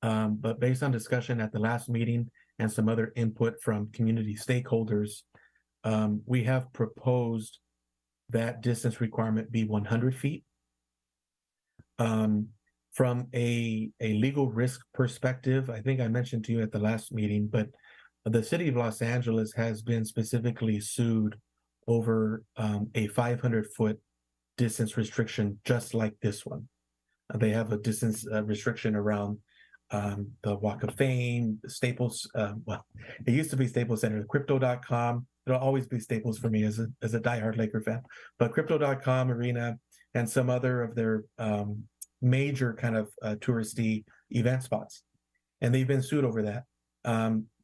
Speaker 13: But based on discussion at the last meeting and some other input from community stakeholders, we have proposed that distance requirement be 100 feet. From a legal risk perspective, I think I mentioned to you at the last meeting, but the city of Los Angeles has been specifically sued over a 500-foot distance restriction just like this one. They have a distance restriction around the Walk of Fame, Staples, well, it used to be Staples Center, Crypto.com. It'll always be Staples for me as a diehard Laker fan, but Crypto.com, Arena, and some other of their major kind of touristy event spots. And they've been sued over that.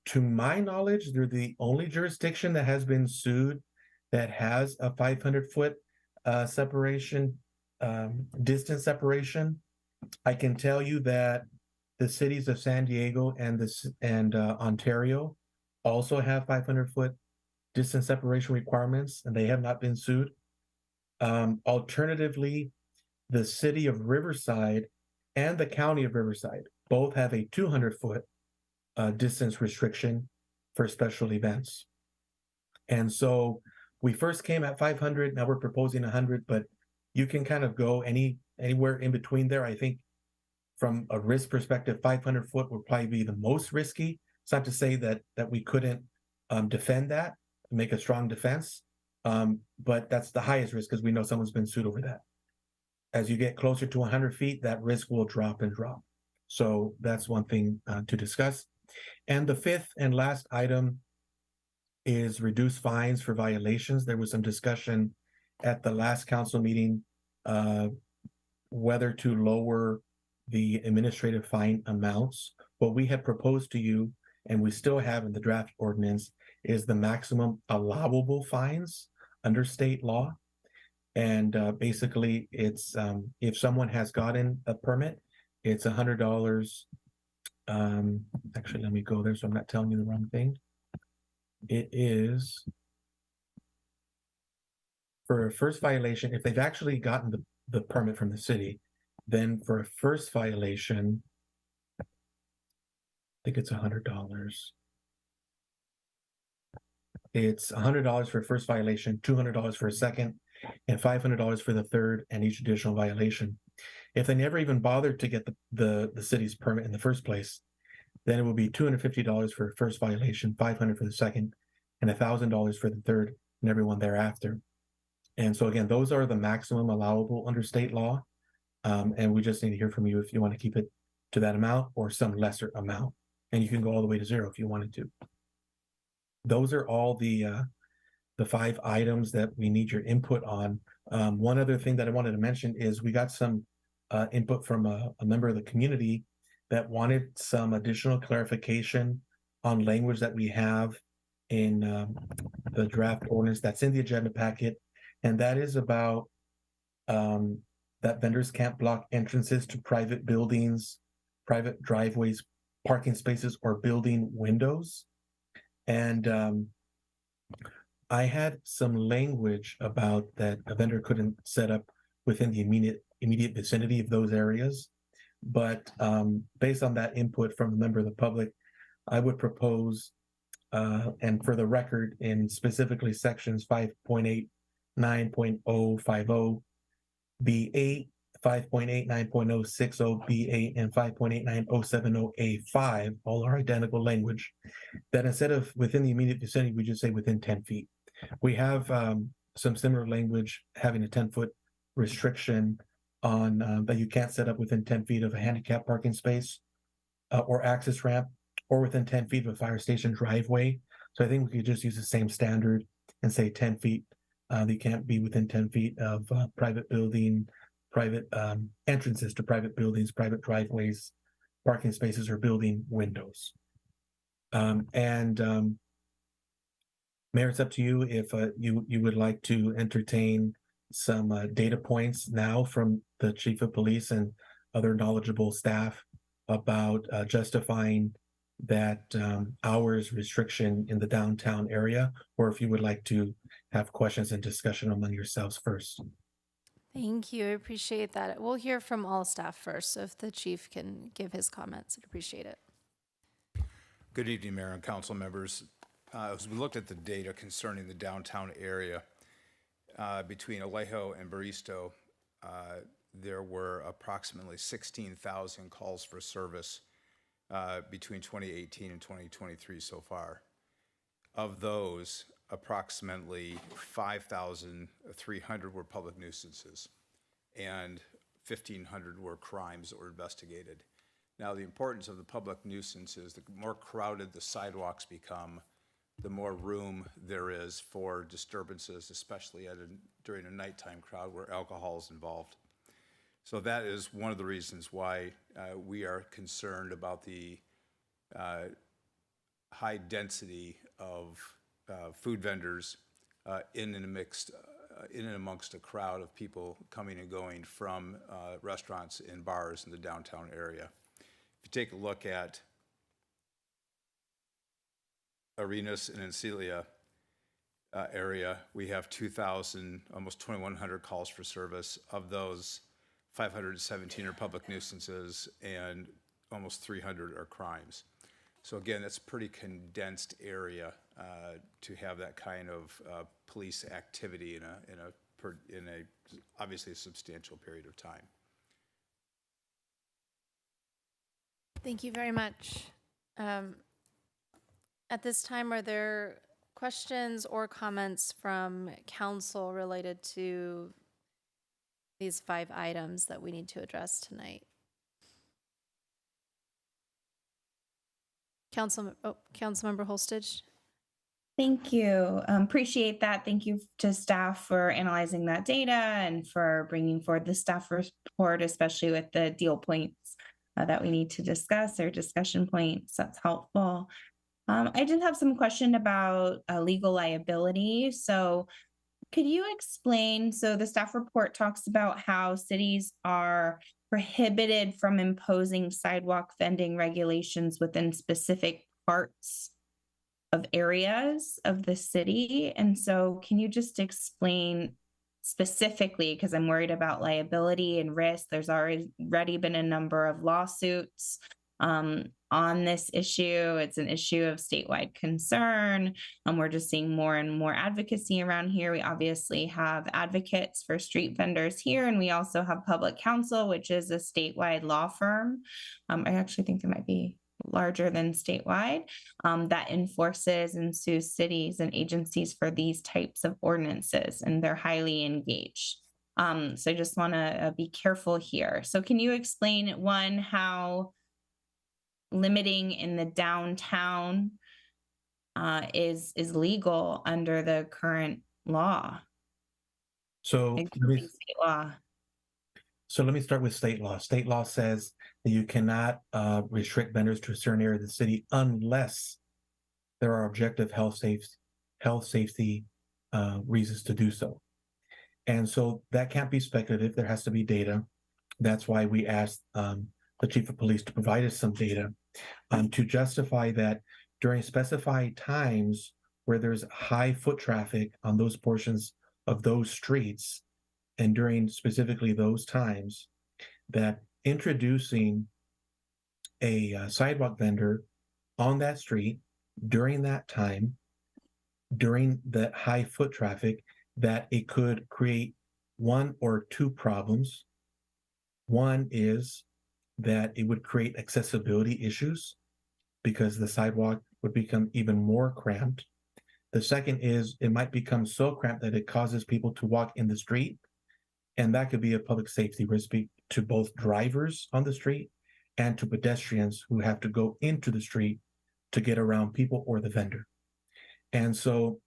Speaker 13: To my knowledge, they're the only jurisdiction that has been sued that has a 500-foot separation, distance separation. I can tell you that the cities of San Diego and Ontario also have 500-foot distance separation requirements, and they have not been sued. Alternatively, the city of Riverside and the county of Riverside both have a 200-foot distance restriction for special events. And so we first came at 500, now we're proposing 100, but you can kind of go anywhere in between there. I think from a risk perspective, 500 foot would probably be the most risky. It's not to say that we couldn't defend that, make a strong defense, but that's the highest risk because we know someone's been sued over that. As you get closer to 100 feet, that risk will drop and drop. So that's one thing to discuss. And the fifth and last item is reduce fines for violations. There was some discussion at the last council meeting whether to lower the administrative fine amounts. What we had proposed to you, and we still have in the draft ordinance, is the maximum allowable fines under state law. And basically, it's if someone has gotten a permit, it's $100. Actually, let me go there so I'm not telling you the wrong thing. It is for a first violation, if they've actually gotten the permit from the city, then for a first violation, I think it's $100. It's $100 for a first violation, $200 for a second, and $500 for the third and each additional violation. If they never even bothered to get the city's permit in the first place, then it would be $250 for a first violation, $500 for the second, and $1,000 for the third, and everyone thereafter. And so again, those are the maximum allowable under state law. And we just need to hear from you if you want to keep it to that amount or some lesser amount. And you can go all the way to 0 if you wanted to. Those are all the 5 items that we need your input on. One other thing that I wanted to mention is we got some input from a member of the community that wanted some additional clarification on language that we have in the draft ordinance that's in the agenda packet. And that is about that vendors can't block entrances to private buildings, private driveways, parking spaces, or building windows. And I had some language about that a vendor couldn't set up within the immediate vicinity of those areas. But based on that input from a member of the public, I would propose, and for the record, in specifically sections 5.8, 9.050, B8, 5.8, 9.060, B8, and 5.89070, A5, all are identical language, that instead of within the immediate vicinity, we just say within 10 feet. We have some similar language having a 10-foot restriction on that you can't set up within 10 feet of a handicap parking space or access ramp, or within 10 feet of a fire station driveway. So I think we could just use the same standard and say 10 feet. They can't be within 10 feet of private building, private entrances to private buildings, private driveways, parking spaces, or building windows. Mayor, it's up to you if you would like to entertain some data points now from the chief of police and other knowledgeable staff about justifying that hours restriction in the downtown area, or if you would like to have questions and discussion among yourselves first.
Speaker 1: Thank you. I appreciate that. We'll hear from all staff first. So if the chief can give his comments, I'd appreciate it.
Speaker 4: Good evening, Mayor and council members. As we looked at the data concerning the downtown area, between Alejo and Baristo, there were approximately 16,000 calls for service between 2018 and 2023 so far. Of those, approximately 5,300 were public nuisances and 1,500 were crimes that were investigated. Now, the importance of the public nuisances, the more crowded the sidewalks become, the more room there is for disturbances, especially during a nighttime crowd where alcohol is involved. So that is one of the reasons why we are concerned about the high density of food vendors in and amongst a crowd of people coming and going from restaurants and bars in the downtown area. If you take a look at Arenas and Encilia area, we have 2,000, almost 2,100 calls for service. Of those, 517 are public nuisances and almost 300 are crimes. So again, that's a pretty condensed area to have that kind of police activity in a obviously a substantial period of time.
Speaker 1: Thank you very much. At this time, are there questions or comments from council related to these 5 items that we need to address tonight? Councilmember Holstage.
Speaker 9: Thank you. Appreciate that. Thank you to staff for analyzing that data and for bringing forward the staff report, especially with the deal points that we need to discuss or discussion points. That's helpful. I did have some question about legal liability. So could you explain, so the staff report talks about how cities are prohibited from imposing sidewalk vending regulations within specific parts of areas of the city. And so can you just explain specifically, because I'm worried about liability and risk, there's already been a number of lawsuits on this issue. It's an issue of statewide concern. We're just seeing more and more advocacy around here. We obviously have advocates for street vendors here, and we also have Public Counsel, which is a statewide law firm. I actually think there might be larger than statewide, that enforces and sues cities and agencies for these types of ordinances, and they're highly engaged. So I just want to be careful here. So can you explain, one, how limiting in the downtown is legal under the current law,
Speaker 13: So
Speaker 9: existing state law?
Speaker 13: So let me start with state law. State law says that you cannot restrict vendors to a certain area of the city unless there are objective health safety reasons to do so. And so that can't be speculative. There has to be data. That's why we asked the chief of police to provide us some data to justify that during specified times where there's high foot traffic on those portions of those streets, and during specifically those times, that introducing a sidewalk vendor on that street during that time, during that high foot traffic, that it could create one or two problems. One is that it would create accessibility issues because the sidewalk would become even more cramped. The second is it might become so cramped that it causes people to walk in the street, and that could be a public safety risk to both drivers on the street and to pedestrians who have to go into the street to get around people or the vendor. And so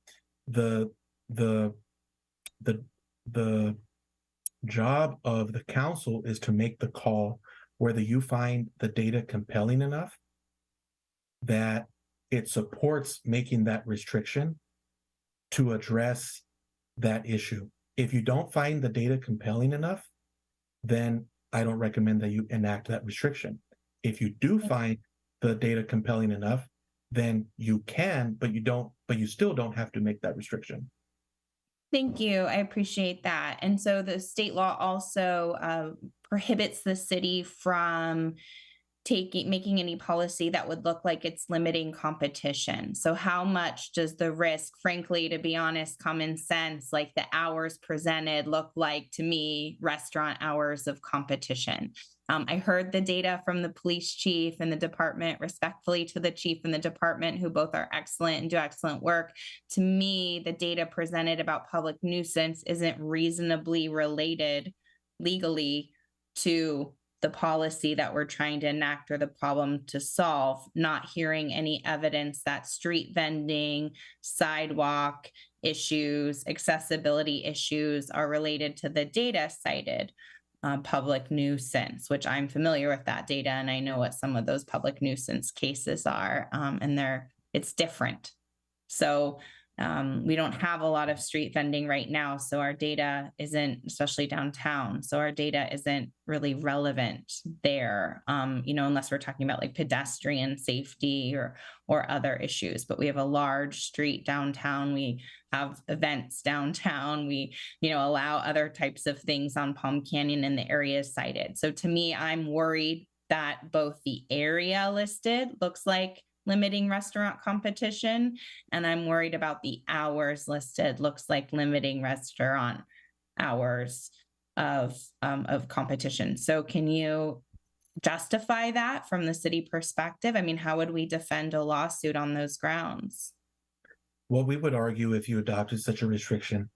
Speaker 13: the job of the council is to make the call whether you find the data compelling enough that it supports making that restriction to address that issue. If you don't find the data compelling enough, then I don't recommend that you enact that restriction. If you do find the data compelling enough, then you can, but you still don't have to make that restriction.
Speaker 9: Thank you. I appreciate that. And so the state law also prohibits the city from making any policy that would look like it's limiting competition. So how much does the risk, frankly, to be honest, common sense, like the hours presented look like to me, restaurant hours of competition? I heard the data from the police chief and the department, respectfully to the chief and the department, who both are excellent and do excellent work. To me, the data presented about public nuisance isn't reasonably related legally to the policy that we're trying to enact or the problem to solve. Not hearing any evidence that street vending, sidewalk issues, accessibility issues are related to the data cited. Public nuisance, which I'm familiar with that data, and I know what some of those public nuisance cases are, and it's different. So we don't have a lot of street vending right now, so our data isn't, especially downtown, so our data isn't really relevant there, unless we're talking about like pedestrian safety or other issues. But we have a large street downtown. We have events downtown. We, allow other types of things on Palm Canyon and the areas cited. So to me, I'm worried that both the area listed looks like limiting restaurant competition, and I'm worried about the hours listed looks like limiting restaurant hours of competition. So can you justify that from the city perspective? I mean, how would we defend a lawsuit on those grounds?
Speaker 13: What we would argue if you adopted such a restriction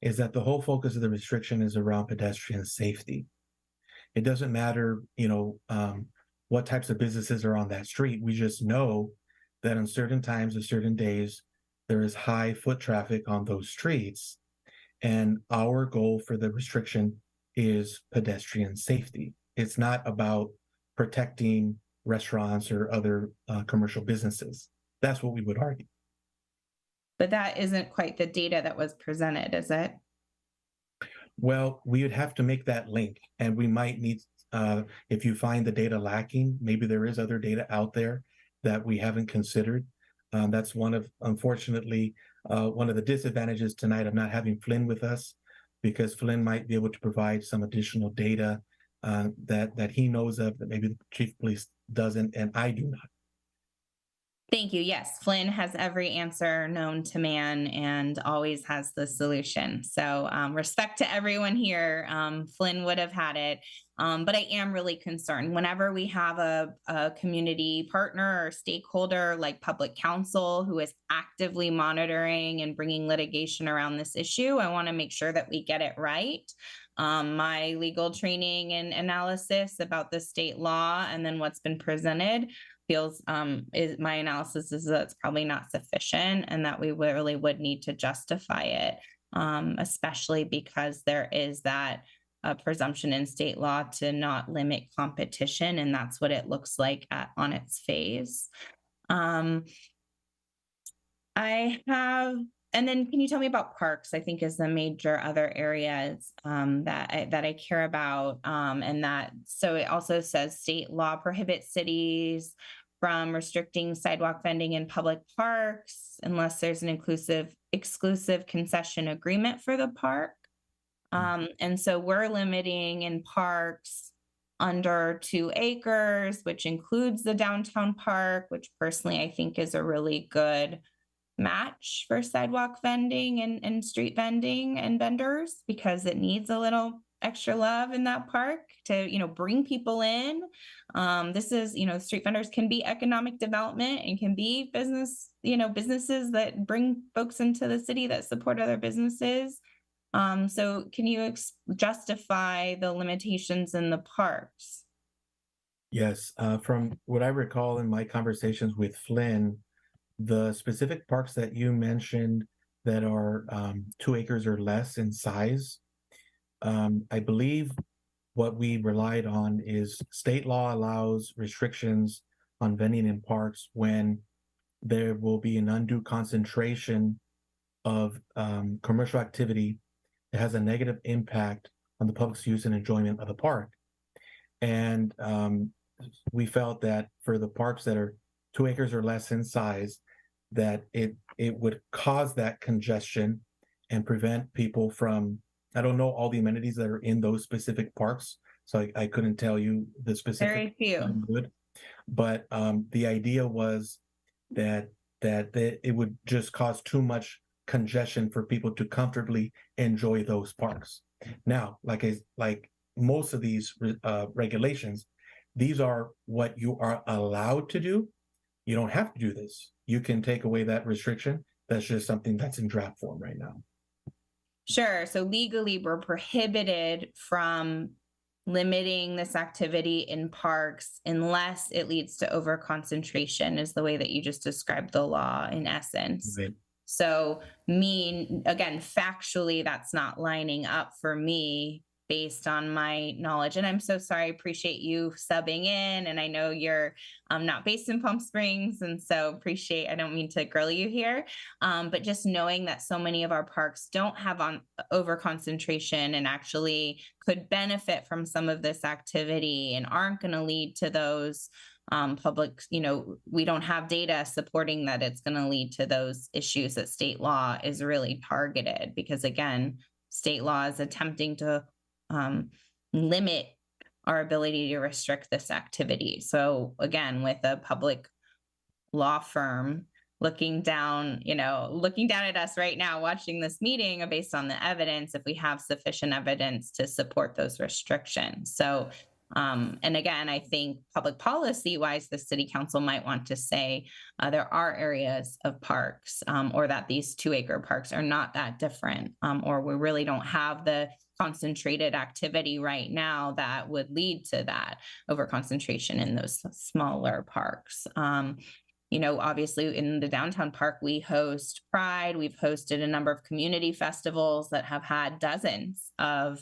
Speaker 13: is that the whole focus of the restriction is around pedestrian safety. It doesn't matter, what types of businesses are on that street. We just know that on certain times or certain days, there is high foot traffic on those streets. And our goal for the restriction is pedestrian safety. It's not about protecting restaurants or other commercial businesses. That's what we would argue.
Speaker 9: But that isn't quite the data that was presented, is it?
Speaker 13: Well, we would have to make that link, and we might need, if you find the data lacking, maybe there is other data out there that we haven't considered. That's unfortunately, one of the disadvantages tonight of not having Flynn with us, because Flynn might be able to provide some additional data that he knows of that maybe the chief of police doesn't, and I do not.
Speaker 9: Thank you. Yes, Flynn has every answer known to man and always has the solution. So respect to everyone here. Flynn would have had it. But I am really concerned whenever we have a community partner or stakeholder like Public Counsel who is actively monitoring and bringing litigation around this issue. I want to make sure that we get it right. My legal training and analysis about the state law and then what's been presented feels my analysis is that it's probably not sufficient and that we really would need to justify it, especially because there is that presumption in state law to not limit competition, and that's what it looks like on its face. And then can you tell me about parks? I think is the major other areas that I care about. And that, so it also says state law prohibits cities from restricting sidewalk vending in public parks unless there's an exclusive concession agreement for the park. And so we're limiting in parks under 2 acres, which includes the downtown park, which personally I think is a really good match for sidewalk vending and street vending and vendors, because it needs a little extra love in that park to, bring people in. This is, street vendors can be economic development and can be businesses that bring folks into the city that support other businesses. So can you justify the limitations in the parks?
Speaker 13: Yes, from what I recall in my conversations with Flynn, the specific parks that you mentioned that are 2 acres or less in size, I believe what we relied on is state law allows restrictions on vending in parks when there will be an undue concentration of commercial activity that has a negative impact on the public's use and enjoyment of the park. And we felt that for the parks that are 2 acres or less in size, that it would cause that congestion and prevent people from, I don't know all the amenities that are in those specific parks, so I couldn't tell you the specific.
Speaker 9: Very few.
Speaker 13: But the idea was that it would just cause too much congestion for people to comfortably enjoy those parks. Now, like most of these regulations, these are what you are allowed to do. You don't have to do this. You can take away that restriction. That's just something that's in draft form right now.
Speaker 9: Sure. So legally, we're prohibited from limiting this activity in parks unless it leads to overconcentration, is the way that you just described the law in essence.
Speaker 13: Right.
Speaker 9: So again, factually, that's not lining up for me based on my knowledge. And I'm so sorry, I appreciate you subbing in. And I know you're not based in Palm Springs. And so I don't mean to grill you here, but just knowing that so many of our parks don't have over concentration and actually could benefit from some of this activity and aren't going to lead to those public, we don't have data supporting that it's going to lead to those issues that state law is really targeted, because again, state law is attempting to limit our ability to restrict this activity. So again, with a public law firm looking down at us right now, watching this meeting based on the evidence, if we have sufficient evidence to support those restrictions. So, and again, I think public policy wise, the city council might want to say there are areas of parks or that these 2 acre parks are not that different, or we really don't have the concentrated activity right now that would lead to that over concentration in those smaller parks. Obviously in the downtown park, we host Pride. We've hosted a number of community festivals that have had dozens of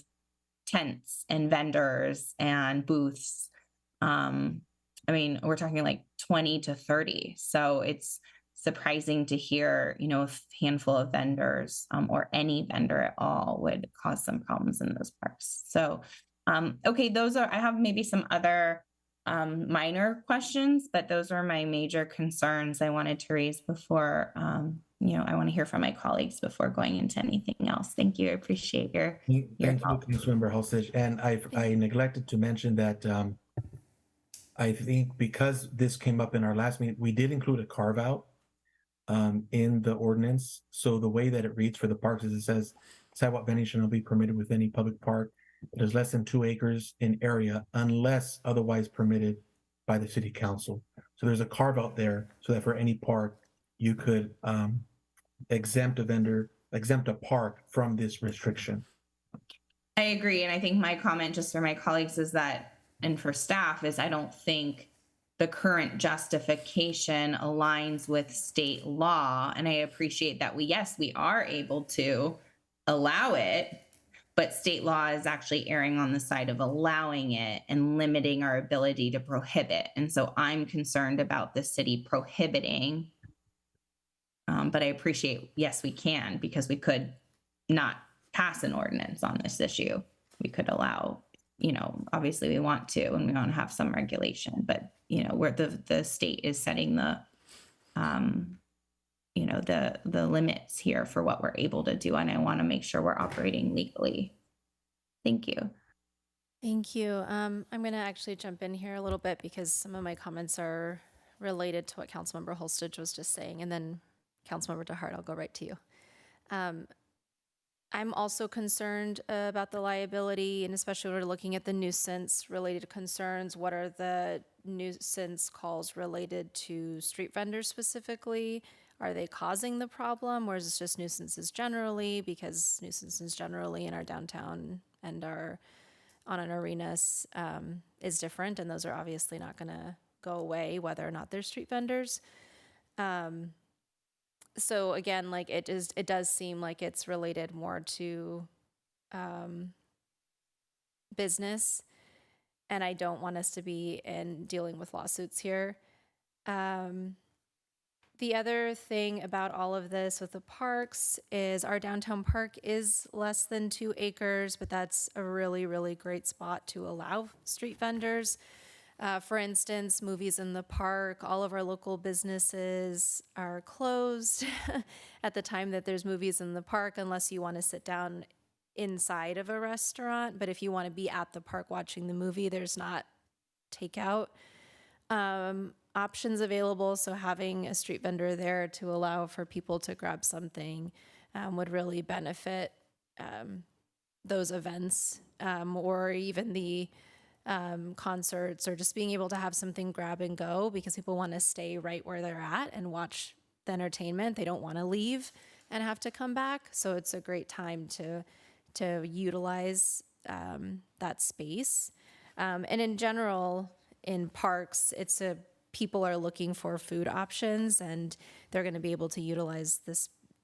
Speaker 9: tents and vendors and booths. We're talking like 20 to 30. So it's surprising to hear, a handful of vendors or any vendor at all would cause some problems in those parks. So, okay, I have maybe some other minor questions, but those are my major concerns I wanted to raise before, I want to hear from my colleagues before going into anything else. Thank you. I appreciate your
Speaker 13: Thank you,
Speaker 9: help.
Speaker 13: Councilmember Hulsich. And I neglected to mention that I think because this came up in our last meeting, we did include a carve out in the ordinance. So the way that it reads for the parks is it says sidewalk vending shall not be permitted with any public park It is less than 2 acres in area unless otherwise permitted by the city council. So there's a carve out there so that for any park, you could exempt a park from this restriction.
Speaker 9: I agree. And I think my comment just for my colleagues is that, and for staff, is I don't think the current justification aligns with state law. And I appreciate that we are able to allow it, but state law is actually erring on the side of allowing it and limiting our ability to prohibit. And so I'm concerned about the city prohibiting. But I appreciate, yes, we can, because we could not pass an ordinance on this issue. We could allow, obviously we want to, and we want to have some regulation, but where the state is setting the limits here for what we're able to do, and I want to make sure we're operating legally. Thank you.
Speaker 1: Thank you. I'm going to actually jump in here a little bit because some of my comments are related to what Councilmember Holstage was just saying, and then Councilmember DeHart, I'll go right to you. I'm also concerned about the liability, and especially when we're looking at the nuisance related concerns. What are the nuisance calls related to street vendors specifically? Are they causing the problem, or is it just nuisances generally? Because nuisances generally in our downtown and on an arenas is different, and those are obviously not going to go away whether or not they're street vendors. So again, like it does seem like it's related more to business, and I don't want us to be dealing with lawsuits here. The other thing about all of this with the parks is our downtown park is less than 2 acres, but that's a really, really great spot to allow street vendors. For instance, movies in the park, all of our local businesses are closed at the time that there's movies in the park, unless you want to sit down inside of a restaurant. But if you want to be at the park watching the movie, there's not takeout options available. So having a street vendor there to allow for people to grab something would really benefit those events, or even the concerts, or just being able to have something grab and go, because people want to stay right where they're at and watch the entertainment. They don't want to leave and have to come back. So it's a great time to utilize that space. And in general, in parks, people are looking for food options, and they're going to be able to utilize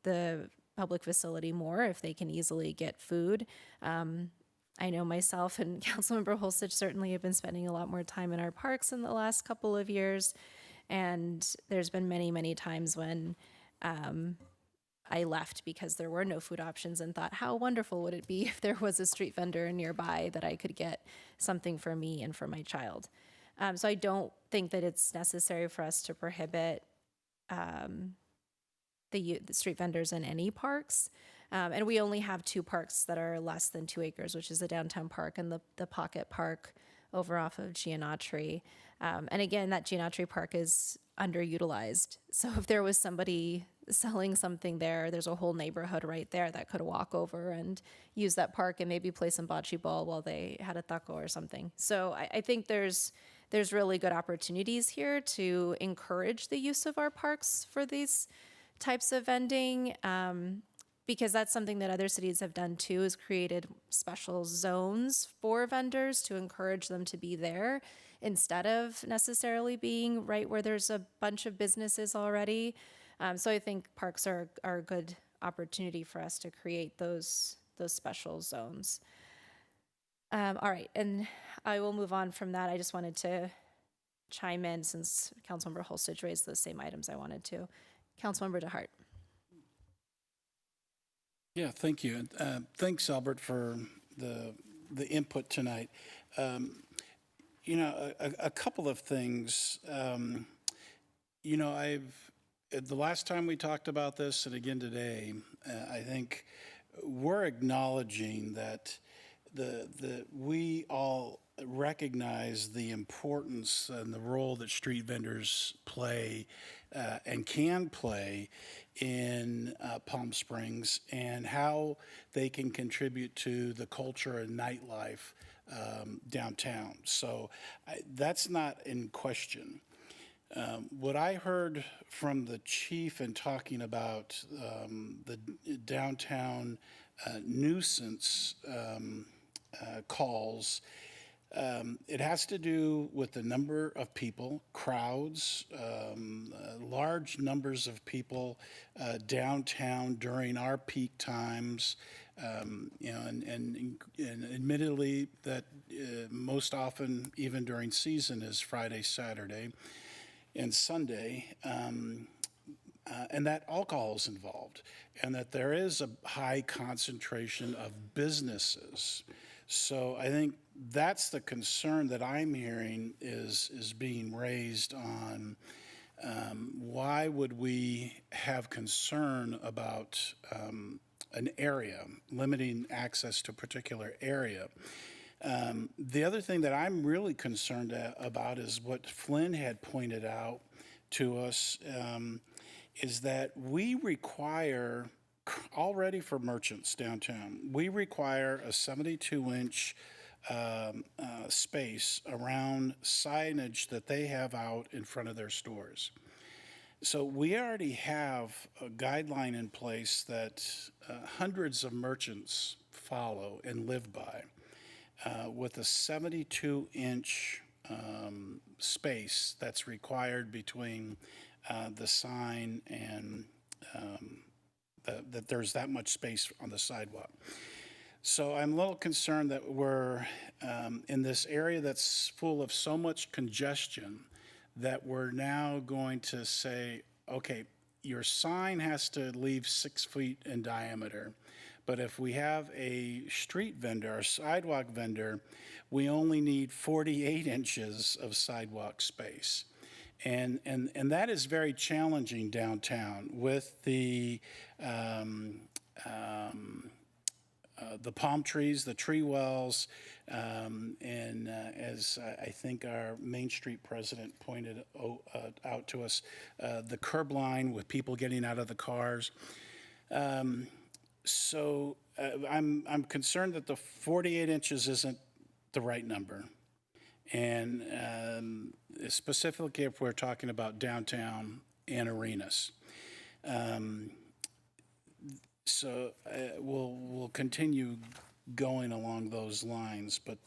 Speaker 1: the public facility more if they can easily get food. I know myself and Councilmember Holstage certainly have been spending a lot more time in our parks in the last couple of years. And there's been many, many times when I left because there were no food options and thought, how wonderful would it be if there was a street vendor nearby that I could get something for me and for my child. So I don't think that it's necessary for us to prohibit the street vendors in any parks. And we only have 2 parks that are less than 2 acres, which is the downtown park and the Pocket Park over off of Gianotri. And again, that Gianotri Park is underutilized. So if there was somebody selling something there, there's a whole neighborhood right there that could walk over and use that park and maybe play some bocce ball while they had a taco or something. So I think there's really good opportunities here to encourage the use of our parks for these types of vending. Because that's something that other cities have done too, is created special zones for vendors to encourage them to be there instead of necessarily being right where there's a bunch of businesses already. So I think parks are a good opportunity for us to create those special zones. All right, and I will move on from that. I just wanted to chime in since Councilmember Holstage raised those same items I wanted to. Councilmember DeHart.
Speaker 10: Yeah, thank you. Thanks, Albert, for the input tonight. A couple of things. The last time we talked about this, and again today, I think we're acknowledging that we all recognize the importance and the role that street vendors play and can play in Palm Springs and how they can contribute to the culture and nightlife downtown. So that's not in question. What I heard from the chief in talking about the downtown nuisance calls, it has to do with the number of people, crowds, large numbers of people downtown during our peak times. And admittedly, that most often, even during season, is Friday, Saturday, and Sunday. And that alcohol is involved, and that there is a high concentration of businesses. So I think that's the concern that I'm hearing is being raised on why would we have concern about an area, limiting access to a particular area. The other thing that I'm really concerned about is what Flynn had pointed out to us, is that we require, already for merchants downtown, we require a 72-inch space around signage that they have out in front of their stores. So we already have a guideline in place that hundreds of merchants follow and live by, with a 72-inch space that's required between the sign and that there's that much space on the sidewalk. So I'm a little concerned that we're in this area that's full of so much congestion that we're now going to say, okay, your sign has to leave 6 feet in diameter, but if we have a street vendor, a sidewalk vendor, we only need 48 inches of sidewalk space. And that is very challenging downtown with the palm trees, the tree wells, and as I think our Main Street president pointed out to us, the curb line with people getting out of the cars. So I'm concerned that the 48 inches isn't the right number. And specifically if we're talking about downtown and arenas. So we'll continue going along those lines, but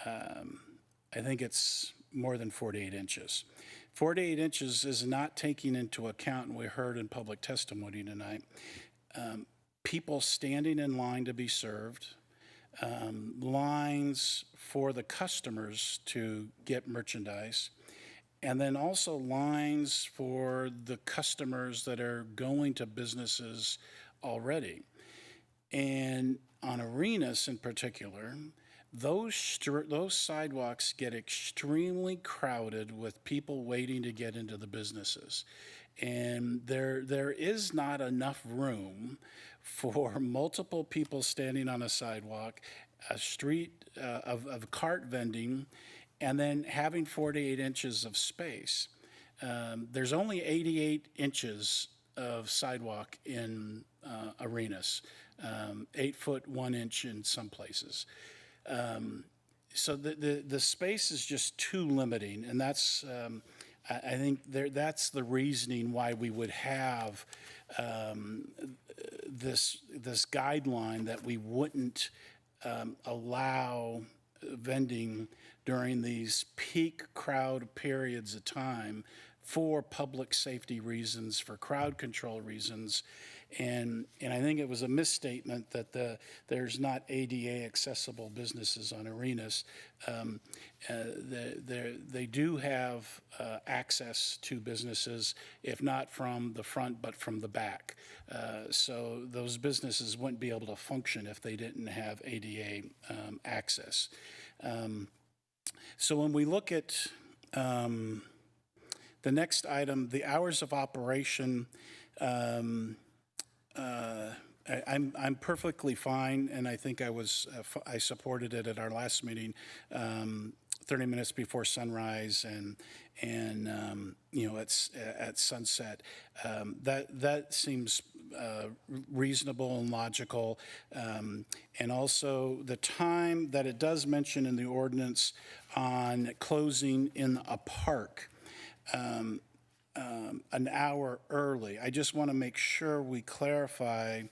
Speaker 10: I think it's more than 48 inches. 48 inches is not taking into account, and we heard in public testimony tonight, people standing in line to be served, lines for the customers to get merchandise, and then also lines for the customers that are going to businesses already. And on arenas in particular, those sidewalks get extremely crowded with people waiting to get into the businesses. And there is not enough room for multiple people standing on a sidewalk, a street of cart vending, and then having 48 inches of space. There's only 88 inches of sidewalk in arenas, 8 foot 1 inch in some places. So the space is just too limiting, and that's I think that's the reasoning why we would have this guideline that we wouldn't allow vending during these peak crowd periods of time for public safety reasons, for crowd control reasons. And I think it was a misstatement that there's not ADA accessible businesses on arenas. They do have access to businesses, if not from the front, but from the back. So those businesses wouldn't be able to function if they didn't have ADA access. So when we look at the next item, the hours of operation, I'm perfectly fine, and I think I supported it at our last meeting, 30 minutes before sunrise and at sunset. That seems reasonable and logical. And also the time that it does mention in the ordinance on closing in a park, an hour early. I just want to make sure we clarify,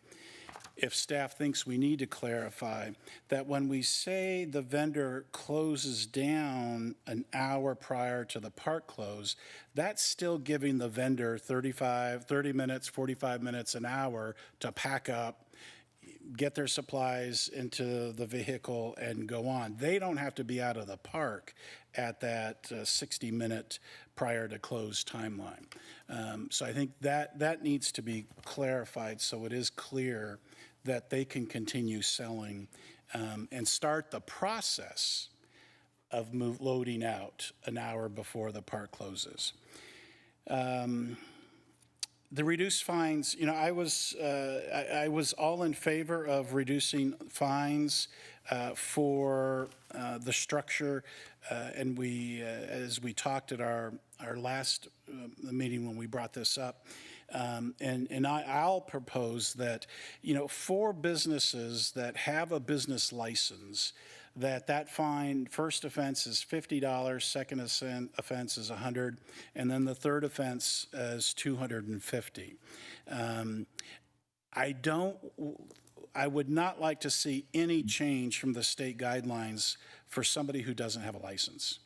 Speaker 10: if staff thinks we need to clarify, that when we say the vendor closes down an hour prior to the park close, that's still giving the vendor 30 minutes, 45 minutes, an hour to pack up, get their supplies into the vehicle, and go on. They don't have to be out of the park at that 60-minute prior to close timeline. So I think that needs to be clarified so it is clear that they can continue selling and start the process of loading out an hour before the park closes. The reduced fines, I was all in favor of reducing fines for the structure, and as we talked at our last meeting when we brought this up, and I'll propose that, for businesses that have a business license, that fine, first offense is $50, second offense is $100, and then the third offense is $250. I would not like to see any change from the state guidelines for somebody who doesn't have a license.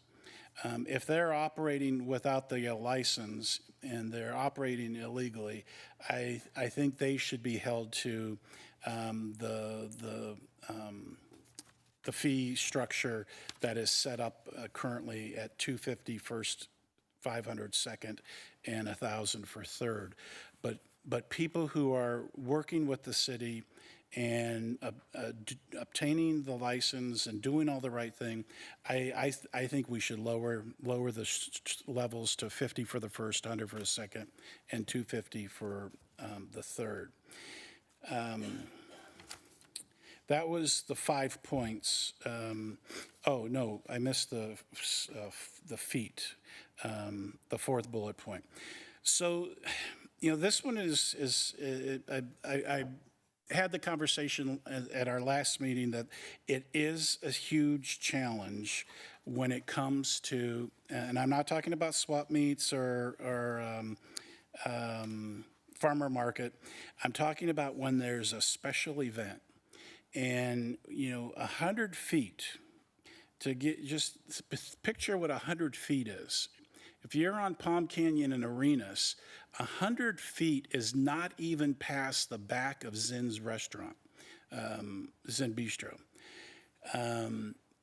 Speaker 10: If they're operating without the license and they're operating illegally, I think they should be held to the fee structure that is set up currently at $250 first, $500 second, and $1,000 for third. But people who are working with the city and obtaining the license and doing all the right thing, I think we should lower the levels to 50 for the first, 100 for the second, and 250 for the third. That was the 5 points. Oh no, I missed the feet, the fourth bullet point. So, this one is I had the conversation at our last meeting that it is a huge challenge when it comes to, and I'm not talking about swap meets or farmer market. I'm talking about when there's a special event. And, 100 feet, to get, just picture what 100 feet is. If you're on Palm Canyon and Arenas, 100 feet is not even past the back of Zen's restaurant, Zen Bistro.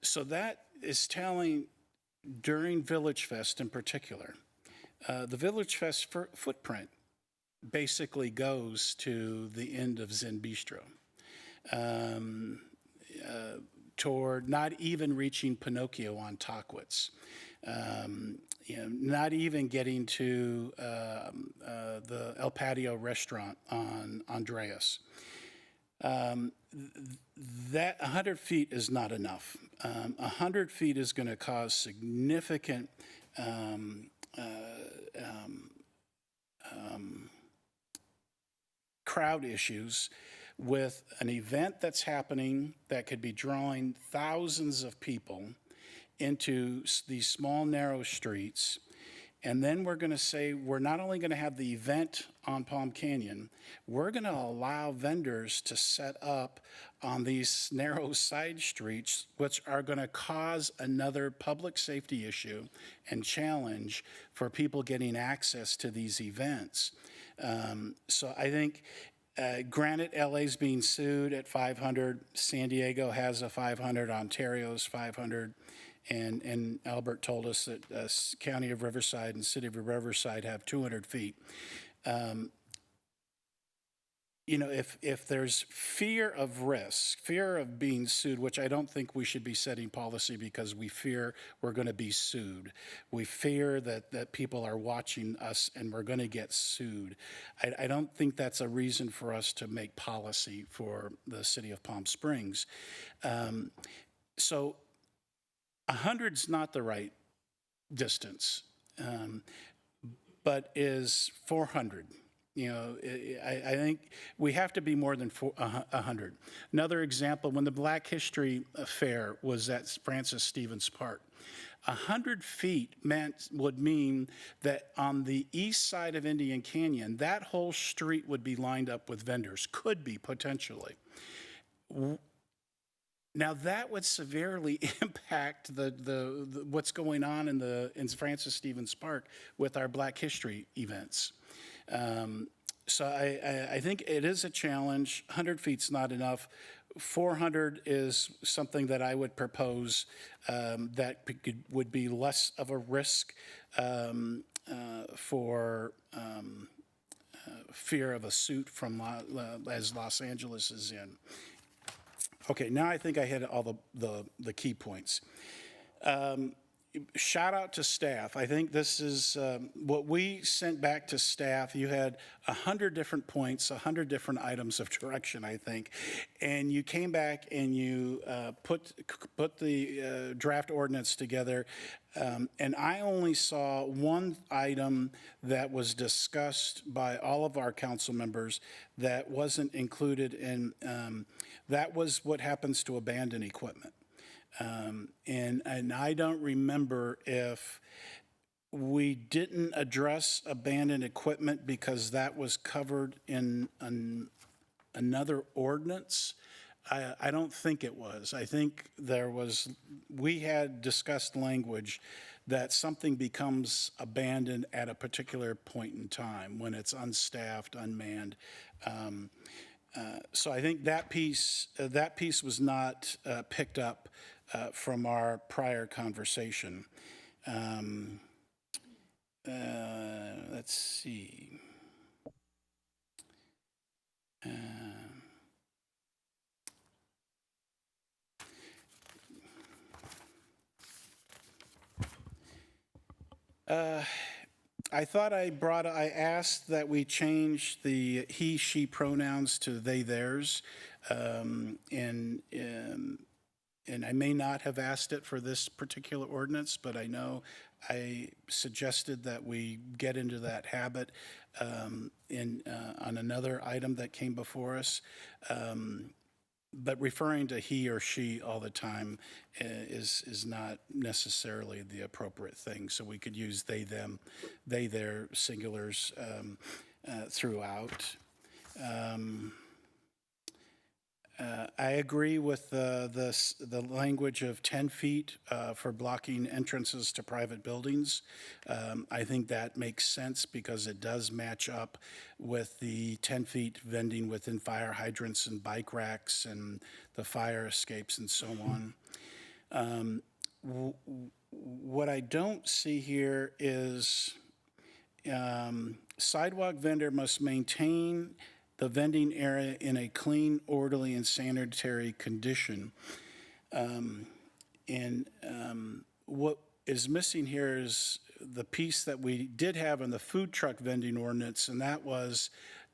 Speaker 10: So that is telling, during Village Fest in particular, the Village Fest footprint basically goes to the end of Zen Bistro. Toward not even reaching Pinocchio on Tockwitz, not even getting to the El Patio restaurant on Andreas. That 100 feet is not enough. 100 feet is going to cause significant crowd issues with an event that's happening that could be drawing thousands of people into these small, narrow streets. And then we're going to say we're not only going to have the event on Palm Canyon, we're going to allow vendors to set up on these narrow side streets, which are going to cause another public safety issue and challenge for people getting access to these events. So I think, granted, LA's being sued at 500. San Diego has a 500. Ontario's 500. And Albert told us that County of Riverside and City of Riverside have 200 feet. you know, if there's fear of risk, fear of being sued, which I don't think we should be setting policy because we fear we're going to be sued. We fear that people are watching us and we're going to get sued. I don't think that's a reason for us to make policy for the city of Palm Springs. So 100's not the right distance, but is 400. You know, I think we have to be more than 100. Another example, when the Black History Fair was at Francis Stevens Park, 100 feet would mean that on the east side of Indian Canyon, that whole street would be lined up with vendors, could be potentially. Now that would severely impact the what's going on in Francis Stevens Park with our Black History events. So I think it is a challenge. 100 feet's not enough. 400 is something that I would propose that would be less of a risk for fear of a suit from as Los Angeles is in. Okay, now I think I hit all the key points. Shout out to staff. I think this is what we sent back to staff. You had 100 different points, 100 different items of direction, I think. And you came back and you put the draft ordinance together. And I only saw one item that was discussed by all of our council members that wasn't included in, that was what happens to abandoned equipment. And I don't remember if we didn't address abandoned equipment because that was covered in another ordinance. I don't think it was. I think we had discussed language that something becomes abandoned at a particular point in time when it's unstaffed, unmanned. So I think that piece was not picked up from our prior conversation. Let's see. I asked that we change the he, she pronouns to they, theirs. And I may not have asked it for this particular ordinance, but I know I suggested that we get into that habit on another item that came before us. But referring to he or she all the time is not necessarily the appropriate thing. So we could use they, them, they, their singulars throughout. I agree with the language of 10 feet for blocking entrances to private buildings. I think that makes sense because it does match up with the 10 feet vending within fire hydrants and bike racks and the fire escapes and so on. What I don't see here is sidewalk vendor must maintain the vending area in a clean, orderly, and sanitary condition. What is missing here is the piece that we did have in the food truck vending ordinance, and that was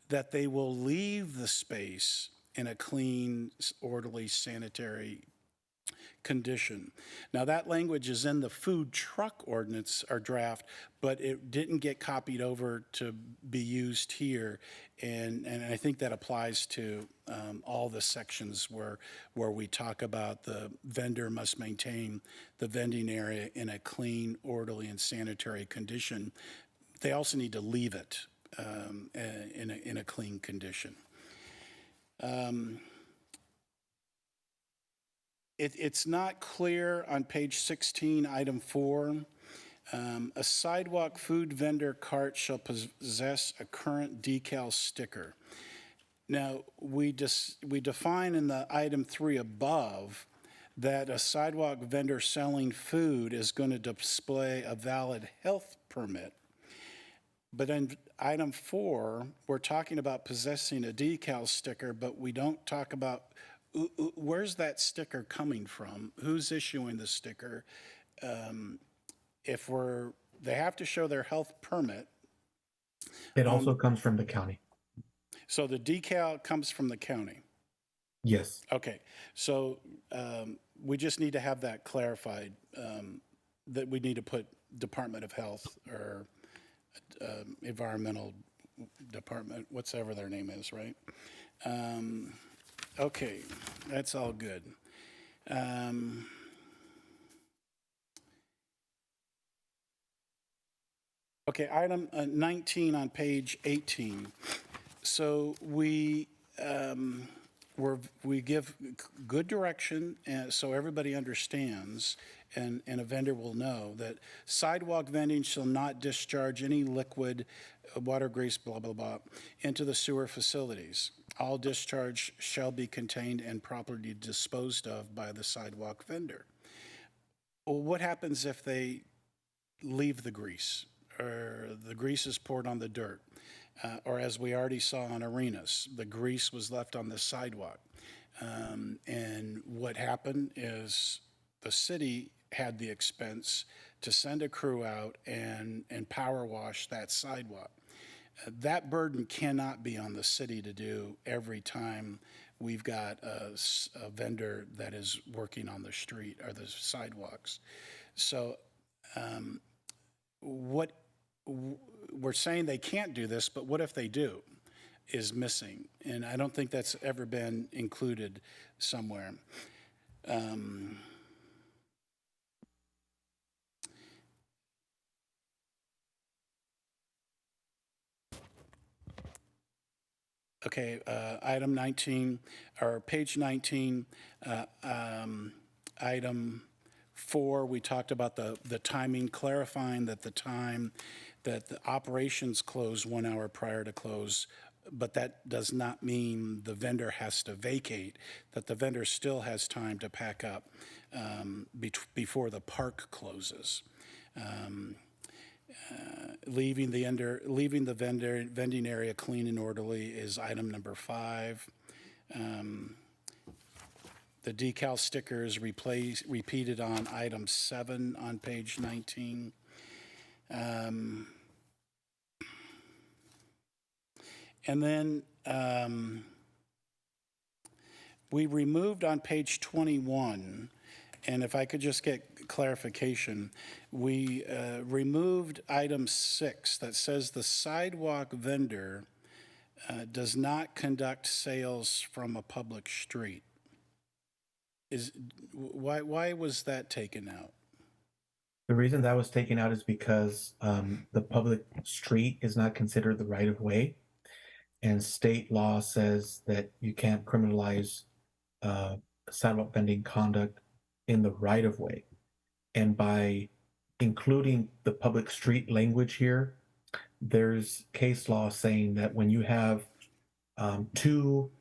Speaker 10: that they will leave the space in a clean, orderly, sanitary condition. Now that language is in the food truck ordinance or draft, but it didn't get copied over to be used here. And I think that applies to all the sections where we talk about the vendor must maintain the vending area in a clean, orderly, and sanitary condition. They also need to leave it in a clean condition. It's not clear on page 16, item 4. A sidewalk food vendor cart shall possess a current decal sticker. Now, we define in the item 3 above that a sidewalk vendor selling food is going to display a valid health permit. But then item 4, we're talking about possessing a decal sticker, but we don't talk about where's that sticker coming from? Who's issuing the sticker? They have to show their health permit.
Speaker 13: It also comes from the county.
Speaker 10: So the decal comes from the county.
Speaker 13: Yes.
Speaker 10: Okay, so we just need to have that clarified, that we need to put Department of Health or Environmental Department, whatever their name is, right? Okay, that's all good. Okay, item 19 on page 18. So we give good direction, so everybody understands, and a vendor will know that sidewalk vending shall not discharge any liquid, water, grease, blah, blah, blah, into the sewer facilities. All discharge shall be contained and properly disposed of by the sidewalk vendor. Well, what happens if they leave the grease, or the grease is poured on the dirt? Or as we already saw on Arenas, the grease was left on the sidewalk. And what happened is the city had the expense to send a crew out and power wash that sidewalk. That burden cannot be on the city to do every time we've got a vendor that is working on the street or the sidewalks. So we're saying they can't do this, but what if they do, is missing. And I don't think that's ever been included somewhere. Okay, item 19, or page 19, item 4, we talked about the timing, clarifying that the time that the operations close 1 hour prior to close, but that does not mean the vendor has to vacate, that the vendor still has time to pack up before the park closes. Leaving the vending area clean and orderly is item number 5. The decal stickers repeated on item 7 on page 19. And then we removed on page 21, and if I could just get clarification, we removed item 6 that says the sidewalk vendor does not conduct sales from a public street. Why was that taken out?
Speaker 13: The reason that was taken out is because the public street is not considered the right of way. And state law says that you can't criminalize sidewalk vending conduct in the right of way. And by including the public street language here, there's case law saying that when you have two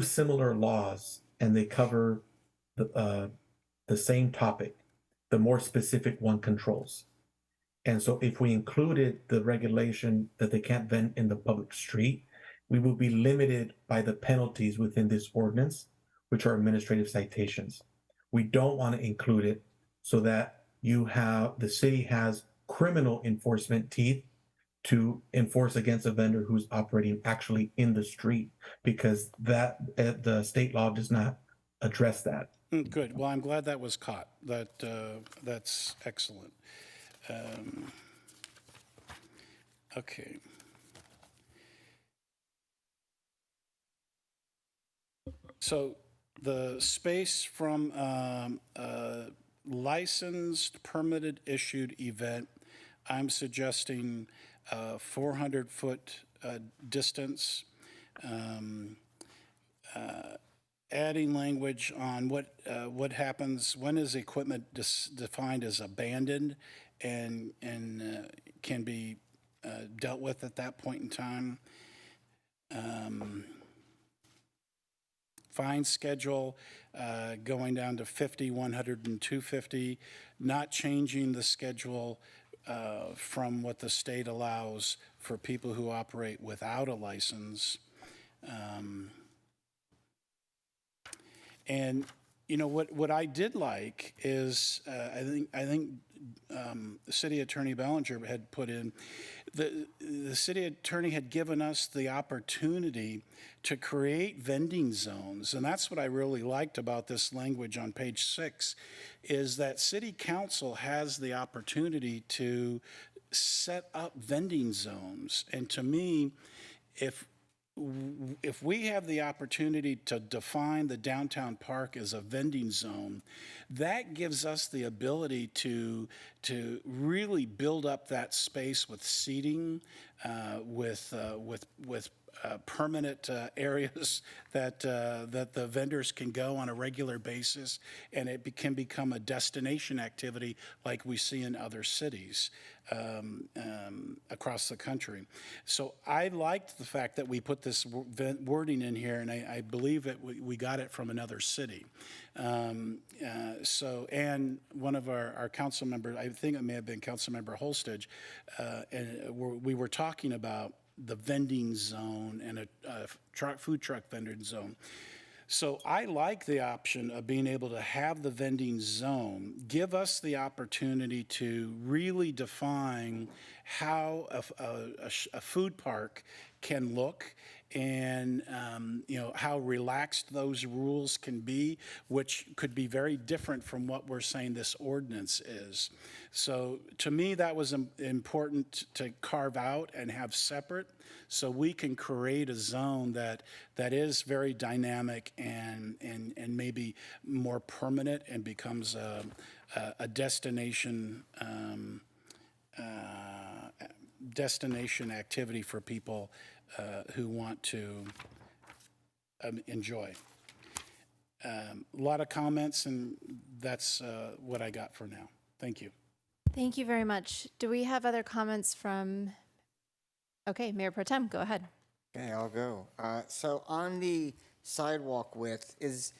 Speaker 13: similar laws and they cover the same topic, the more specific one controls. And so if we included the regulation that they can't vend in the public street, we will be limited by the penalties within this ordinance, which are administrative citations. We don't want to include it so that the city has criminal enforcement teeth to enforce against a vendor who's operating actually in the street, because the state law does not address that.
Speaker 10: Good. Well, I'm glad that was caught. That's excellent. Okay. So the space from licensed, permitted, issued event, I'm suggesting 400-foot distance. Adding language on what happens, when is equipment defined as abandoned and can be dealt with at that point in time. Fine schedule going down to 50, 100, and 250, not changing the schedule from what the state allows for people who operate without a license. And you know what I did like is I think City Attorney Bellinger had put in the city attorney had given us the opportunity to create vending zones, and that's what I really liked about this language on page 6, is that City Council has the opportunity to set up vending zones, and to me, if we have the opportunity to define the downtown park as a vending zone, that gives us the ability to really build up that space with seating, with permanent areas that the vendors can go on a regular basis, and it can become a destination activity like we see in other cities across the country. So I liked the fact that we put this wording in here, and I believe that we got it from another city. And one of our council members, I think it may have been Councilmember Holstage, and we were talking about the vending zone and a food truck vending zone. So I like the option of being able to have the vending zone give us the opportunity to really define how a food park can look, and how relaxed those rules can be, which could be very different from what we're saying this ordinance is. So to me, that was important to carve out and have separate, so we can create a zone that is very dynamic and maybe more permanent and becomes a destination destination activity for people who want to enjoy. A lot of comments, and that's what I got for now. Thank you.
Speaker 1: Thank you very much. Do we have other comments from, okay, Mayor Pro Tem, go ahead.
Speaker 8: Okay, I'll go. So on the sidewalk width, is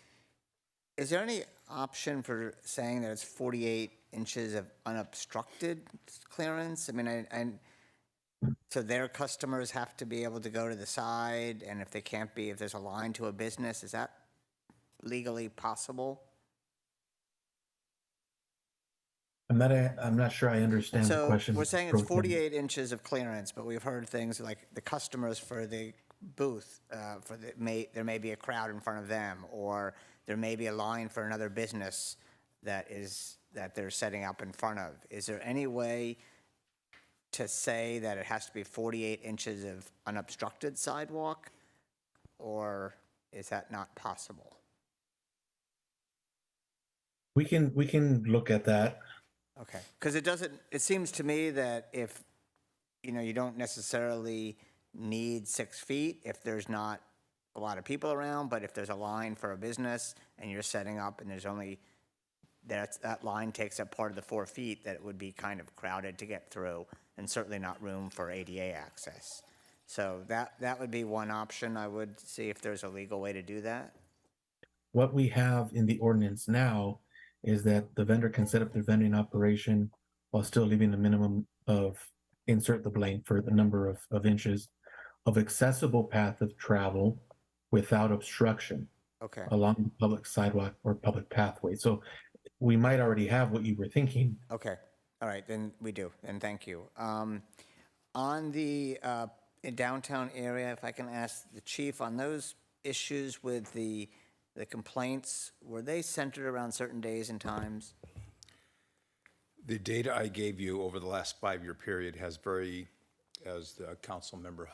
Speaker 8: there any option for saying that it's 48 inches of unobstructed clearance? I mean, so their customers have to be able to go to the side, and if they can't be, if there's a line to a business, is that legally possible?
Speaker 13: I'm not sure I understand the question.
Speaker 8: So we're saying it's 48 inches of clearance, but we've heard things like the customers for the booth, there may be a crowd in front of them, or there may be a line for another business that they're setting up in front of. Is there any way to say that it has to be 48 inches of unobstructed sidewalk, or is that not possible?
Speaker 13: We can look at that.
Speaker 8: Okay, because it seems to me that if, you don't necessarily need 6 feet if there's not a lot of people around, but if there's a line for a business and you're setting up and there's only, that line takes up part of the 4 feet, that it would be kind of crowded to get through, and certainly not room for ADA access. So that would be one option. I would see if there's a legal way to do that.
Speaker 13: What we have in the ordinance now is that the vendor can set up their vending operation while still leaving the minimum of, insert the blank for the number of inches of accessible path of travel without obstruction.
Speaker 8: Okay.
Speaker 13: Along the public sidewalk or public pathway. So we might already have what you were thinking.
Speaker 8: Okay. All right, then we do, and thank you. On the downtown area, if I can ask the chief, on those issues with the complaints, were they centered around certain days and times?
Speaker 4: The data I gave you over the last 5-year period has as the council member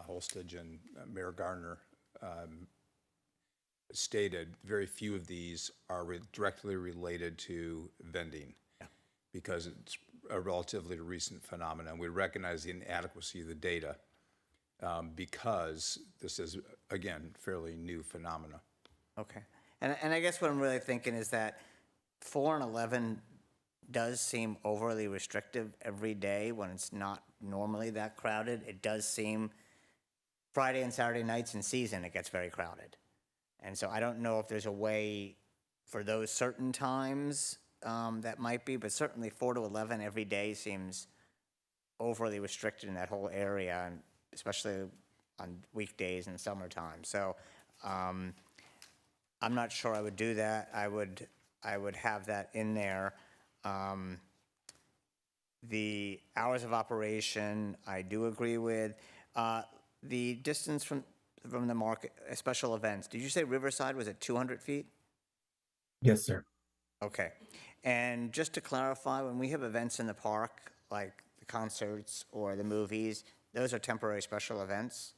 Speaker 4: Holstage and Mayor Garner stated, very few of these are directly related to vending, because it's a relatively recent phenomenon. We recognize the inadequacy of the data because this is, again, fairly new phenomena.
Speaker 8: Okay. And I guess what I'm really thinking is that 4 and 11 does seem overly restrictive every day when it's not normally that crowded. It does seem Friday and Saturday nights in season, it gets very crowded. And so I don't know if there's a way for those certain times that might be, but certainly 4 to 11 every day seems overly restricted in that whole area, and especially on weekdays and summertime. So I'm not sure I would do that. I would have that in there. The hours of operation, I do agree with. The distance from the market, special events, did you say Riverside was at 200 feet?
Speaker 13: Yes, sir.
Speaker 8: Okay. And just to clarify, when we have events in the park, like the concerts or the movies, those are temporary special events?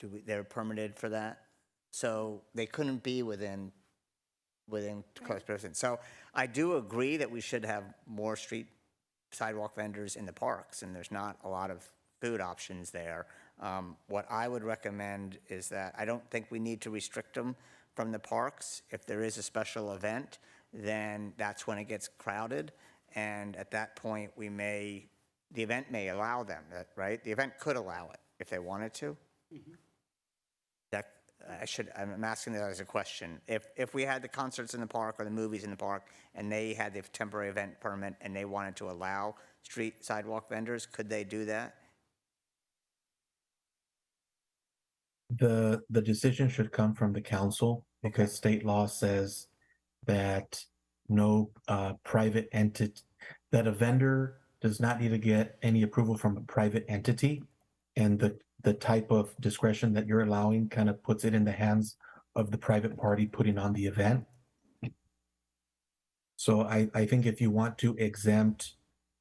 Speaker 8: They're permitted for that? So they couldn't be within close proximity. So I do agree that we should have more street sidewalk vendors in the parks, and there's not a lot of food options there. What I would recommend is that I don't think we need to restrict them from the parks. If there is a special event, then that's when it gets crowded, and at that point, the event may allow them, right? The event could allow it if they wanted to. I'm asking that as a question. If we had the concerts in the park or the movies in the park, and they had the temporary event permit, and they wanted to allow street sidewalk vendors, could they do that?
Speaker 13: The decision should come from the council because state law says that no private entity, that a vendor does not need to get any approval from a private entity. And the type of discretion that you're allowing kind of puts it in the hands of the private party putting on the event. So I think if you want to exempt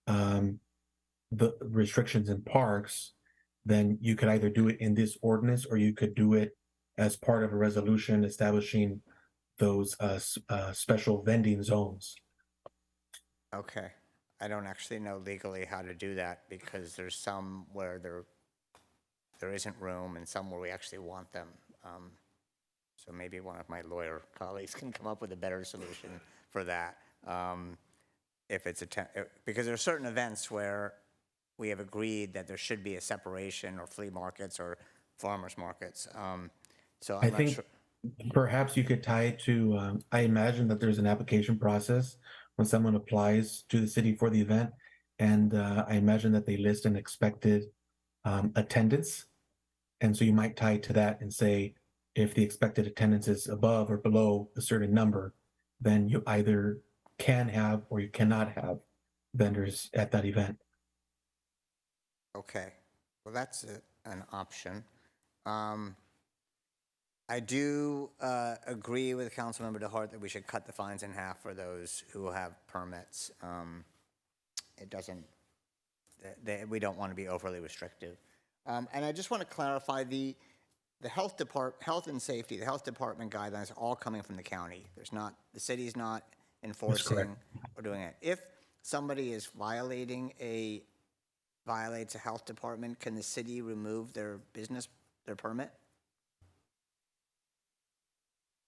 Speaker 13: the restrictions in parks, then you could either do it in this ordinance or you could do it as part of a resolution establishing those special vending zones.
Speaker 8: Okay. I don't actually know legally how to do that because there's some where there isn't room and some where we actually want them. So maybe one of my lawyer colleagues can come up with a better solution for that. If it's because there are certain events where we have agreed that there should be a separation, or flea markets or farmers markets. So I'm
Speaker 13: I
Speaker 8: not
Speaker 13: think
Speaker 8: sure.
Speaker 13: perhaps you could tie it to, I imagine that there's an application process when someone applies to the city for the event. And I imagine that they list an expected attendance. And so you might tie it to that and say, if the expected attendance is above or below a certain number, then you either can have or you cannot have vendors at that event.
Speaker 8: Okay, well, that's an option. I do agree with Councilmember DeHart that we should cut the fines in half for those who have permits. It doesn't, we don't want to be overly restrictive. And I just want to clarify the health and safety, the health department guidelines are all coming from the county. The city's not enforcing or doing it. If somebody is violates a health department, can the city remove their permit?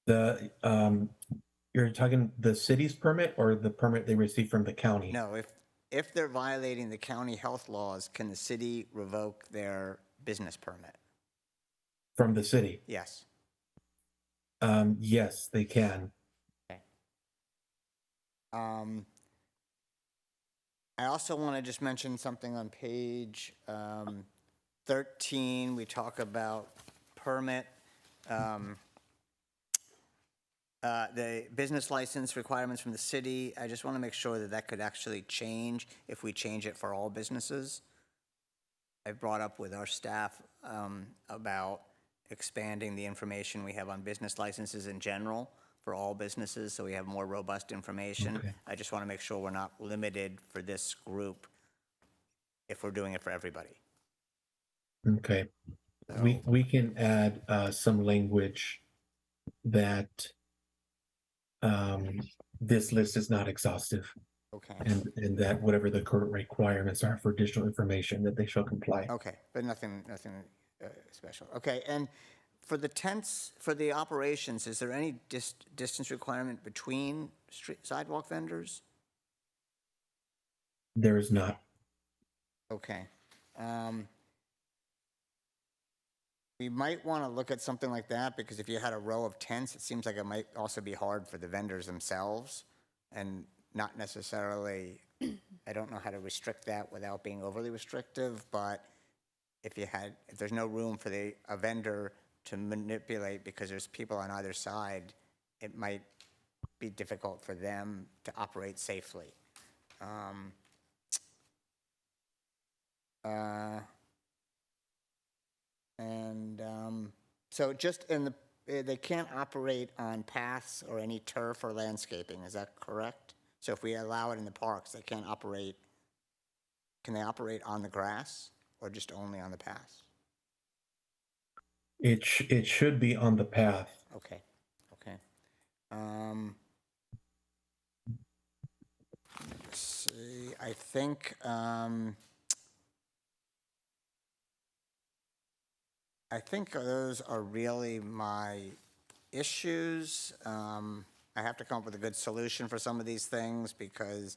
Speaker 13: You're talking the city's permit or the permit they received from the county?
Speaker 8: No, if they're violating the county health laws, can the city revoke their business permit?
Speaker 13: From the city?
Speaker 8: Yes.
Speaker 13: Yes, they can.
Speaker 8: Okay. I also want to just mention something on page 13. We talk about permit, the business license requirements from the city. I just want to make sure that could actually change if we change it for all businesses. I've brought up with our staff about expanding the information we have on business licenses in general for all businesses, so we have more robust information.
Speaker 13: Okay.
Speaker 8: I just want to make sure we're not limited for this group if we're doing it for everybody.
Speaker 13: Okay. We can add some language that this list is not exhaustive.
Speaker 8: Okay.
Speaker 13: And that whatever the current requirements are for additional information, that they shall comply.
Speaker 8: Okay, but nothing special. Okay, and for the tents, for the operations, is there any distance requirement between sidewalk vendors?
Speaker 13: There is not.
Speaker 8: Okay. We might want to look at something like that, because if you had a row of tents, it seems like it might also be hard for the vendors themselves and not necessarily I don't know how to restrict that without being overly restrictive, but if there's no room for a vendor to manipulate because there's people on either side, it might be difficult for them to operate safely. So just they can't operate on paths or any turf or landscaping, is that correct? So if we allow it in the parks, they can't operate, can they operate on the grass or just only on the paths?
Speaker 13: It should be on the path.
Speaker 8: Okay, okay. Let's see, I think, those are really my issues. I have to come up with a good solution for some of these things because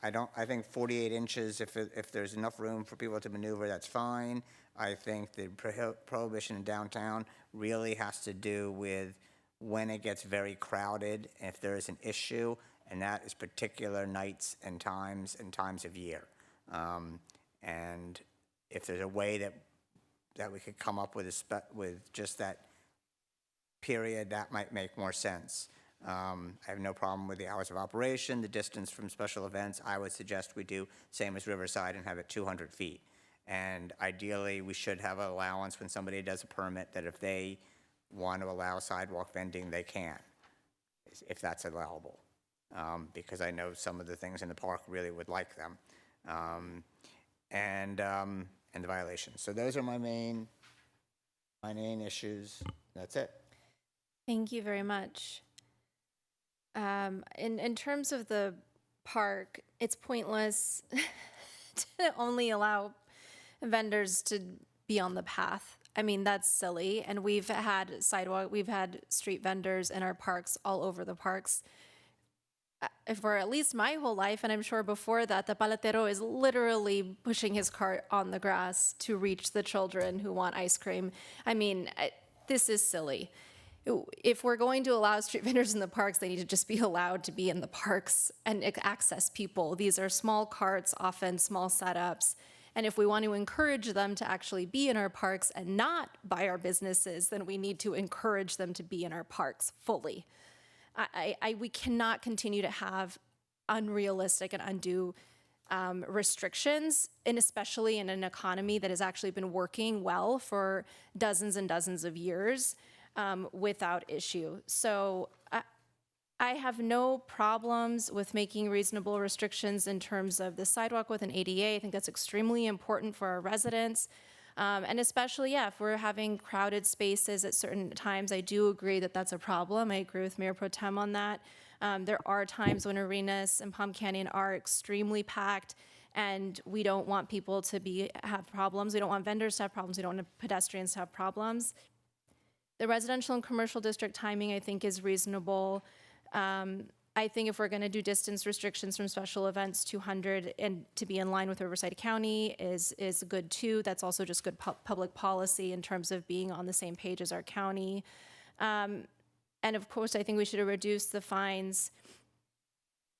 Speaker 8: I think 48 inches, if there's enough room for people to maneuver, that's fine. I think the prohibition in downtown really has to do with when it gets very crowded, if there is an issue, and that is particular nights and times of year. And if there's a way that we could come up with just that period, that might make more sense. I have no problem with the hours of operation, the distance from special events. I would suggest we do same as Riverside and have it 200 feet. And ideally, we should have an allowance when somebody does a permit that if they want to allow sidewalk vending, they can, if that's allowable. Because I know some of the things in the park really would like them. And the violations. So those are my main issues. That's it.
Speaker 1: Thank you very much. In terms of the park, it's pointless to only allow vendors to be on the path. I mean, that's silly. And we've had street vendors in our parks all over the parks. For at least my whole life, and I'm sure before that, the paletero is literally pushing his cart on the grass to reach the children who want ice cream. I mean, this is silly. If we're going to allow street vendors in the parks, they need to just be allowed to be in the parks and access people. These are small carts, often small setups. And if we want to encourage them to actually be in our parks and not by our businesses, then we need to encourage them to be in our parks fully. We cannot continue to have unrealistic and undue restrictions, and especially in an economy that has actually been working well for dozens and dozens of years without issue. So I have no problems with making reasonable restrictions in terms of the sidewalk with an ADA. I think that's extremely important for our residents. And especially, if we're having crowded spaces at certain times, I do agree that that's a problem. I agree with Mayor Pro Tem on that. There are times when arenas and Palm Canyon are extremely packed, and we don't want people to have problems. We don't want vendors to have problems. We don't want pedestrians to have problems. The residential and commercial district timing, I think, is reasonable. I think if we're going to do distance restrictions from special events, 200 and to be in line with Riverside County is good too. That's also just good public policy in terms of being on the same page as our county. And of course, I think we should reduce the fines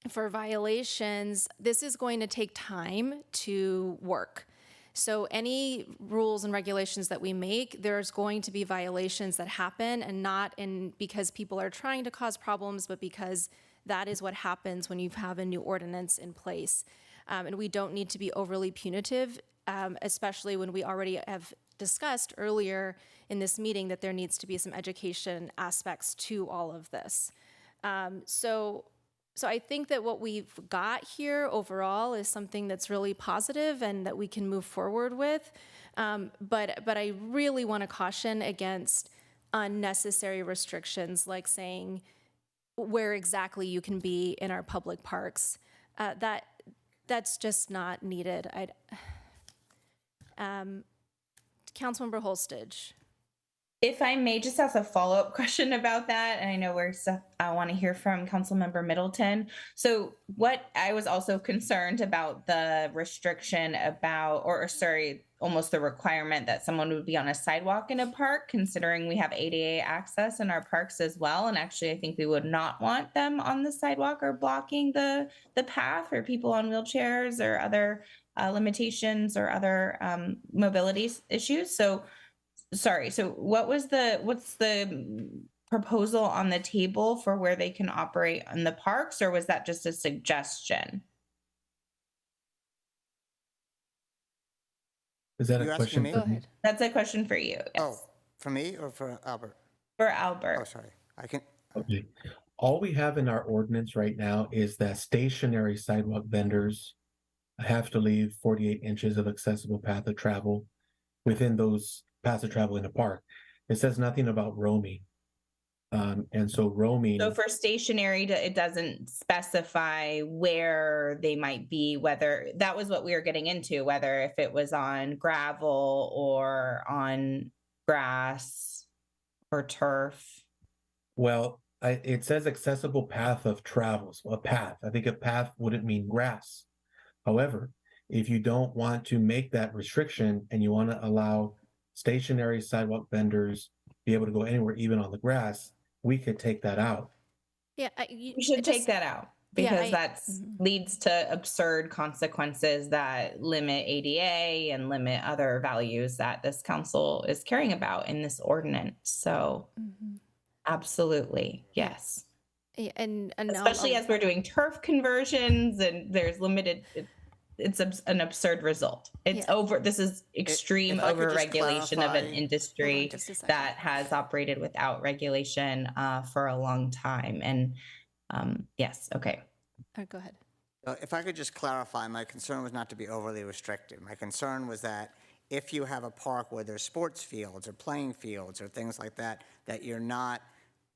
Speaker 1: for violations. This is going to take time to work. So any rules and regulations that we make, there's going to be violations that happen, and not because people are trying to cause problems, but because that is what happens when you have a new ordinance in place. And we don't need to be overly punitive, especially when we already have discussed earlier in this meeting that there needs to be some education aspects to all of this. So I think that what we've got here overall is something that's really positive and that we can move forward with. But I really want to caution against unnecessary restrictions, like saying where exactly you can be in our public parks. That's just not needed. Councilmember Holstage.
Speaker 9: If I may just ask a follow-up question about that, and I know I want to hear from Councilmember Middleton. So what I was also concerned about the restriction about, almost the requirement that someone would be on a sidewalk in a park, considering we have ADA access in our parks as well. And actually, I think we would not want them on the sidewalk or blocking the path for people on wheelchairs or other limitations or other mobility issues. So, sorry. So, what's the proposal on the table for where they can operate in the parks, or was that just a suggestion?
Speaker 13: Is that
Speaker 8: You
Speaker 13: a
Speaker 8: asking
Speaker 13: question
Speaker 8: me?
Speaker 13: for
Speaker 8: Go
Speaker 13: me?
Speaker 8: ahead.
Speaker 9: That's a question for you. Yes.
Speaker 8: Oh, for me or for Albert?
Speaker 9: For Albert.
Speaker 8: Oh, sorry. I can,
Speaker 13: Okay. All we have in our ordinance right now is that stationary sidewalk vendors have to leave 48 inches of accessible path of travel within those paths of travel in a park. It says nothing about roaming. And so roaming.
Speaker 9: So for stationary, it doesn't specify where they might be, whether that was what we were getting into, whether if it was on gravel or on grass or turf.
Speaker 13: Well, it says accessible path of travel, so a path. I think a path wouldn't mean grass. However, if you don't want to make that restriction and you want to allow stationary sidewalk vendors be able to go anywhere, even on the grass, we could take that out.
Speaker 1: Yeah,
Speaker 9: We should take that out because that leads to absurd consequences that limit ADA and limit other values that this council is caring about in this ordinance. So absolutely, yes.
Speaker 1: Yeah, and
Speaker 9: Especially as we're doing turf conversions and there's limited, it's an absurd result. It's this is extreme
Speaker 8: if I could just
Speaker 9: overregulation of an
Speaker 8: clarify-
Speaker 9: industry
Speaker 1: Hold on just a second.
Speaker 9: that has operated without regulation for a long time. And yes, okay.
Speaker 1: All right, go ahead.
Speaker 8: if I could just clarify, my concern was not to be overly restrictive. My concern was that if you have a park where there's sports fields or playing fields or things like that, that you're not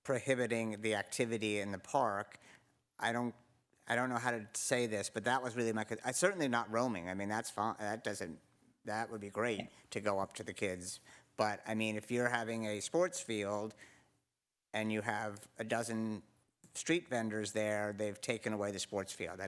Speaker 8: prohibiting the activity in the park. I don't know how to say this, but that was really I certainly not roaming. I mean, that's fine. That would be great to go up to the kids. But I mean, if you're having a sports field and you have a dozen street vendors there, they've taken away the sports field. I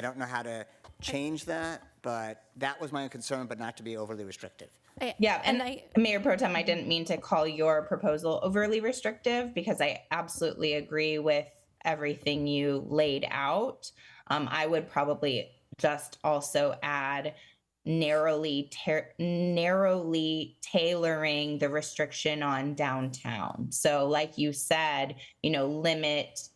Speaker 8: don't know how to change that, but that was my concern, but not to be overly restrictive.
Speaker 9: Yeah, and Mayor Pro Tem, I didn't mean to call your proposal overly restrictive because I absolutely agree with everything you laid out. I would probably just also add narrowly tailoring the restriction on downtown. So like you said, limit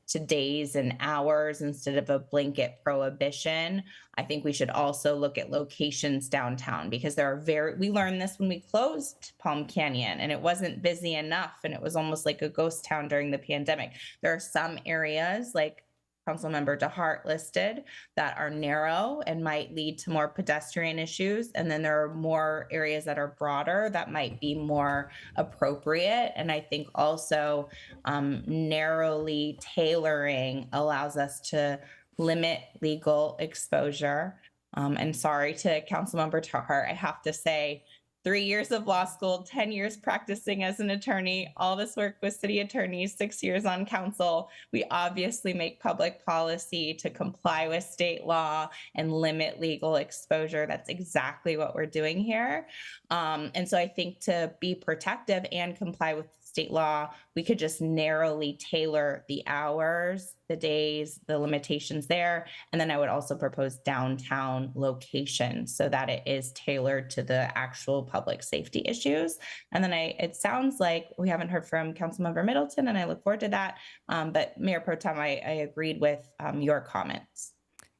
Speaker 9: to days and hours instead of a blanket prohibition. I think we should also look at locations downtown because we learned this when we closed Palm Canyon and it wasn't busy enough and it was almost like a ghost town during the pandemic. There are some areas like Councilmember DeHart listed that are narrow and might lead to more pedestrian issues. And then there are more areas that are broader that might be more appropriate. And I think also narrowly tailoring allows us to limit legal exposure. And sorry to Councilmember DeHart, I have to say, 3 years of law school, 10 years practicing as an attorney, all this work with city attorneys, 6 years on council. We obviously make public policy to comply with state law and limit legal exposure. That's exactly what we're doing here. And so I think to be protective and comply with state law, we could just narrowly tailor the hours, the days, the limitations there. And then I would also propose downtown location so that it is tailored to the actual public safety issues. And then it sounds like we haven't heard from Councilmember Middleton, and I look forward to that. But Mayor Pro Tem, I agreed with your comments.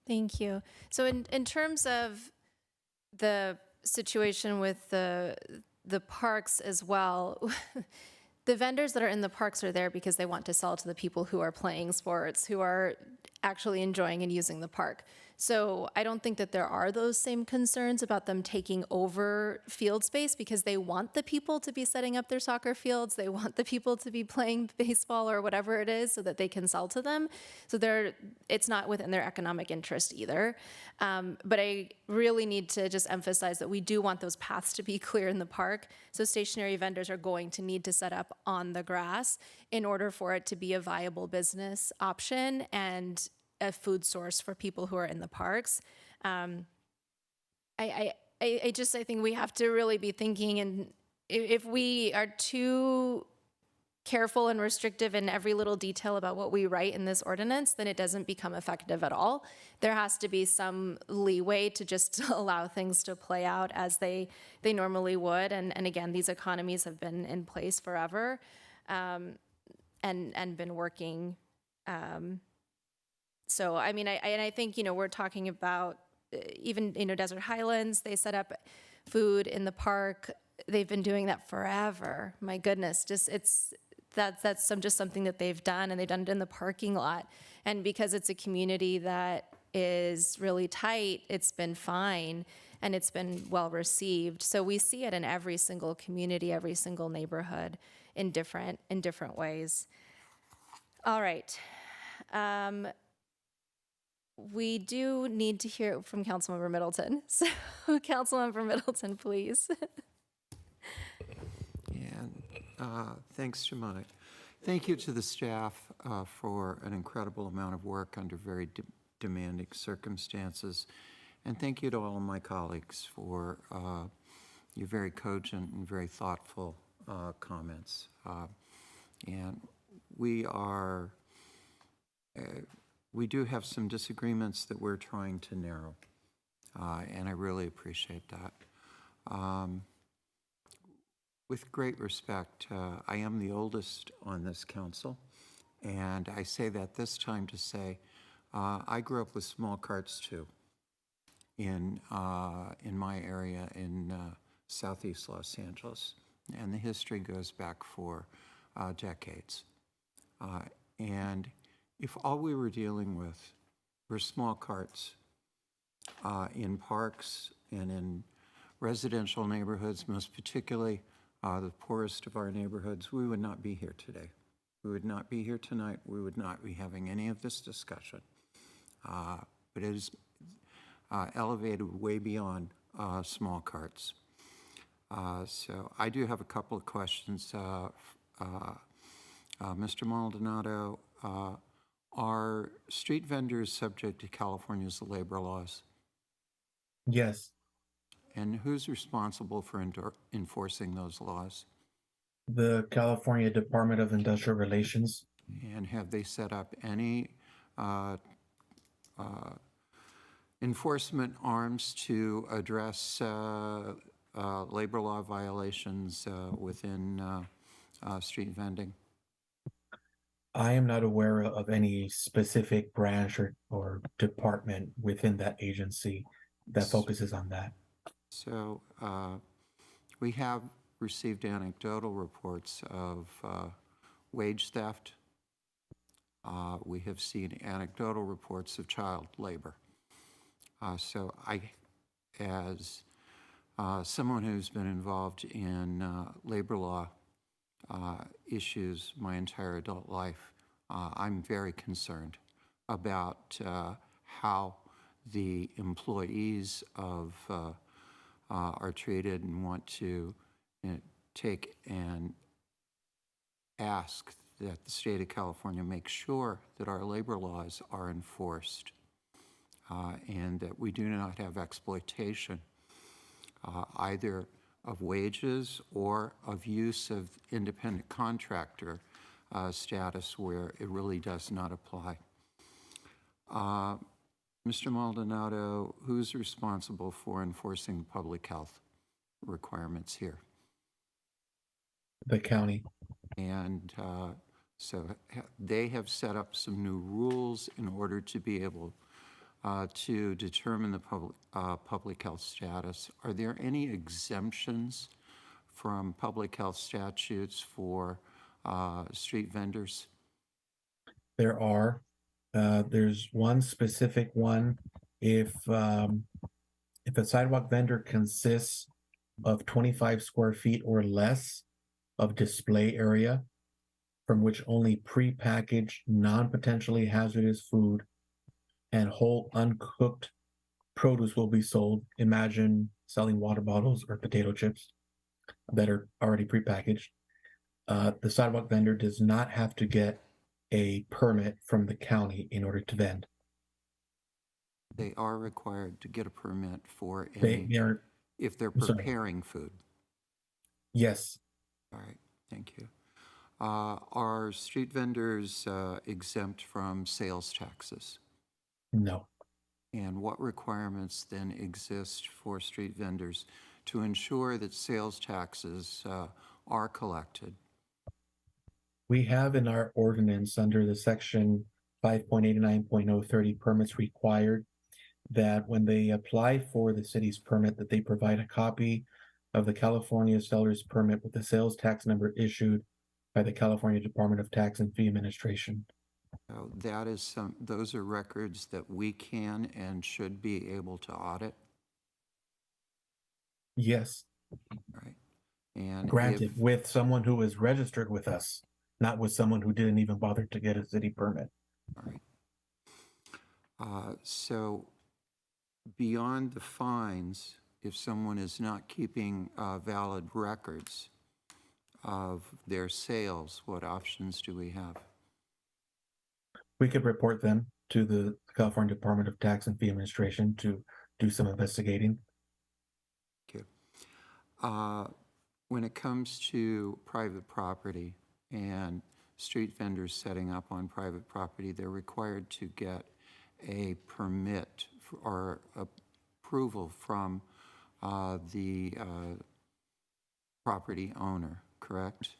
Speaker 1: Thank you. So in terms of the situation with the parks as well, the vendors that are in the parks are there because they want to sell to the people who are playing sports, who are actually enjoying and using the park. So I don't think that there are those same concerns about them taking over field space because they want the people to be setting up their soccer fields. They want the people to be playing baseball or whatever it is so that they can sell to them. So it's not within their economic interest either. But I really need to just emphasize that we do want those paths to be clear in the park. So stationary vendors are going to need to set up on the grass in order for it to be a viable business option and a food source for people who are in the parks. I I think we have to really be thinking, and if we are too careful and restrictive in every little detail about what we write in this ordinance, then it doesn't become effective at all. There has to be some leeway to just allow things to play out as they normally would. And again, these economies have been in place forever, and been working. So, I mean, I think, we're talking about even, Desert Highlands, they set up food in the park. They've been doing that forever. My goodness, that's just something that they've done, and they've done it in the parking lot. And because it's a community that is really tight, it's been fine, and it's been well received. So we see it in every single community, every single neighborhood in different ways. All right. We do need to hear from Councilmember Middleton. So Councilmember Middleton, please.
Speaker 11: And thanks, Jemai. Thank you to the staff for an incredible amount of work under very demanding circumstances. And thank you to all of my colleagues for your very cogent and very thoughtful comments. And we do have some disagreements that we're trying to narrow. And I really appreciate that. With great respect, I am the oldest on this council, and I say that this time to say I grew up with small carts too in my area in southeast Los Angeles, and the history goes back for decades. And if all we were dealing with were small carts in parks and in residential neighborhoods, most particularly the poorest of our neighborhoods, we would not be here today. We would not be here tonight. We would not be having any of this discussion. But it is elevated way beyond small carts. So I do have a couple of questions. Mr. Maldonado, are street vendors subject to California's labor laws?
Speaker 13: Yes.
Speaker 11: And who's responsible for enforcing those laws?
Speaker 13: The California Department of Industrial Relations.
Speaker 11: And have they set up any enforcement arms to address labor law violations within street vending?
Speaker 13: I am not aware of any specific branch or department within that agency that focuses on that.
Speaker 11: So we have received anecdotal reports of wage theft. We have seen anecdotal reports of child labor. So I, as someone who's been involved in labor law issues my entire adult life, I'm very concerned about how the employees of are treated, and want to take and ask that the state of California make sure that our labor laws are enforced and that we do not have exploitation either of wages or of use of independent contractor status where it really does not apply. Mr. Maldonado, who's responsible for enforcing public health requirements here?
Speaker 13: The county.
Speaker 11: And so they have set up some new rules in order to be able to determine the public health status. Are there any exemptions from public health statutes for street vendors?
Speaker 13: There are. There's one specific one. If a sidewalk vendor consists of 25 square feet or less of display area, from which only prepackaged, non-potentially hazardous food and whole uncooked produce will be sold. Imagine selling water bottles or potato chips that are already prepackaged. The sidewalk vendor does not have to get a permit from the county in order to vend.
Speaker 11: They are required to get a permit for any... if they're
Speaker 13: I'm sorry.
Speaker 11: preparing food?
Speaker 13: Yes,
Speaker 11: All right, thank you. Are street vendors exempt from sales taxes?
Speaker 13: no.
Speaker 11: And what requirements then exist for street vendors to ensure that sales taxes are collected?
Speaker 13: We have in our ordinance under the section 5.89.030 permits required that when they apply for the city's permit, that they provide a copy of the California seller's permit with the sales tax number issued by the California Department of Tax and Fee Administration.
Speaker 11: So that is those are records that we can and should be able to audit,
Speaker 13: Yes,
Speaker 11: right? And
Speaker 13: granted,
Speaker 11: if,
Speaker 13: with someone who is registered with us, not with someone who didn't even bother to get a city permit.
Speaker 11: all right. So beyond the fines, if someone is not keeping valid records of their sales, what options do we have?
Speaker 13: We could report them to the California Department of Tax and Fee Administration to do some investigating.
Speaker 11: Thank you. When it comes to private property and street vendors setting up on private property, they're required to get a permit or approval from the property owner, correct?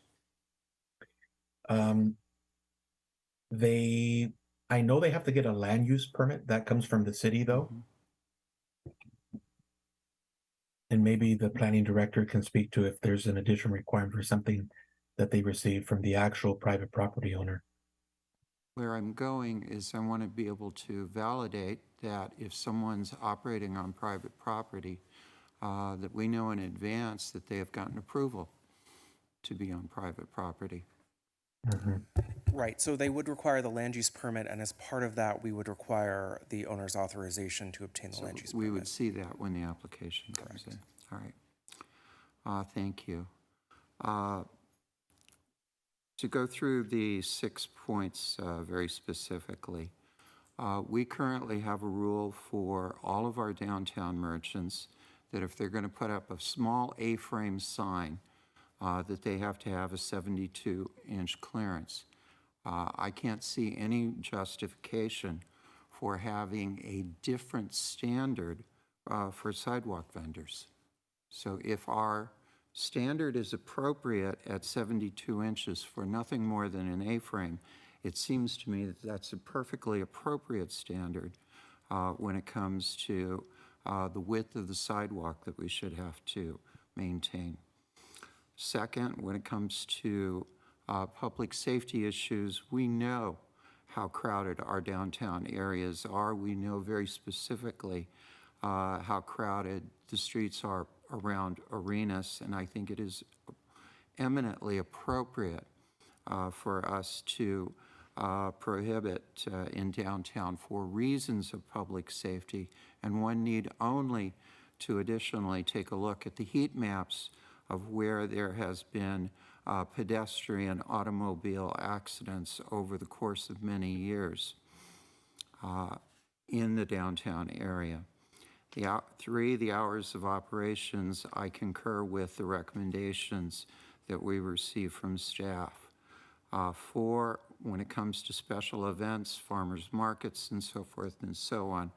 Speaker 13: I know they have to get a land use permit. That comes from the city though. And maybe the planning director can speak to if there's an additional requirement for something that they receive from the actual private property owner.
Speaker 11: Where I'm going is I want to be able to validate that if someone's operating on private property, that we know in advance that they have gotten approval to be on private property.
Speaker 16: Right, so they would require the land use permit, and as part of that, we would require the owner's authorization to obtain the land use permit.
Speaker 11: We would see that when the application comes in. All right. Thank you. To go through the 6 points very specifically, we currently have a rule for all of our downtown merchants that if they're going to put up a small A-frame sign, that they have to have a 72-inch clearance. I can't see any justification for having a different standard for sidewalk vendors. So if our standard is appropriate at 72 inches for nothing more than an A-frame, it seems to me that that's a perfectly appropriate standard when it comes to the width of the sidewalk that we should have to maintain. Second, when it comes to public safety issues, we know how crowded our downtown areas are. We know very specifically how crowded the streets are around Arenas, and I think it is eminently appropriate for us to prohibit in downtown for reasons of public safety, and one need only to additionally take a look at the heat maps of where there has been pedestrian automobile accidents over the course of many years in the downtown area. The hours of operations, I concur with the recommendations that we receive from staff. 4, when it comes to special events, farmers markets and so forth and so on,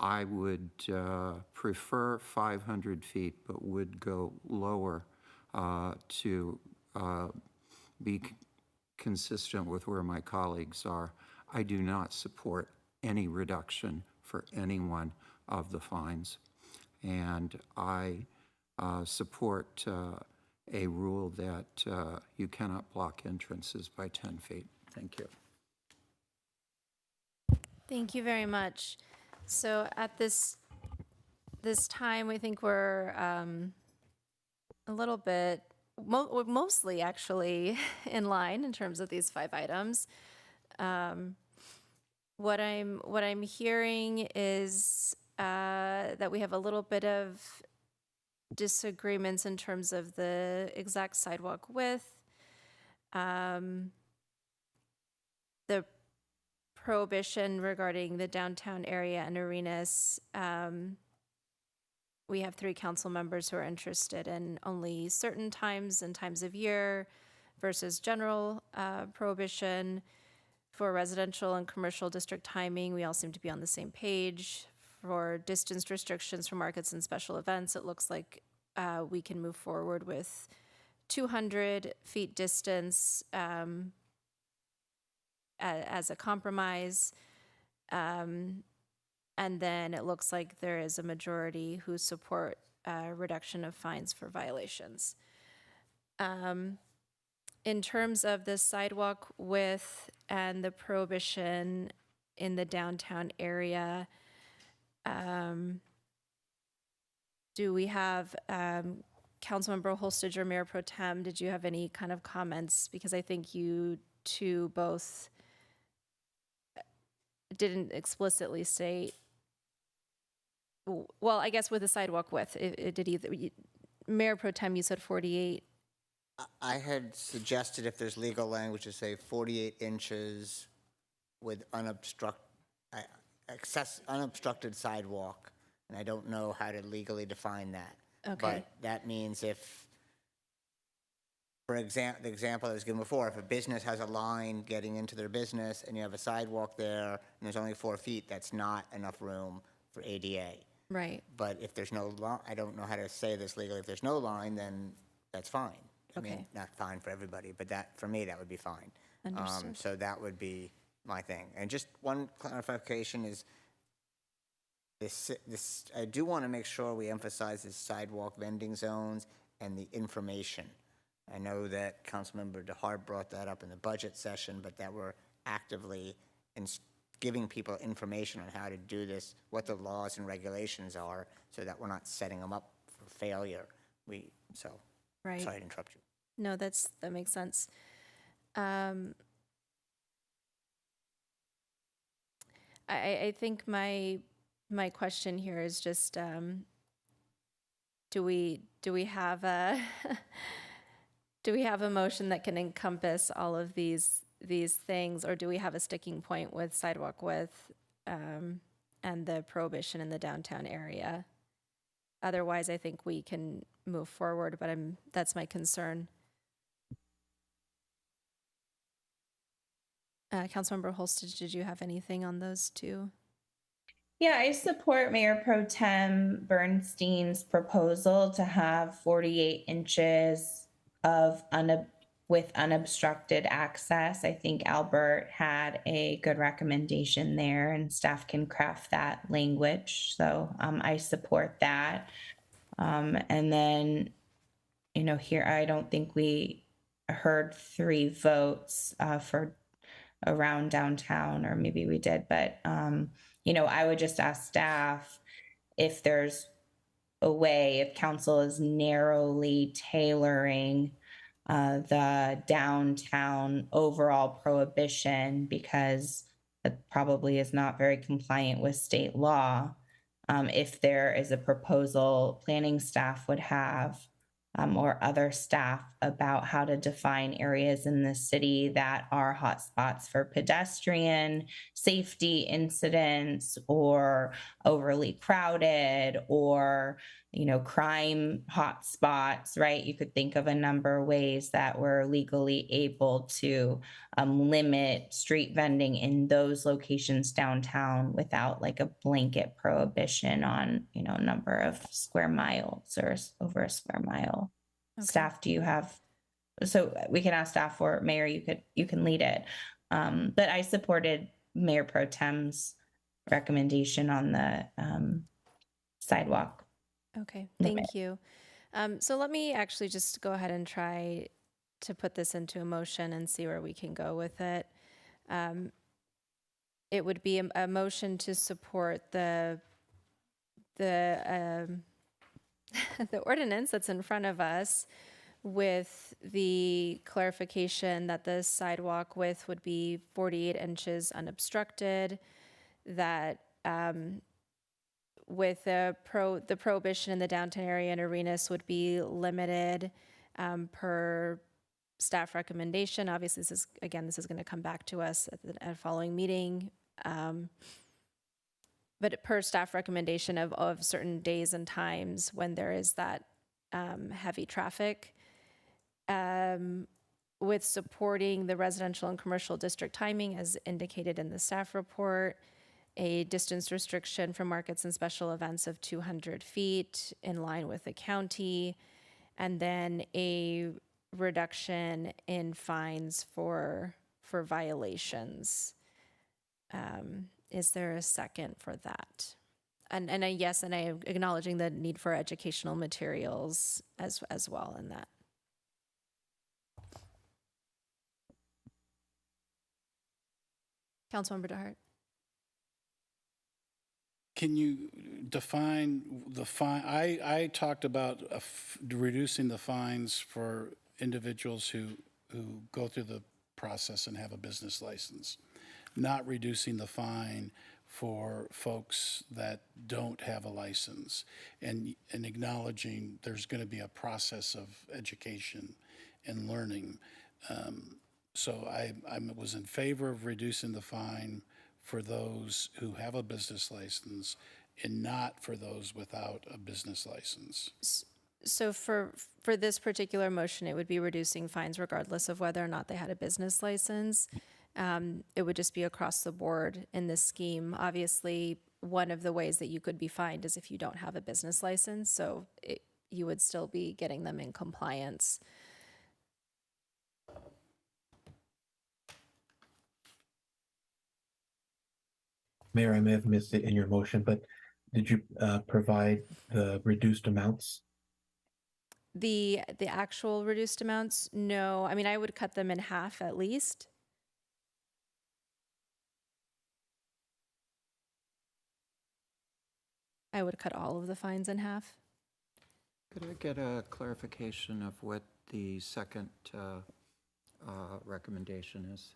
Speaker 11: I would prefer 500 feet, but would go lower to be consistent with where my colleagues are. I do not support any reduction for any one of the fines. And I support a rule that you cannot block entrances by 10 feet. Thank you.
Speaker 1: Thank you very much. So at this time, we think we're a little bit, mostly actually in line in terms of these 5 items. What I'm hearing is that we have a little bit of disagreements in terms of the exact sidewalk width, the prohibition regarding the downtown area and Arenas, we have 3 council members who are interested in only certain times and times of year versus general prohibition. For residential and commercial district timing, we all seem to be on the same page. For distance restrictions for markets and special events, it looks like we can move forward with 200 feet distance as a compromise. And then it looks like there is a majority who support reduction of fines for violations. In terms of the sidewalk width and the prohibition in the downtown area, do we have Councilmember Holstage or Mayor Pro Tem, did you have any kind of comments? Because I think you two both didn't explicitly state, well, I guess with the sidewalk width, it did either, Mayor Pro Tem, you said 48.
Speaker 8: I had suggested if there's legal language to say 48 inches with unobstructed sidewalk, and I don't know how to legally define that.
Speaker 1: Okay.
Speaker 8: But that means if, for example, the example I was given before, if a business has a line getting into their business and you have a sidewalk there and there's only 4 feet, that's not enough room for ADA.
Speaker 1: Right.
Speaker 8: But if there's no line, I don't know how to say this legally, if there's no line, then that's fine. I mean,
Speaker 1: Okay.
Speaker 8: not fine for everybody, but that, for me, that would be fine.
Speaker 1: Understood.
Speaker 8: So that would be my thing. And just one clarification is, this, I do want to make sure we emphasize the sidewalk vending zones and the information. I know that Councilmember DeHart brought that up in the budget session, but that we're actively giving people information on how to do this, what the laws and regulations are, so that we're not setting them up for failure.
Speaker 1: Right.
Speaker 8: Sorry to interrupt you.
Speaker 1: No, that makes sense. I think my question here is just, do we have a do we have a motion that can encompass all of these things, or do we have a sticking point with sidewalk width and the prohibition in the downtown area? Otherwise, I think we can move forward, but that's my concern. Councilmember Holstage, did you have anything on those two?
Speaker 9: Yeah, I support Mayor Pro Tem Bernstein's proposal to have 48 inches of with unobstructed access. I think Albert had a good recommendation there, and staff can craft that language. So I support that. And then, here, I don't think we heard 3 votes for around downtown, or maybe we did, but, I would just ask staff if there's a way, if council is narrowly tailoring the downtown overall prohibition, because it probably is not very compliant with state law. If there is a proposal planning staff would have, or other staff, about how to define areas in the city that are hotspots for pedestrian safety incidents, or overly crowded, or crime hotspots, right? You could think of a number of ways that we're legally able to limit street vending in those locations downtown without like a blanket prohibition on, a number of square miles or over a square mile.
Speaker 1: Okay.
Speaker 9: Staff, do you have, so we can ask staff, or Mayor, you can lead it. But I supported Mayor Pro Tem's recommendation on the sidewalk.
Speaker 1: Okay, thank you. So let me actually just go ahead and try to put this into a motion and see where we can go with it. It would be a motion to support the the ordinance that's in front of us, with the clarification that the sidewalk width would be 48 inches unobstructed, that with the prohibition in the downtown area and arenas would be limited per staff recommendation. Obviously, this is going to come back to us at a following meeting. but per staff recommendation of certain days and times when there is that heavy traffic, with supporting the residential and commercial district timing as indicated in the staff report, a distance restriction for markets and special events of 200 feet in line with the county, and then a reduction in fines for violations. Is there a second for that? And I yes, and I am acknowledging the need for educational materials as well in that. Councilmember DeHart.
Speaker 10: Can you define the fine? I talked about reducing the fines for individuals who go through the process and have a business license, not reducing the fine for folks that don't have a license, and acknowledging there's going to be a process of education and learning. So I was in favor of reducing the fine for those who have a business license and not for those without a business license.
Speaker 1: So for this particular motion, it would be reducing fines regardless of whether or not they had a business license. It would just be across the board in this scheme. Obviously, one of the ways that you could be fined is if you don't have a business license, so you would still be getting them in compliance.
Speaker 13: Mayor, I may have missed it in your motion, but did you provide the reduced amounts?
Speaker 1: The actual reduced amounts, no. I mean, I would cut them in half at least. I would cut all of the fines in half.
Speaker 11: Could I get a clarification of what the second recommendation is?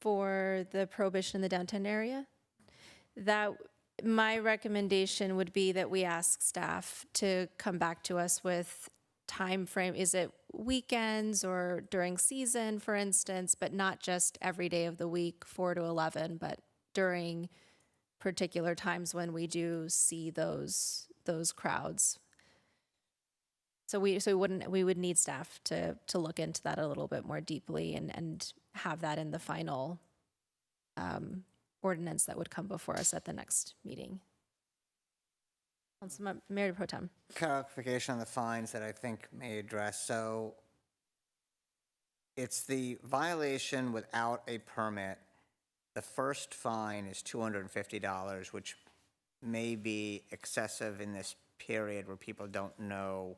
Speaker 1: For the prohibition in the downtown area, that my recommendation would be that we ask staff to come back to us with time frame. Is it weekends or during season, for instance, but not just every day of the week, 4 to 11, but during particular times when we do see those crowds. So we would need staff to look into that a little bit more deeply and have that in the final ordinance that would come before us at the next meeting. Councilmember Mayor Pro Tem.
Speaker 8: Clarification on the fines that I think may address. So it's the violation without a permit. The first fine is $250, which may be excessive in this period where people don't know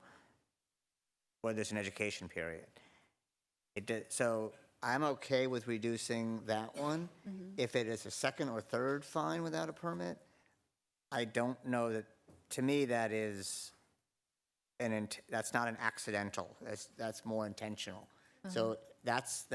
Speaker 8: where there's an education period. So I'm okay with reducing that one. If it is a second or third fine without a permit, I don't know that, to me, that is that's not an accidental. That's more intentional. So that's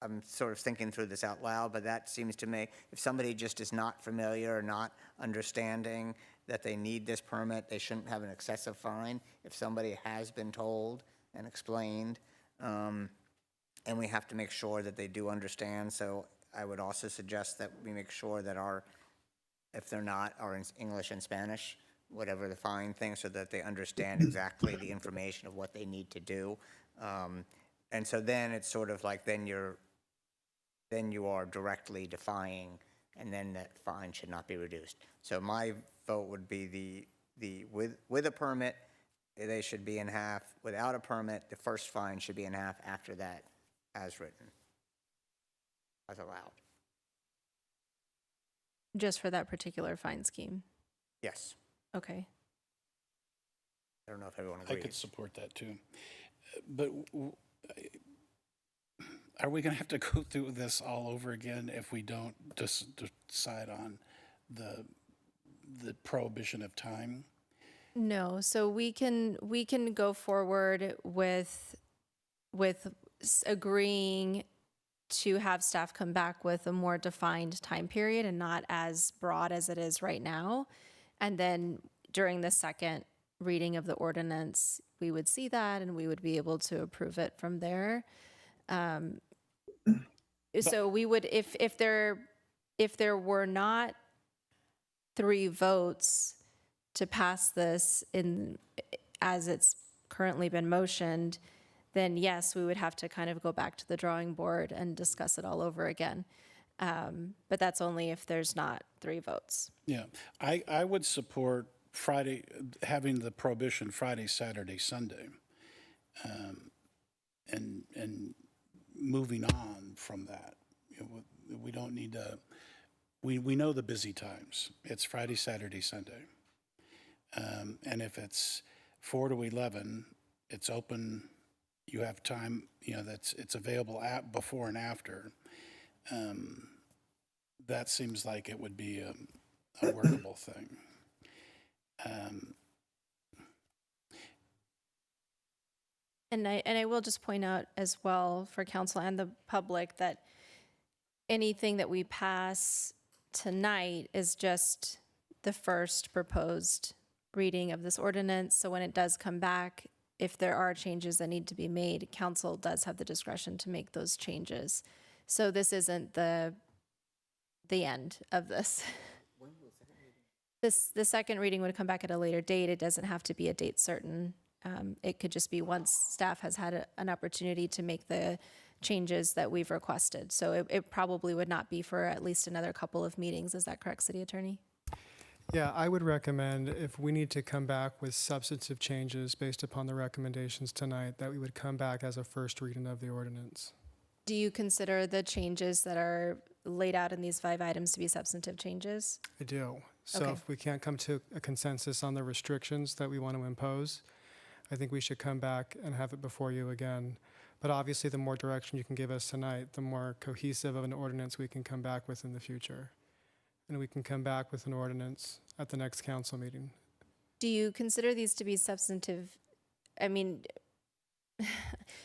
Speaker 8: I'm sort of thinking through this out loud, but that seems to me, if somebody just is not familiar or not understanding that they need this permit, they shouldn't have an excessive fine. If somebody has been told and explained, and we have to make sure that they do understand. So I would also suggest that we make sure that if they're not, are in English and Spanish, whatever the fine thing, so that they understand exactly the information of what they need to do. And so then it's sort of like, then you are directly defying, and then that fine should not be reduced. So my vote would be with a permit, they should be in half. Without a permit, the first fine should be in half. After that, as written, as allowed.
Speaker 1: Just for that particular fine scheme?
Speaker 8: Yes.
Speaker 1: Okay.
Speaker 8: I don't know if everyone agrees.
Speaker 10: I could support that too. But are we going to have to go through this all over again if we don't just decide on the prohibition of time?
Speaker 1: No, so we can go forward with agreeing to have staff come back with a more defined time period and not as broad as it is right now. And then during the second reading of the ordinance, we would see that and we would be able to approve it from there. So we would, if if there were not 3 votes to pass this in, as it's currently been motioned, then yes, we would have to kind of go back to the drawing board and discuss it all over again. But that's only if there's not 3 votes.
Speaker 10: Yeah, I would support Friday, having the prohibition Friday, Saturday, Sunday. And moving on from that. You know, we don't need to, we know the busy times. It's Friday, Saturday, Sunday. And if it's 4 to 11, it's open, you have time, you know, it's available at before and after. That seems like it would be a workable thing.
Speaker 1: And I will just point out as well for council and the public that anything that we pass tonight is just the first proposed reading of this ordinance. So when it does come back, if there are changes that need to be made, council does have the discretion to make those changes. So this isn't the end of this. The second reading would come back at a later date. It doesn't have to be a date certain. It could just be once staff has had an opportunity to make the changes that we've requested. So it probably would not be for at least another couple of meetings. Is that correct, City Attorney?
Speaker 2: Yeah, I would recommend if we need to come back with substantive changes based upon the recommendations tonight, that we would come back as a first reading of the ordinance.
Speaker 1: Do you consider the changes that are laid out in these 5 items to be substantive changes?
Speaker 2: I do. So
Speaker 1: Okay.
Speaker 2: if we can't come to a consensus on the restrictions that we want to impose, I think we should come back and have it before you again. But obviously, the more direction you can give us tonight, the more cohesive of an ordinance we can come back with in the future. And we can come back with an ordinance at the next council meeting.
Speaker 1: Do you consider these to be substantive? I mean,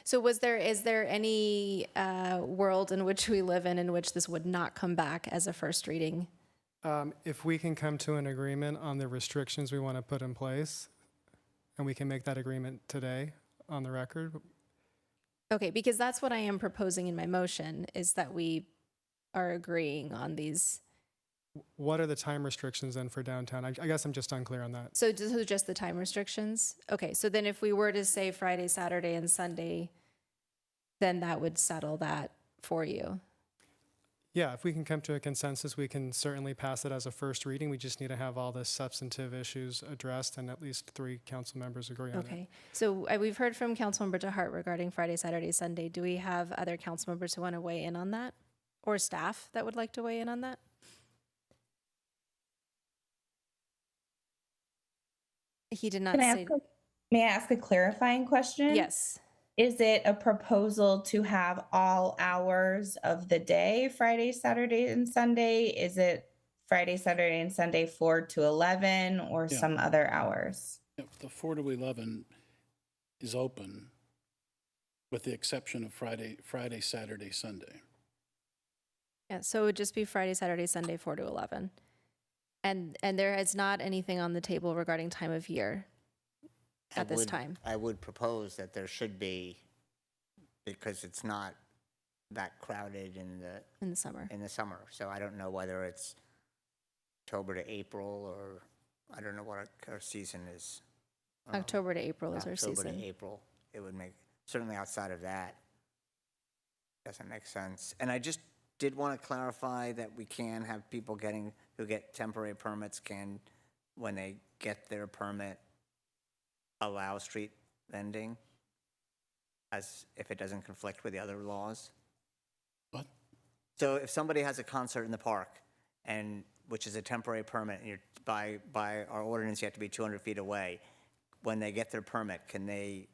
Speaker 1: so is there any world in which we live in which this would not come back as a first reading?
Speaker 2: If we can come to an agreement on the restrictions we want to put in place, and we can make that agreement today on the record.
Speaker 1: Okay, because that's what I am proposing in my motion, is that we are agreeing on these.
Speaker 2: What are the time restrictions then for downtown? I guess I'm just unclear on that.
Speaker 1: So just the time restrictions? Okay, so then if we were to say Friday, Saturday, and Sunday, then that would settle that for you.
Speaker 2: Yeah, if we can come to a consensus, we can certainly pass it as a first reading. We just need to have all the substantive issues addressed and at least 3 council members agree on it.
Speaker 1: Okay, so we've heard from Councilmember DeHart regarding Friday, Saturday, Sunday. Do we have other council members who want to weigh in on that? Or staff that would like to weigh in on that? He did not say.
Speaker 9: May I ask a clarifying question?
Speaker 1: Yes.
Speaker 9: Is it a proposal to have all hours of the day, Friday, Saturday, and Sunday? Is it Friday, Saturday, and Sunday 4 to 11 or
Speaker 10: Yeah.
Speaker 9: some other hours?
Speaker 10: Yep, the 4 to 11 is open, with the exception of Friday, Saturday, Sunday.
Speaker 1: Yeah, so it would just be Friday, Saturday, Sunday, 4 to 11. And there is not anything on the table regarding time of year at this time.
Speaker 8: I would propose that there should be, because it's not that crowded in the
Speaker 1: summer.
Speaker 8: So I don't know whether it's October to April, or I don't know what our season is.
Speaker 1: October to April is our
Speaker 8: October
Speaker 1: season.
Speaker 8: to April, it would make, certainly outside of that, doesn't make sense. And I just did want to clarify that we can have people who get temporary permits can, when they get their permit, allow street vending, as if it doesn't conflict with the other laws.
Speaker 10: What?
Speaker 8: So if somebody has a concert in the park, and which is a temporary permit, and you're by our ordinance, you have to be 200 feet away. When they get their permit, can they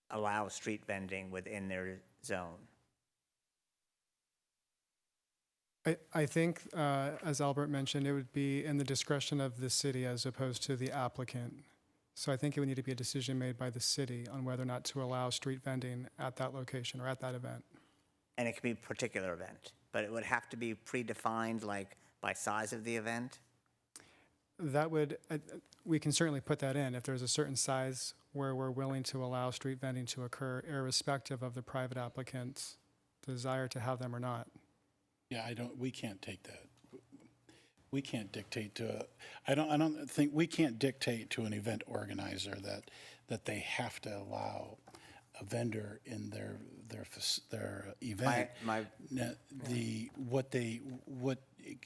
Speaker 8: allow street vending within their zone?
Speaker 2: I think, as Albert mentioned, it would be in the discretion of the city as opposed to the applicant. So I think it would need to be a decision made by the city on whether or not to allow street vending at that location or at that event.
Speaker 8: And it could be a particular event, but it would have to be predefined, like by size of the event?
Speaker 2: That would, we can certainly put that in if there's a certain size where we're willing to allow street vending to occur, irrespective of the private applicant's desire to have them or not.
Speaker 10: Yeah, we can't take that. We can't dictate to, I don't think, we can't dictate to an event organizer that they have to allow a vendor in their event. What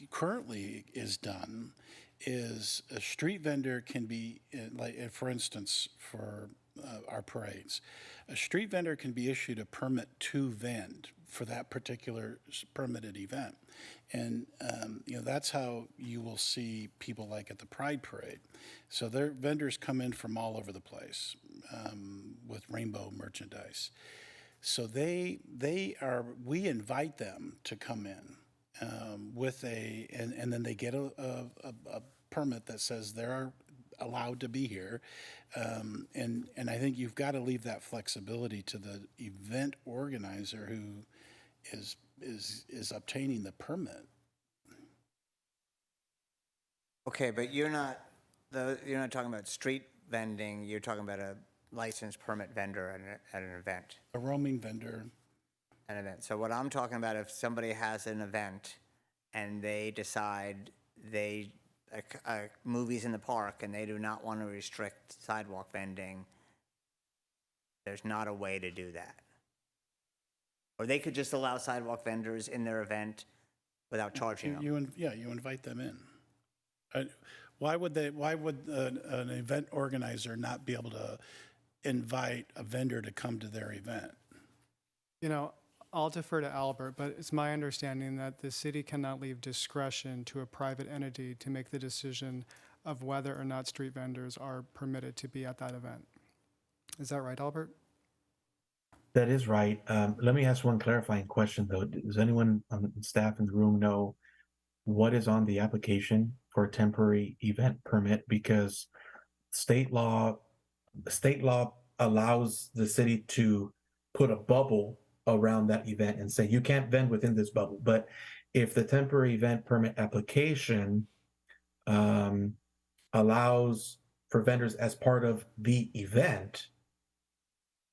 Speaker 10: currently is done is a street vendor can be, like, for instance, for our parades, a street vendor can be issued a permit to vend for that particular permitted event. And, that's how you will see people like at the Pride Parade. So their vendors come in from all over the place with rainbow merchandise. So we invite them to come in with and then they get a permit that says they're allowed to be here. And I think you've got to leave that flexibility to the event organizer who is obtaining the permit.
Speaker 8: Okay, but you're not talking about street vending, you're talking about a licensed permit vendor at an event.
Speaker 10: A roaming vendor.
Speaker 8: An event. So what I'm talking about, if somebody has an event and they decide movies in the park and they do not want to restrict sidewalk vending, there's not a way to do that. Or they could just allow sidewalk vendors in their event without charging them.
Speaker 10: You invite them in. Why would an event organizer not be able to invite a vendor to come to their event?
Speaker 2: I'll defer to Albert, but it's my understanding that the city cannot leave discretion to a private entity to make the decision of whether or not street vendors are permitted to be at that event. Is that right, Albert?
Speaker 13: That is right. Let me ask one clarifying question, though. Does anyone on staff in the room know what is on the application for a temporary event permit? Because state law allows the city to put a bubble around that event and say you can't vend within this bubble. But if the temporary event permit application allows for vendors as part of the event,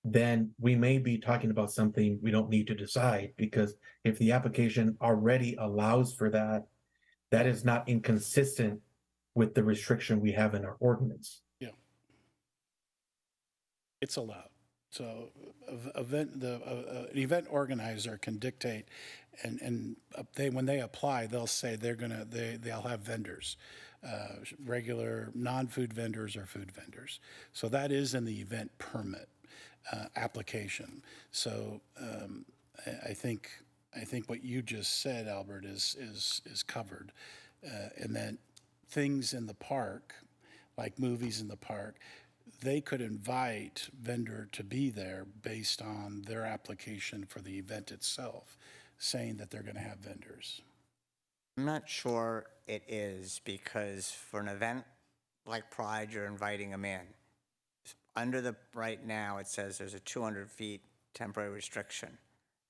Speaker 13: then we may be talking about something we don't need to decide, because if the application already allows for that, that is not inconsistent with the restriction we have in our ordinance.
Speaker 10: Yeah. It's allowed. So an event organizer can dictate, and when they apply, they'll say they'll have vendors, regular non-food vendors or food vendors. So that is in the event permit application. So I think what you just said, Albert, is covered, and that things in the park, like movies in the park, they could invite vendor to be there based on their application for the event itself, saying that they're going to have vendors.
Speaker 8: I'm not sure it is, because for an event like Pride, you're inviting them in. Right now, it says there's a 200 feet temporary restriction.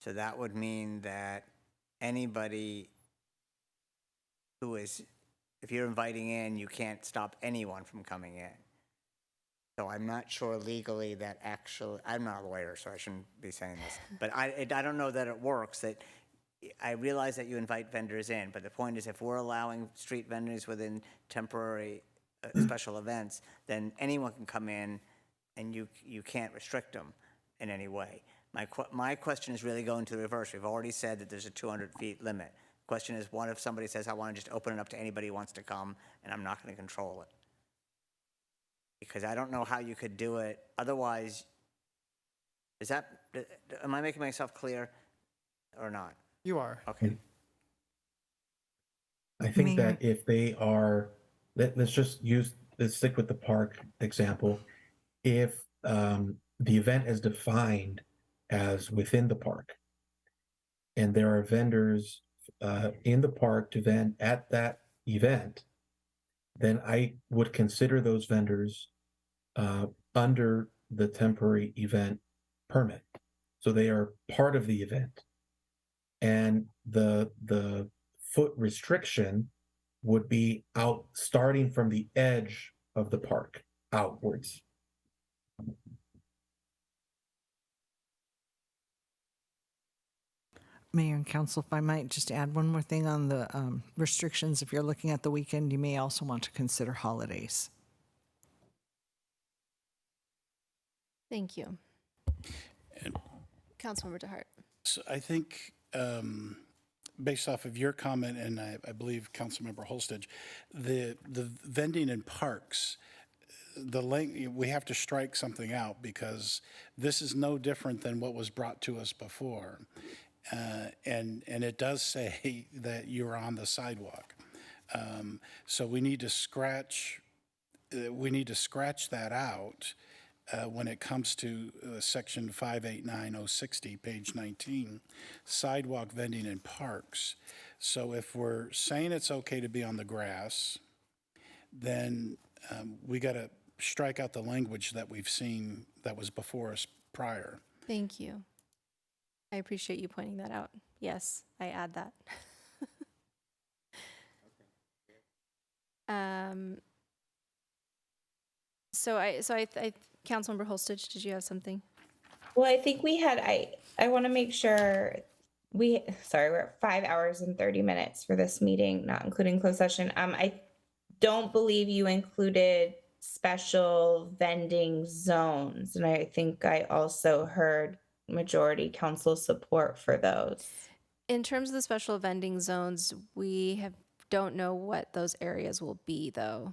Speaker 8: So that would mean that anybody if you're inviting in, you can't stop anyone from coming in. So I'm not sure legally that I'm not a lawyer, so I shouldn't be saying this, but I don't know that it works. That I realize that you invite vendors in, but the point is, if we're allowing street vendors within temporary special events, then anyone can come in, and you can't restrict them in any way. My question is really going to the reverse. We've already said that there's a 200 feet limit. The question is, what if somebody says, I want to just open it up to anybody who wants to come, and I'm not going to control it? Because I don't know how you could do it. Otherwise, am I making myself clear or not?
Speaker 2: You are.
Speaker 8: Okay.
Speaker 13: I think that if they are, let's stick with the park example. If the event is defined as within the park, and there are vendors in the park to vend at that event, then I would consider those vendors under the temporary event permit. So they are part of the event. And the foot restriction would be out starting from the edge of the park outwards.
Speaker 14: Mayor and Council, if I might just add one more thing on the restrictions. If you're looking at the weekend, you may also want to consider holidays.
Speaker 1: Thank you. Councilmember DeHart.
Speaker 10: So I think, based off of your comment, and I believe Councilmember Holstage, the vending in parks, we have to strike something out because this is no different than what was brought to us before. And it does say that you're on the sidewalk. So we need to scratch that out when it comes to section 589060, page 19, sidewalk vending in parks. So if we're saying it's okay to be on the grass, then we got to strike out the language that we've seen that was before us prior.
Speaker 1: Thank you. I appreciate you pointing that out. Yes, I add that. Councilmember Holstage, did you have something?
Speaker 9: Well, I think we had, I want to make sure we're at 5 hours and 30 minutes for this meeting, not including closed session. I don't believe you included special vending zones. And I think I also heard majority council support for those.
Speaker 1: In terms of the special vending zones, we don't know what those areas will be, though.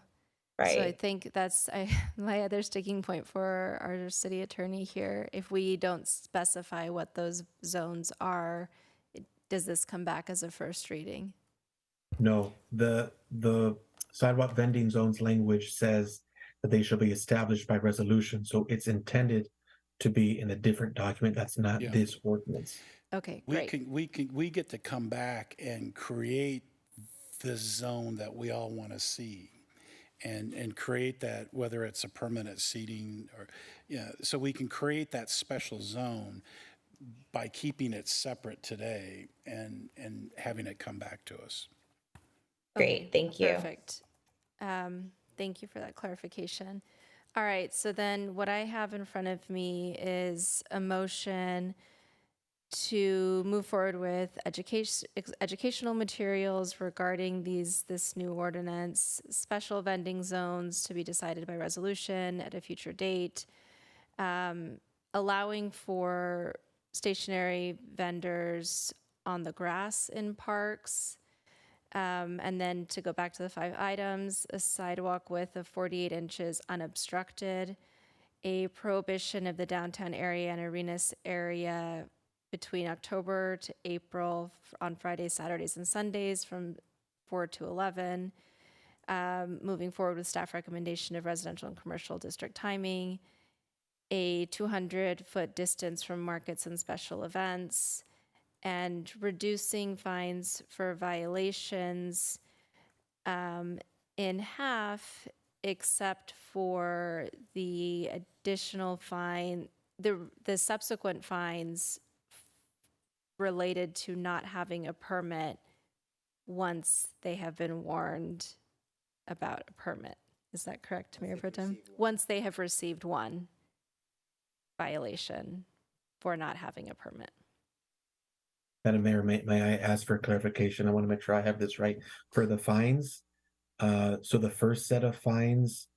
Speaker 9: Right.
Speaker 1: So I think that's my other sticking point for our city attorney here. If we don't specify what those zones are, does this come back as a first reading?
Speaker 13: No, the sidewalk vending zones language says that they shall be established by resolution. So it's intended to be in a different document. That's not this ordinance.
Speaker 1: Okay, great.
Speaker 10: We get to come back and create the zone that we all want to see. And create that, whether it's a permanent seating or, so we can create that special zone by keeping it separate today and having it come back to us.
Speaker 9: Great, thank you.
Speaker 1: Perfect. Thank you for that clarification. All right, so then what I have in front of me is a motion to move forward with educational materials regarding this new ordinance, special vending zones to be decided by resolution at a future date, allowing for stationary vendors on the grass in parks, and then to go back to the 5 items, a sidewalk width of 48 inches unobstructed, a prohibition of the downtown area and arenas area between October to April on Fridays, Saturdays, and Sundays from 4 to 11, moving forward with staff recommendation of residential and commercial district timing, a 200-foot distance from markets and special events, and reducing fines for violations in half, except for the additional fine, the subsequent fines related to not having a permit once they have been warned about a permit. Is that correct, Mayor Pro Tem? Once they have received one violation for not having a permit.
Speaker 13: Madam Mayor, may I ask for clarification? I want to make sure I have this right. For the fines, so the first set of fines,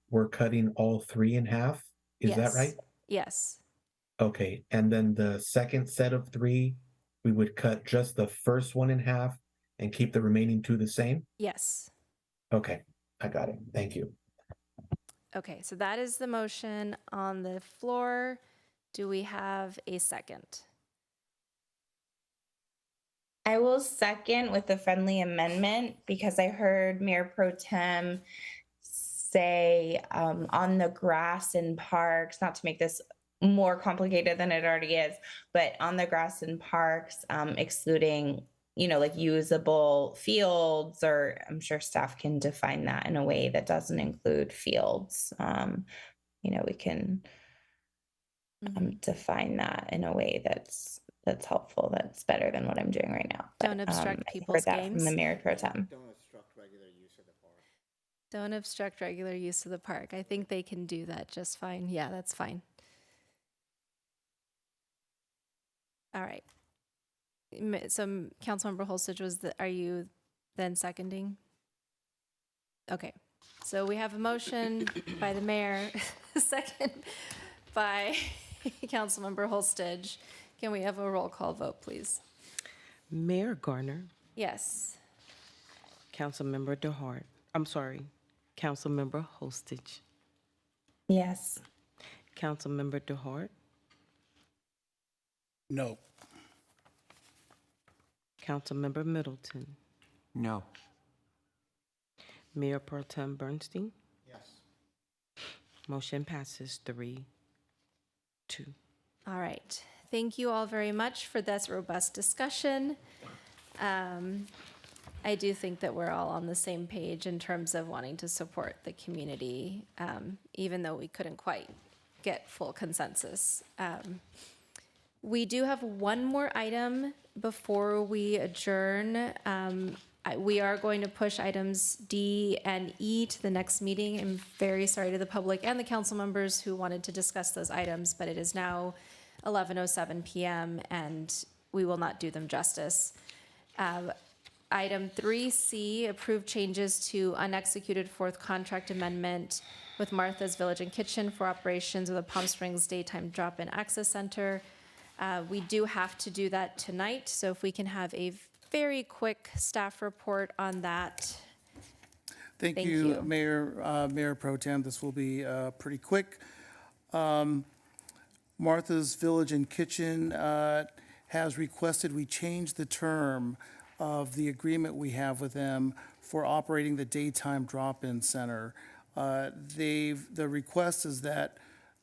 Speaker 13: we're cutting all 3 in half. Is that right?
Speaker 1: Yes.
Speaker 13: Okay, and then the second set of 3, we would cut just the first one in half and keep the remaining 2 the same?
Speaker 1: Yes.
Speaker 13: Okay, I got it. Thank you.
Speaker 1: Okay, so that is the motion on the floor. Do we have a second?
Speaker 9: I will second with the friendly amendment because I heard Mayor Pro Tem say on the grass in parks, not to make this more complicated than it already is, but on the grass in parks, excluding, like usable fields, or I'm sure staff can define that in a way that doesn't include fields. We can define that in a way that's helpful. That's better than what I'm doing right now.
Speaker 1: Don't obstruct people's
Speaker 9: I heard that
Speaker 1: games.
Speaker 9: from the Mayor Pro Tem.
Speaker 21: Don't obstruct regular use of the park.
Speaker 1: Don't obstruct regular use of the park. I think they can do that just fine. Yeah, that's fine. All right. So Councilmember Holstage are you then seconding? Okay, so we have a motion by the mayor, second by Councilmember Holstage. Can we have a roll call vote, please?
Speaker 12: Mayor Gardner,
Speaker 1: Yes.
Speaker 12: Councilmember DeHart. I'm sorry, Councilmember Hostage,
Speaker 9: Yes.
Speaker 12: Councilmember DeHart,
Speaker 10: No.
Speaker 12: Councilmember Middleton,
Speaker 11: No.
Speaker 12: Mayor Pro Tem Bernstein.
Speaker 24: Yes.
Speaker 12: Motion passes 3-2.
Speaker 1: All right. Thank you all very much for this robust discussion. I do think that we're all on the same page in terms of wanting to support the community, even though we couldn't quite get full consensus. We do have one more item before we adjourn. We are going to push items D and E to the next meeting. I'm very sorry to the public and the council members who wanted to discuss those items, but it is now 11:07 p.m. and we will not do them justice. Item 3C, approve changes to unexecuted fourth contract amendment with Martha's Village and Kitchen for operations of the Palm Springs Daytime Drop-In Access Center. We do have to do that tonight, so if we can have a very quick staff report on that.
Speaker 5: Thank
Speaker 1: Thank
Speaker 5: you,
Speaker 1: you.
Speaker 5: Mayor Pro Tem. This will be pretty quick. Martha's Village and Kitchen has requested we change the term of the agreement we have with them for operating the daytime drop-in center. The request is that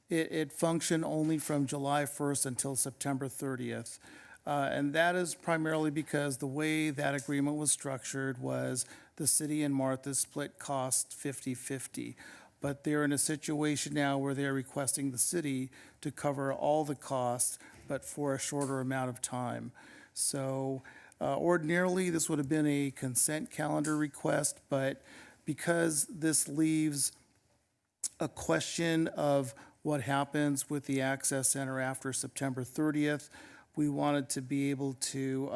Speaker 5: it function only from July 1st until September 30th. And that is primarily because the way that agreement was structured was the city and Martha split costs 50-50. But they're in a situation now where they're requesting the city to cover all the costs, but for a shorter amount of time. So ordinarily, this would have been a consent calendar request, but because this leaves a question of what happens with the access center after September 30th, we wanted to be able to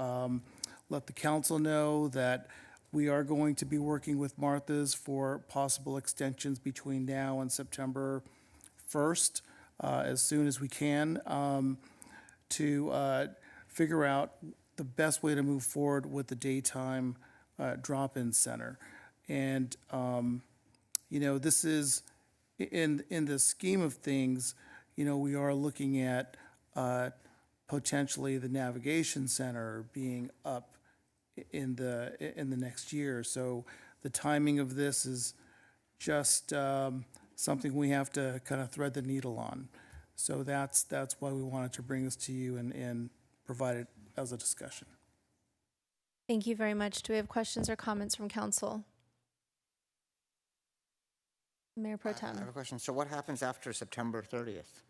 Speaker 5: let the council know that we are going to be working with Martha's for possible extensions between now and September 1st, as soon as we can, to figure out the best way to move forward with the daytime drop-in center. And, this is, in the scheme of things, we are looking at potentially the navigation center being up in the next year. So the timing of this is just something we have to kind of thread the needle on. So that's why we wanted to bring this to you and provide it as a discussion.
Speaker 1: Thank you very much. Do we have questions or comments from council? Mayor Pro Tem.
Speaker 7: I have a question. So what happens after September 30th?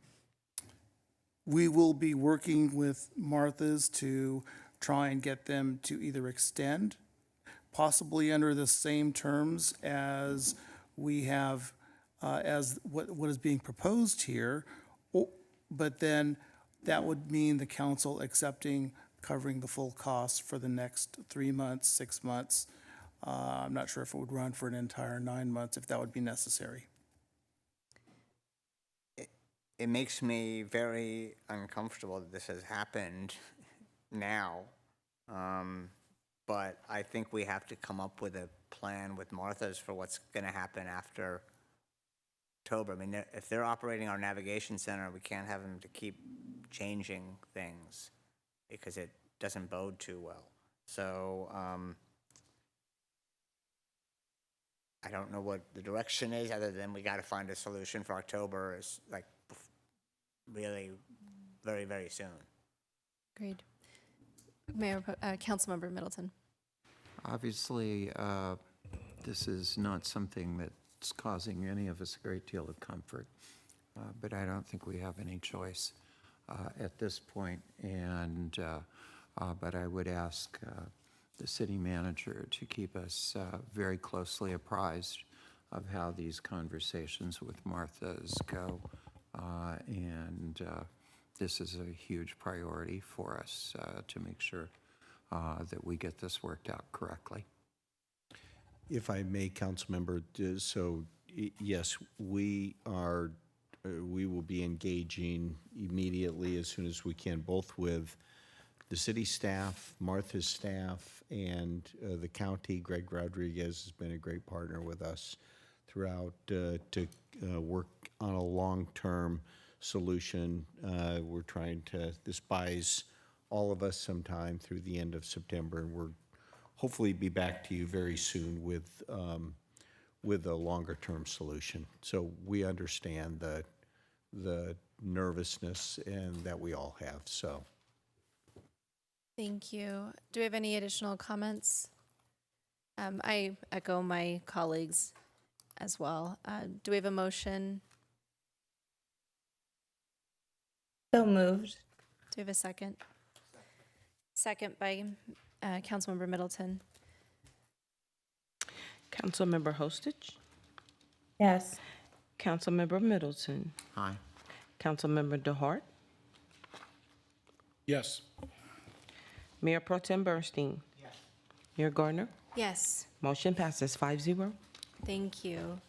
Speaker 5: We will be working with Martha's to try and get them to either extend, possibly under the same terms as we have, as what is being proposed here, but then that would mean the council accepting covering the full cost for the next 3 months, 6 months. I'm not sure if it would run for an entire 9 months, if that would be necessary.
Speaker 7: It makes me very uncomfortable that this has happened now. But I think we have to come up with a plan with Martha's for what's going to happen after October. I mean, if they're operating our navigation center, we can't have them to keep changing things because it doesn't bode too well. So I don't know what the direction is other than we got to find a solution for October. Is like really very, very soon.
Speaker 1: Agreed. Councilmember Middleton.
Speaker 11: Obviously, this is not something that's causing any of us a great deal of comfort, but I don't think we have any choice at this point. And but I would ask the city manager to keep us very closely apprised of how these conversations with Martha's go. And this is a huge priority for us to make sure that we get this worked out correctly.
Speaker 15: If I may, Councilmember, yes, we will be engaging immediately as soon as we can, both with the city staff, Martha's staff, and the county. Greg Rodriguez has been a great partner with us throughout to work on a long-term solution. We're trying to, this buys all of us some time through the end of September, and we're hopefully be back to you very soon with a longer-term solution. So we understand the nervousness and that we all have, so.
Speaker 1: Thank you. Do we have any additional comments? I echo my colleagues as well. Do we have a motion?
Speaker 9: So moved.
Speaker 1: Do we have a second? Second by Councilmember Middleton.
Speaker 12: Councilmember Hostage,
Speaker 9: Yes.
Speaker 12: Councilmember Middleton,
Speaker 11: Aye.
Speaker 12: Councilmember DeHart,
Speaker 10: Yes.
Speaker 12: Mayor Pro Tem Bernstein. Yes. Mayor Gardner.
Speaker 1: Yes.
Speaker 12: Motion passes 5-0.
Speaker 1: Thank you.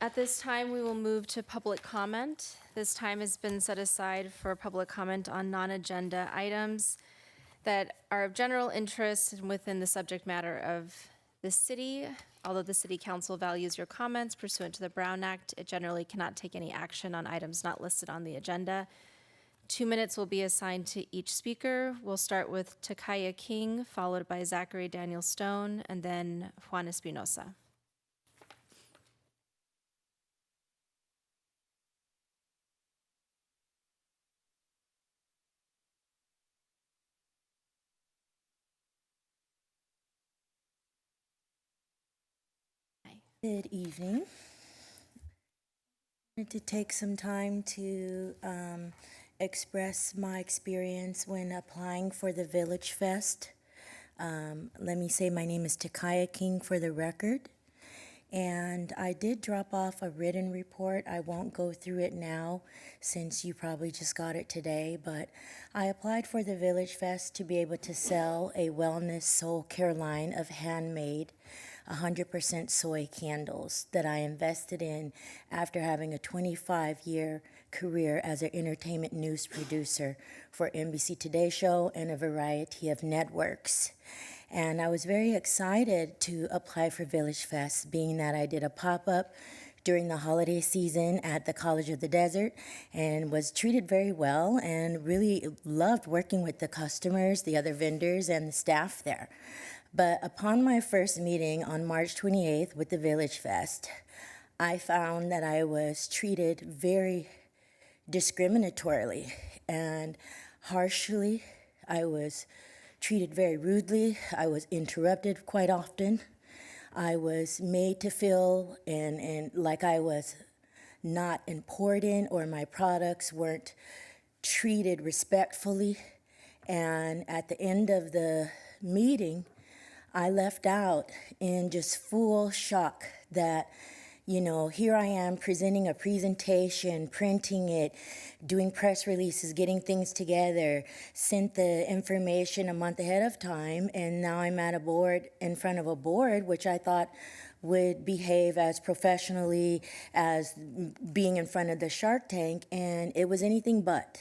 Speaker 1: At this time, we will move to public comment. This time has been set aside for public comment on non-agenda items that are of general interest and within the subject matter of the city. Although the City Council values your comments pursuant to the Brown Act, it generally cannot take any action on items not listed on the agenda. 2 minutes will be assigned to each speaker. We'll start with Takaya King, followed by Zachary Daniel Stone, and then Juan Espinosa.
Speaker 17: Good evening. I wanted to take some time to express my experience when applying for the Village Fest. Let me say my name is Takaya King for the record. And I did drop off a written report. I won't go through it now since you probably just got it today, but I applied for the Village Fest to be able to sell a wellness soul care line of handmade 100% soy candles that I invested in after having a 25-year career as an entertainment news producer for NBC Today Show and a variety of networks. And I was very excited to apply for Village Fest, being that I did a pop-up during the holiday season at the College of the Desert and was treated very well and really loved working with the customers, the other vendors, and the staff there. But upon my first meeting on March 28th with the Village Fest, I found that I was treated very discriminatorily and harshly. I was treated very rudely. I was interrupted quite often. I was made to feel and like I was not important or my products weren't treated respectfully. And at the end of the meeting, I left out in just full shock that, you know, here I am presenting a presentation, printing it, doing press releases, getting things together, sent the information a month ahead of time, and now I'm at a board, in front of a board, which I thought would behave as professionally as being in front of the Shark Tank, and it was anything but.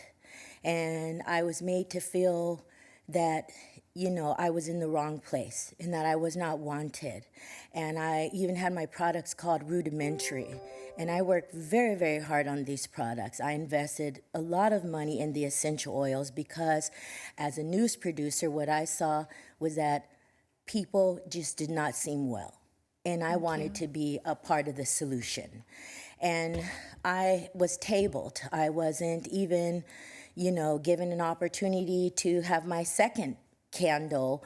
Speaker 17: And I was made to feel that, you know, I was in the wrong place and that I was not wanted. And I even had my products called rudimentary. And I worked very, very hard on these products. I invested a lot of money in the essential oils because as a news producer, what I saw was that people just did not seem well. And I wanted to be a part of the solution. And I was tabled. I wasn't even, you know, given an opportunity to have my second candle.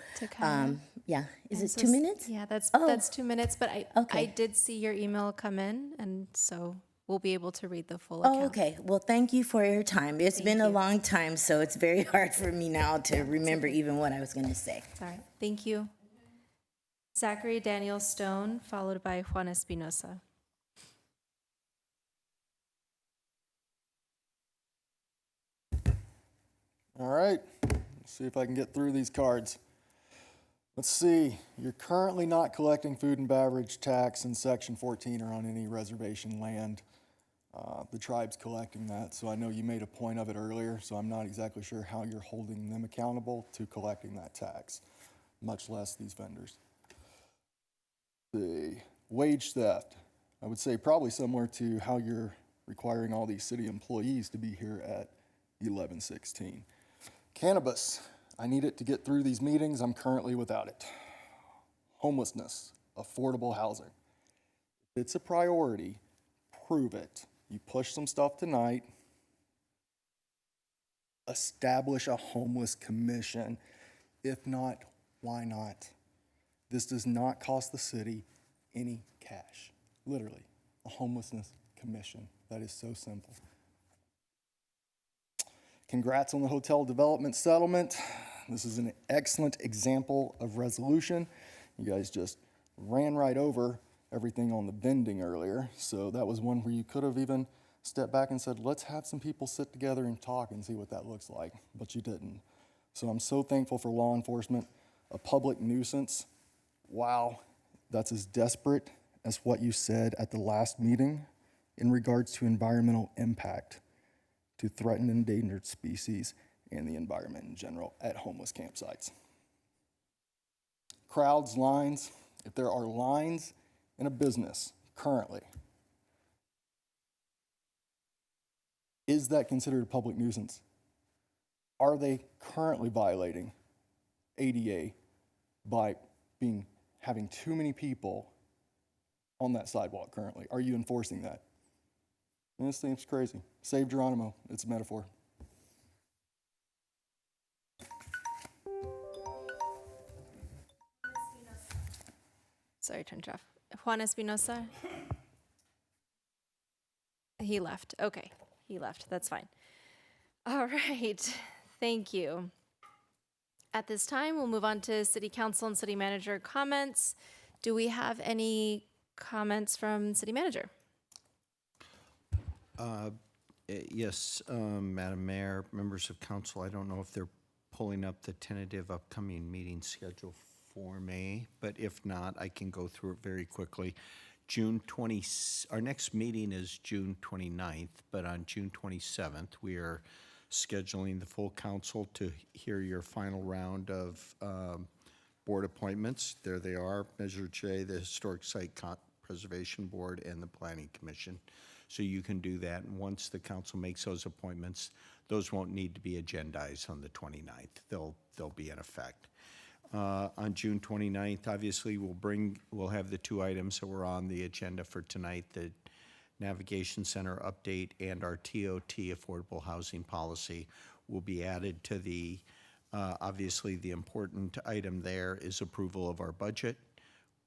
Speaker 17: Yeah, is it 2 minutes?
Speaker 1: Yeah, that's 2 minutes, but
Speaker 17: Okay.
Speaker 1: I did see your email come in, and so we'll be able to read the full
Speaker 17: Oh,
Speaker 1: account.
Speaker 17: okay. Well, thank you for your time. It's been a long time, so it's very hard for me now to remember even what I was going to say.
Speaker 1: All right, thank you. Zachary Daniel Stone, followed by Juan Espinosa.
Speaker 24: All right.
Speaker 18: see if I can get through these cards. Let's see, you're currently not collecting food and beverage tax in section 14 or on any reservation land. The tribe's collecting that, so I know you made a point of it earlier, so I'm not exactly sure how you're holding them accountable to collecting that tax, much less these vendors. The wage theft, I would say probably similar to how you're requiring all these city employees to be here at 11:16. Cannabis, I need it to get through these meetings. I'm currently without it. Homelessness, affordable housing. If it's a priority, prove it. You push some stuff tonight. Establish a homeless commission. If not, why not? This does not cost the city any cash. Literally, a homelessness commission. That is so simple. Congrats on the hotel development settlement. This is an excellent example of resolution. You guys just ran right over everything on the vending earlier. So that was one where you could have even stepped back and said, let's have some people sit together and talk and see what that looks like, but you didn't. So I'm so thankful for law enforcement. A public nuisance, wow, that's as desperate as what you said at the last meeting in regards to environmental impact to threatened endangered species and the environment in general at homeless campsites. Crowds, lines, if there are lines in a business currently, is that considered a public nuisance? Are they currently violating ADA by having too many people on that sidewalk currently? Are you enforcing that? And this seems crazy. Save Geronimo, it's a metaphor.
Speaker 1: Sorry, turn it off. Juan Espinosa? He left. Okay, he left. That's fine. All right, thank you. At this time, we'll move on to City Council and City Manager comments. Do we have any comments from City Manager?
Speaker 15: Yes, Madam Mayor, members of council, I don't know if they're pulling up the tentative upcoming meeting schedule for me, but if not, I can go through it very quickly. Our next meeting is June 29th, but on June 27th, we are scheduling the full council to hear your final round of board appointments. There they are, Measure J, the Historic Site Preservation Board, and the Planning Commission. So you can do that, and once the council makes those appointments, those won't need to be agendized on the 29th. They'll be in effect. On June 29th, obviously, we'll have the two items that were on the agenda for tonight, the Navigation Center update and our TOT affordable housing policy will be added to the, obviously, the important item there is approval of our budget,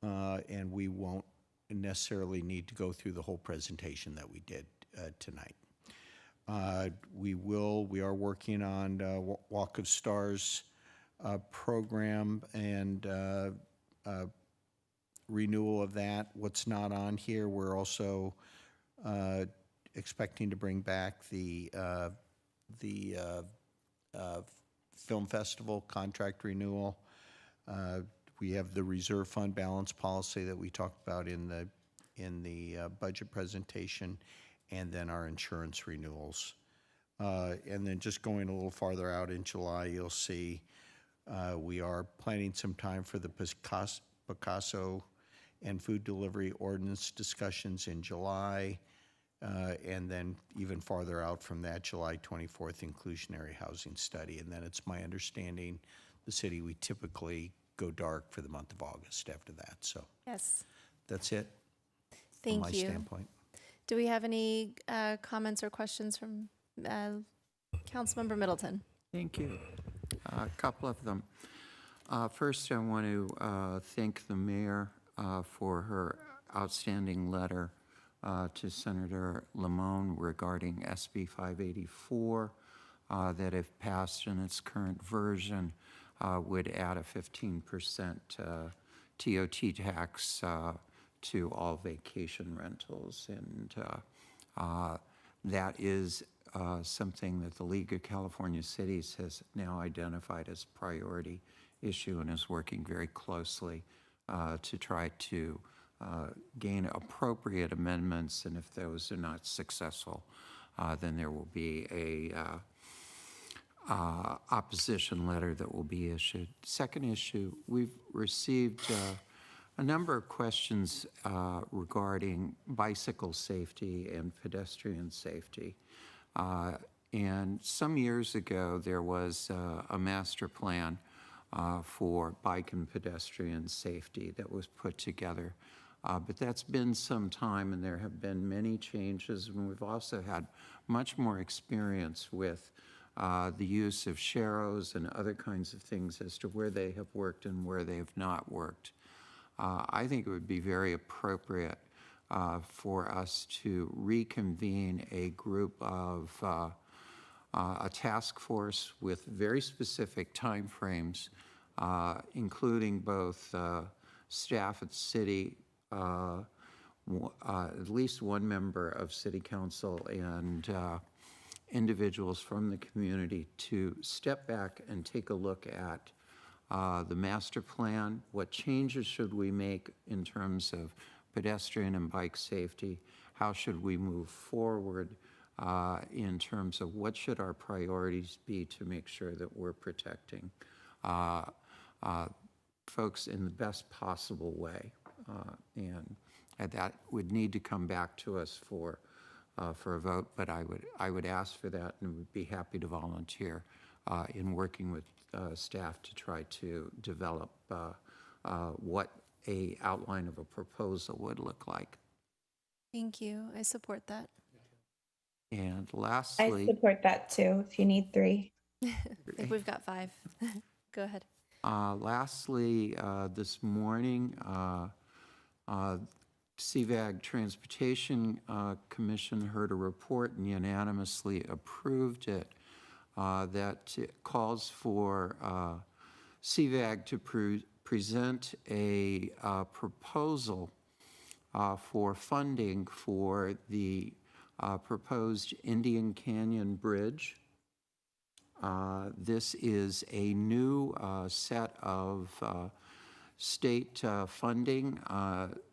Speaker 15: and we won't necessarily need to go through the whole presentation that we did tonight. We are working on Walk of Stars program and renewal of that. What's not on here, we're also expecting to bring back the film festival contract renewal. We have the reserve fund balance policy that we talked about in the budget presentation, and then our insurance renewals. And then just going a little farther out in July, you'll see we are planning some time for the Picasso and food delivery ordinance discussions in July, and then even farther out from that, July 24th, inclusionary housing study. And then it's my understanding the city, we typically go dark for the month of August after that. So
Speaker 1: Yes.
Speaker 15: that's it
Speaker 1: Thank
Speaker 15: from my
Speaker 1: you.
Speaker 15: standpoint.
Speaker 1: Do we have any comments or questions from Councilmember Middleton?
Speaker 11: Thank you. A couple of them. First, I want to thank the mayor for her outstanding letter to Senator Lamone regarding SB 584 that, if passed in its current version, would add a 15% TOT tax to all vacation rentals. And that is something that the League of California Cities has now identified as a priority issue and is working very closely to try to gain appropriate amendments. And if those are not successful, then there will be a opposition letter that will be issued. Second issue, we've received a number of questions regarding bicycle safety and pedestrian safety. And some years ago, there was a master plan for bike and pedestrian safety that was put together. But that's been some time, and there have been many changes, and we've also had much more experience with the use of sharrows and other kinds of things as to where they have worked and where they have not worked. I think it would be very appropriate for us to reconvene a group of a task force with very specific timeframes, including both staff at the city, at least one member of city council, and individuals from the community to step back and take a look at the master plan. What changes should we make in terms of pedestrian and bike safety? How should we move forward in terms of what should our priorities be to make sure that we're protecting folks in the best possible way? And that would need to come back to us for a vote, but I would ask for that and would be happy to volunteer in working with staff to try to develop what a outline of a proposal would look like.
Speaker 1: Thank you. I support that.
Speaker 11: And
Speaker 9: I
Speaker 11: lastly,
Speaker 9: support that too, if you need 3.
Speaker 1: I think we've got 5. Go ahead.
Speaker 11: lastly, this morning, CVAG Transportation Commission heard a report and unanimously approved it that calls for CVAG to present a proposal for funding for the proposed Indian Canyon Bridge. This is a new set of state funding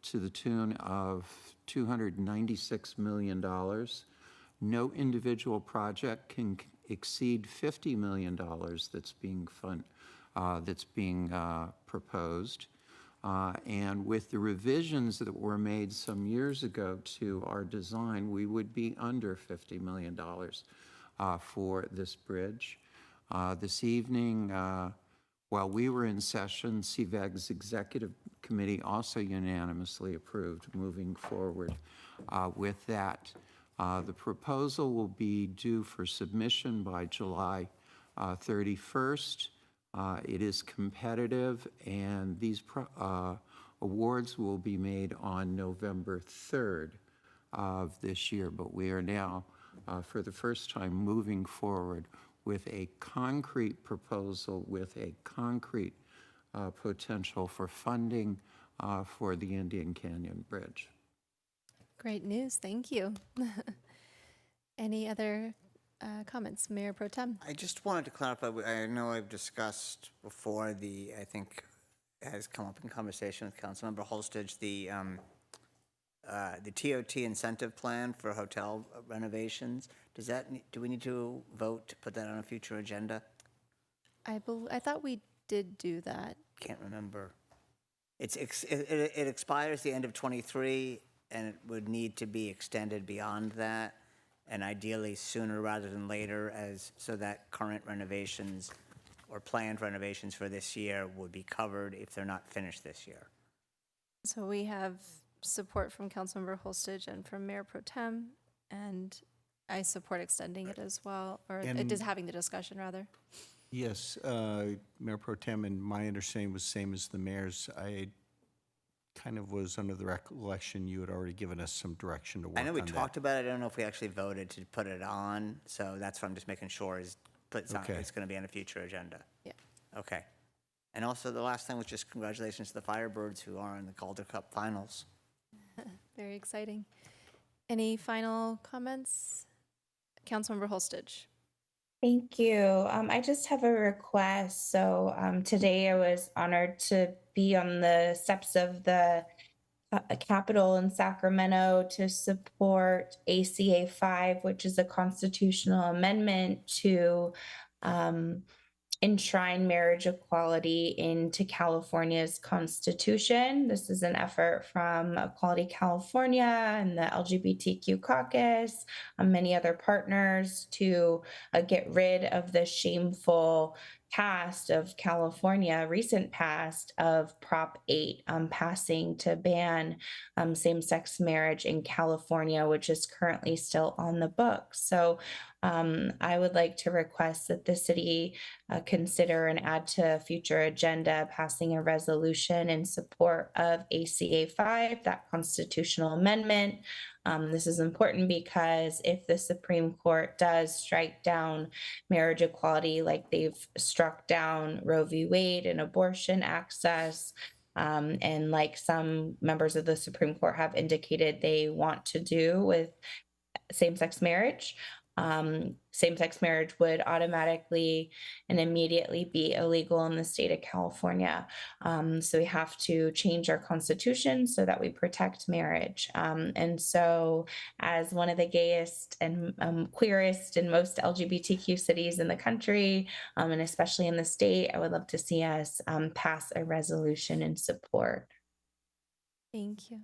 Speaker 11: to the tune of $296 million. No individual project can exceed $50 million that's being proposed. And with the revisions that were made some years ago to our design, we would be under $50 million for this bridge. This evening, while we were in session, CVAG's executive committee also unanimously approved moving forward with that. The proposal will be due for submission by July 31st. It is competitive, and these awards will be made on November 3rd of this year, but we are now, for the first time, moving forward with a concrete proposal with a concrete potential for funding for the Indian Canyon Bridge.
Speaker 1: Great news. Thank you. Any other comments, Mayor Pro Tem?
Speaker 7: I just wanted to clarify, I know I've discussed before I think it has come up in conversation with Councilmember Holstage, the TOT incentive plan for hotel renovations. Do we need to vote to put that on a future agenda?
Speaker 1: I thought we did do that.
Speaker 7: Can't remember. It expires the end of '23, and it would need to be extended beyond that, and ideally sooner rather than later, so that current renovations or planned renovations for this year would be covered if they're not finished this year.
Speaker 1: So we have support from Councilmember Holstage and from Mayor Pro Tem, and I support extending it as well, or it is having the discussion rather.
Speaker 15: Yes, Mayor Pro Tem, and my understanding was same as the mayor's. I kind of was under the recollection you had already given us some direction to work on that.
Speaker 7: I know we talked about it. I don't know if we actually voted to put it on, so that's what I'm just making sure it's going to be on a future agenda.
Speaker 1: Yeah.
Speaker 7: Okay. And also the last thing was just congratulations to the Firebirds who are in the Calder Cup finals.
Speaker 1: Very exciting. Any final comments? Councilmember Holstage.
Speaker 9: Thank you. I just have a request. So today I was honored to be on the steps of the Capitol in Sacramento to support ACA 5, which is a constitutional amendment to enshrine marriage equality into California's constitution. This is an effort from Equality California and the LGBTQ caucus, and many other partners to get rid of the shameful past of California, recent past of Prop 8 passing to ban same-sex marriage in California, which is currently still on the books. So I would like to request that the city consider and add to a future agenda passing a resolution in support of ACA 5, that constitutional amendment. This is important because if the Supreme Court does strike down marriage equality like they've struck down Roe v. Wade and abortion access, and like some members of the Supreme Court have indicated they want to do with same-sex marriage, same-sex marriage would automatically and immediately be illegal in the state of California. So we have to change our constitution so that we protect marriage. And so as one of the gayest and queerest and most LGBTQ cities in the country, and especially in the state, I would love to see us pass a resolution in support.
Speaker 1: Thank you.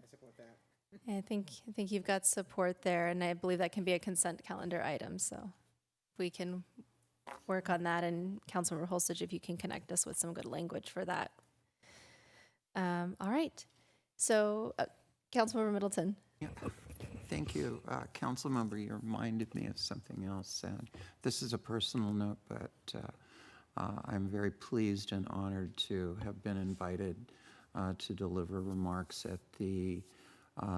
Speaker 1: I think you've got support there, and I believe that can be a consent calendar item. So we can work on that, and Councilmember Holstage, if you can connect us with some good language for that. All right. So, Councilmember Middleton.
Speaker 11: Yeah. Thank you. Council member, you reminded me of something else. And this is a personal note, but I'm very pleased and honored to have been invited to deliver remarks at the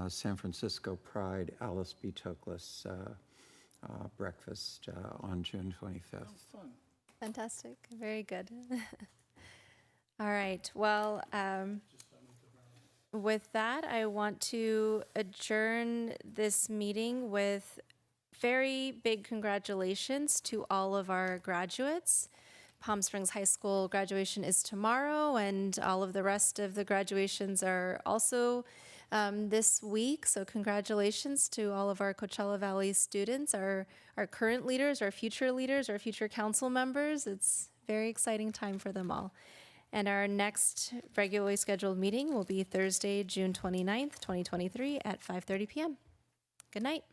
Speaker 11: San Francisco Pride Alice B. Toklas breakfast on June 25th.
Speaker 1: Oh, fun. Fantastic. Very good. All right. Well, with that, I want to adjourn this meeting with very big congratulations to all of our graduates. Palm Springs High School graduation is tomorrow, and all of the rest of the graduations are also this week. So congratulations to all of our Coachella Valley students, our current leaders, our future council members. It's a very exciting time for them all. And our next regularly scheduled meeting will be Thursday, June 29th, 2023 at 5:30 p.m. Good night.